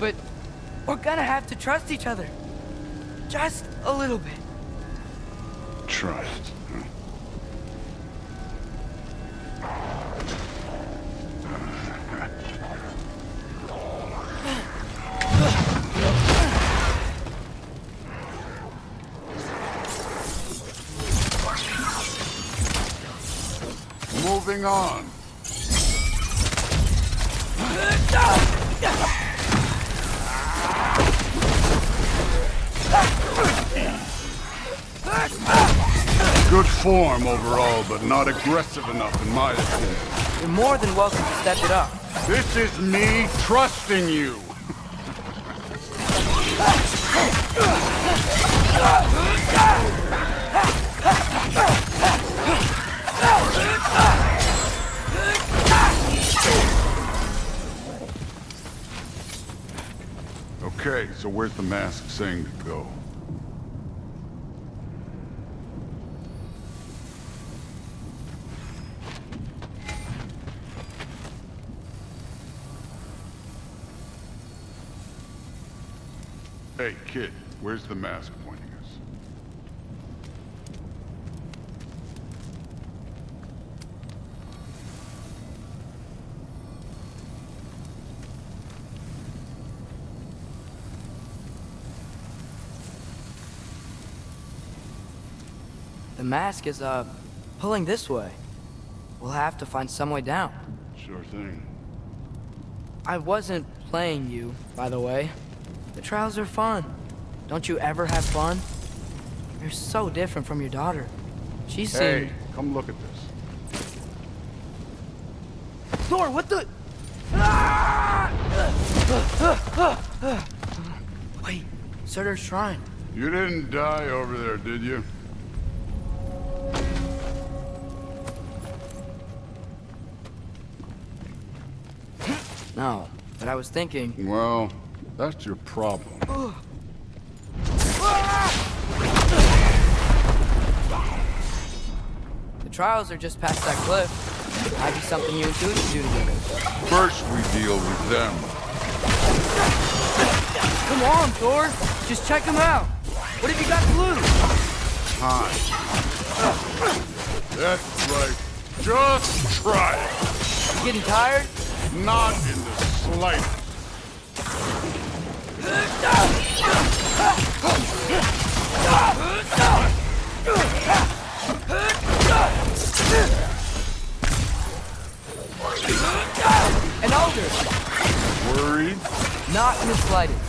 but we're gonna have to trust each other. Just a little bit. Trust, huh? Moving on. Good form overall, but not aggressive enough in my opinion. You're more than welcome to step it up. This is me trusting you. Okay, so where's the mask saying to go? Hey, kid, where's the mask pointing us? The mask is, pulling this way. We'll have to find some way down. Sure thing. I wasn't playing you, by the way. The trials are fun. Don't you ever have fun? You're so different from your daughter. She seemed... Hey, come look at this. Thor, what the... Wait, Surtur's shrine. You didn't die over there, did you? No, but I was thinking... Well, that's your problem. The trials are just past that cliff. Might be something you and Judy do together. First, we deal with them. Come on, Thor. Just check them out. What have you got to lose? Time. That's right. Just try it. You getting tired? Not in the slightest. An altar. Worried? Not in the slightest.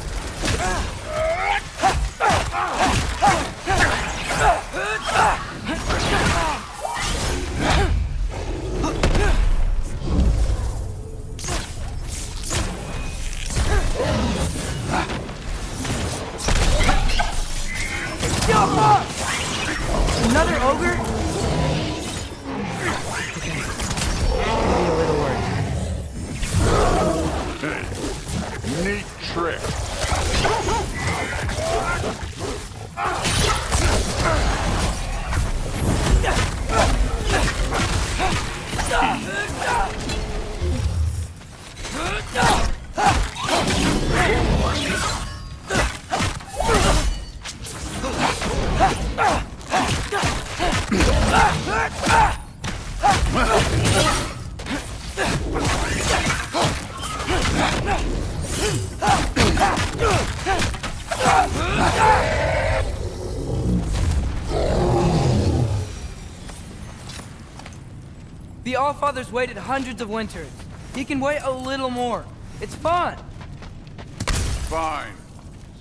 Allfather's waited hundreds of winters. He can wait a little more. It's fun. Fine.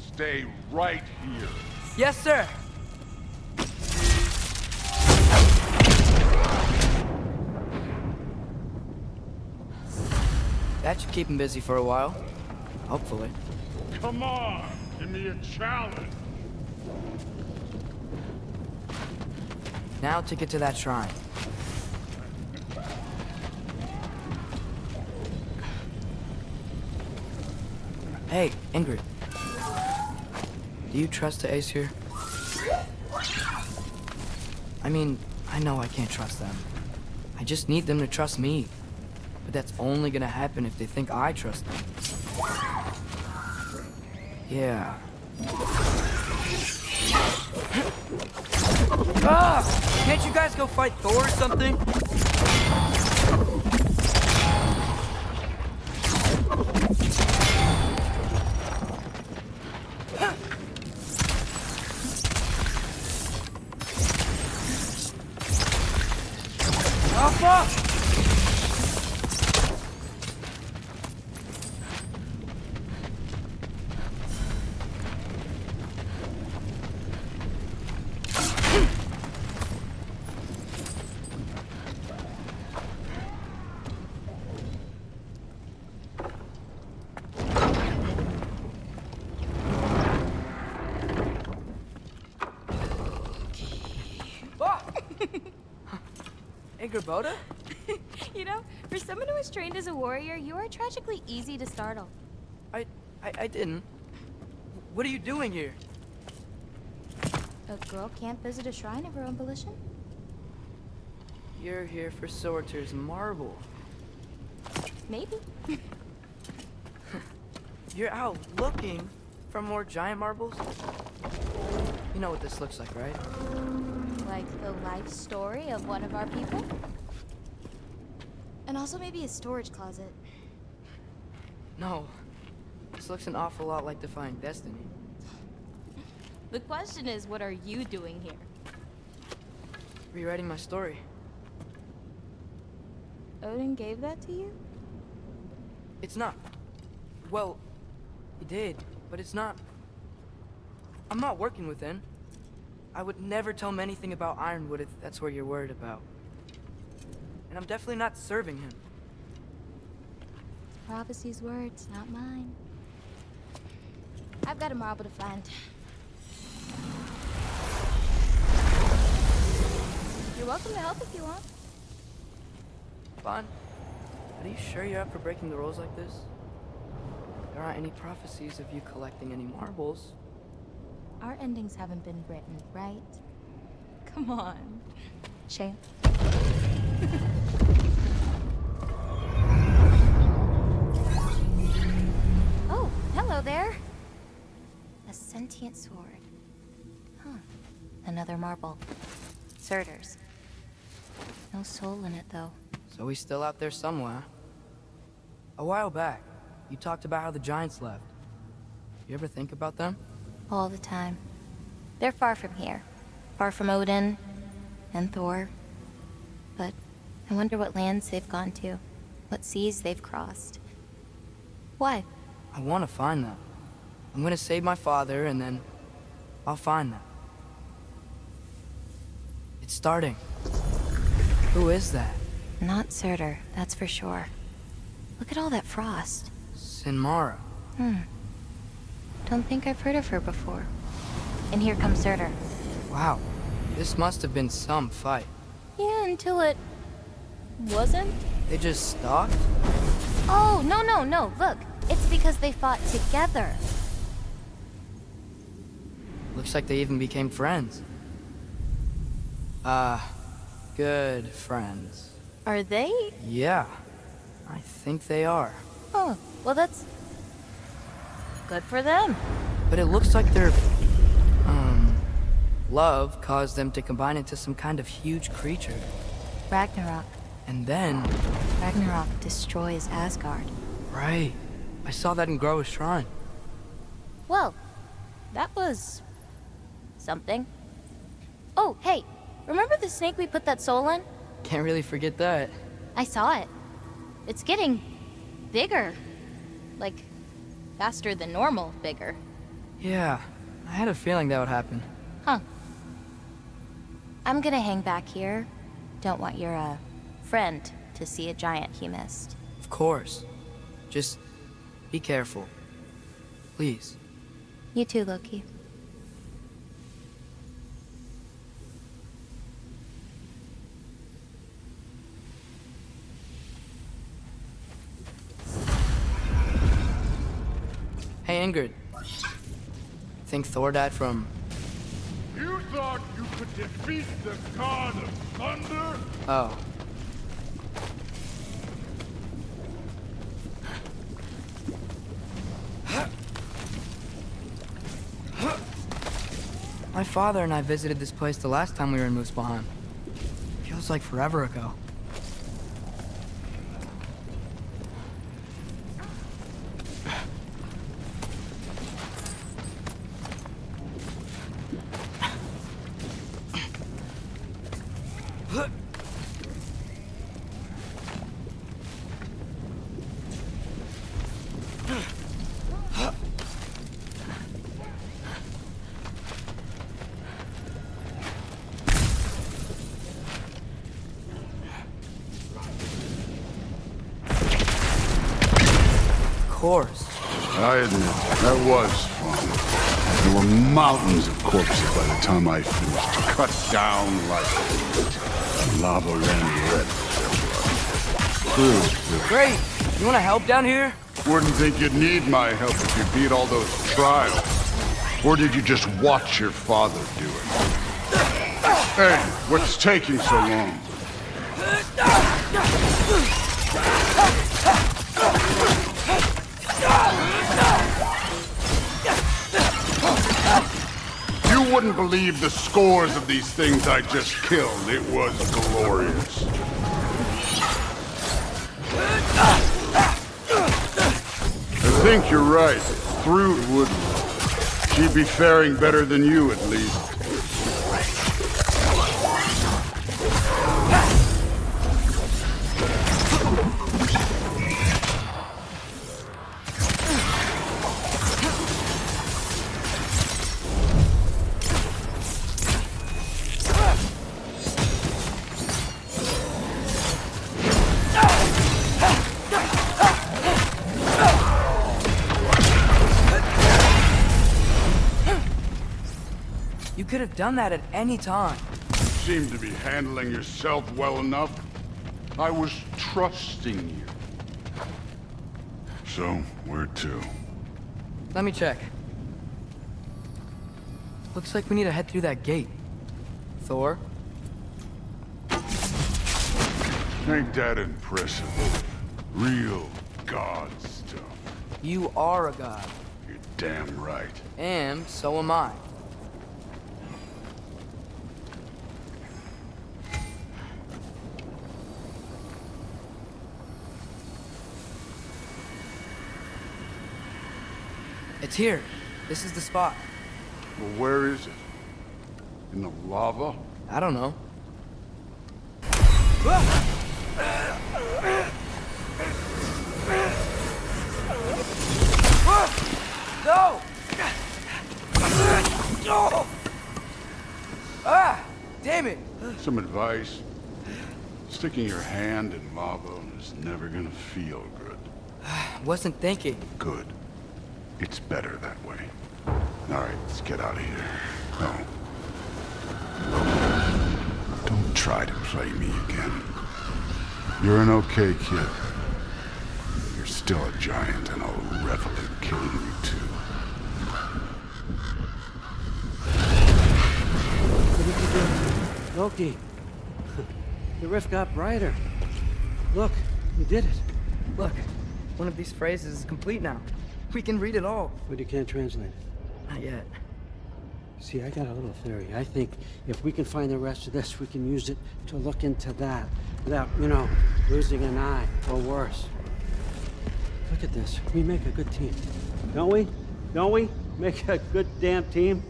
Stay right here. Yes, sir. That should keep him busy for a while. Hopefully. Come on, give me a challenge. Now to get to that shrine. Hey, Ingrid. Do you trust the Aesir? I mean, I know I can't trust them. I just need them to trust me. But that's only gonna happen if they think I trust them. Yeah. Ah! Can't you guys go fight Thor or something? Boda? You know, for someone who was trained as a warrior, you are tragically easy to startle. I didn't. What are you doing here? A girl can't visit a shrine of her own volition? You're here for Sorter's marble. Maybe. You're out looking for more giant marbles? You know what this looks like, right? Like the life story of one of our people? And also maybe a storage closet. No. This looks an awful lot like Defying Destiny. The question is, what are you doing here? Rewriting my story. Odin gave that to you? It's not. Well, he did, but it's not. I'm not working with him. I would never tell him anything about Ironwood if that's what you're worried about. And I'm definitely not serving him. Prophecy's words, not mine. I've got a marble to find. You're welcome to help if you want. Bon, are you sure you're up for breaking the rules like this? There aren't any prophecies of you collecting any marbles. Our endings haven't been written, right? Come on, champ. Oh, hello there. A sentient sword. Huh. Another marble. Surtur's. No soul in it, though. So he's still out there somewhere. A while back, you talked about how the giants left. You ever think about them? All the time. They're far from here. Far from Odin and Thor. But I wonder what lands they've gone to. What seas they've crossed. Why? I want to find them. I'm gonna save my father, and then I'll find them. It's starting. Who is that? Not Surtur, that's for sure. Look at all that frost. Sinmara. Don't think I've heard of her before. And here comes Surtur. Wow. This must have been some fight. Yeah, until it... wasn't? They just stalked? Oh, no. Look, it's because they fought together. Looks like they even became friends. Good friends. Are they? Yeah, I think they are. Oh, well that's... good for them. But it looks like their... love caused them to combine into some kind of huge creature. Ragnarok. And then... Ragnarok destroys Asgard. Right. I saw that in Groa's shrine. Well, that was... something. Oh, hey, remember the snake we put that soul in? Can't really forget that. I saw it. It's getting bigger. Like, faster than normal bigger. Yeah, I had a feeling that would happen. Huh. I'm gonna hang back here. Don't want your, friend to see a giant he missed. Of course. Just be careful. Please. You too, Loki. Hey, Ingrid. Think Thor died from... You thought you could defeat the god of thunder? Oh. My father and I visited this place the last time we were in Muspelheim. Feels like forever ago. Course. I admit, that was fun. There were mountains of corpses by the time I finished. Cut down like lava ran red. True. Great! You wanna help down here? Wouldn't think you'd need my help if you beat all those trials. Or did you just watch your father do it? Hey, what's taking so long? You wouldn't believe the scores of these things I just killed. It was glorious. I think you're right. Thrud wouldn't. She'd be faring better than you, at least. You could have done that at any time. You seem to be handling yourself well enough. I was trusting you. So, where to? Let me check. Looks like we need to head through that gate. Thor? Ain't that impressive? Real god stuff. You are a god. You're damn right. And so am I. It's here. This is the spot. Well, where is it? In the lava? I don't know. No! Ah! Damn it! Some advice. Sticking your hand in lava is never gonna feel good. Wasn't thinking. Good. It's better that way. All right, let's get out of here. Oh. Don't try to play me again. You're an okay kid. You're still a giant, and I'll revel in killing you too. What did you do? Loki. The rift got brighter. Look, you did it. Look, one of these phrases is complete now. We can read it all. But you can't translate it. Not yet. See, I got a little theory. I think if we can find the rest of this, we can use it to look into that without, you know, losing an eye or worse. Look at this. We make a good team. Don't we? Don't we? Make a good damn team?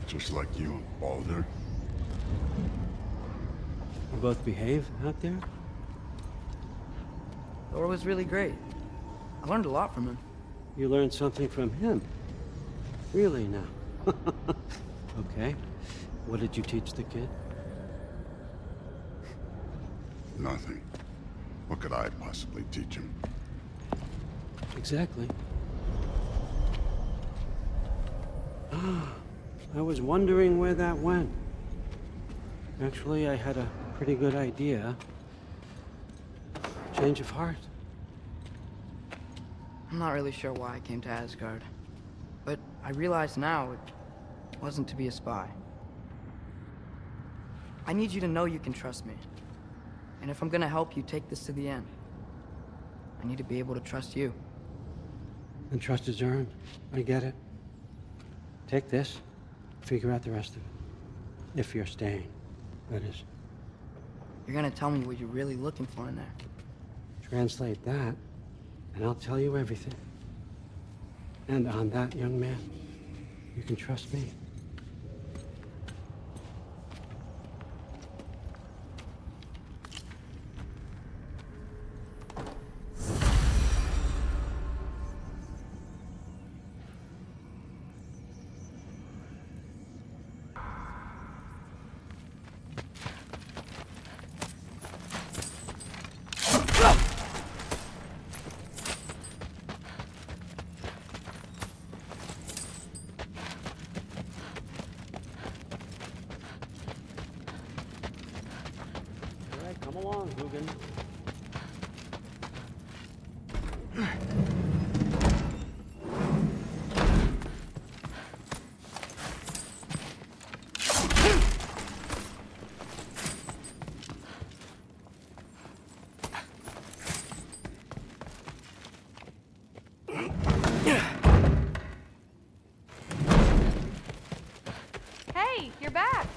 Just like you and Baldur. We both behave out there? Thor was really great. I learned a lot from him. You learned something from him? Really now? Okay. What did you teach the kid? Nothing. What could I possibly teach him? Exactly. I was wondering where that went. Actually, I had a pretty good idea. Change of heart. I'm not really sure why I came to Asgard. But I realize now it wasn't to be a spy. I need you to know you can trust me. And if I'm gonna help you take this to the end, I need to be able to trust you. And trust is earned. I get it. Take this, figure out the rest of it. If you're staying, that is. You're gonna tell me what you're really looking for in there. Translate that, and I'll tell you everything. And on that, young man, you can trust me. Come along, Hugin. Hey, you're back.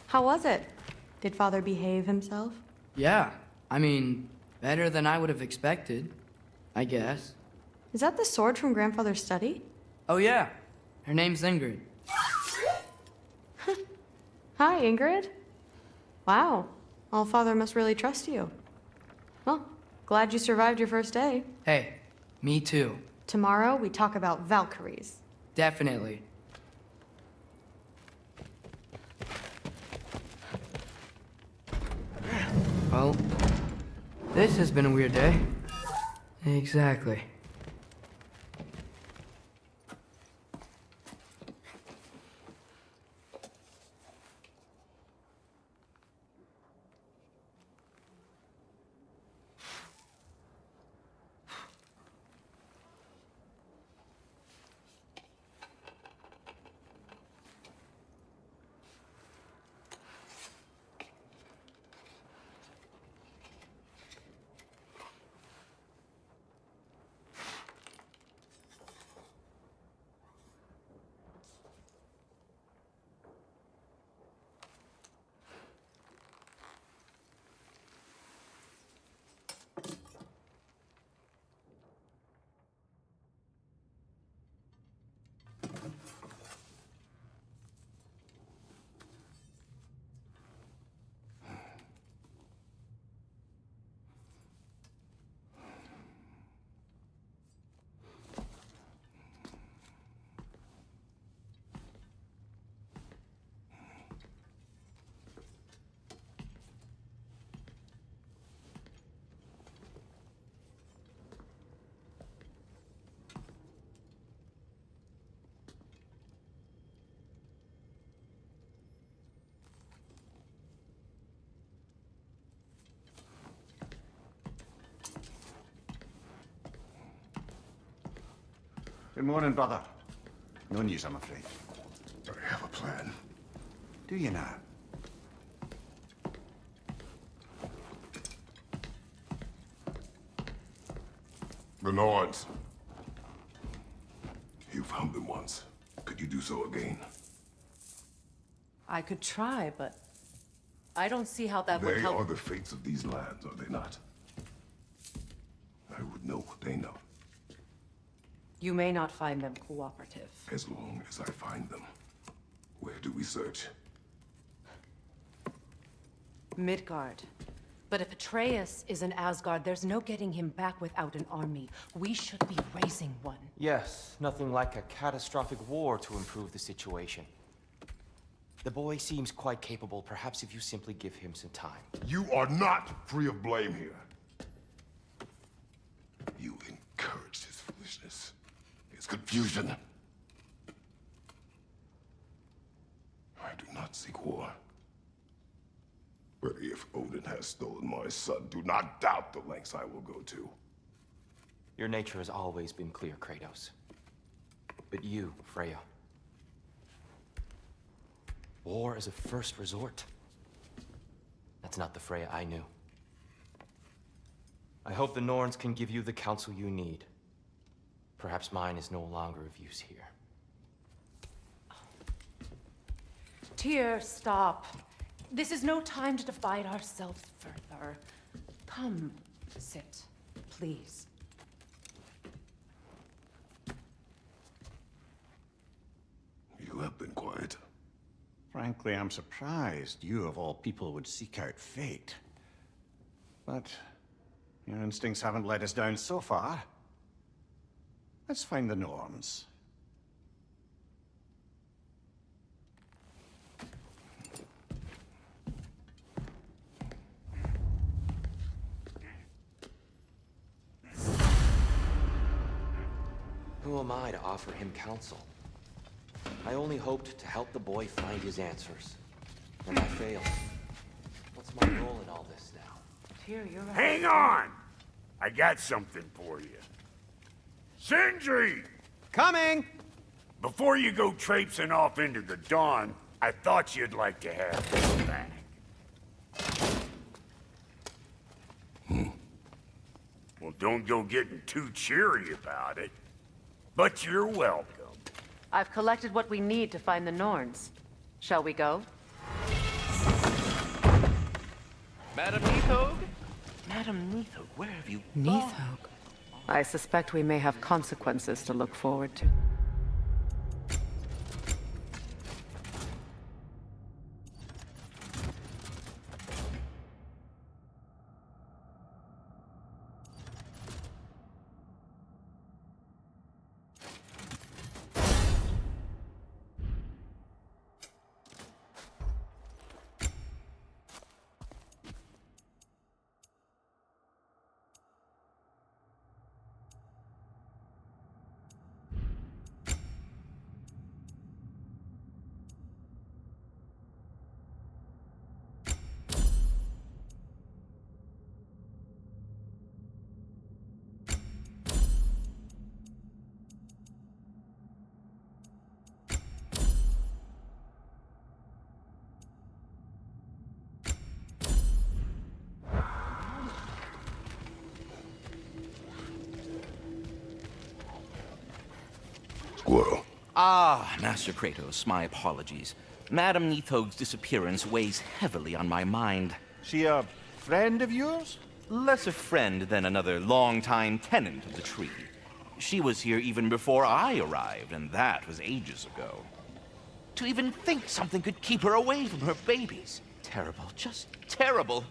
How was it? Did Father behave himself? Yeah, I mean, better than I would have expected, I guess. Is that the sword from Grandfather's study? Oh yeah, her name's Ingrid. Hi, Ingrid. Wow, All-Father must really trust you. Well, glad you survived your first day. Hey, me too. Tomorrow, we talk about Valkyries. Definitely. Well, this has been a weird day. Exactly. Good morning, brother. No news, I'm afraid. I have a plan. Do you now? The Nords. You found them once. Could you do so again? I could try, but I don't see how that would They help. are the fates of these lands, are they not? I would know what they know. You may not find them cooperative. As long as I find them. Where do we search? Midgard. But if Atreus is in Asgard, there's no getting him back without an army. We should be raising one. Yes, nothing like a catastrophic war to improve the situation. The boy seems quite capable. Perhaps if you simply give him some time. You are not free of blame here. You encouraged his foolishness, his confusion. I do not seek war. But if Odin has stolen my son, do not doubt the lengths I will go to. Your nature has always been clear, Kratos. But you, Freya. War is a first resort. That's not the Freya I knew. I hope the Norns can give you the counsel you need. Perhaps mine is no longer of use here. Tyr, stop. This is no time to divide ourselves further. Come, sit, please. You have been quiet. Frankly, I'm surprised you, of all people, would seek out fate. But your instincts haven't let us down so far. Let's find the Norns. Who am I to offer him counsel? I only hoped to help the boy find his answers. And I failed. What's my role in all this now? Tyr, you're right. Hang on! I got something for you. Sindri! Coming! Before you go traipsing off into the dawn, I thought you'd like to have this back. Well, don't go getting too cheery about it. But you're welcome. I've collected what we need to find the Norns. Shall we go? Madam Neathog? Madam Neathog, where have you gone? Neathog? I suspect we may have consequences to look forward to. Squirrel. Ah, Master Kratos, my apologies. Madam Neathog's disappearance weighs heavily on my mind. She a friend of yours? Less a friend than another longtime tenant of the tree. She was here even before I arrived, and that was ages ago. To even think something could keep her away from her babies. Terrible, just terrible.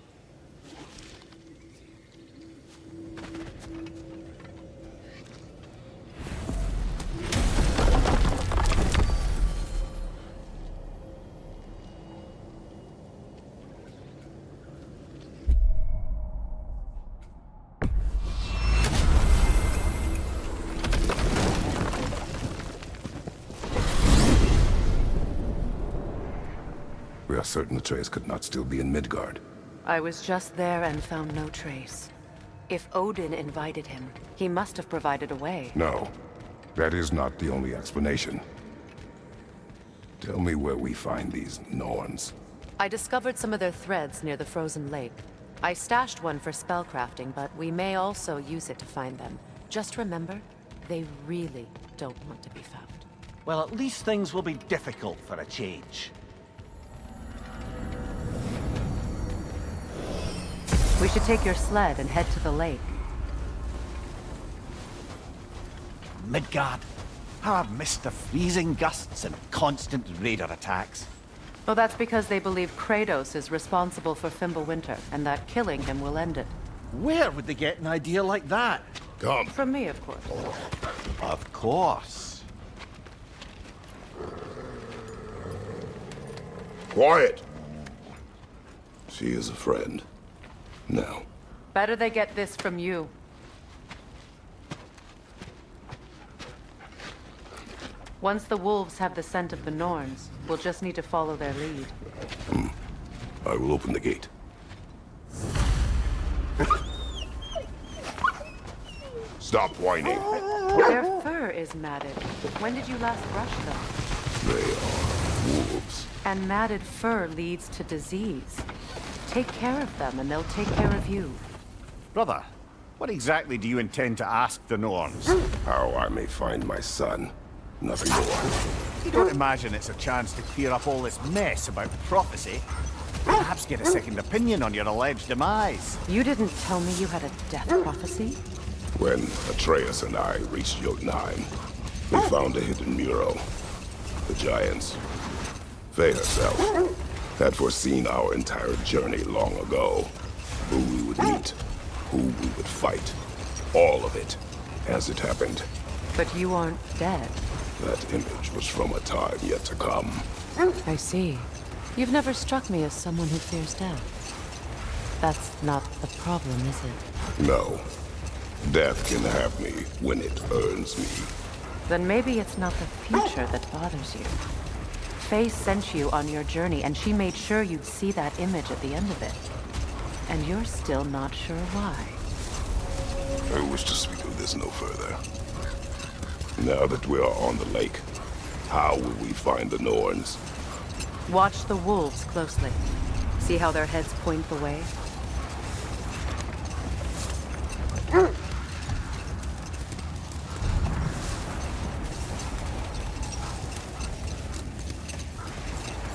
We are certain Atreus could not still be in Midgard. I was just there and found no trace. If Odin invited him, he must have provided a way. No, that is not the only explanation. Tell me where we find these Norns. I discovered some of their threads near the frozen lake. I stashed one for spellcrafting, but we may also use it to find them. Just remember, they really don't want to be found. Well, at least things will be difficult for a change. We should take your sled and head to the lake. Midgard. How I've missed the freezing gusts and constant raider attacks. Well, that's because they believe Kratos is responsible for Fimbulwinter, and that killing him will end it. Where would they get an idea like that? Come. From me, of course. Of course. Quiet. She is a friend. Now. Better they get this from you. Once the wolves have the scent of the Norns, we'll just need to follow their lead. I will open the gate. Stop whining. Their fur is matted. When did you last brush them? They are wolves. And matted fur leads to disease. Take care of them, and they'll take care of you. Brother, what exactly do you intend to ask the Norns? How I may find my son. Nothing more. You don't imagine it's a chance to clear up all this mess about prophecy? Perhaps get a second opinion on your alleged demise. You didn't tell me you had a death prophecy? When Atreus and I reached Jotunheim, we found a hidden mural. The giants, Faye herself, had foreseen our entire journey long ago. Who we would meet, who we would fight. All of it, as it happened. But you aren't dead. That image was from a time yet to come. I see. You've never struck me as someone who fears death. That's not the problem, is it? No. Death can have me when it earns me. Then maybe it's not the future that bothers you. Faye sent you on your journey, and she made sure you'd see that image at the end of it. And you're still not sure why. I wish to speak of this no further. Now that we are on the lake, how will we find the Norns? Watch the wolves closely. See how their heads point the way?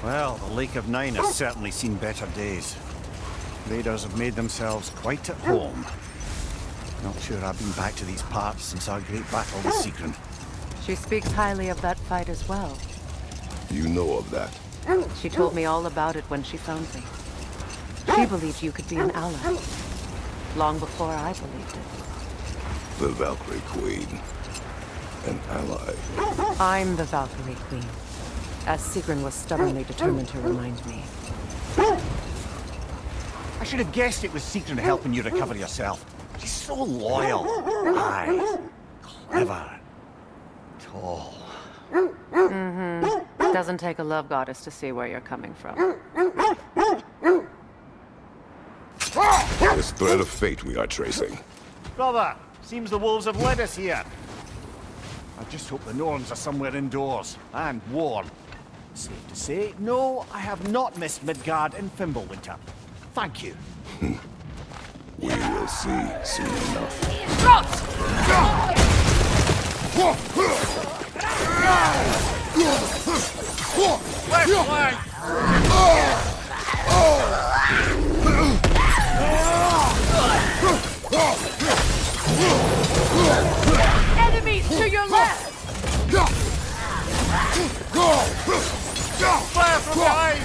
Well, the Lake of Nine has certainly seen better days. Raiders have made themselves quite at home. Not sure I've been back to these parts since our great battle with Sigrun. She speaks highly of that fight as well. You know of that? She told me all about it when she found me. She believed you could be an ally. Long before I believed it. The Valkyrie Queen. An ally. I'm the Valkyrie Queen. As Sigrun was stubbornly determined to remind me. I should have guessed it was Sigrun helping you recover yourself. She's so loyal. Aye. Clever. Tall. Mm-hmm. Doesn't take a love goddess to see where you're coming from. This thread of fate we are tracing. Brother, seems the wolves have led us here. I just hope the Norns are somewhere indoors, and warm. Safe to say, no, I have not missed Midgard in Fimbulwinter. Thank you. We will see soon enough. Left flank! Enemies to your left! Fire from behind!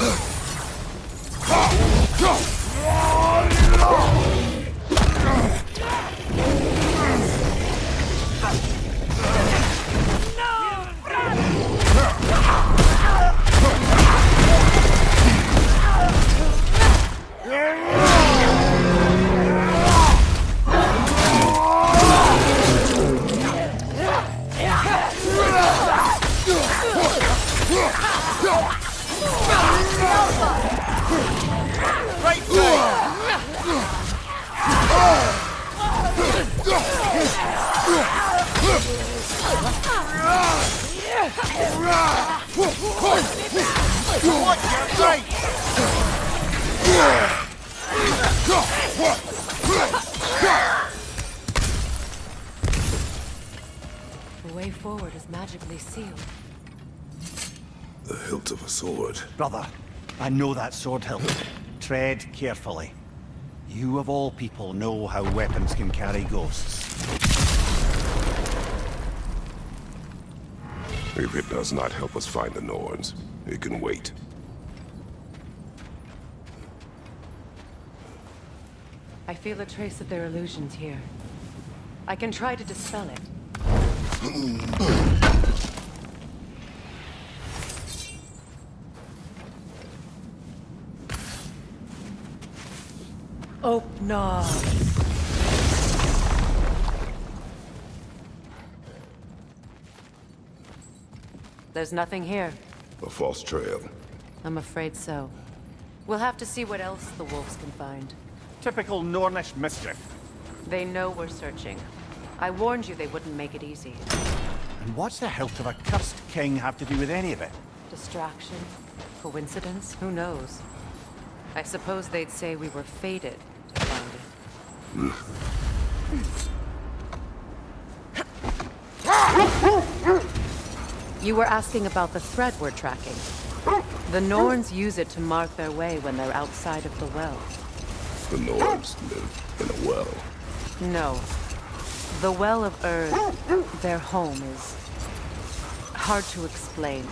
The way forward is magically sealed. The hilt of a sword. Brother, I know that sword hilt. Tread carefully. You of all people know how weapons can carry ghosts. If it does not help us find the Norns, it can wait. I feel a trace of their illusions here. I can try to dispel it. Open up. There's nothing here. A false trail. I'm afraid so. We'll have to see what else the wolves can find. Typical Nornish mischief. They know we're searching. I warned you they wouldn't make it easy. And what's the hilt of a cursed king have to do with any of it? Distraction? Coincidence? Who knows? I suppose they'd say we were fated to find it. You were asking about the thread we're tracking. The Norns use it to mark their way when they're outside of the well. The Norns live in a well. No. The Well of Earth, their home, is hard to explain.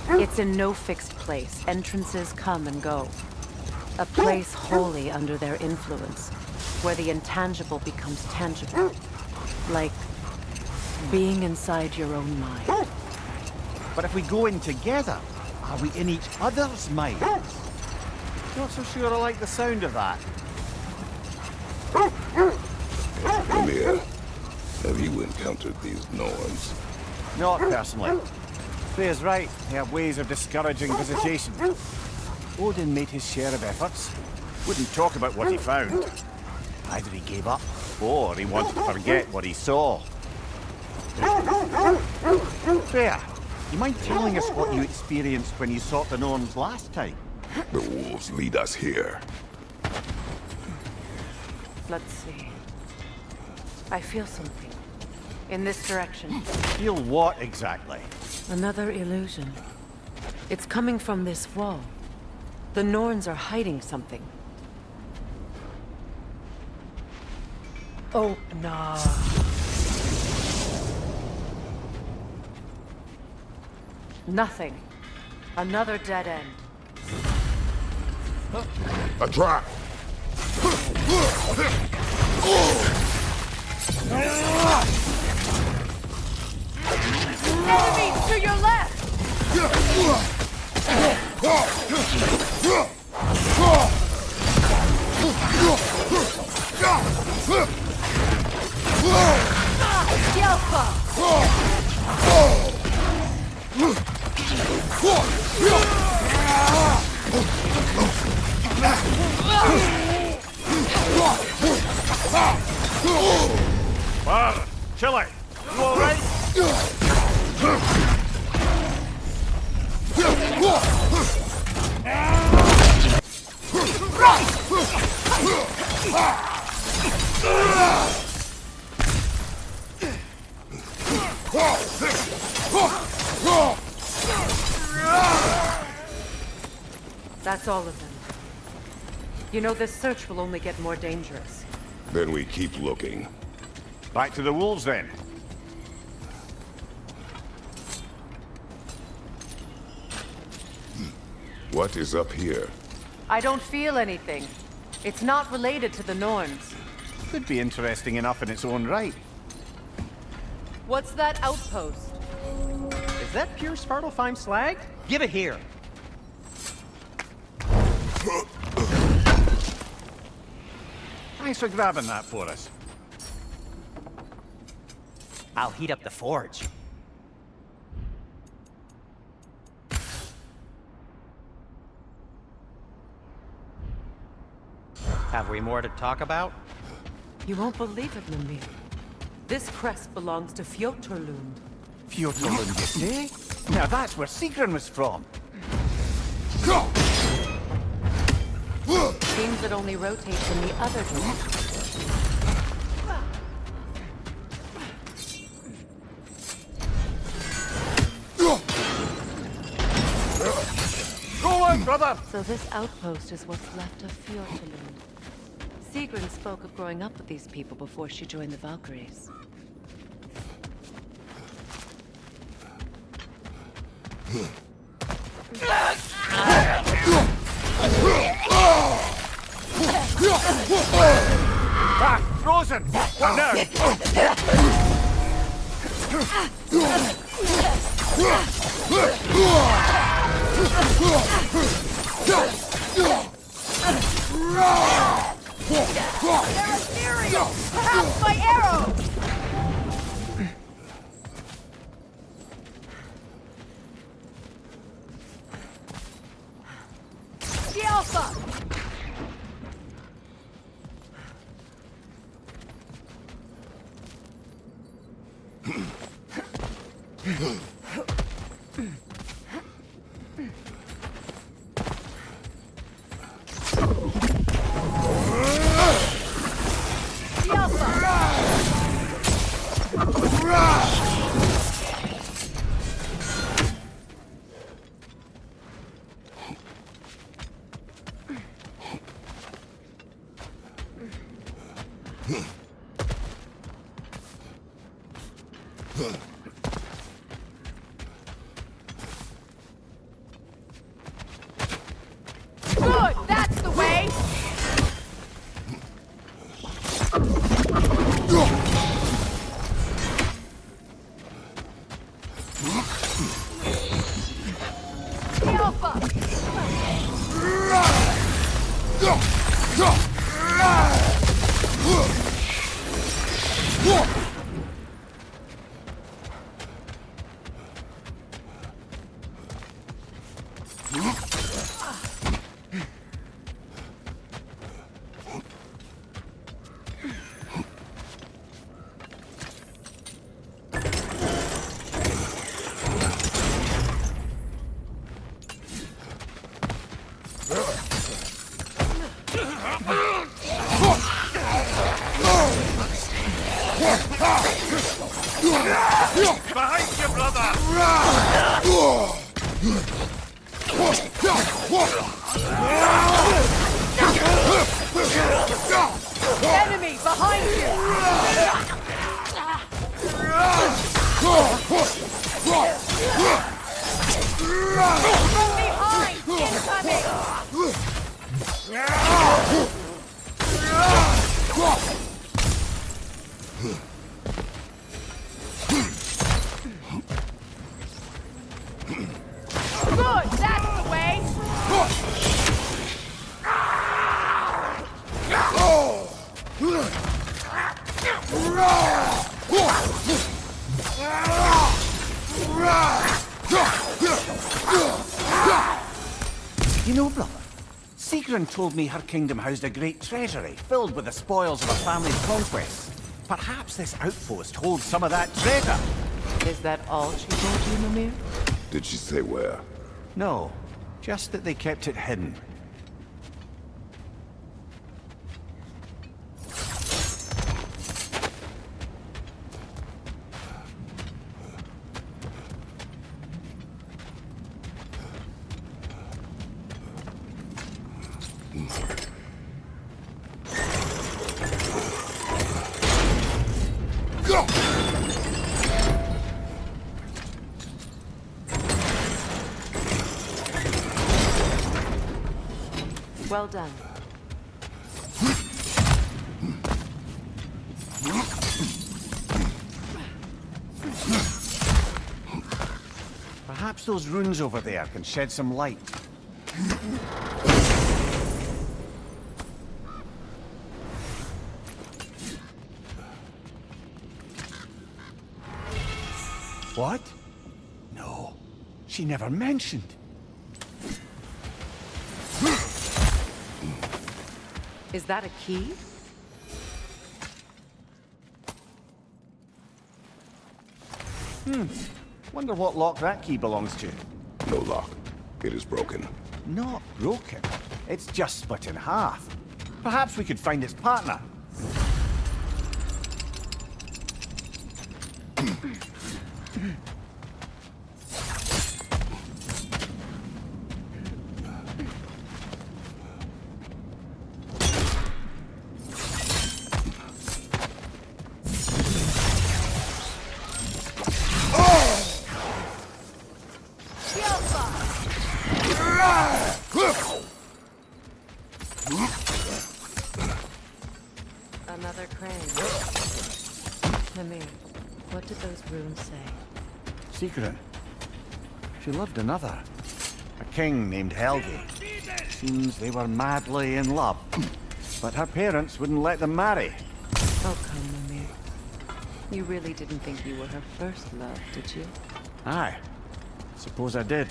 It's in no fixed place. Entrances come and go. A place wholly under their influence, where the intangible becomes tangible. Like being inside your own mind. But if we go in together, are we in each other's minds? Not so sure I like the sound of that. Ymir, have you encountered these Norns? Not personally. Freya's right. They have ways of discouraging visitation. Odin made his share of efforts. Wouldn't talk about what he found. Either he gave up, or he wanted to forget what he saw. Freya, you mind telling us what you experienced when you sought the Norns last time? The wolves lead us here. Let's see. I feel something. In this direction. Feel what exactly? Another illusion. It's coming from this wall. The Norns are hiding something. Open up. Nothing. Another dead end. A trap! Enemies to your left! Father, chill it. You all right? That's all of them. You know, this search will only get more dangerous. Then we keep looking. Back to the wolves, then. What is up here? I don't feel anything. It's not related to the Norns. Could be interesting enough in its own right. What's that outpost? Is that pure Svartalfheim slag? Give it here. Thanks for grabbing that for us. I'll heat up the forge. Have we more to talk about? You won't believe it, Mimir. This crest belongs to Fjoturlund. Fjoturlund, you say? Now that's where Sigrun was from. Seems it only rotates in the other direction. Go on, brother! So this outpost is what's left of Fjoturlund. Sigrun spoke of growing up with these people before she joined the Valkyries. frozen! What now? They're ethereal! Perhaps my arrow! The Alpha! The Good! That's the way! The Alpha! Behind you, brother! Enemy behind you! From behind! Incoming! Good! That's the way! You know, brother, Sigrun told me her kingdom housed a great treasury filled with the spoils of her family's conquests. Perhaps this outpost holds some of that treasure. Is that all she told you, Mimir? Did she say where? No, just that they kept it hidden. Well done. Perhaps those runes over there can shed some light. What? No, she never mentioned. Is that a key? Wonder what lock that key belongs to. No lock. It is broken. Not broken. It's just split in half. Perhaps we could find its partner. Another crane. Mimir, what did those runes say? Secret. She loved another. A king named Helgi. Seems they were madly in love. But her parents wouldn't let them marry. Oh, come, Mimir. You really didn't think you were her first love, did you? Aye. Suppose I did.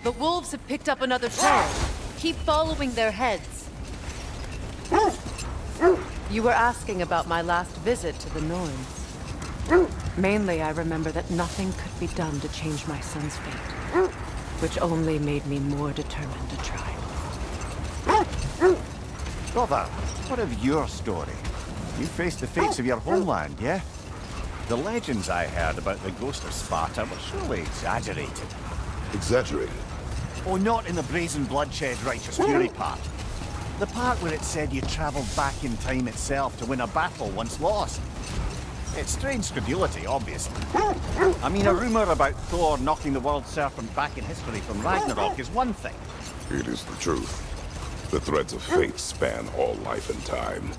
The wolves have picked up another trail. Keep following their heads. You were asking about my last visit to the Norns. Mainly, I remember that nothing could be done to change my son's fate, which only made me more determined to try. Brother, what of your story? You faced the fates of your homeland, yeah? The legends I heard about the ghost of Sparta were surely exaggerated. Exaggerated? Oh, not in the brazen bloodshed righteous fury part. The part where it said you traveled back in time itself to win a battle once lost. It's strange credulity, obviously. I mean, a rumor about Thor knocking the world serpent back in history from Ragnarok is one thing. It is the truth. The threads of fate span all life and time.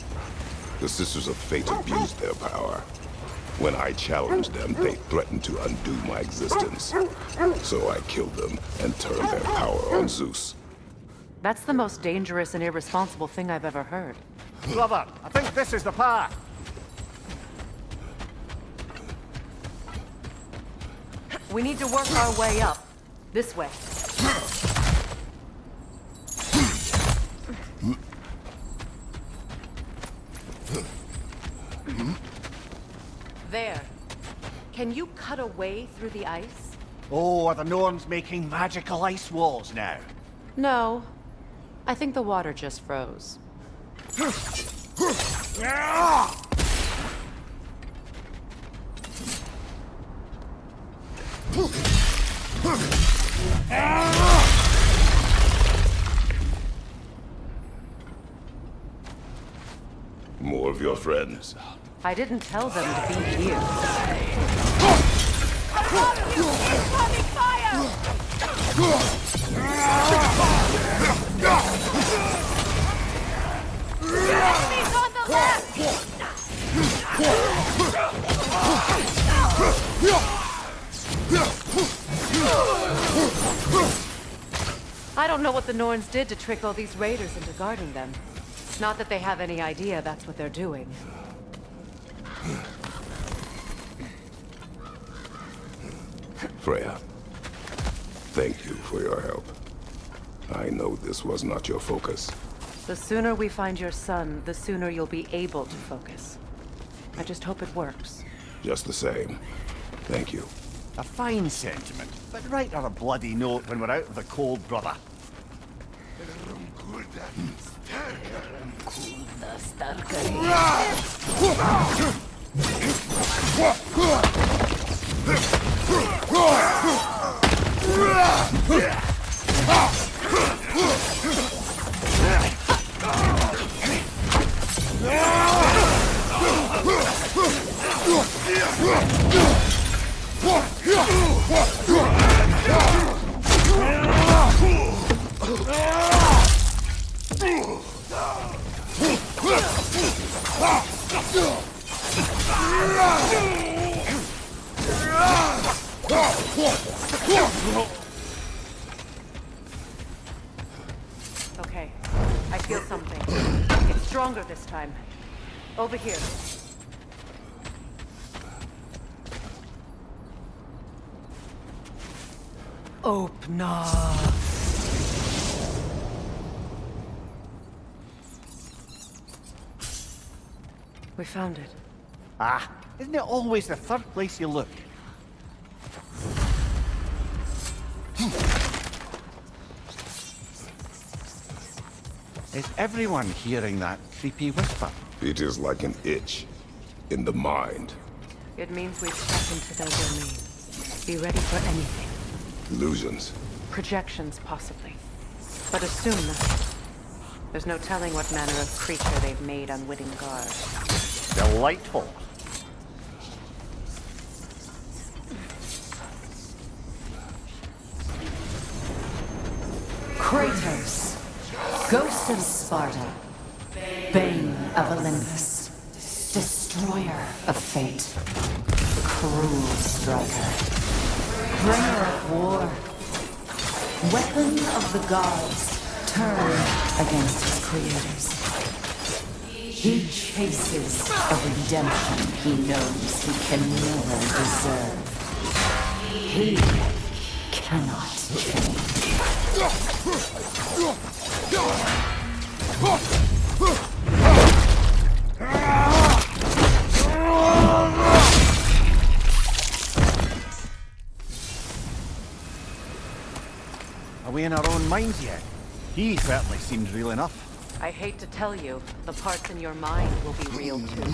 The Sisters of Fate abused their power. When I challenged them, they threatened to undo my existence. So I killed them and turned their power on Zeus. That's the most dangerous and irresponsible thing I've ever heard. Brother, I think this is the path. We need to work our way up. This way. There. Can you cut a way through the ice? Oh, are the Norns making magical ice walls now? No. I think the water just froze. More of your friends. I didn't tell them to be here. Enemies on the left! I don't know what the Norns did to trick all these raiders into guarding them. Not that they have any idea that's what they're doing. Freya, thank you for your help. I know this was not your focus. The sooner we find your son, the sooner you'll be able to focus. I just hope it works. Just the same. Thank you. A fine sentiment, but write her a bloody note when we're out of the cold, brother. Okay, I feel something. It's stronger this time. Over here. Open up. We found it. Ah, isn't it always the third place you look? Is everyone hearing that creepy whisper? It is like an itch in the mind. It means we've stepped into their domain. Be ready for anything. Illusions. Projections, possibly. But assume nothing. There's no telling what manner of creature they've made unwitting guard. Delightful. Kratos, Ghost of Sparta, Bane of Olympus, Destroyer of Fate, Cruel Striker, Bringer of War, Weapon of the Gods, turned against his creators. He chases a redemption he knows he can never deserve. He cannot change. Are we in our own minds yet? He certainly seems real enough. I hate to tell you, the parts in your mind will be real too.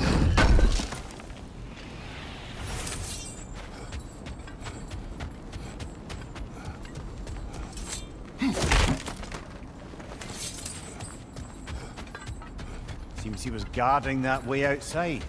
Seems he was guarding that way outside.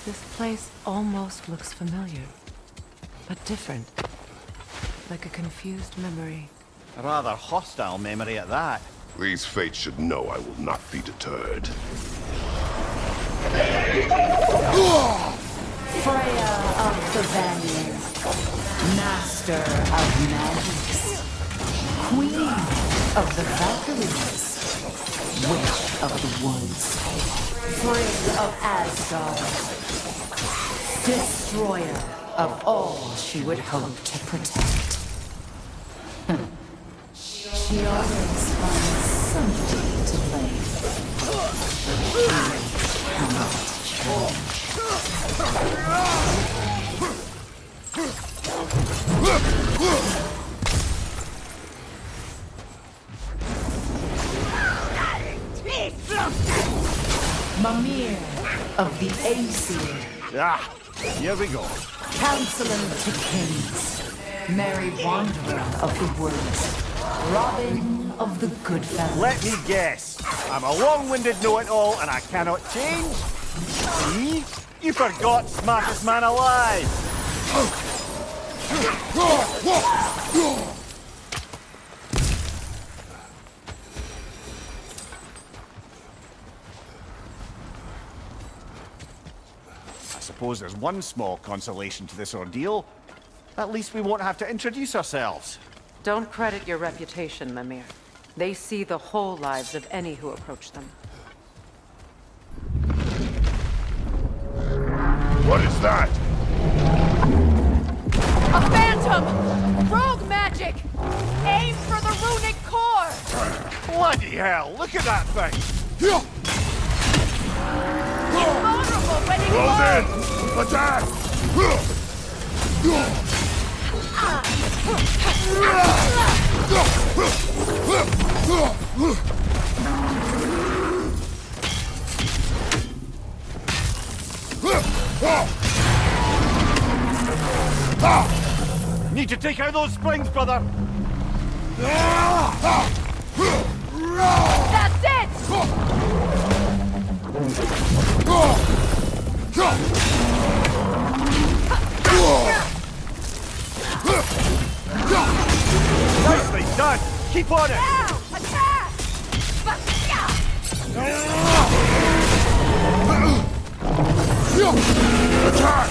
This place almost looks familiar, but different. Like a confused memory. A rather hostile memory at that. These fates should know I will not be deterred. Freya of the Vanir, Master of Magics, Queen of the Valkyries, Witch of the Woods, Frigg of Asgard, Destroyer of all she would hope to protect. She always finds somebody to blame. She cannot change. Mimir of the Aesir. Ah, here we go. Counselor to kings. Merry wanderer of the woods. Robin of the Goodfellas. Let me guess. I'm a long-winded know-it-all and I cannot change? See? You forgot smartest man alive! I suppose there's one small consolation to this ordeal. At least we won't have to introduce ourselves. Don't credit your reputation, Mimir. They see the whole lives of any who approach them. What is that? A phantom! Rogue magic! Aim for the runic core! Bloody hell, look at that thing! Invulnerable when it Close in! Attack! Need to take out those springs, brother! That's it! Nicely done! Keep on it! Now! Attack! Attack!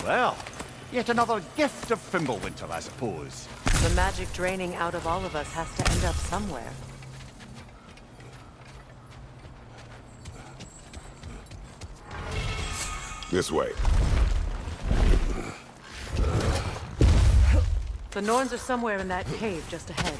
Well, yet another gift of Fimbulwinter, I suppose. The magic draining out of all of us has to end up somewhere. This way. The Norns are somewhere in that cave just ahead.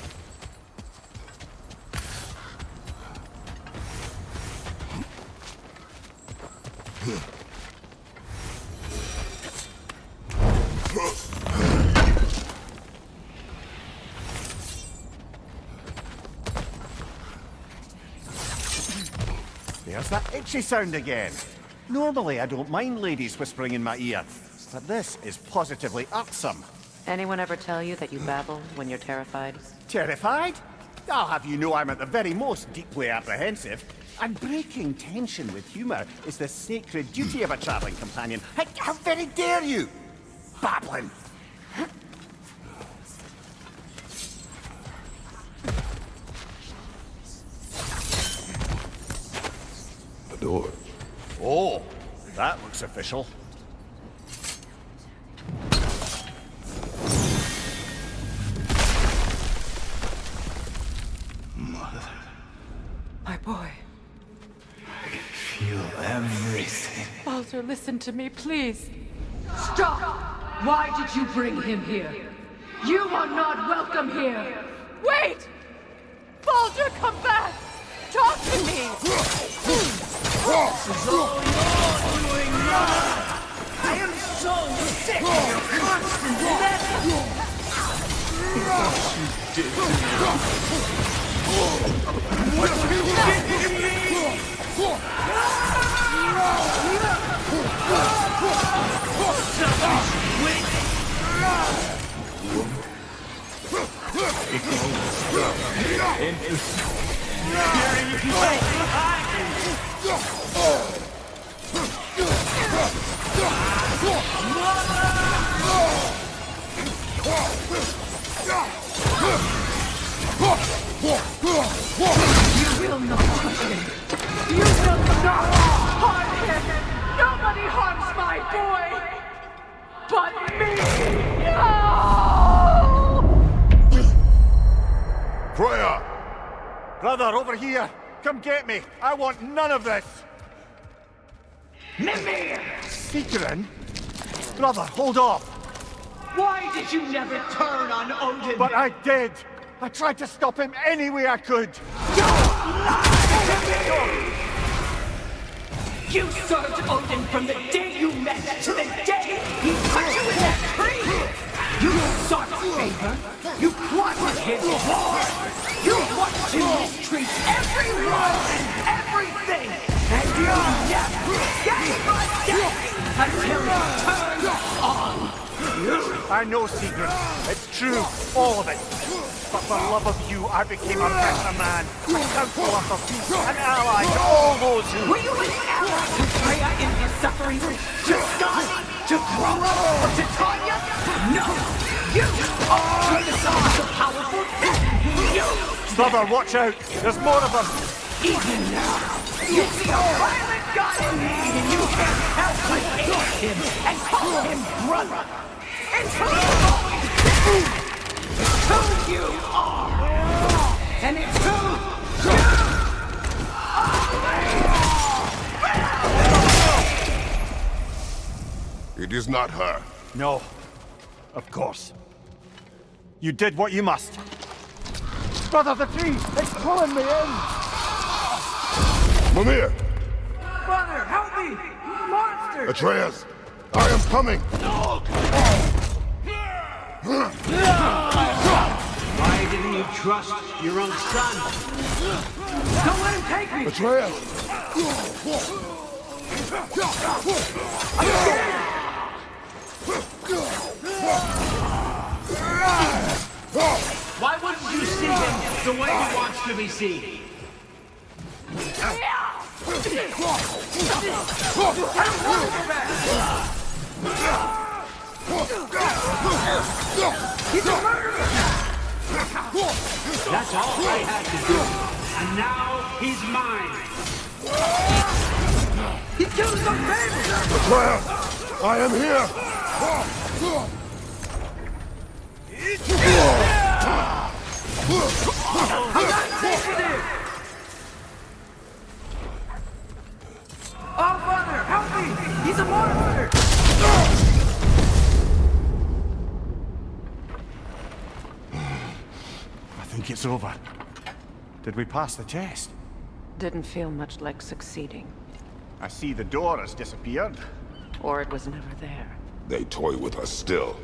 There's that itchy sound again. Normally, I don't mind ladies whispering in my ear, but this is positively irksome. Anyone ever tell you that you babble when you're terrified? Terrified? I'll have you know I'm at the very most deeply apprehensive. And breaking tension with humour is the sacred duty of a travelling companion. How very dare you! Babbling! The door. Oh, that looks official. Mother, My boy. I can feel everything. Baldur, listen to me, please. Stop! Why did you bring him here? You are not welcome here! Wait! Baldur, come back! Talk to me! This is all you're doing, Mother! I am so sick of your constant messing! What you did to me! Selfish witch! You will not touch him! You will not harm him! Nobody harms my boy! But me! No! Freya! Brother, over here! Come get me! I want none of this! Mimir! Sigrun? Brother, hold off! Why did you never turn on Odin? But I did! I tried to stop him any way I could! You served Odin from the day you met to the day he put you in that tree! You sought favor, you plotted his war, you watched him mistreat everyone and everything, and you never gave a day until he turned on you! I know, Sigrun. It's true, all of it. But for love of you, I became a better man, a counselor for peace, an ally to all those who... Were you an ally to Freya in her suffering? To Scott? To Groma? Or to Tanya? No! You are the sons of powerful men! You! Brother, watch out! There's more of them! Even now, you see a violent god in need and you can't help but hate him and call him brother! It's who you've always been! It's who you are! And it's who you are! It is not her. No. Of course. You did what you must. Brother, the tree! It's pulling me in! Mimir! Brother, help me! Monster! Atreus! I am coming! Why didn't you trust your own son? Don't let him take me! Atreus! I'm scared! Why wouldn't you see him the way he wants to be seen? He's a murderer! That's all I had to do. And now he's mine. He killed some baby! Atreus! I am here! I'm not safe with him! Oh, Father, help me! He's a monster! I think it's over. Did we pass the test? Didn't feel much like succeeding. I see the door has disappeared. Or it was never there. They toy with us still.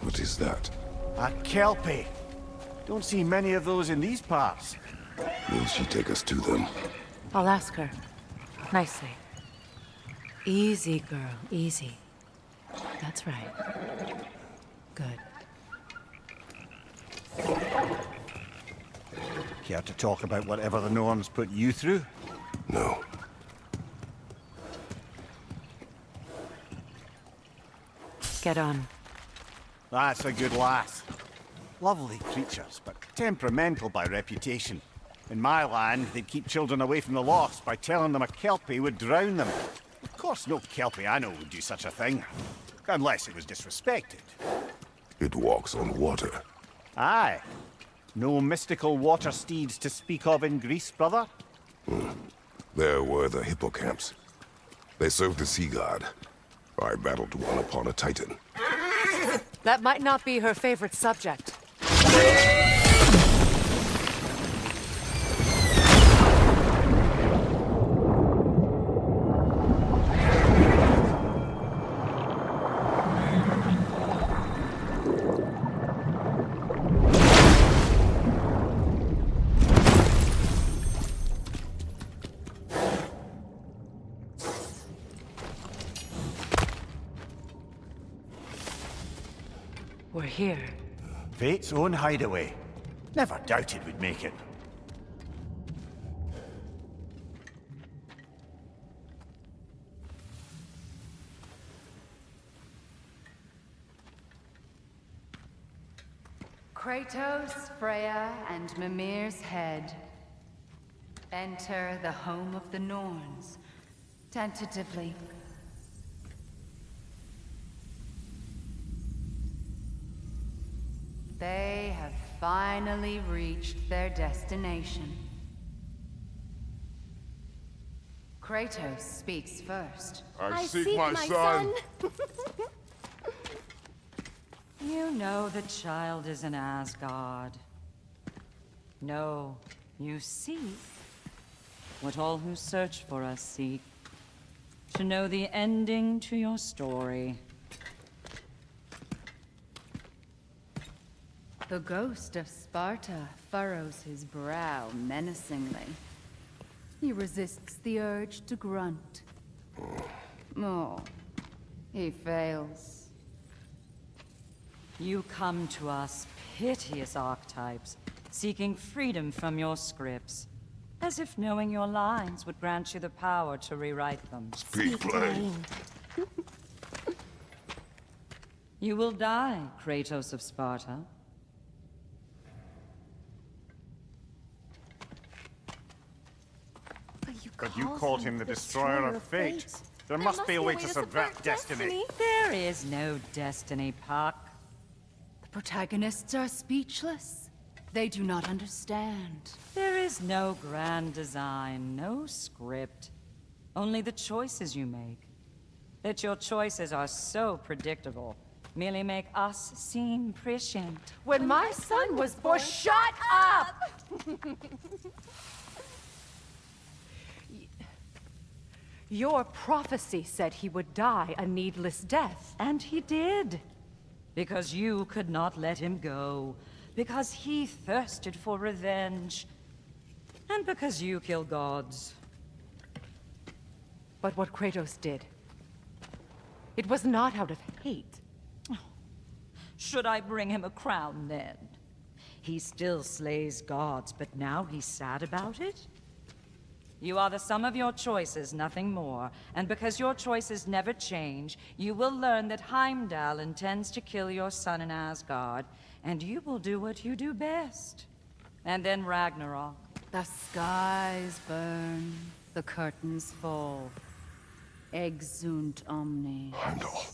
What is that? A kelpie. Don't see many of those in these parts. Will she take us to them? I'll ask her. Nicely. Easy, girl, easy. That's right. Good. Care to talk about whatever the Norns put you through? No. Get on. That's a good lass. Lovely creatures, but temperamental by reputation. In my land, they'd keep children away from the lost by telling them a kelpie would drown them. Of course, no kelpie I know would do such a thing. Unless it was disrespected. It walks on water. Aye. No mystical water steeds to speak of in Greece, brother? There were the hippocamps. They served the sea god. I battled one upon a titan. That might not be her favorite subject. We're here. Fate's own hideaway. Never doubted we'd make it. Kratos, Freya, and Mimir's head. Enter the home of the Norns. Tentatively. They have finally reached their destination. Kratos speaks first. I seek my son. You know the child is in Asgard. No, you seek what all who search for us seek. To know the ending to your story. The ghost of Sparta furrows his brow menacingly. He resists the urge to grunt. Oh, he fails. You come to us, piteous archetypes, seeking freedom from your scripts. As if knowing your lines would grant you the power to rewrite them. Speak plain. You will die, Kratos of Sparta. But you called him the destroyer of fate. There must be a way to subvert destiny. There is no destiny, Puck. The protagonists are speechless. They do not understand. There is no grand design, no script. Only the choices you make. That your choices are so predictable, merely make us seem prescient. When my son was born, shut up! Your prophecy said he would die a needless death, and he did. Because you could not let him go. Because he thirsted for revenge. And because you kill gods. But what Kratos did, it was not out of hate. Should I bring him a crown then? He still slays gods, but now he's sad about it? You are the sum of your choices, nothing more. And because your choices never change, you will learn that Heimdall intends to kill your son in Asgard, and you will do what you do best. And then Ragnarok. The skies burn, the curtains fall. Exunt omnes. Heimdall.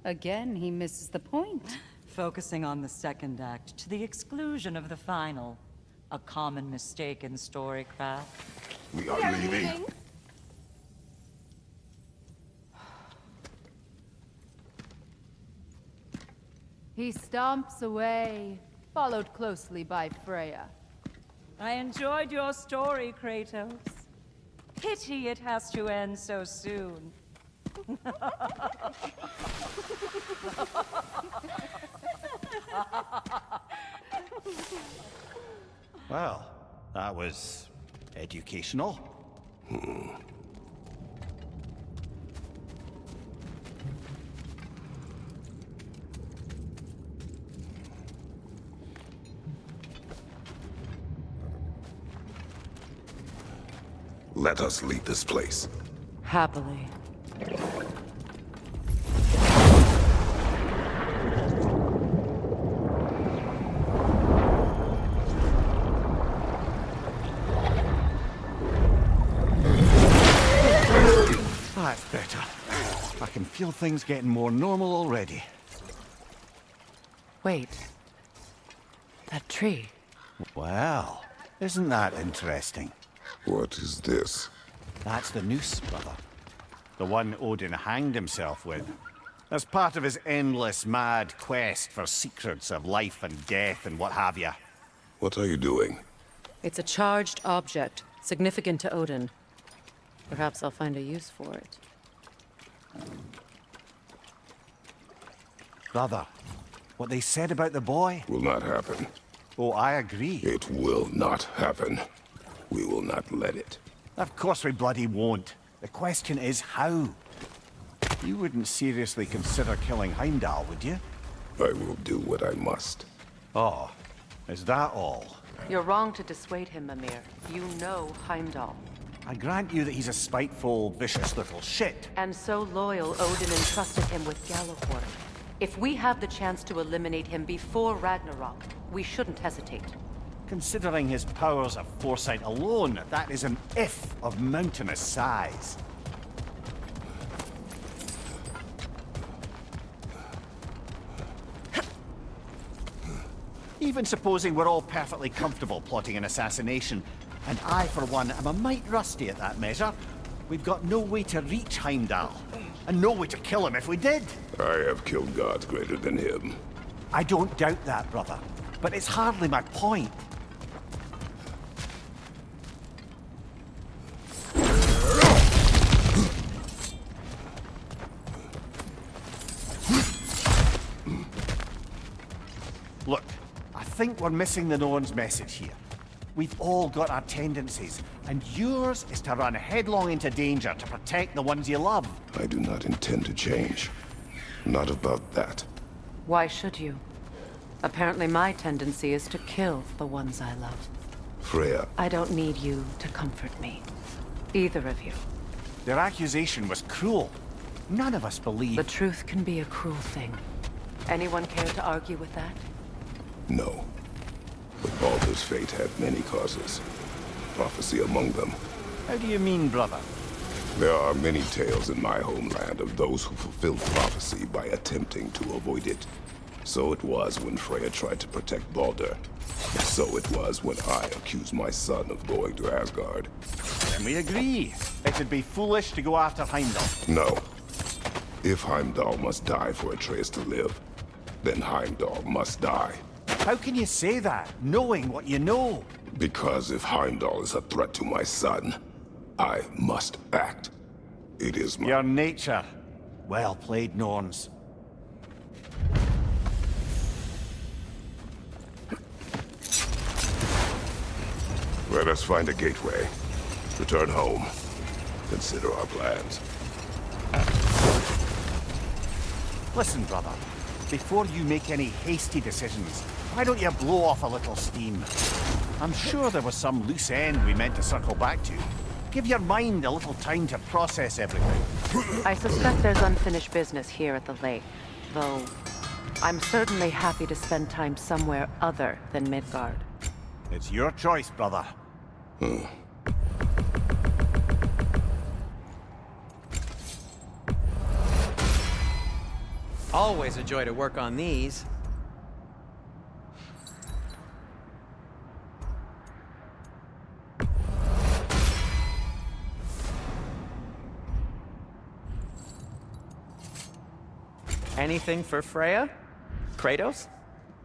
Again, he misses the point. Focusing on the second act to the exclusion of the final. A common mistake in storycraft. We are leaving. He stomps away, followed closely by Freya. I enjoyed your story, Kratos. Pity it has to end so soon. Well, that was educational. Let us leave this place. Happily. That's better. I can feel things getting more normal already. Wait. That tree. Well, isn't that interesting? What is this? That's the noose, brother. The one Odin hanged himself with. As part of his endless, mad quest for secrets of life and death and what have you. What are you doing? It's a charged object, significant to Odin. Perhaps I'll find a use for it. Brother, what they said about the boy? Will not happen. Oh, I agree. It will not happen. We will not let it. Of course we bloody won't. The question is how. You wouldn't seriously consider killing Heimdall, would you? I will do what I must. Oh, is that all? You're wrong to dissuade him, Mimir. You know Heimdall. I grant you that he's a spiteful, vicious little shit. And so loyal, Odin entrusted him with Gjallarhorn. If we have the chance to eliminate him before Ragnarok, we shouldn't hesitate. Considering his powers of foresight alone, that is an if of mountainous size. Even supposing we're all perfectly comfortable plotting an assassination, and I, for one, am a mite rusty at that measure, we've got no way to reach Heimdall, and no way to kill him if we did. I have killed gods greater than him. I don't doubt that, brother, but it's hardly my point. Look, I think we're missing the Norn's message here. We've all got our tendencies, and yours is to run headlong into danger to protect the ones you love. I do not intend to change. Not about that. Why should you? Apparently my tendency is to kill the ones I love. Freya. I don't need you to comfort me. Either of you. Their accusation was cruel. None of us believe... The truth can be a cruel thing. Anyone care to argue with that? No. But Baldur's fate had many causes. Prophecy among them. How do you mean, brother? There are many tales in my homeland of those who fulfilled prophecy by attempting to avoid it. So it was when Freya tried to protect Baldur. So it was when I accused my son of going to Asgard. Then we agree. It'd be foolish to go after Heimdall. No. If Heimdall must die for Atreus to live, then Heimdall must die. How can you say that, knowing what you know? Because if Heimdall is a threat to my son, I must act. It is my... Your nature. Well played, Norns. Let us find a gateway. Return home. Consider our plans. Listen, brother. Before you make any hasty decisions, why don't you blow off a little steam? I'm sure there was some loose end we meant to circle back to. Give your mind a little time to process everything. I suspect there's unfinished business here at the lake, though I'm certainly happy to spend time somewhere other than Midgard. It's your choice, brother. Always a joy to work on these. Anything for Freya? Kratos?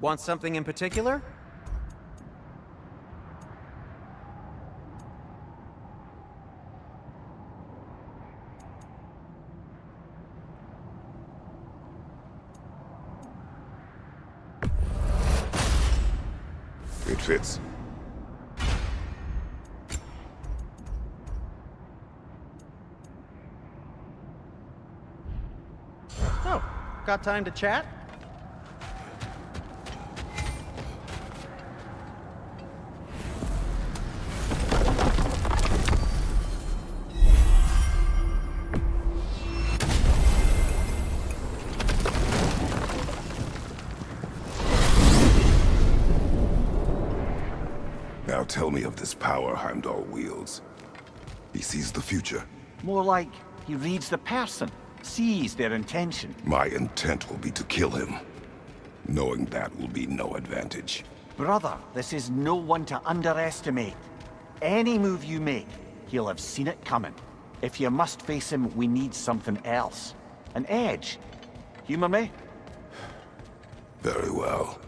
Want something in particular? It fits. Oh, got time to chat? Now tell me of this power Heimdall wields. He sees the future. More like he reads the person, sees their intention. My intent will be to kill him. Knowing that will be no advantage. Brother, this is no one to underestimate. Any move you make, he'll have seen it coming. If you must face him, we need something else. An edge. Humor me? Very well.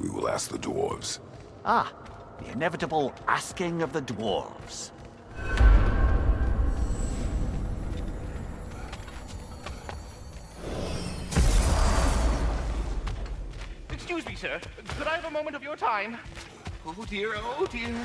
We will ask the dwarves. Ah, the inevitable asking of the dwarves. Excuse me, sir. Could I have a moment of your time? Oh dear,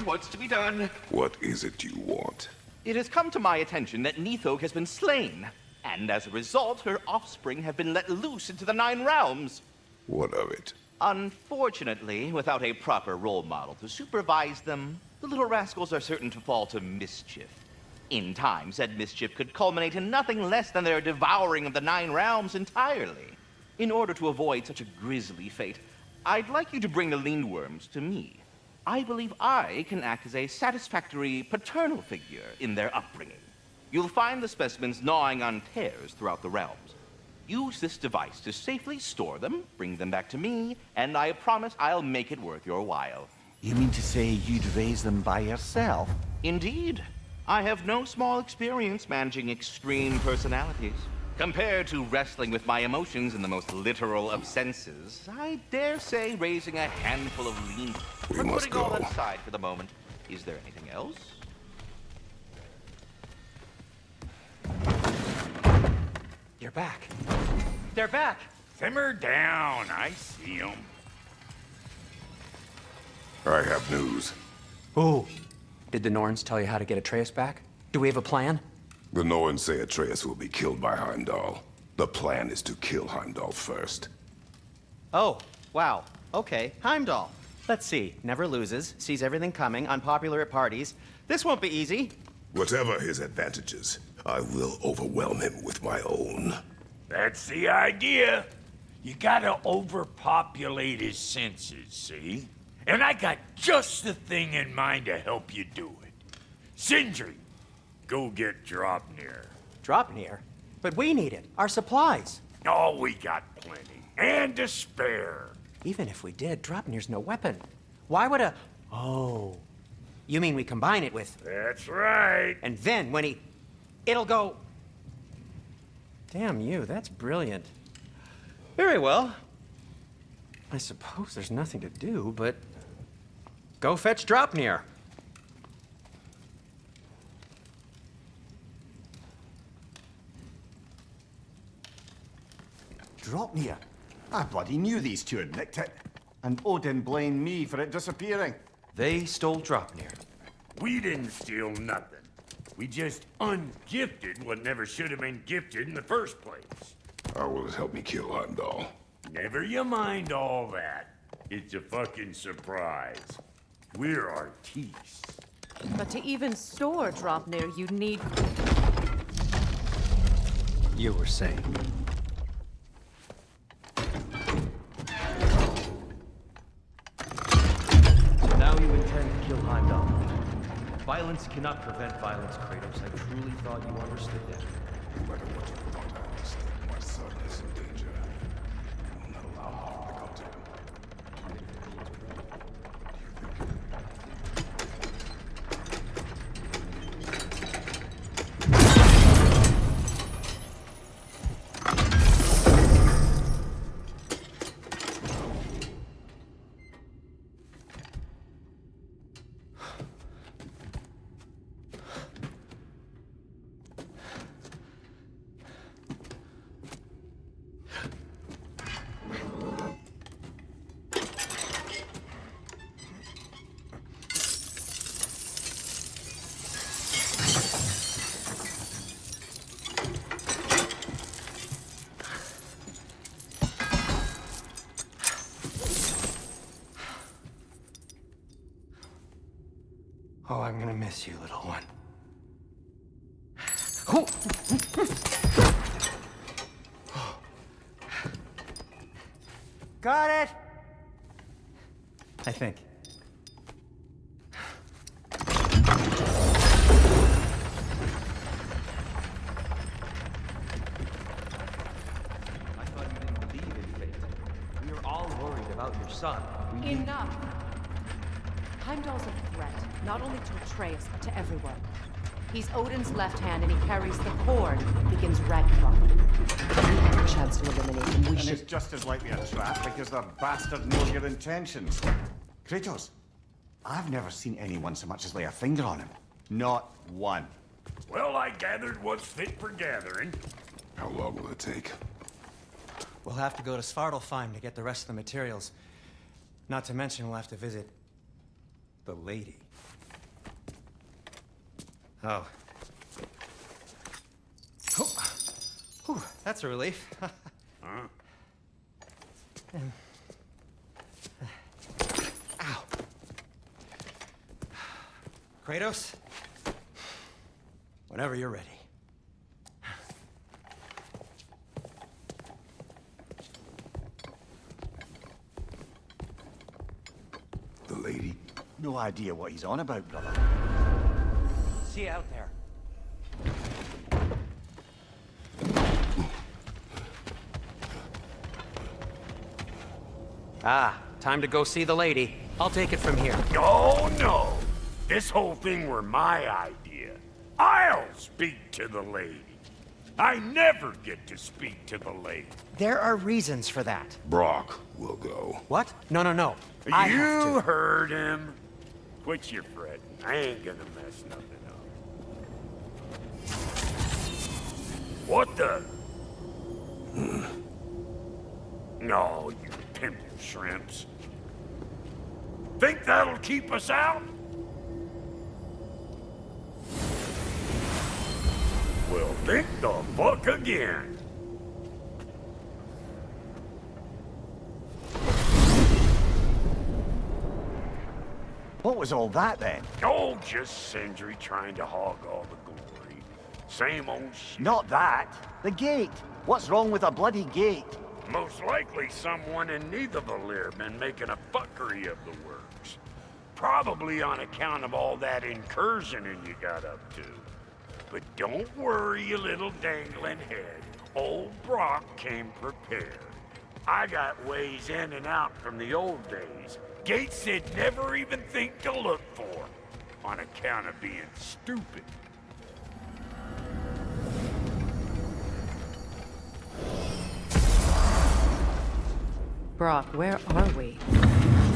what's to be done? What is it you want? It has come to my attention that Nithog has been slain, and as a result, her offspring have been let loose into the Nine Realms. What of it? Unfortunately, without a proper role model to supervise them, the little rascals are certain to fall to mischief. In time, said mischief could culminate in nothing less than their devouring of the Nine Realms entirely. In order to avoid such a grisly fate, I'd like you to bring the Lindworms to me. I believe I can act as a satisfactory paternal figure in their upbringing. You'll find the specimens gnawing on tears throughout the realms. Use this device to safely store them, bring them back to me, and I promise I'll make it worth your while. You mean to say you'd raise them by yourself? Indeed. I have no small experience managing extreme personalities. Compared to wrestling with my emotions in the most literal of senses, I dare say raising a handful of lean. We must putting all go. that aside for the moment, is there anything else? You're back. They're back. Simmer down. I see them. I have news. Ooh. Did the Norns tell you how to get Atreus back? Do we have a plan? The Norns say Atreus will be killed by Heimdall. The plan is to kill Heimdall first. Oh, wow. Okay, Heimdall. Let's see. Never loses, sees everything coming, unpopular at parties. This won't be easy. Whatever his advantages, I will overwhelm him with my own. That's the idea. You gotta overpopulate his senses, see? And I got just the thing in mind to help you do it. Sindri, go get Dropnir. Dropnir? But we need it. Our supplies. Oh, we got plenty. And to spare. Even if we did, Dropnir's no weapon. Why would a... Oh. You mean we combine it with... That's right. And then when he... It'll go... Damn you, that's brilliant. Very well. I suppose there's nothing to do, but... Go fetch Dropnir. Dropnir? I bloody knew these two had nicked it. And Odin blamed me for it disappearing. They stole Dropnir. We didn't steal nothing. We just ungifted what never should have been gifted in the first place. How will it help me kill Heimdall? Never you mind all that. It's a fucking surprise. We're artistes. But to even store Dropnir, you'd need... You were saying. So now you intend to kill Heimdall. Violence cannot prevent violence, Kratos. I truly thought you understood that. No matter what you thought, I understood. My son is in danger. I will not allow harm to come to him. Oh, I'm gonna miss you, little one. Got it! I think. I thought you didn't believe in fate. We were all worried about your son. Enough! Heimdall's a threat, not only to Atreus, but to everyone. He's Odin's left hand, and he carries the cord that begins Ragnarok. We have a chance to eliminate him. We And should... it's just as likely a trap because the bastard knows your intentions. Kratos, I've never seen anyone so much as lay a finger on him. Not one. Well, I gathered what's fit for gathering. How long will it take? We'll have to go to Svartalfheim to get the rest of the materials. Not to mention we'll have to visit the lady. Oh. Whew, that's a relief. Huh? Ow. Kratos? Whenever you're ready. The lady? No idea what he's on about, brother. See you out there. Ah, time to go see the lady. I'll take it from here. Oh, no. This whole thing were my idea. I'll speak to the lady. I never get to speak to the lady. There are reasons for that. Brock will go. What? No, no, no. I have You to. heard him. Quit your fretting. I ain't gonna mess nothing up. What the? No, you pimple shrimps. Think that'll keep us out? Well, think the fuck again. What was all that then? Oh, just Sindri trying to hog all the glory. Same old shit. Not that. The gate. What's wrong with a bloody gate? Most likely someone in Nidavellir been making a fuckery of the works. Probably on account of all that incursioning you got up to. But don't worry, you little dangling head. Old Brock came prepared. I got ways in and out from the old days. Gates they'd never even think to look for. On account of being stupid. Brock, where are we?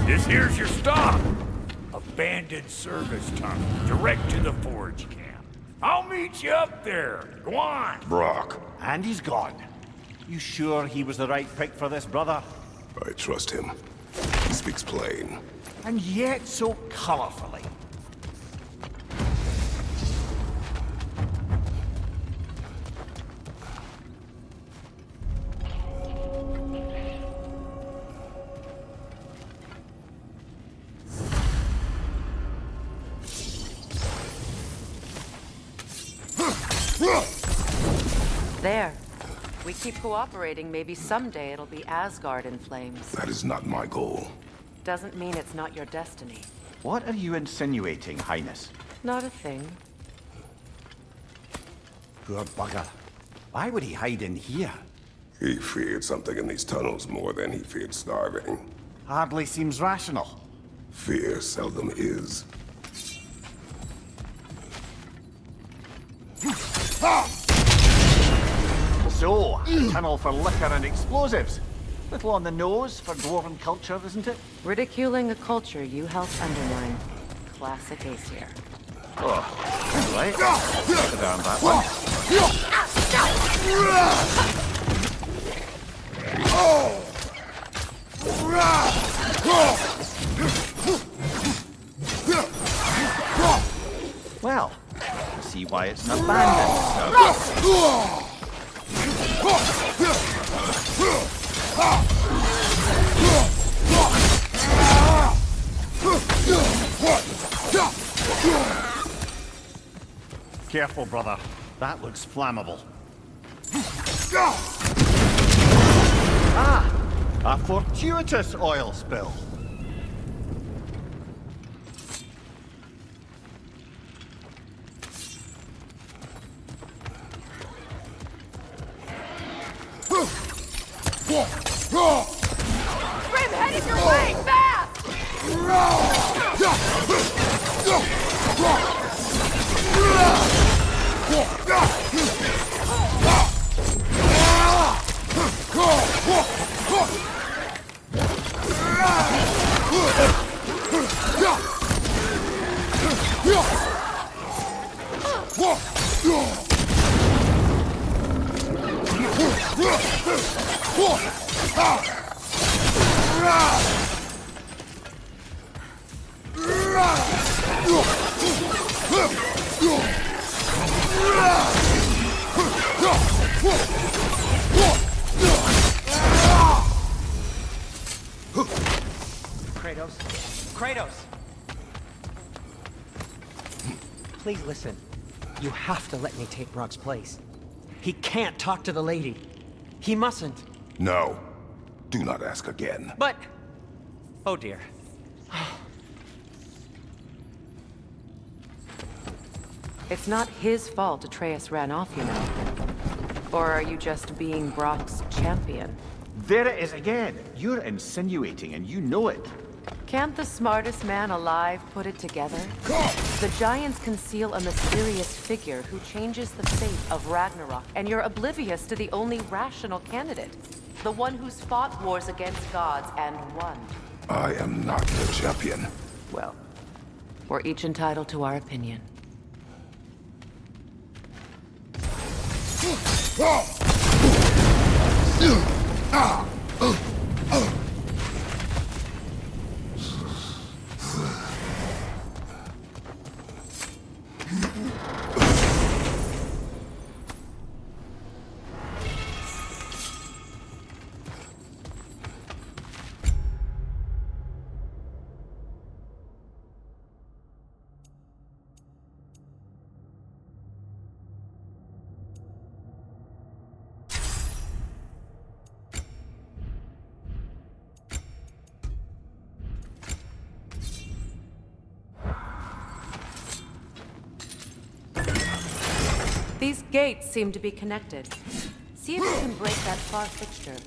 This here's your stop. Abandoned service tunnel, direct to the forge camp. I'll meet you up there. Go on. Brock. And he's gone. You sure he was the right pick for this, brother? I trust him. He speaks plain. And yet so colorfully. There. We keep cooperating, maybe someday it'll be Asgard in flames. That is not my goal. Doesn't mean it's not your destiny. What are you insinuating, Highness? Not a thing. Poor bugger. Why would he hide in here? He feared something in these tunnels more than he feared starving. Hardly seems rational. Fear seldom is. So, a tunnel for liquor and explosives. Little on the nose for dwarven culture, isn't it? Ridiculing a culture you helped undermine. Classic Aesir. Oh, right. Put down that one. Well, see why it's an abandoned service. Careful, brother. That looks flammable. Ah! A fortuitous oil spill. Grim, headed your way! Fast! Kratos! Please listen. You have to let me take Brock's place. He can't talk to the lady. He mustn't. No. Do not ask again. But... Oh dear. It's not his fault Atreus ran off, you know. Or are you just being Brock's champion? There it is again. You're insinuating and you know it. Can't the smartest man alive put it together? The Giants conceal a mysterious figure who changes the fate of Ragnarok, and you're oblivious to the only rational candidate. The one who's fought wars against gods and won. I am not the champion. Well, we're each entitled to our opinion. These gates seem to be connected. See if you can break that far fixture.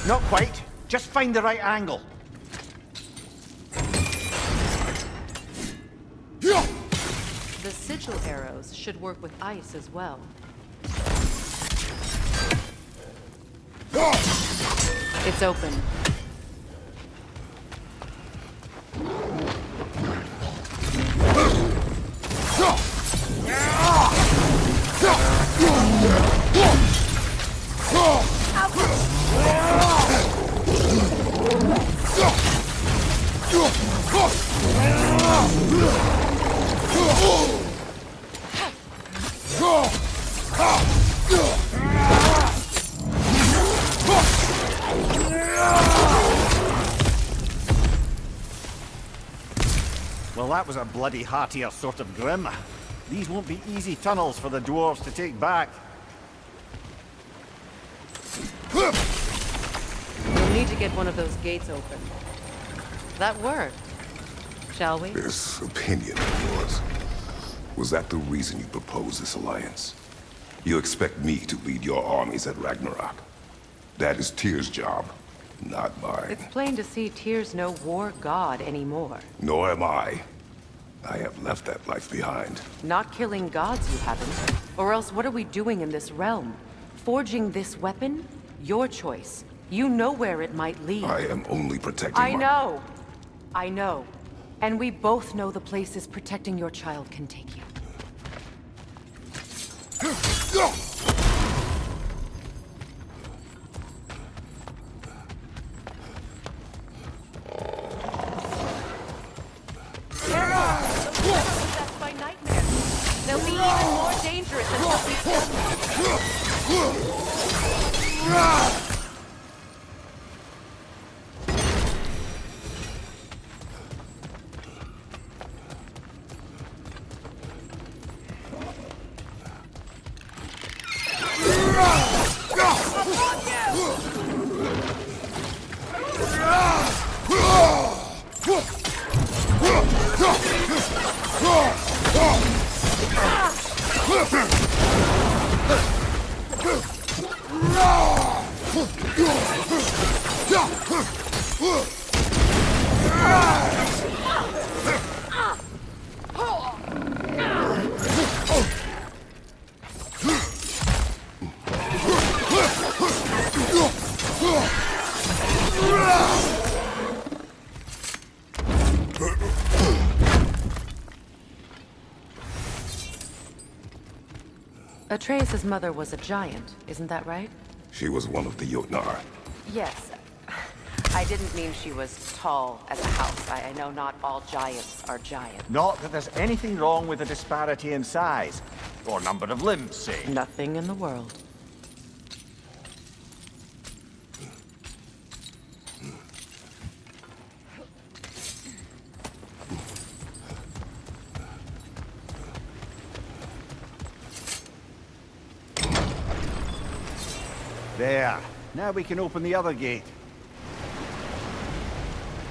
Not quite. Just find the right angle. The sigil arrows should work with ice as well. It's open. Well, that was a bloody heartier sort of grim. These won't be easy tunnels for the dwarves to take back. We'll need to get one of those gates open. That worked. Shall we? This opinion of yours, was that the reason you proposed this alliance? You expect me to lead your armies at Ragnarok. That is Tyr's job, not mine. It's plain to see Tyr's no war god anymore. Nor am I. I have left that life behind. Not killing gods, you haven't. Or else what are we doing in this realm? Forging this weapon? Your choice. You know where it might lead. I am only protecting I know. I know. And we both know the places protecting your child can take you. Atreus' mother was a giant, isn't that right? She was one of the Jotnar. Yes. I didn't mean she was tall as a house. I know not all giants are giants. Not that there's anything wrong with the disparity in size, or number of limbs, say. Nothing in the world. There. Now we can open the other gate.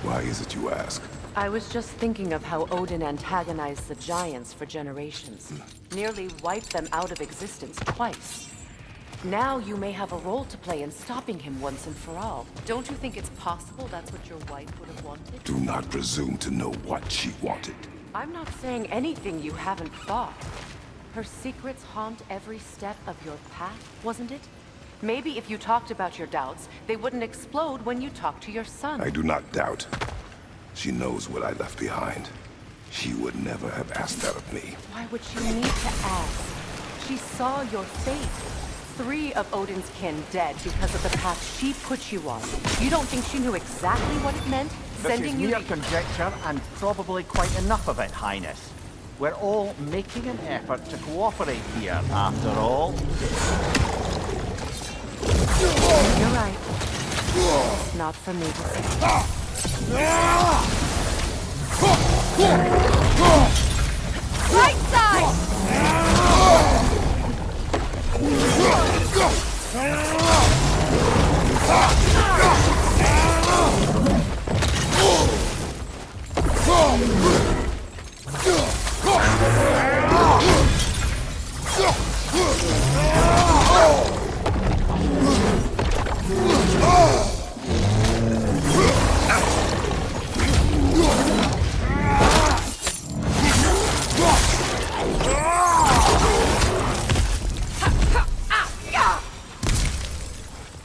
Why is it you ask? I was just thinking of how Odin antagonized the giants for generations. Nearly wiped them out of existence twice. Now you may have a role to play in stopping him once and for all. Don't you think it's possible that's what your wife would have wanted? Do not presume to know what she wanted. I'm not saying anything you haven't thought. Her secrets haunt every step of your path, wasn't it? Maybe if you talked about your doubts, they wouldn't explode when you talked to your son. I do not doubt. She knows what I left behind. She would never have asked that of me. Why would she need to ask? She saw your fate. 3 of Odin's kin dead because of the path she put you on. You don't think she knew exactly what it meant? Sending you This is mere conjecture, and probably quite enough of it, Highness. We're all making an effort to cooperate here, after all. You're right. It's not for me to say. Right side!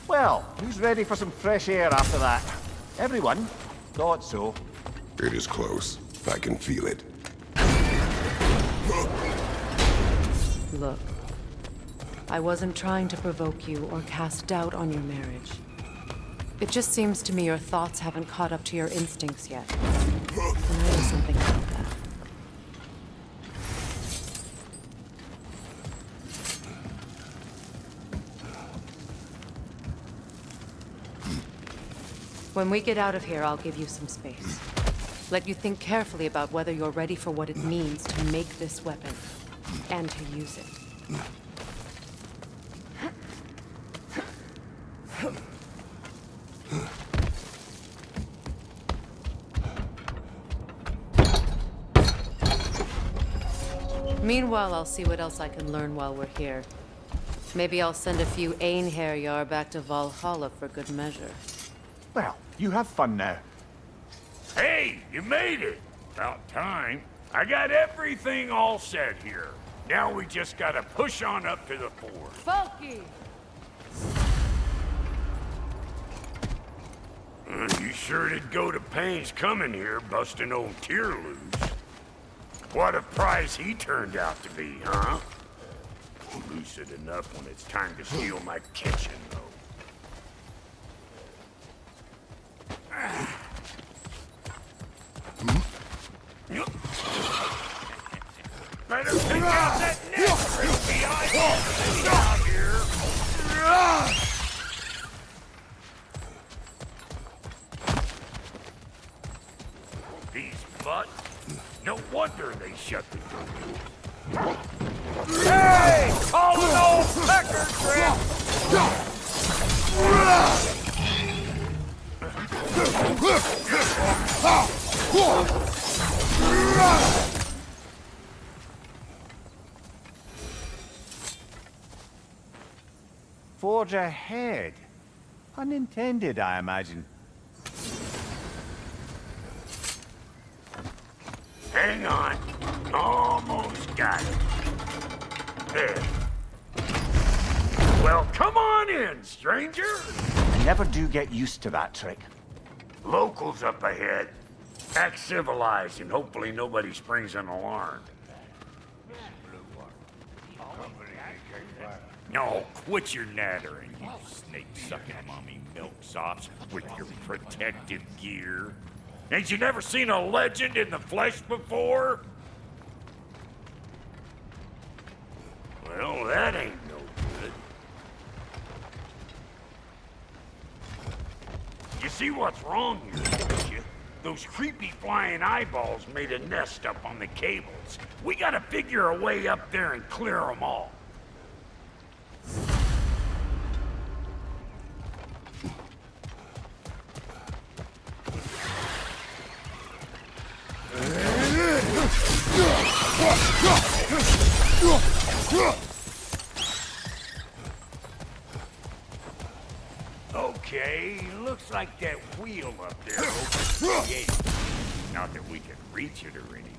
Well, who's ready for some fresh air after that? Everyone? Thought so. It is close. I can feel it. Look, I wasn't trying to provoke you or cast doubt on your marriage. It just seems to me your thoughts haven't caught up to your instincts yet. And I know something about that. When we get out of here, I'll give you some space. Let you think carefully about whether you're ready for what it means to make this weapon, and to use it. Meanwhile, I'll see what else I can learn while we're here. Maybe I'll send a few Einherjar back to Valhalla for good measure. Well, you have fun now. Hey, you made it! About time. I got everything all set here. Now we just gotta push on up to the fort. Folky! You sure did go to pains coming here, busting old Tyr loose. What a prize he turned out to be, huh? Lucid enough when it's time to steal my kitchen, though. Better pick out that neck behind out here. These butts. No wonder they shut the door. Hey! Call an old pecker trip! Forge ahead. Unintended, I imagine. Hang on. Almost got it. There. Well, come on in, stranger. I never do get used to that trick. Locals up ahead. Act civilized and hopefully nobody springs an alarm. No, quit your nattering, you snake-sucking mommy milksops with your protective gear. Ain't you never seen a legend in the flesh before? Well, that ain't no good. You see what's wrong here, don't you? Those creepy flying eyeballs made a nest up on the cables. We gotta figure a way up there and clear them all. Okay, looks like that wheel up there opens the gate. Not that we can reach it or anything.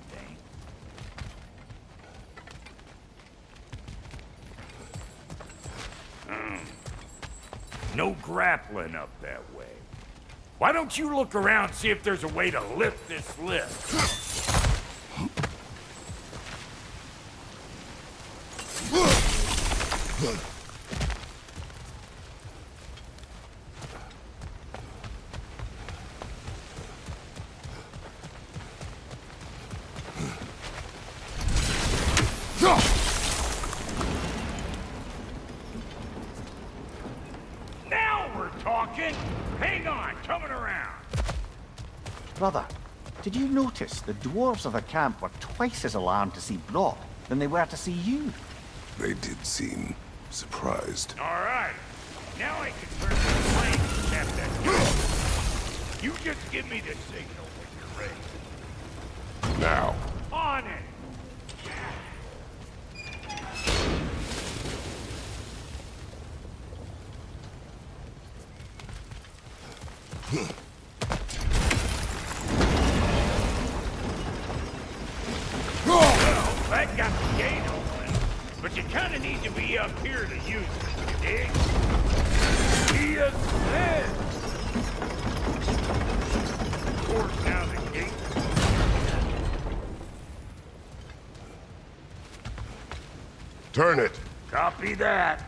No grappling up that way. Why don't you look around and see if there's a way to lift this lift? Now we're talking! Hang on, coming around. Brother, did you notice the dwarves of the camp were twice as alarmed to see Brock than they were to see you? They did seem surprised. All right. Now I can turn the plane and tap that gun. You just give me the signal when you're ready. Now. On it! Well, that got the gate open, but you kind of need to be up here to use it, you dig? He said. Of course, now the gate. Turn it. Copy that.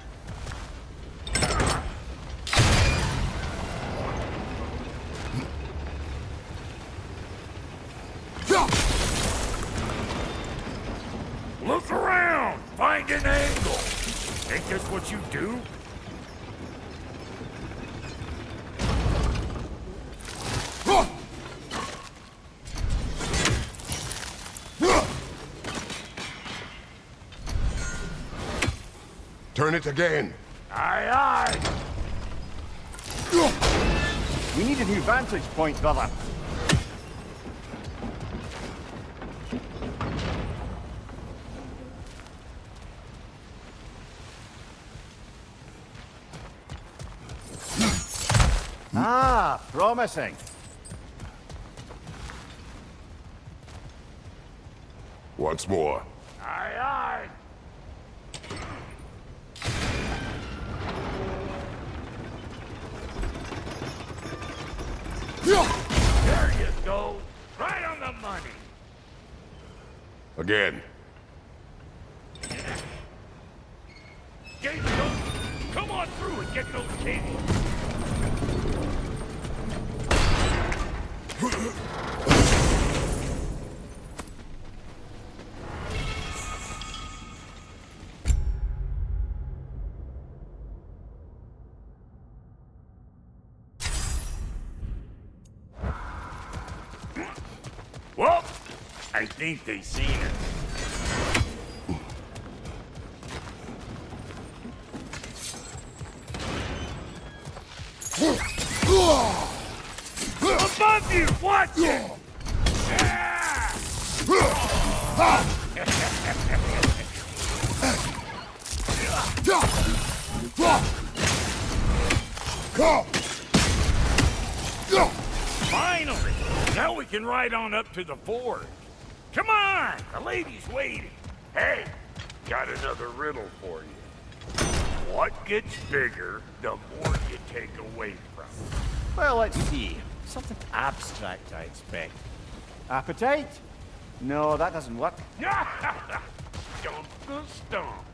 Look around! Find an angle! Ain't this what you do? Turn it again. Aye, aye! We need a new vantage point, brother. Ah, promising. Once more. Aye, aye! There you go. Right on the money. Again. Gates open. Come on through and get those cables. I think they seen it. Above you! Watch it! Finally! Now we can ride on up to the forge. Come on! The lady's waiting. Hey, got another riddle for you. What gets bigger the more you take away from it? Well, let's see. Something abstract, I expect. Appetite? No, that doesn't work. Stump the stump.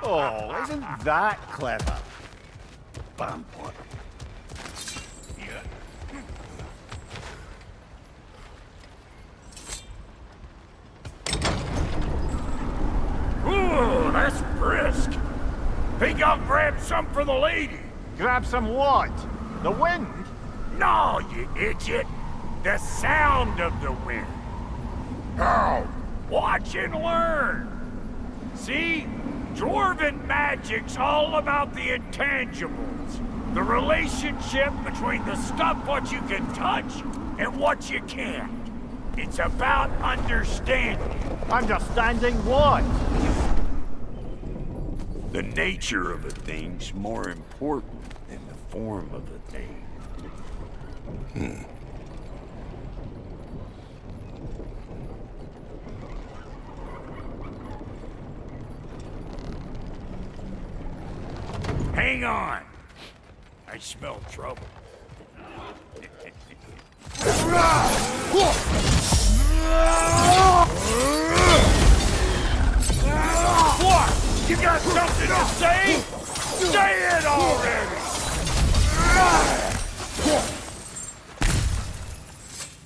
Oh, isn't that clever? Bam, what? Ooh, that's brisk. Think I'll grab some for the lady. Grab some what? The wind? No, you idiot. The sound of the wind. How? Watch and learn. See? Dwarven magic's all about the intangibles. The relationship between the stuff what you can touch and what you can't. It's about understanding. Understanding what? The nature of a thing's more important than the form of a thing. Hang on. I smell trouble. What? You got something to say? Say it already!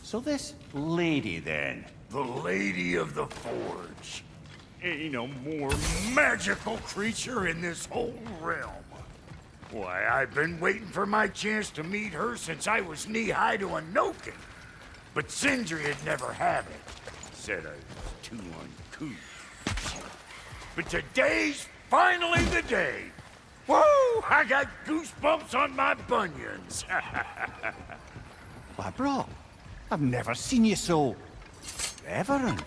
So this lady, then? The Lady of the Forge. Ain't no more magical creature in this whole realm. Why, I've been waiting for my chance to meet her since I was knee-high to a Noken. But Sindri'd never have it. Said I was too uncouth. But today's finally the day. Woo! I got goosebumps on my bunions. Why, bro, I've never seen you so... reverent.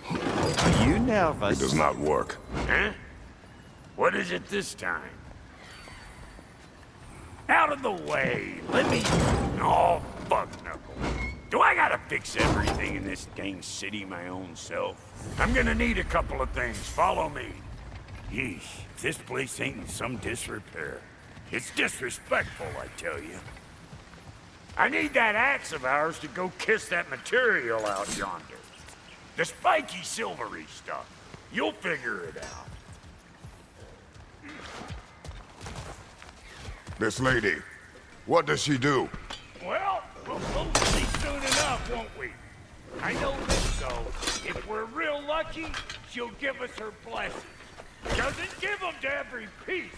Are you nervous? It does not work. Huh? What is it this time? Out of the way. Let me... Oh, fuck knuckle. Do I gotta fix everything in this dang city my own self? I'm gonna need a couple of things. Follow me. Yeesh, if this place ain't in some disrepair. It's disrespectful, I tell you. I need that axe of ours to go kiss that material out yonder. The spiky silvery stuff. You'll figure it out. This lady, what does she do? Well, we'll see soon enough, won't we? I know this, though. If we're real lucky, she'll give us her blessing. Doesn't give them to every piece,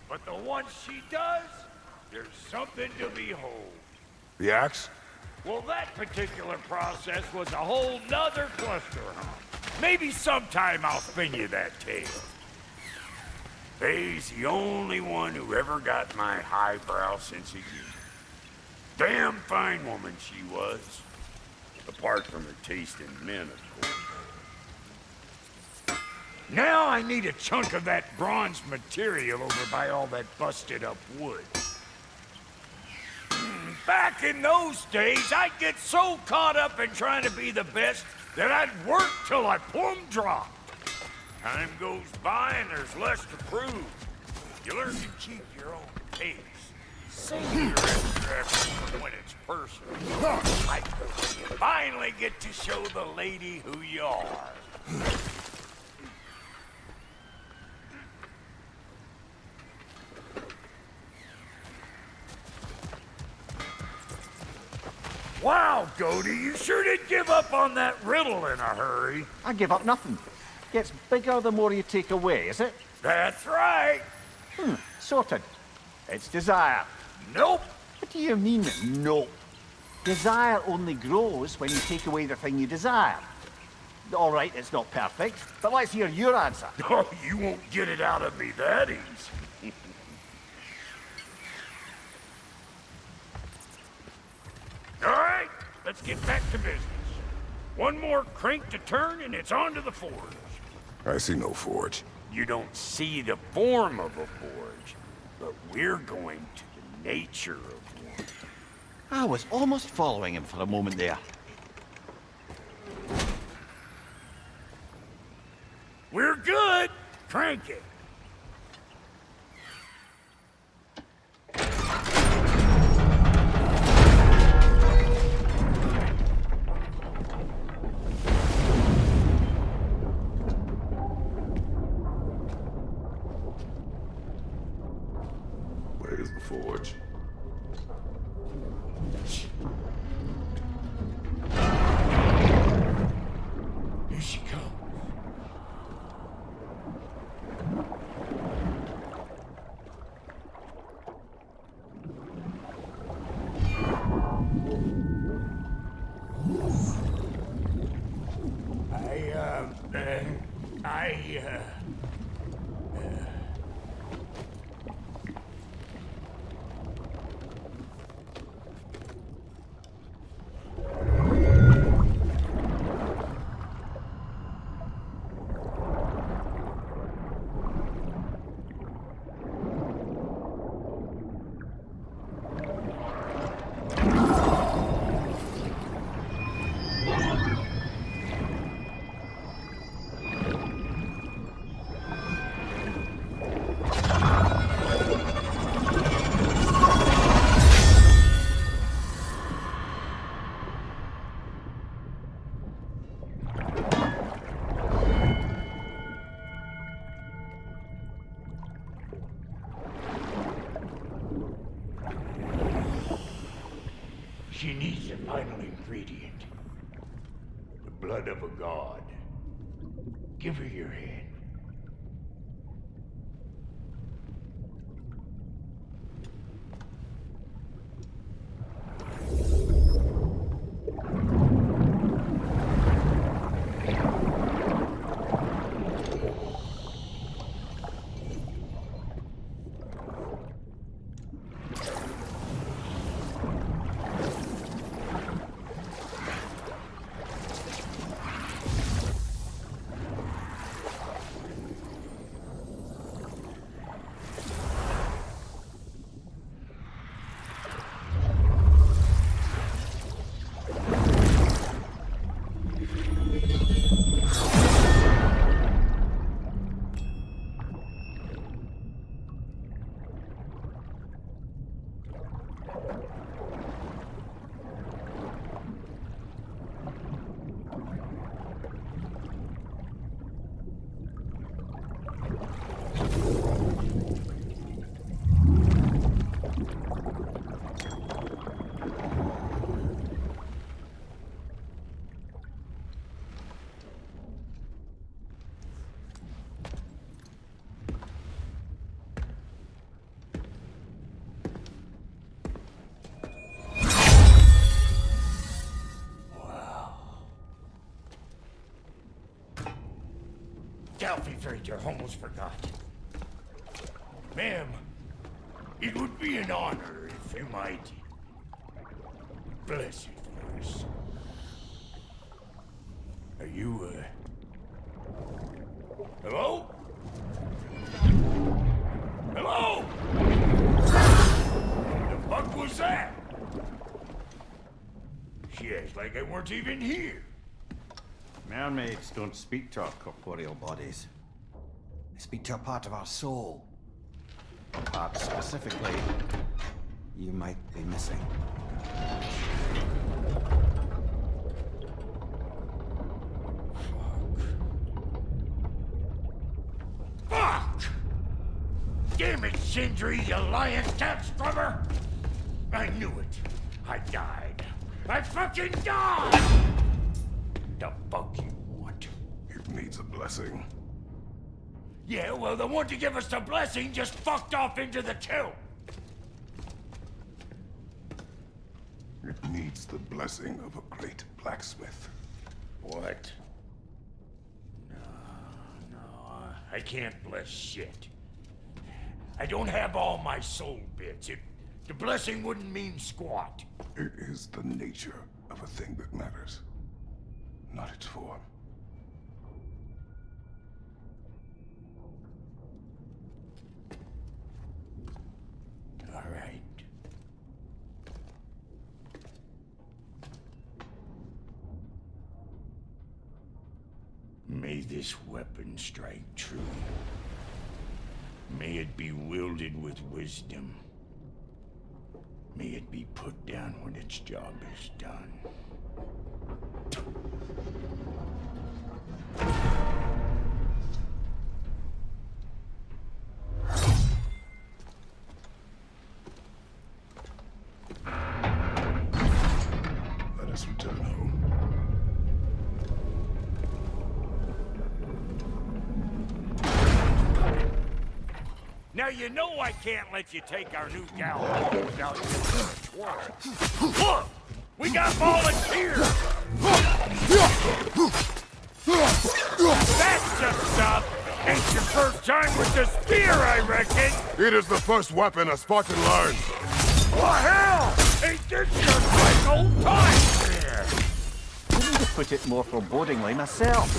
but the ones she does, there's something to behold. The axe? Well, that particular process was a whole nother cluster hump. Maybe sometime I'll spin you that tale. Faye's the only one who ever got my highbrow sense of humor. Damn fine woman she was. Apart from her taste in men, of course. Now I need a chunk of that bronze material over by all that busted up wood. Back in those days, I'd get so caught up in trying to be the best that I'd work till I plumb dropped. Time goes by and there's less to prove. You learn to keep your own pace. Save your extra effort for when it's personal. Like when you finally get to show the lady who you are. Wow, Goldie, you sure did give up on that riddle in a hurry. I give up nothing. Gets bigger the more you take away, is it? That's right. Sorted. It's desire. Nope. What do you mean, nope? Desire only grows when you take away the thing you desire. All right, it's not perfect, but let's hear your answer. Oh, you won't get it out of me that easy. All right, let's get back to business. One more crank to turn and it's on to the forge. I see no forge. You don't see the form of a forge, but we're going to the nature of one. I was almost following him for a moment there. We're good. Crank it. Where's the forge? Here she comes. She needs the final ingredient. The blood of a god. Give her your hand. Alfie Fraser almost forgot. Ma'am, it would be an honor if you might bless it for us. Are you, hello? Hello? The fuck was that? She acts like I weren't even here. Mermaids don't speak to our corporeal bodies. They speak to a part of our soul. A part specifically you might be missing. Fuck! Damn it, Sindri, you lying cat scrubber! I knew it. I died. I fucking died! The fuck you want? It needs a blessing. Yeah, well, the one to give us the blessing just fucked off into the tomb. It needs the blessing of a great blacksmith. What? I can't bless shit. I don't have all my soul bits. The blessing wouldn't mean squat. It is the nature of a thing that matters, not its form. All right. May this weapon strike true. May it be wielded with wisdom. May it be put down when its job is done. Let us return home. Now you know I can't let you take our new gal home without giving her a twirl. Look! We got volunteers! That's just stuff! Ain't your first time with the spear, I reckon! It is the first weapon a Spartan learns. What hell? Ain't this just like old times here? Couldn't have put it more forebodingly myself.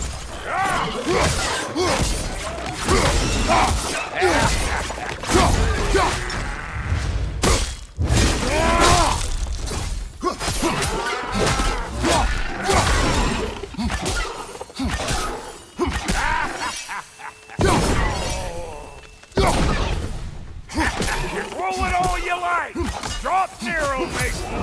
Roll it all you like! Drop zero, make more!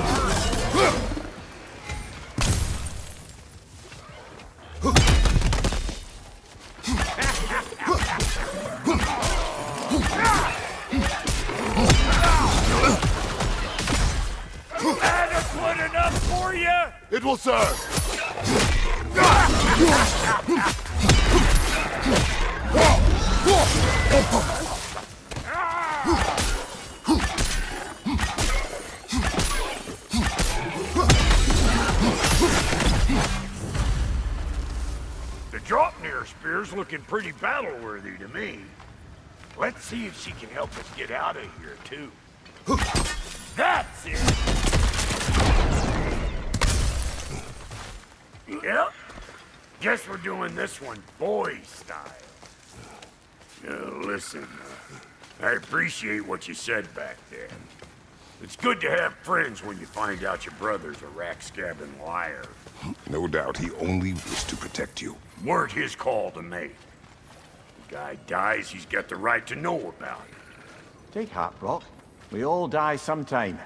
Adequate enough for you? It will serve. The drop-near spear's looking pretty battle-worthy to me. Let's see if she can help us get out of here, too. That's it! Yep. Guess we're doing this one boy style. Listen, I appreciate what you said back then. It's good to have friends when you find out your brother's a rack-scabbing liar. No doubt he only wished to protect you. Weren't his call to make. The guy dies, he's got the right to know about it. Take heart, Brock. We all die sometime.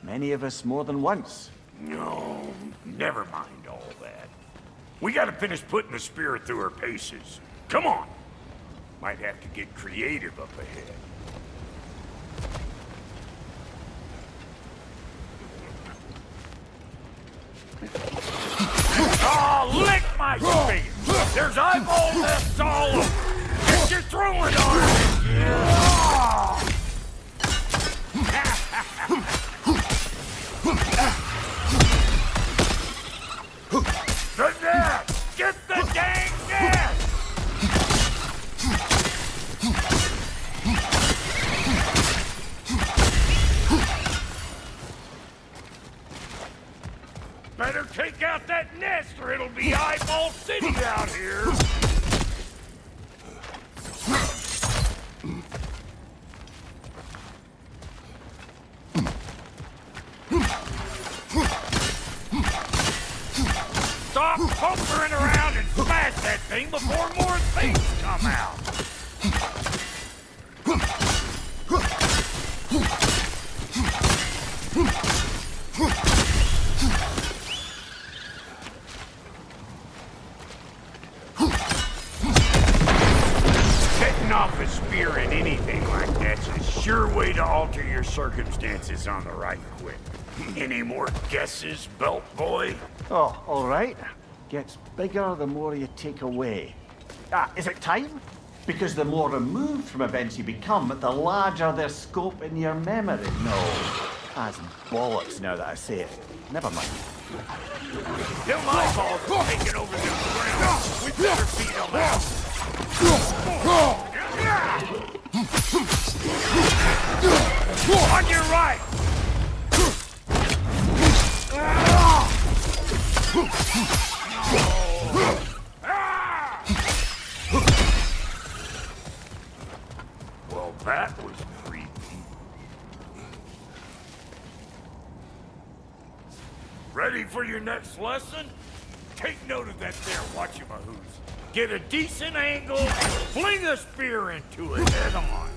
Many of us more than once. No, never mind all that. We gotta finish putting the spirit through her paces. Come on! Might have to get creative up ahead. Oh, lick my face! There's eyeball nests all over! Get your throwing arm! Yeah! The net! Get the dang net! Better take out that nest or it'll be Eyeball City out here! Stop pumpering around and smash that thing before more things come out! Setting off a spear in anything like that's a sure way to alter your circumstances on the right quick. Any more guesses, belt boy? Oh, all right. Gets bigger the more you take away. Is it time? Because the more removed from events you become, the larger their scope in your memory. No, that's bollocks now that I say it. Never mind. Them eyeballs are taking over the ground. We better beat them out. On your right! Well, that was creepy. Ready for your next lesson? Take note of that there whatchamahoos. Get a decent angle and fling a spear into it head on.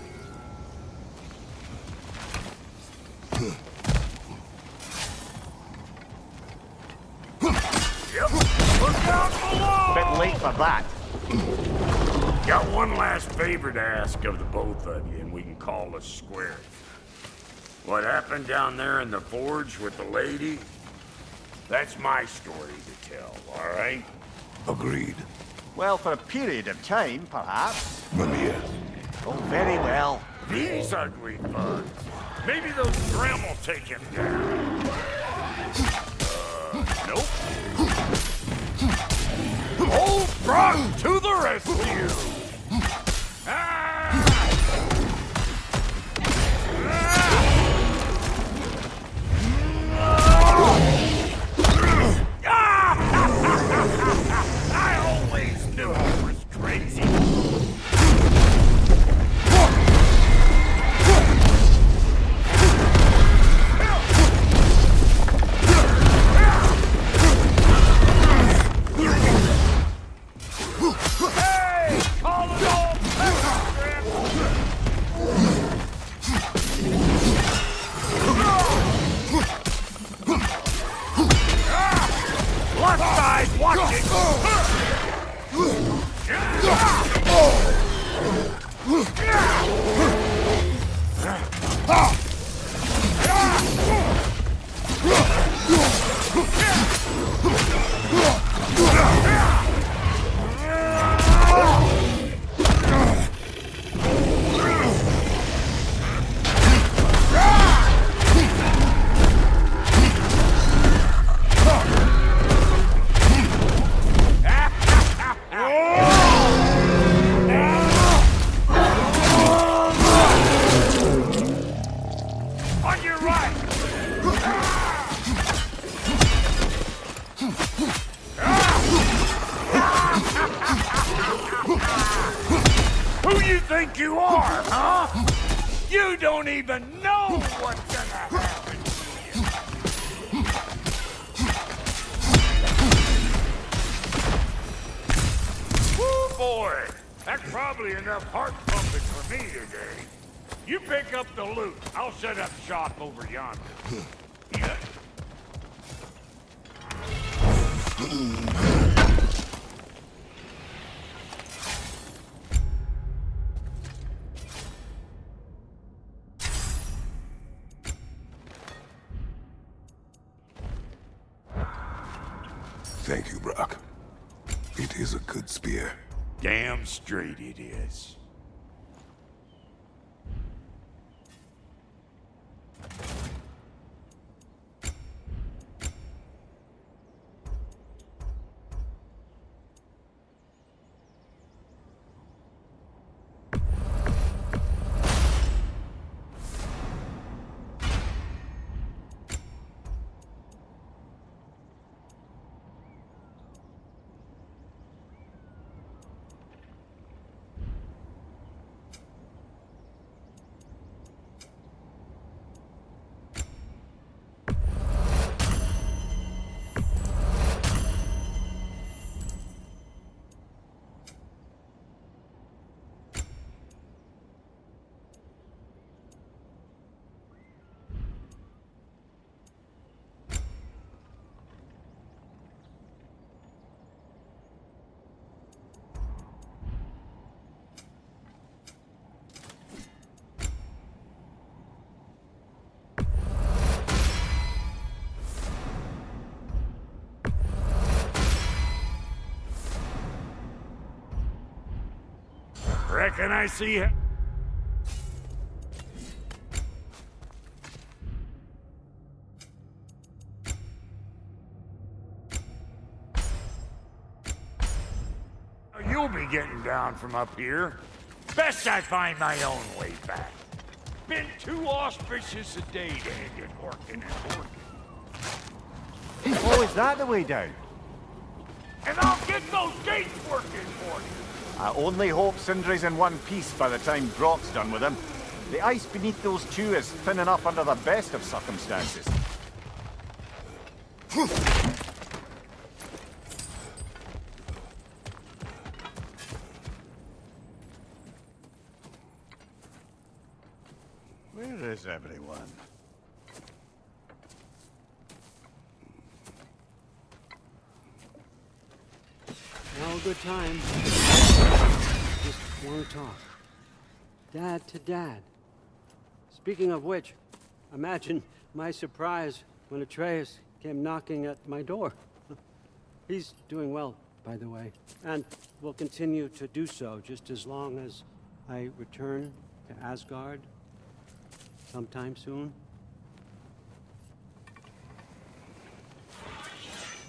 Yep, look out below! Bit late for that. Got one last favor to ask of the both of you, and we can call us square. What happened down there in the forge with the lady? That's my story to tell, all right? Agreed. Well, for a period of time, perhaps. Yes. Oh, very well. These ugly bugs. Maybe those Grim will take him down. Nope. Old Brock to the rescue! I always knew I was crazy. Hey, call it all left side, watch it! On your right! Who you think you are, huh? You don't even know what's gonna happen to you. Woo, boy! That's probably enough heart pumping for me today. You pick up the loot. I'll set up shop over yonder. Yeah. Thank you, Brock. It is a good spear. Damn straight it is. Reckon I see him. You'll be getting down from up here. Best I find my own way back. been too auspicious a day to end it working and working. Oh, is that the way down? And I'll get those gates working for you. I only hope Sindri's in one piece by the time Brock's done with him. The ice beneath those two is thin enough under the best of circumstances. Where is everyone? Now a good time. Just want to talk. Dad to Dad. Speaking of which, imagine my surprise when Atreus came knocking at my door. He's doing well, by the way, and will continue to do so just as long as I return to Asgard sometime soon.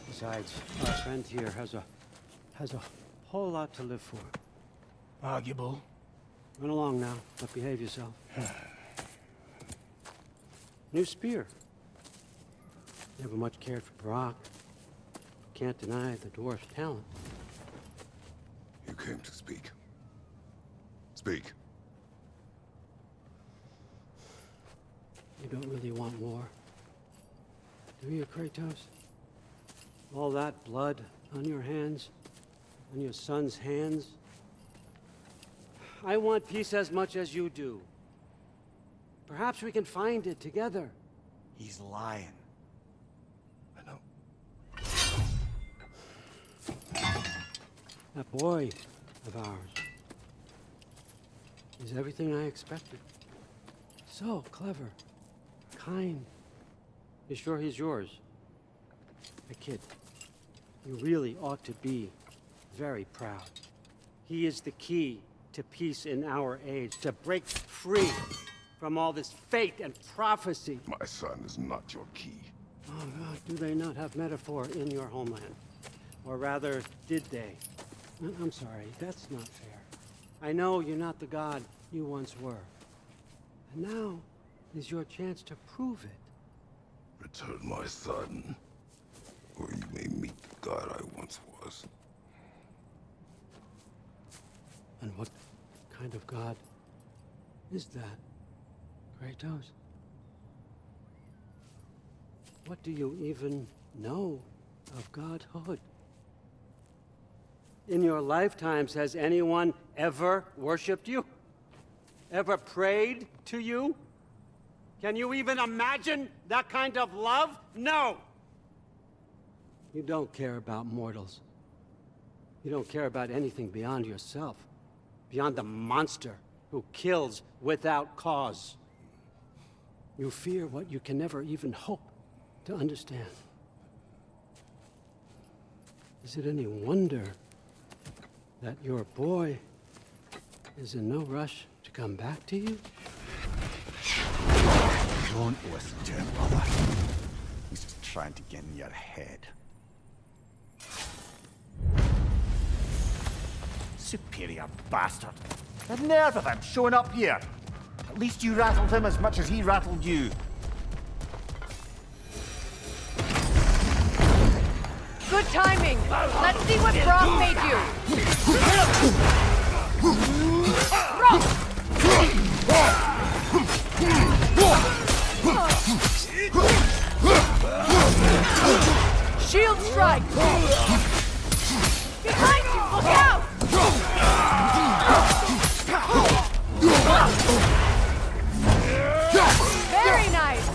Besides, our friend here has a whole lot to live for. Arguable. Run along now, but behave yourself. New spear. Never much cared for Brock. Can't deny the dwarf's talent. You came to speak. Speak. You don't really want war, do you, Kratos? All that blood on your hands, on your son's hands. I want peace as much as you do. Perhaps we can find it together. He's lying. I know. That boy of ours is everything I expected. So clever, kind. You sure he's yours? A kid. You really ought to be very proud. He is the key to peace in our age, to break free from all this fate and prophecy. My son is not your key. Oh God, do they not have metaphor in your homeland? Or rather, did they? I'm sorry, that's not fair. I know you're not the god you once were. And now is your chance to prove it. Return my son, or you may meet the god I once was. And what kind of god is that, Kratos? What do you even know of godhood? In your lifetimes, has anyone ever worshipped you? Ever prayed to you? Can you even imagine that kind of love? No! You don't care about mortals. You don't care about anything beyond yourself. Beyond the monster who kills without cause. You fear what you can never even hope to understand. Is it any wonder that your boy is in no rush to come back to you? Don't listen to him, brother. He's just trying to get in your head. Superior bastard. The nerve of him showing up here. At least you rattled him as much as he rattled you. Good timing. Let's see what Brock made you. Shield strike. Behind you. Look out. Very nice.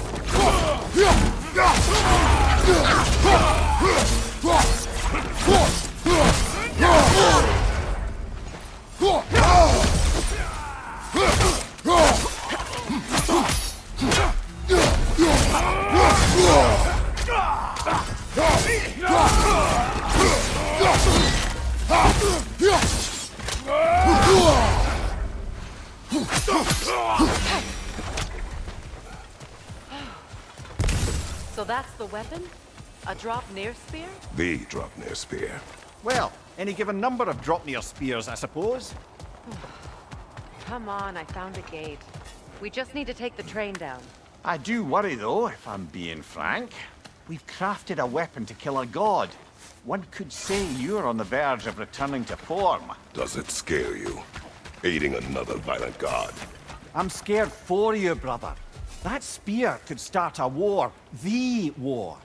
So that's the weapon? A drop-near spear? The drop-near spear. Well, any given number of drop-near spears, I suppose. Come on, I found a gate. We just need to take the train down. I do worry, though, if I'm being frank. We've crafted a weapon to kill a god. One could say you're on the verge of returning to form. Does it scare you? Aiding another violent god? I'm scared for you, brother. That spear could start a war. The war.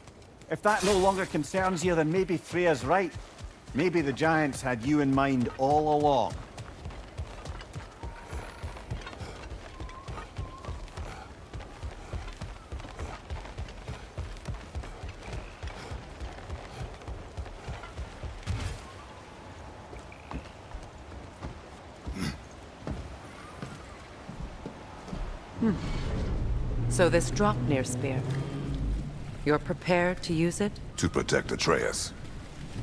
If that no longer concerns you, then maybe Freya's right. Maybe the Giants had you in mind all along. So this Draupnir spear, you're prepared to use it? To protect Atreus.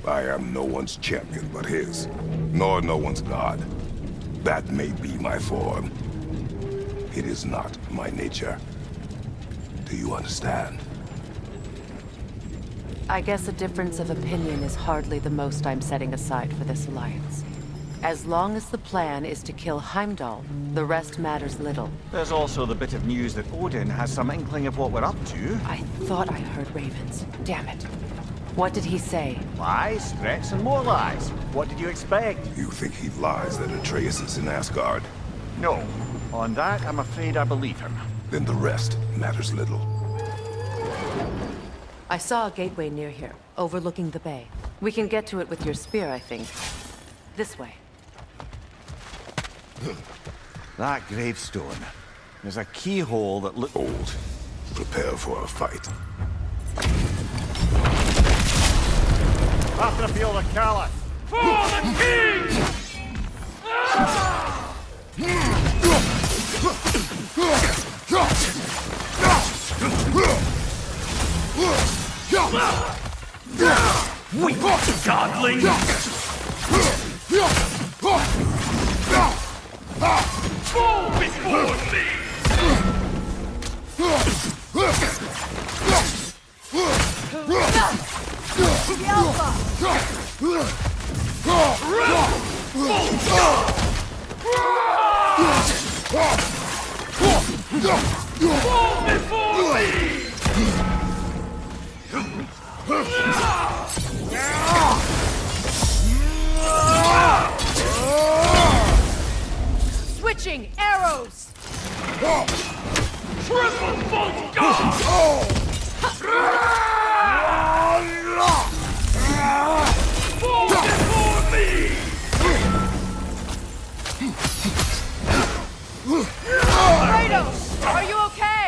I am no one's champion but his, nor no one's god. That may be my form. It is not my nature. Do you understand? I guess a difference of opinion is hardly the most I'm setting aside for this alliance. As long as the plan is to kill Heimdall, the rest matters little. There's also the bit of news that Odin has some inkling of what we're up to. I thought I heard ravens. Damn it. What did he say? Lies, threats, and more lies. What did you expect? You think he lies that Atreus is in Asgard? No. On that, I'm afraid I believe him. Then the rest matters little. I saw a gateway near here, overlooking the bay. We can get to it with your spear, I think. This way. That gravestone. There's a keyhole that looks old. Prepare for a fight. After the field of Callus. For the king! Weak godling! Fall before me! Fall before me! Switching arrows! Triple bolt god! Fall before me! Kratos! Are you okay?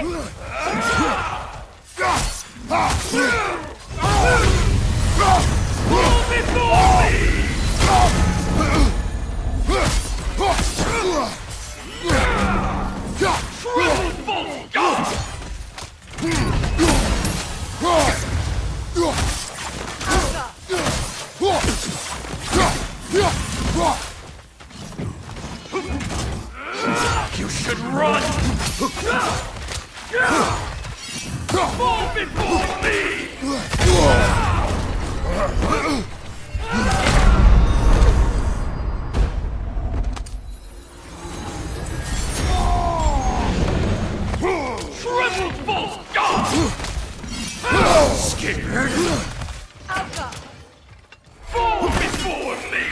Fall before me! Triple bolt god! You should run! Fall before me! Triple bolt god! Scared? Fall before me!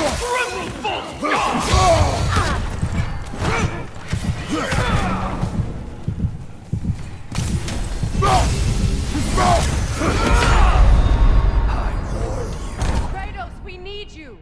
Triple bolt god! Kratos, we need you!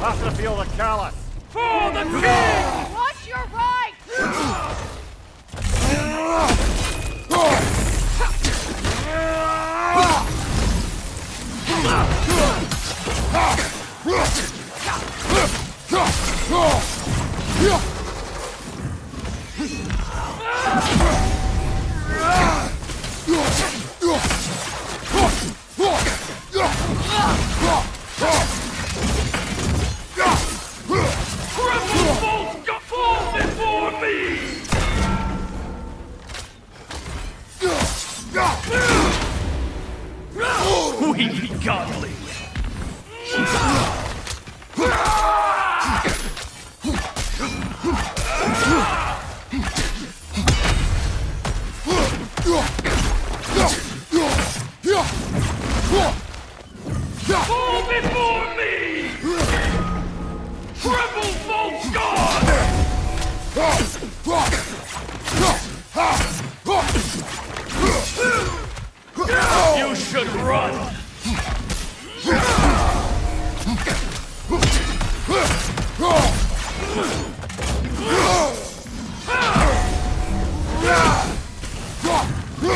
After the field of Callus. For the king! Watch your right! ungodly! Fall before me! Tremble, false god! You should run!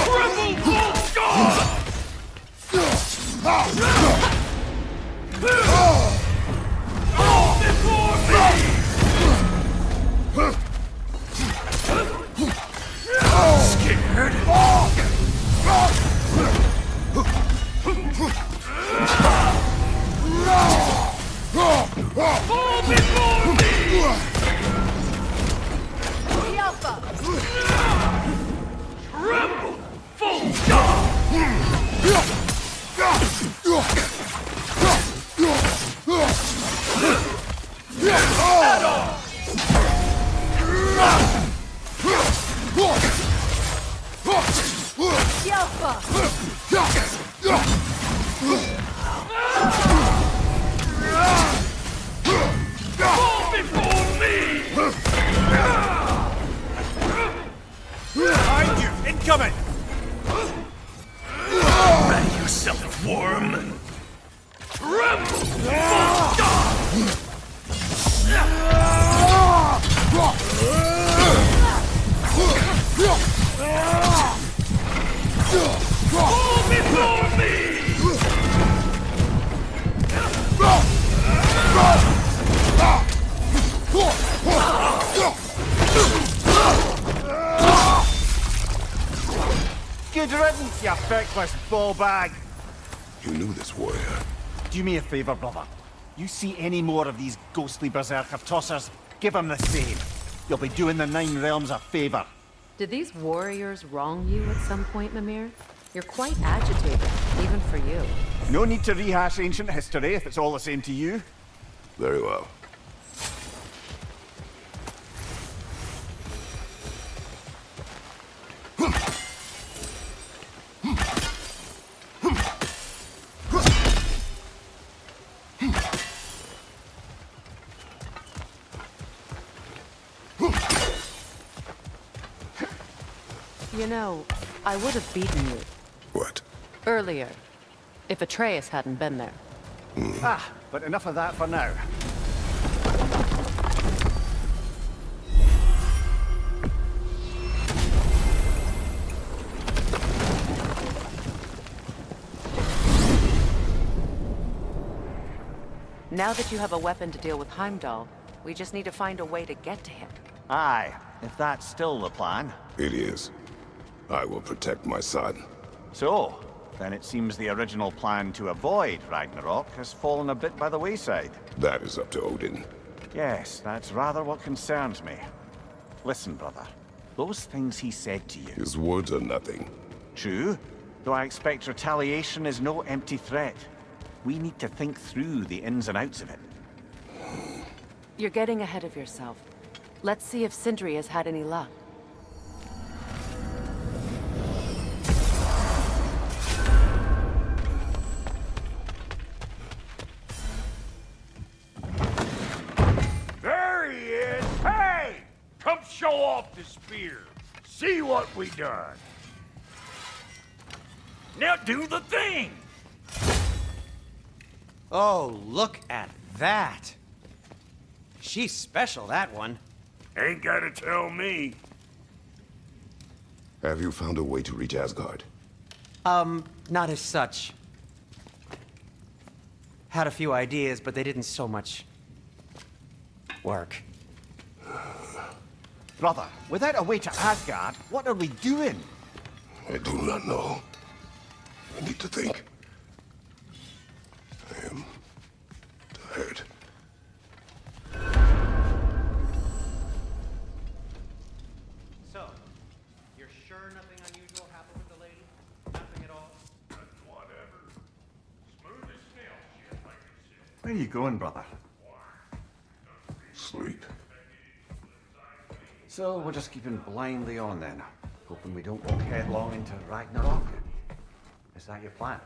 Tremble, false god! Fall before me! Scared? Fall before me! The Alpha! Tremble, false god! At all! The Alpha! Fall before me! Behind you! Incoming! Ready yourself, worm! Tremble, false god! Fall before me! Good riddance, you feckless ball bag. You knew this warrior. Do me a favor, brother. You see any more of these ghostly berserker tossers, give them the same. You'll be doing the Nine Realms a favor. Did these warriors wrong you at some point, Mimir? You're quite agitated, even for you. No need to rehash ancient history if it's all the same to you. Very well. You know, I would have beaten you. What? Earlier, if Atreus hadn't been there. Ah, but enough of that for now. Now that you have a weapon to deal with Heimdall, we just need to find a way to get to him. Aye, if that's still the plan. It is. I will protect my son. So, then it seems the original plan to avoid Ragnarok has fallen a bit by the wayside. That is up to Odin. Yes, that's rather what concerns me. Listen, brother. Those things he said to you... His words are nothing. True, though I expect retaliation is no empty threat. We need to think through the ins and outs of it. You're getting ahead of yourself. Let's see if Sindri has had any luck. There he is! Hey! Come show off the spear. See what we done. Now do the thing! Oh, look at that. She's special, that one. Ain't gotta tell me. Have you found a way to reach Asgard? Not as such. Had a few ideas, but they didn't so much work. Brother, without a way to Asgard, what are we doing? I do not know. I need to think. I am tired. So, you're sure nothing unusual happened with the lady? Nothing at all? Whatever. Smooth are you going, brother? Sleep. So we're just keeping blindly on then, hoping we don't walk headlong into Ragnarok. Is that your plan?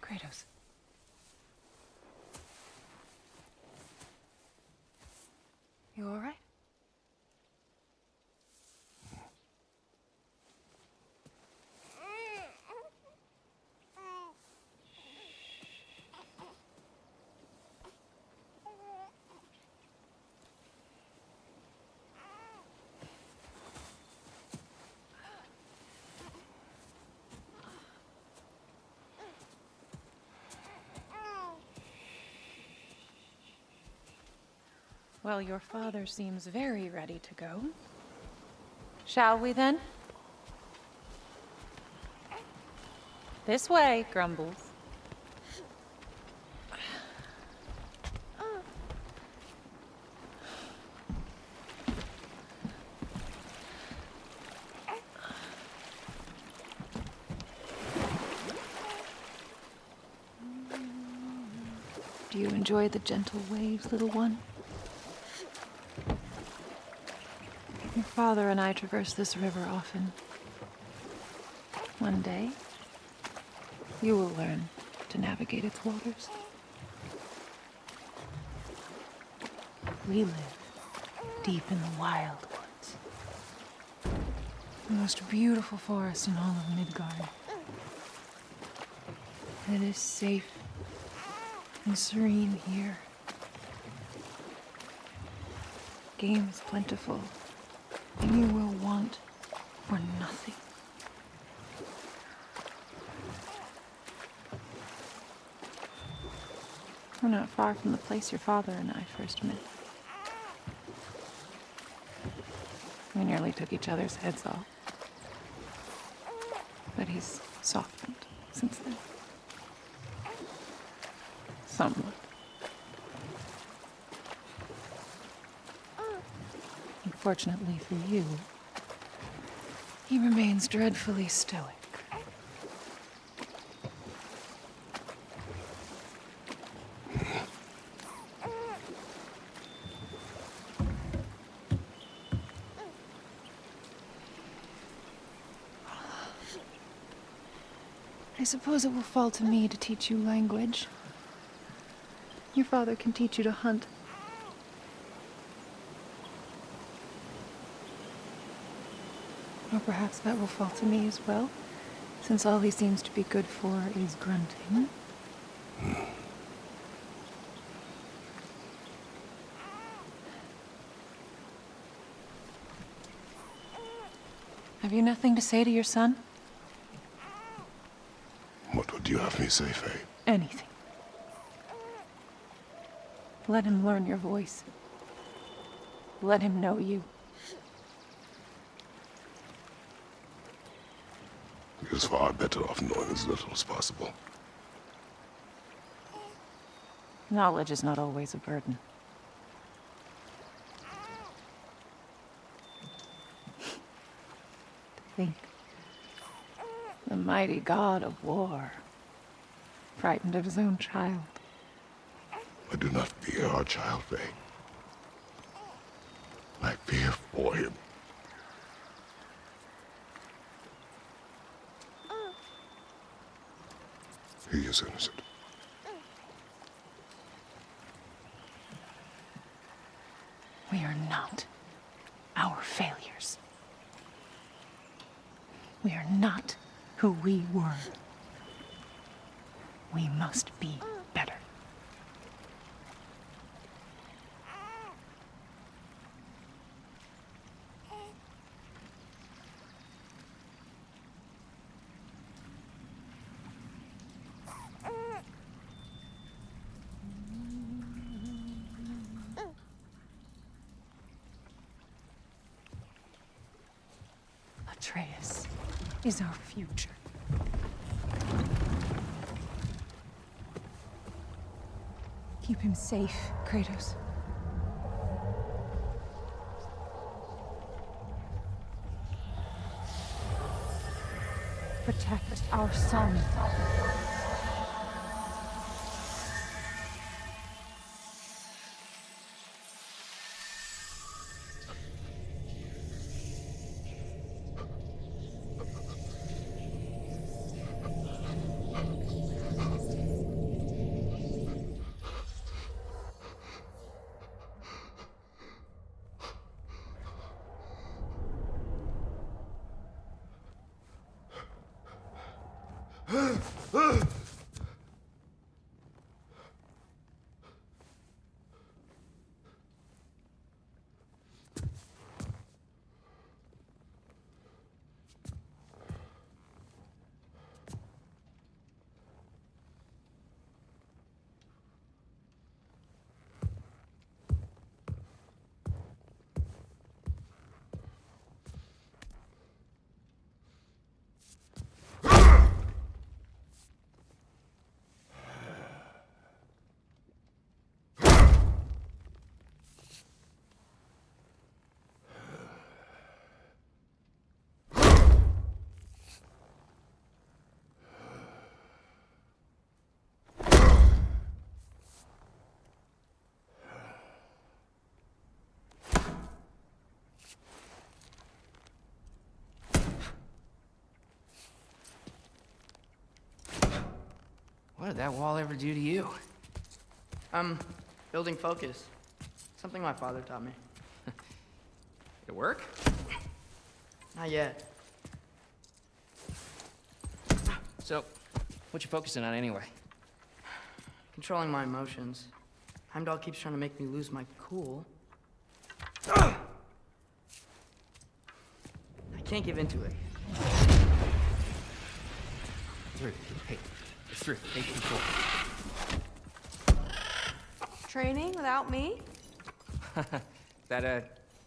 Kratos. You all right? Well, your father seems very ready to go. Shall we then? This way, Grumbles. Do you enjoy the gentle waves, little one? Your father and I traverse this river often. One day, you will learn to navigate its waters. We live deep in the wild woods. The most beautiful forest in all of Midgard. It is safe and serene here. Game is plentiful, and you will want for nothing. We're not far from the place your father and I first met. We nearly took each other's heads off. But he's softened since then. Somewhat. Unfortunately for you, he remains dreadfully stoic. I suppose it will fall to me to teach you language. Your father can teach you to hunt. Or perhaps that will fall to me as well, since all he seems to be good for is grunting. Have you nothing to say to your son? What would you have me say, Faye? Anything. Let him learn your voice. Let him know you. He is far better off knowing as little as possible. Knowledge is not always a burden. To think, the mighty god of war, frightened of his own child. I do not fear our child, Faye. I fear for him. He is innocent. We are not our failures. We are not who we were. We must be better. Atreus is our future. Keep him safe, Kratos. Protect our son. What did that wall ever do to you? Building focus. Something my father taught me. Did it work? Not yet. So, what you focusing on anyway? Controlling my emotions. Heimdall keeps trying to make me lose my cool. I can't give into it. Through. Hey, it's through. Take control. Training without me? That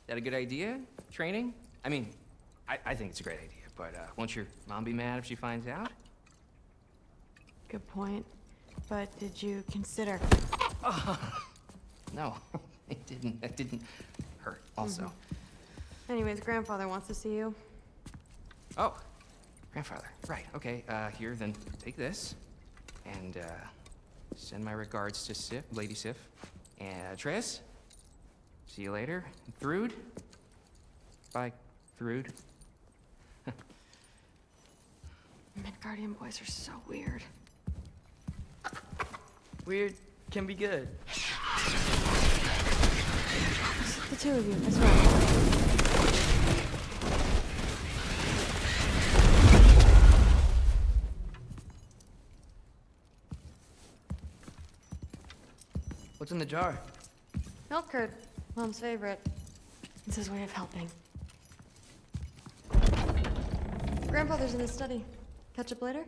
a good idea? Training? I mean, I think it's a great idea, but won't your mom be mad if she finds out? Good point. But did you consider? No, it didn't. It didn't hurt, also. Anyways, grandfather wants to see you. Oh, grandfather. Right, okay. Here, then take this. And, send my regards to Sif, Lady Sif. And, Triss. See you later. Thrud. Bye, Thrud. Midgardian boys are so weird. Weird can be good. The two of you, as well. What's in the jar? Milk curd, Mom's favorite. It's his way of helping. Grandfather's in his study. Catch up later?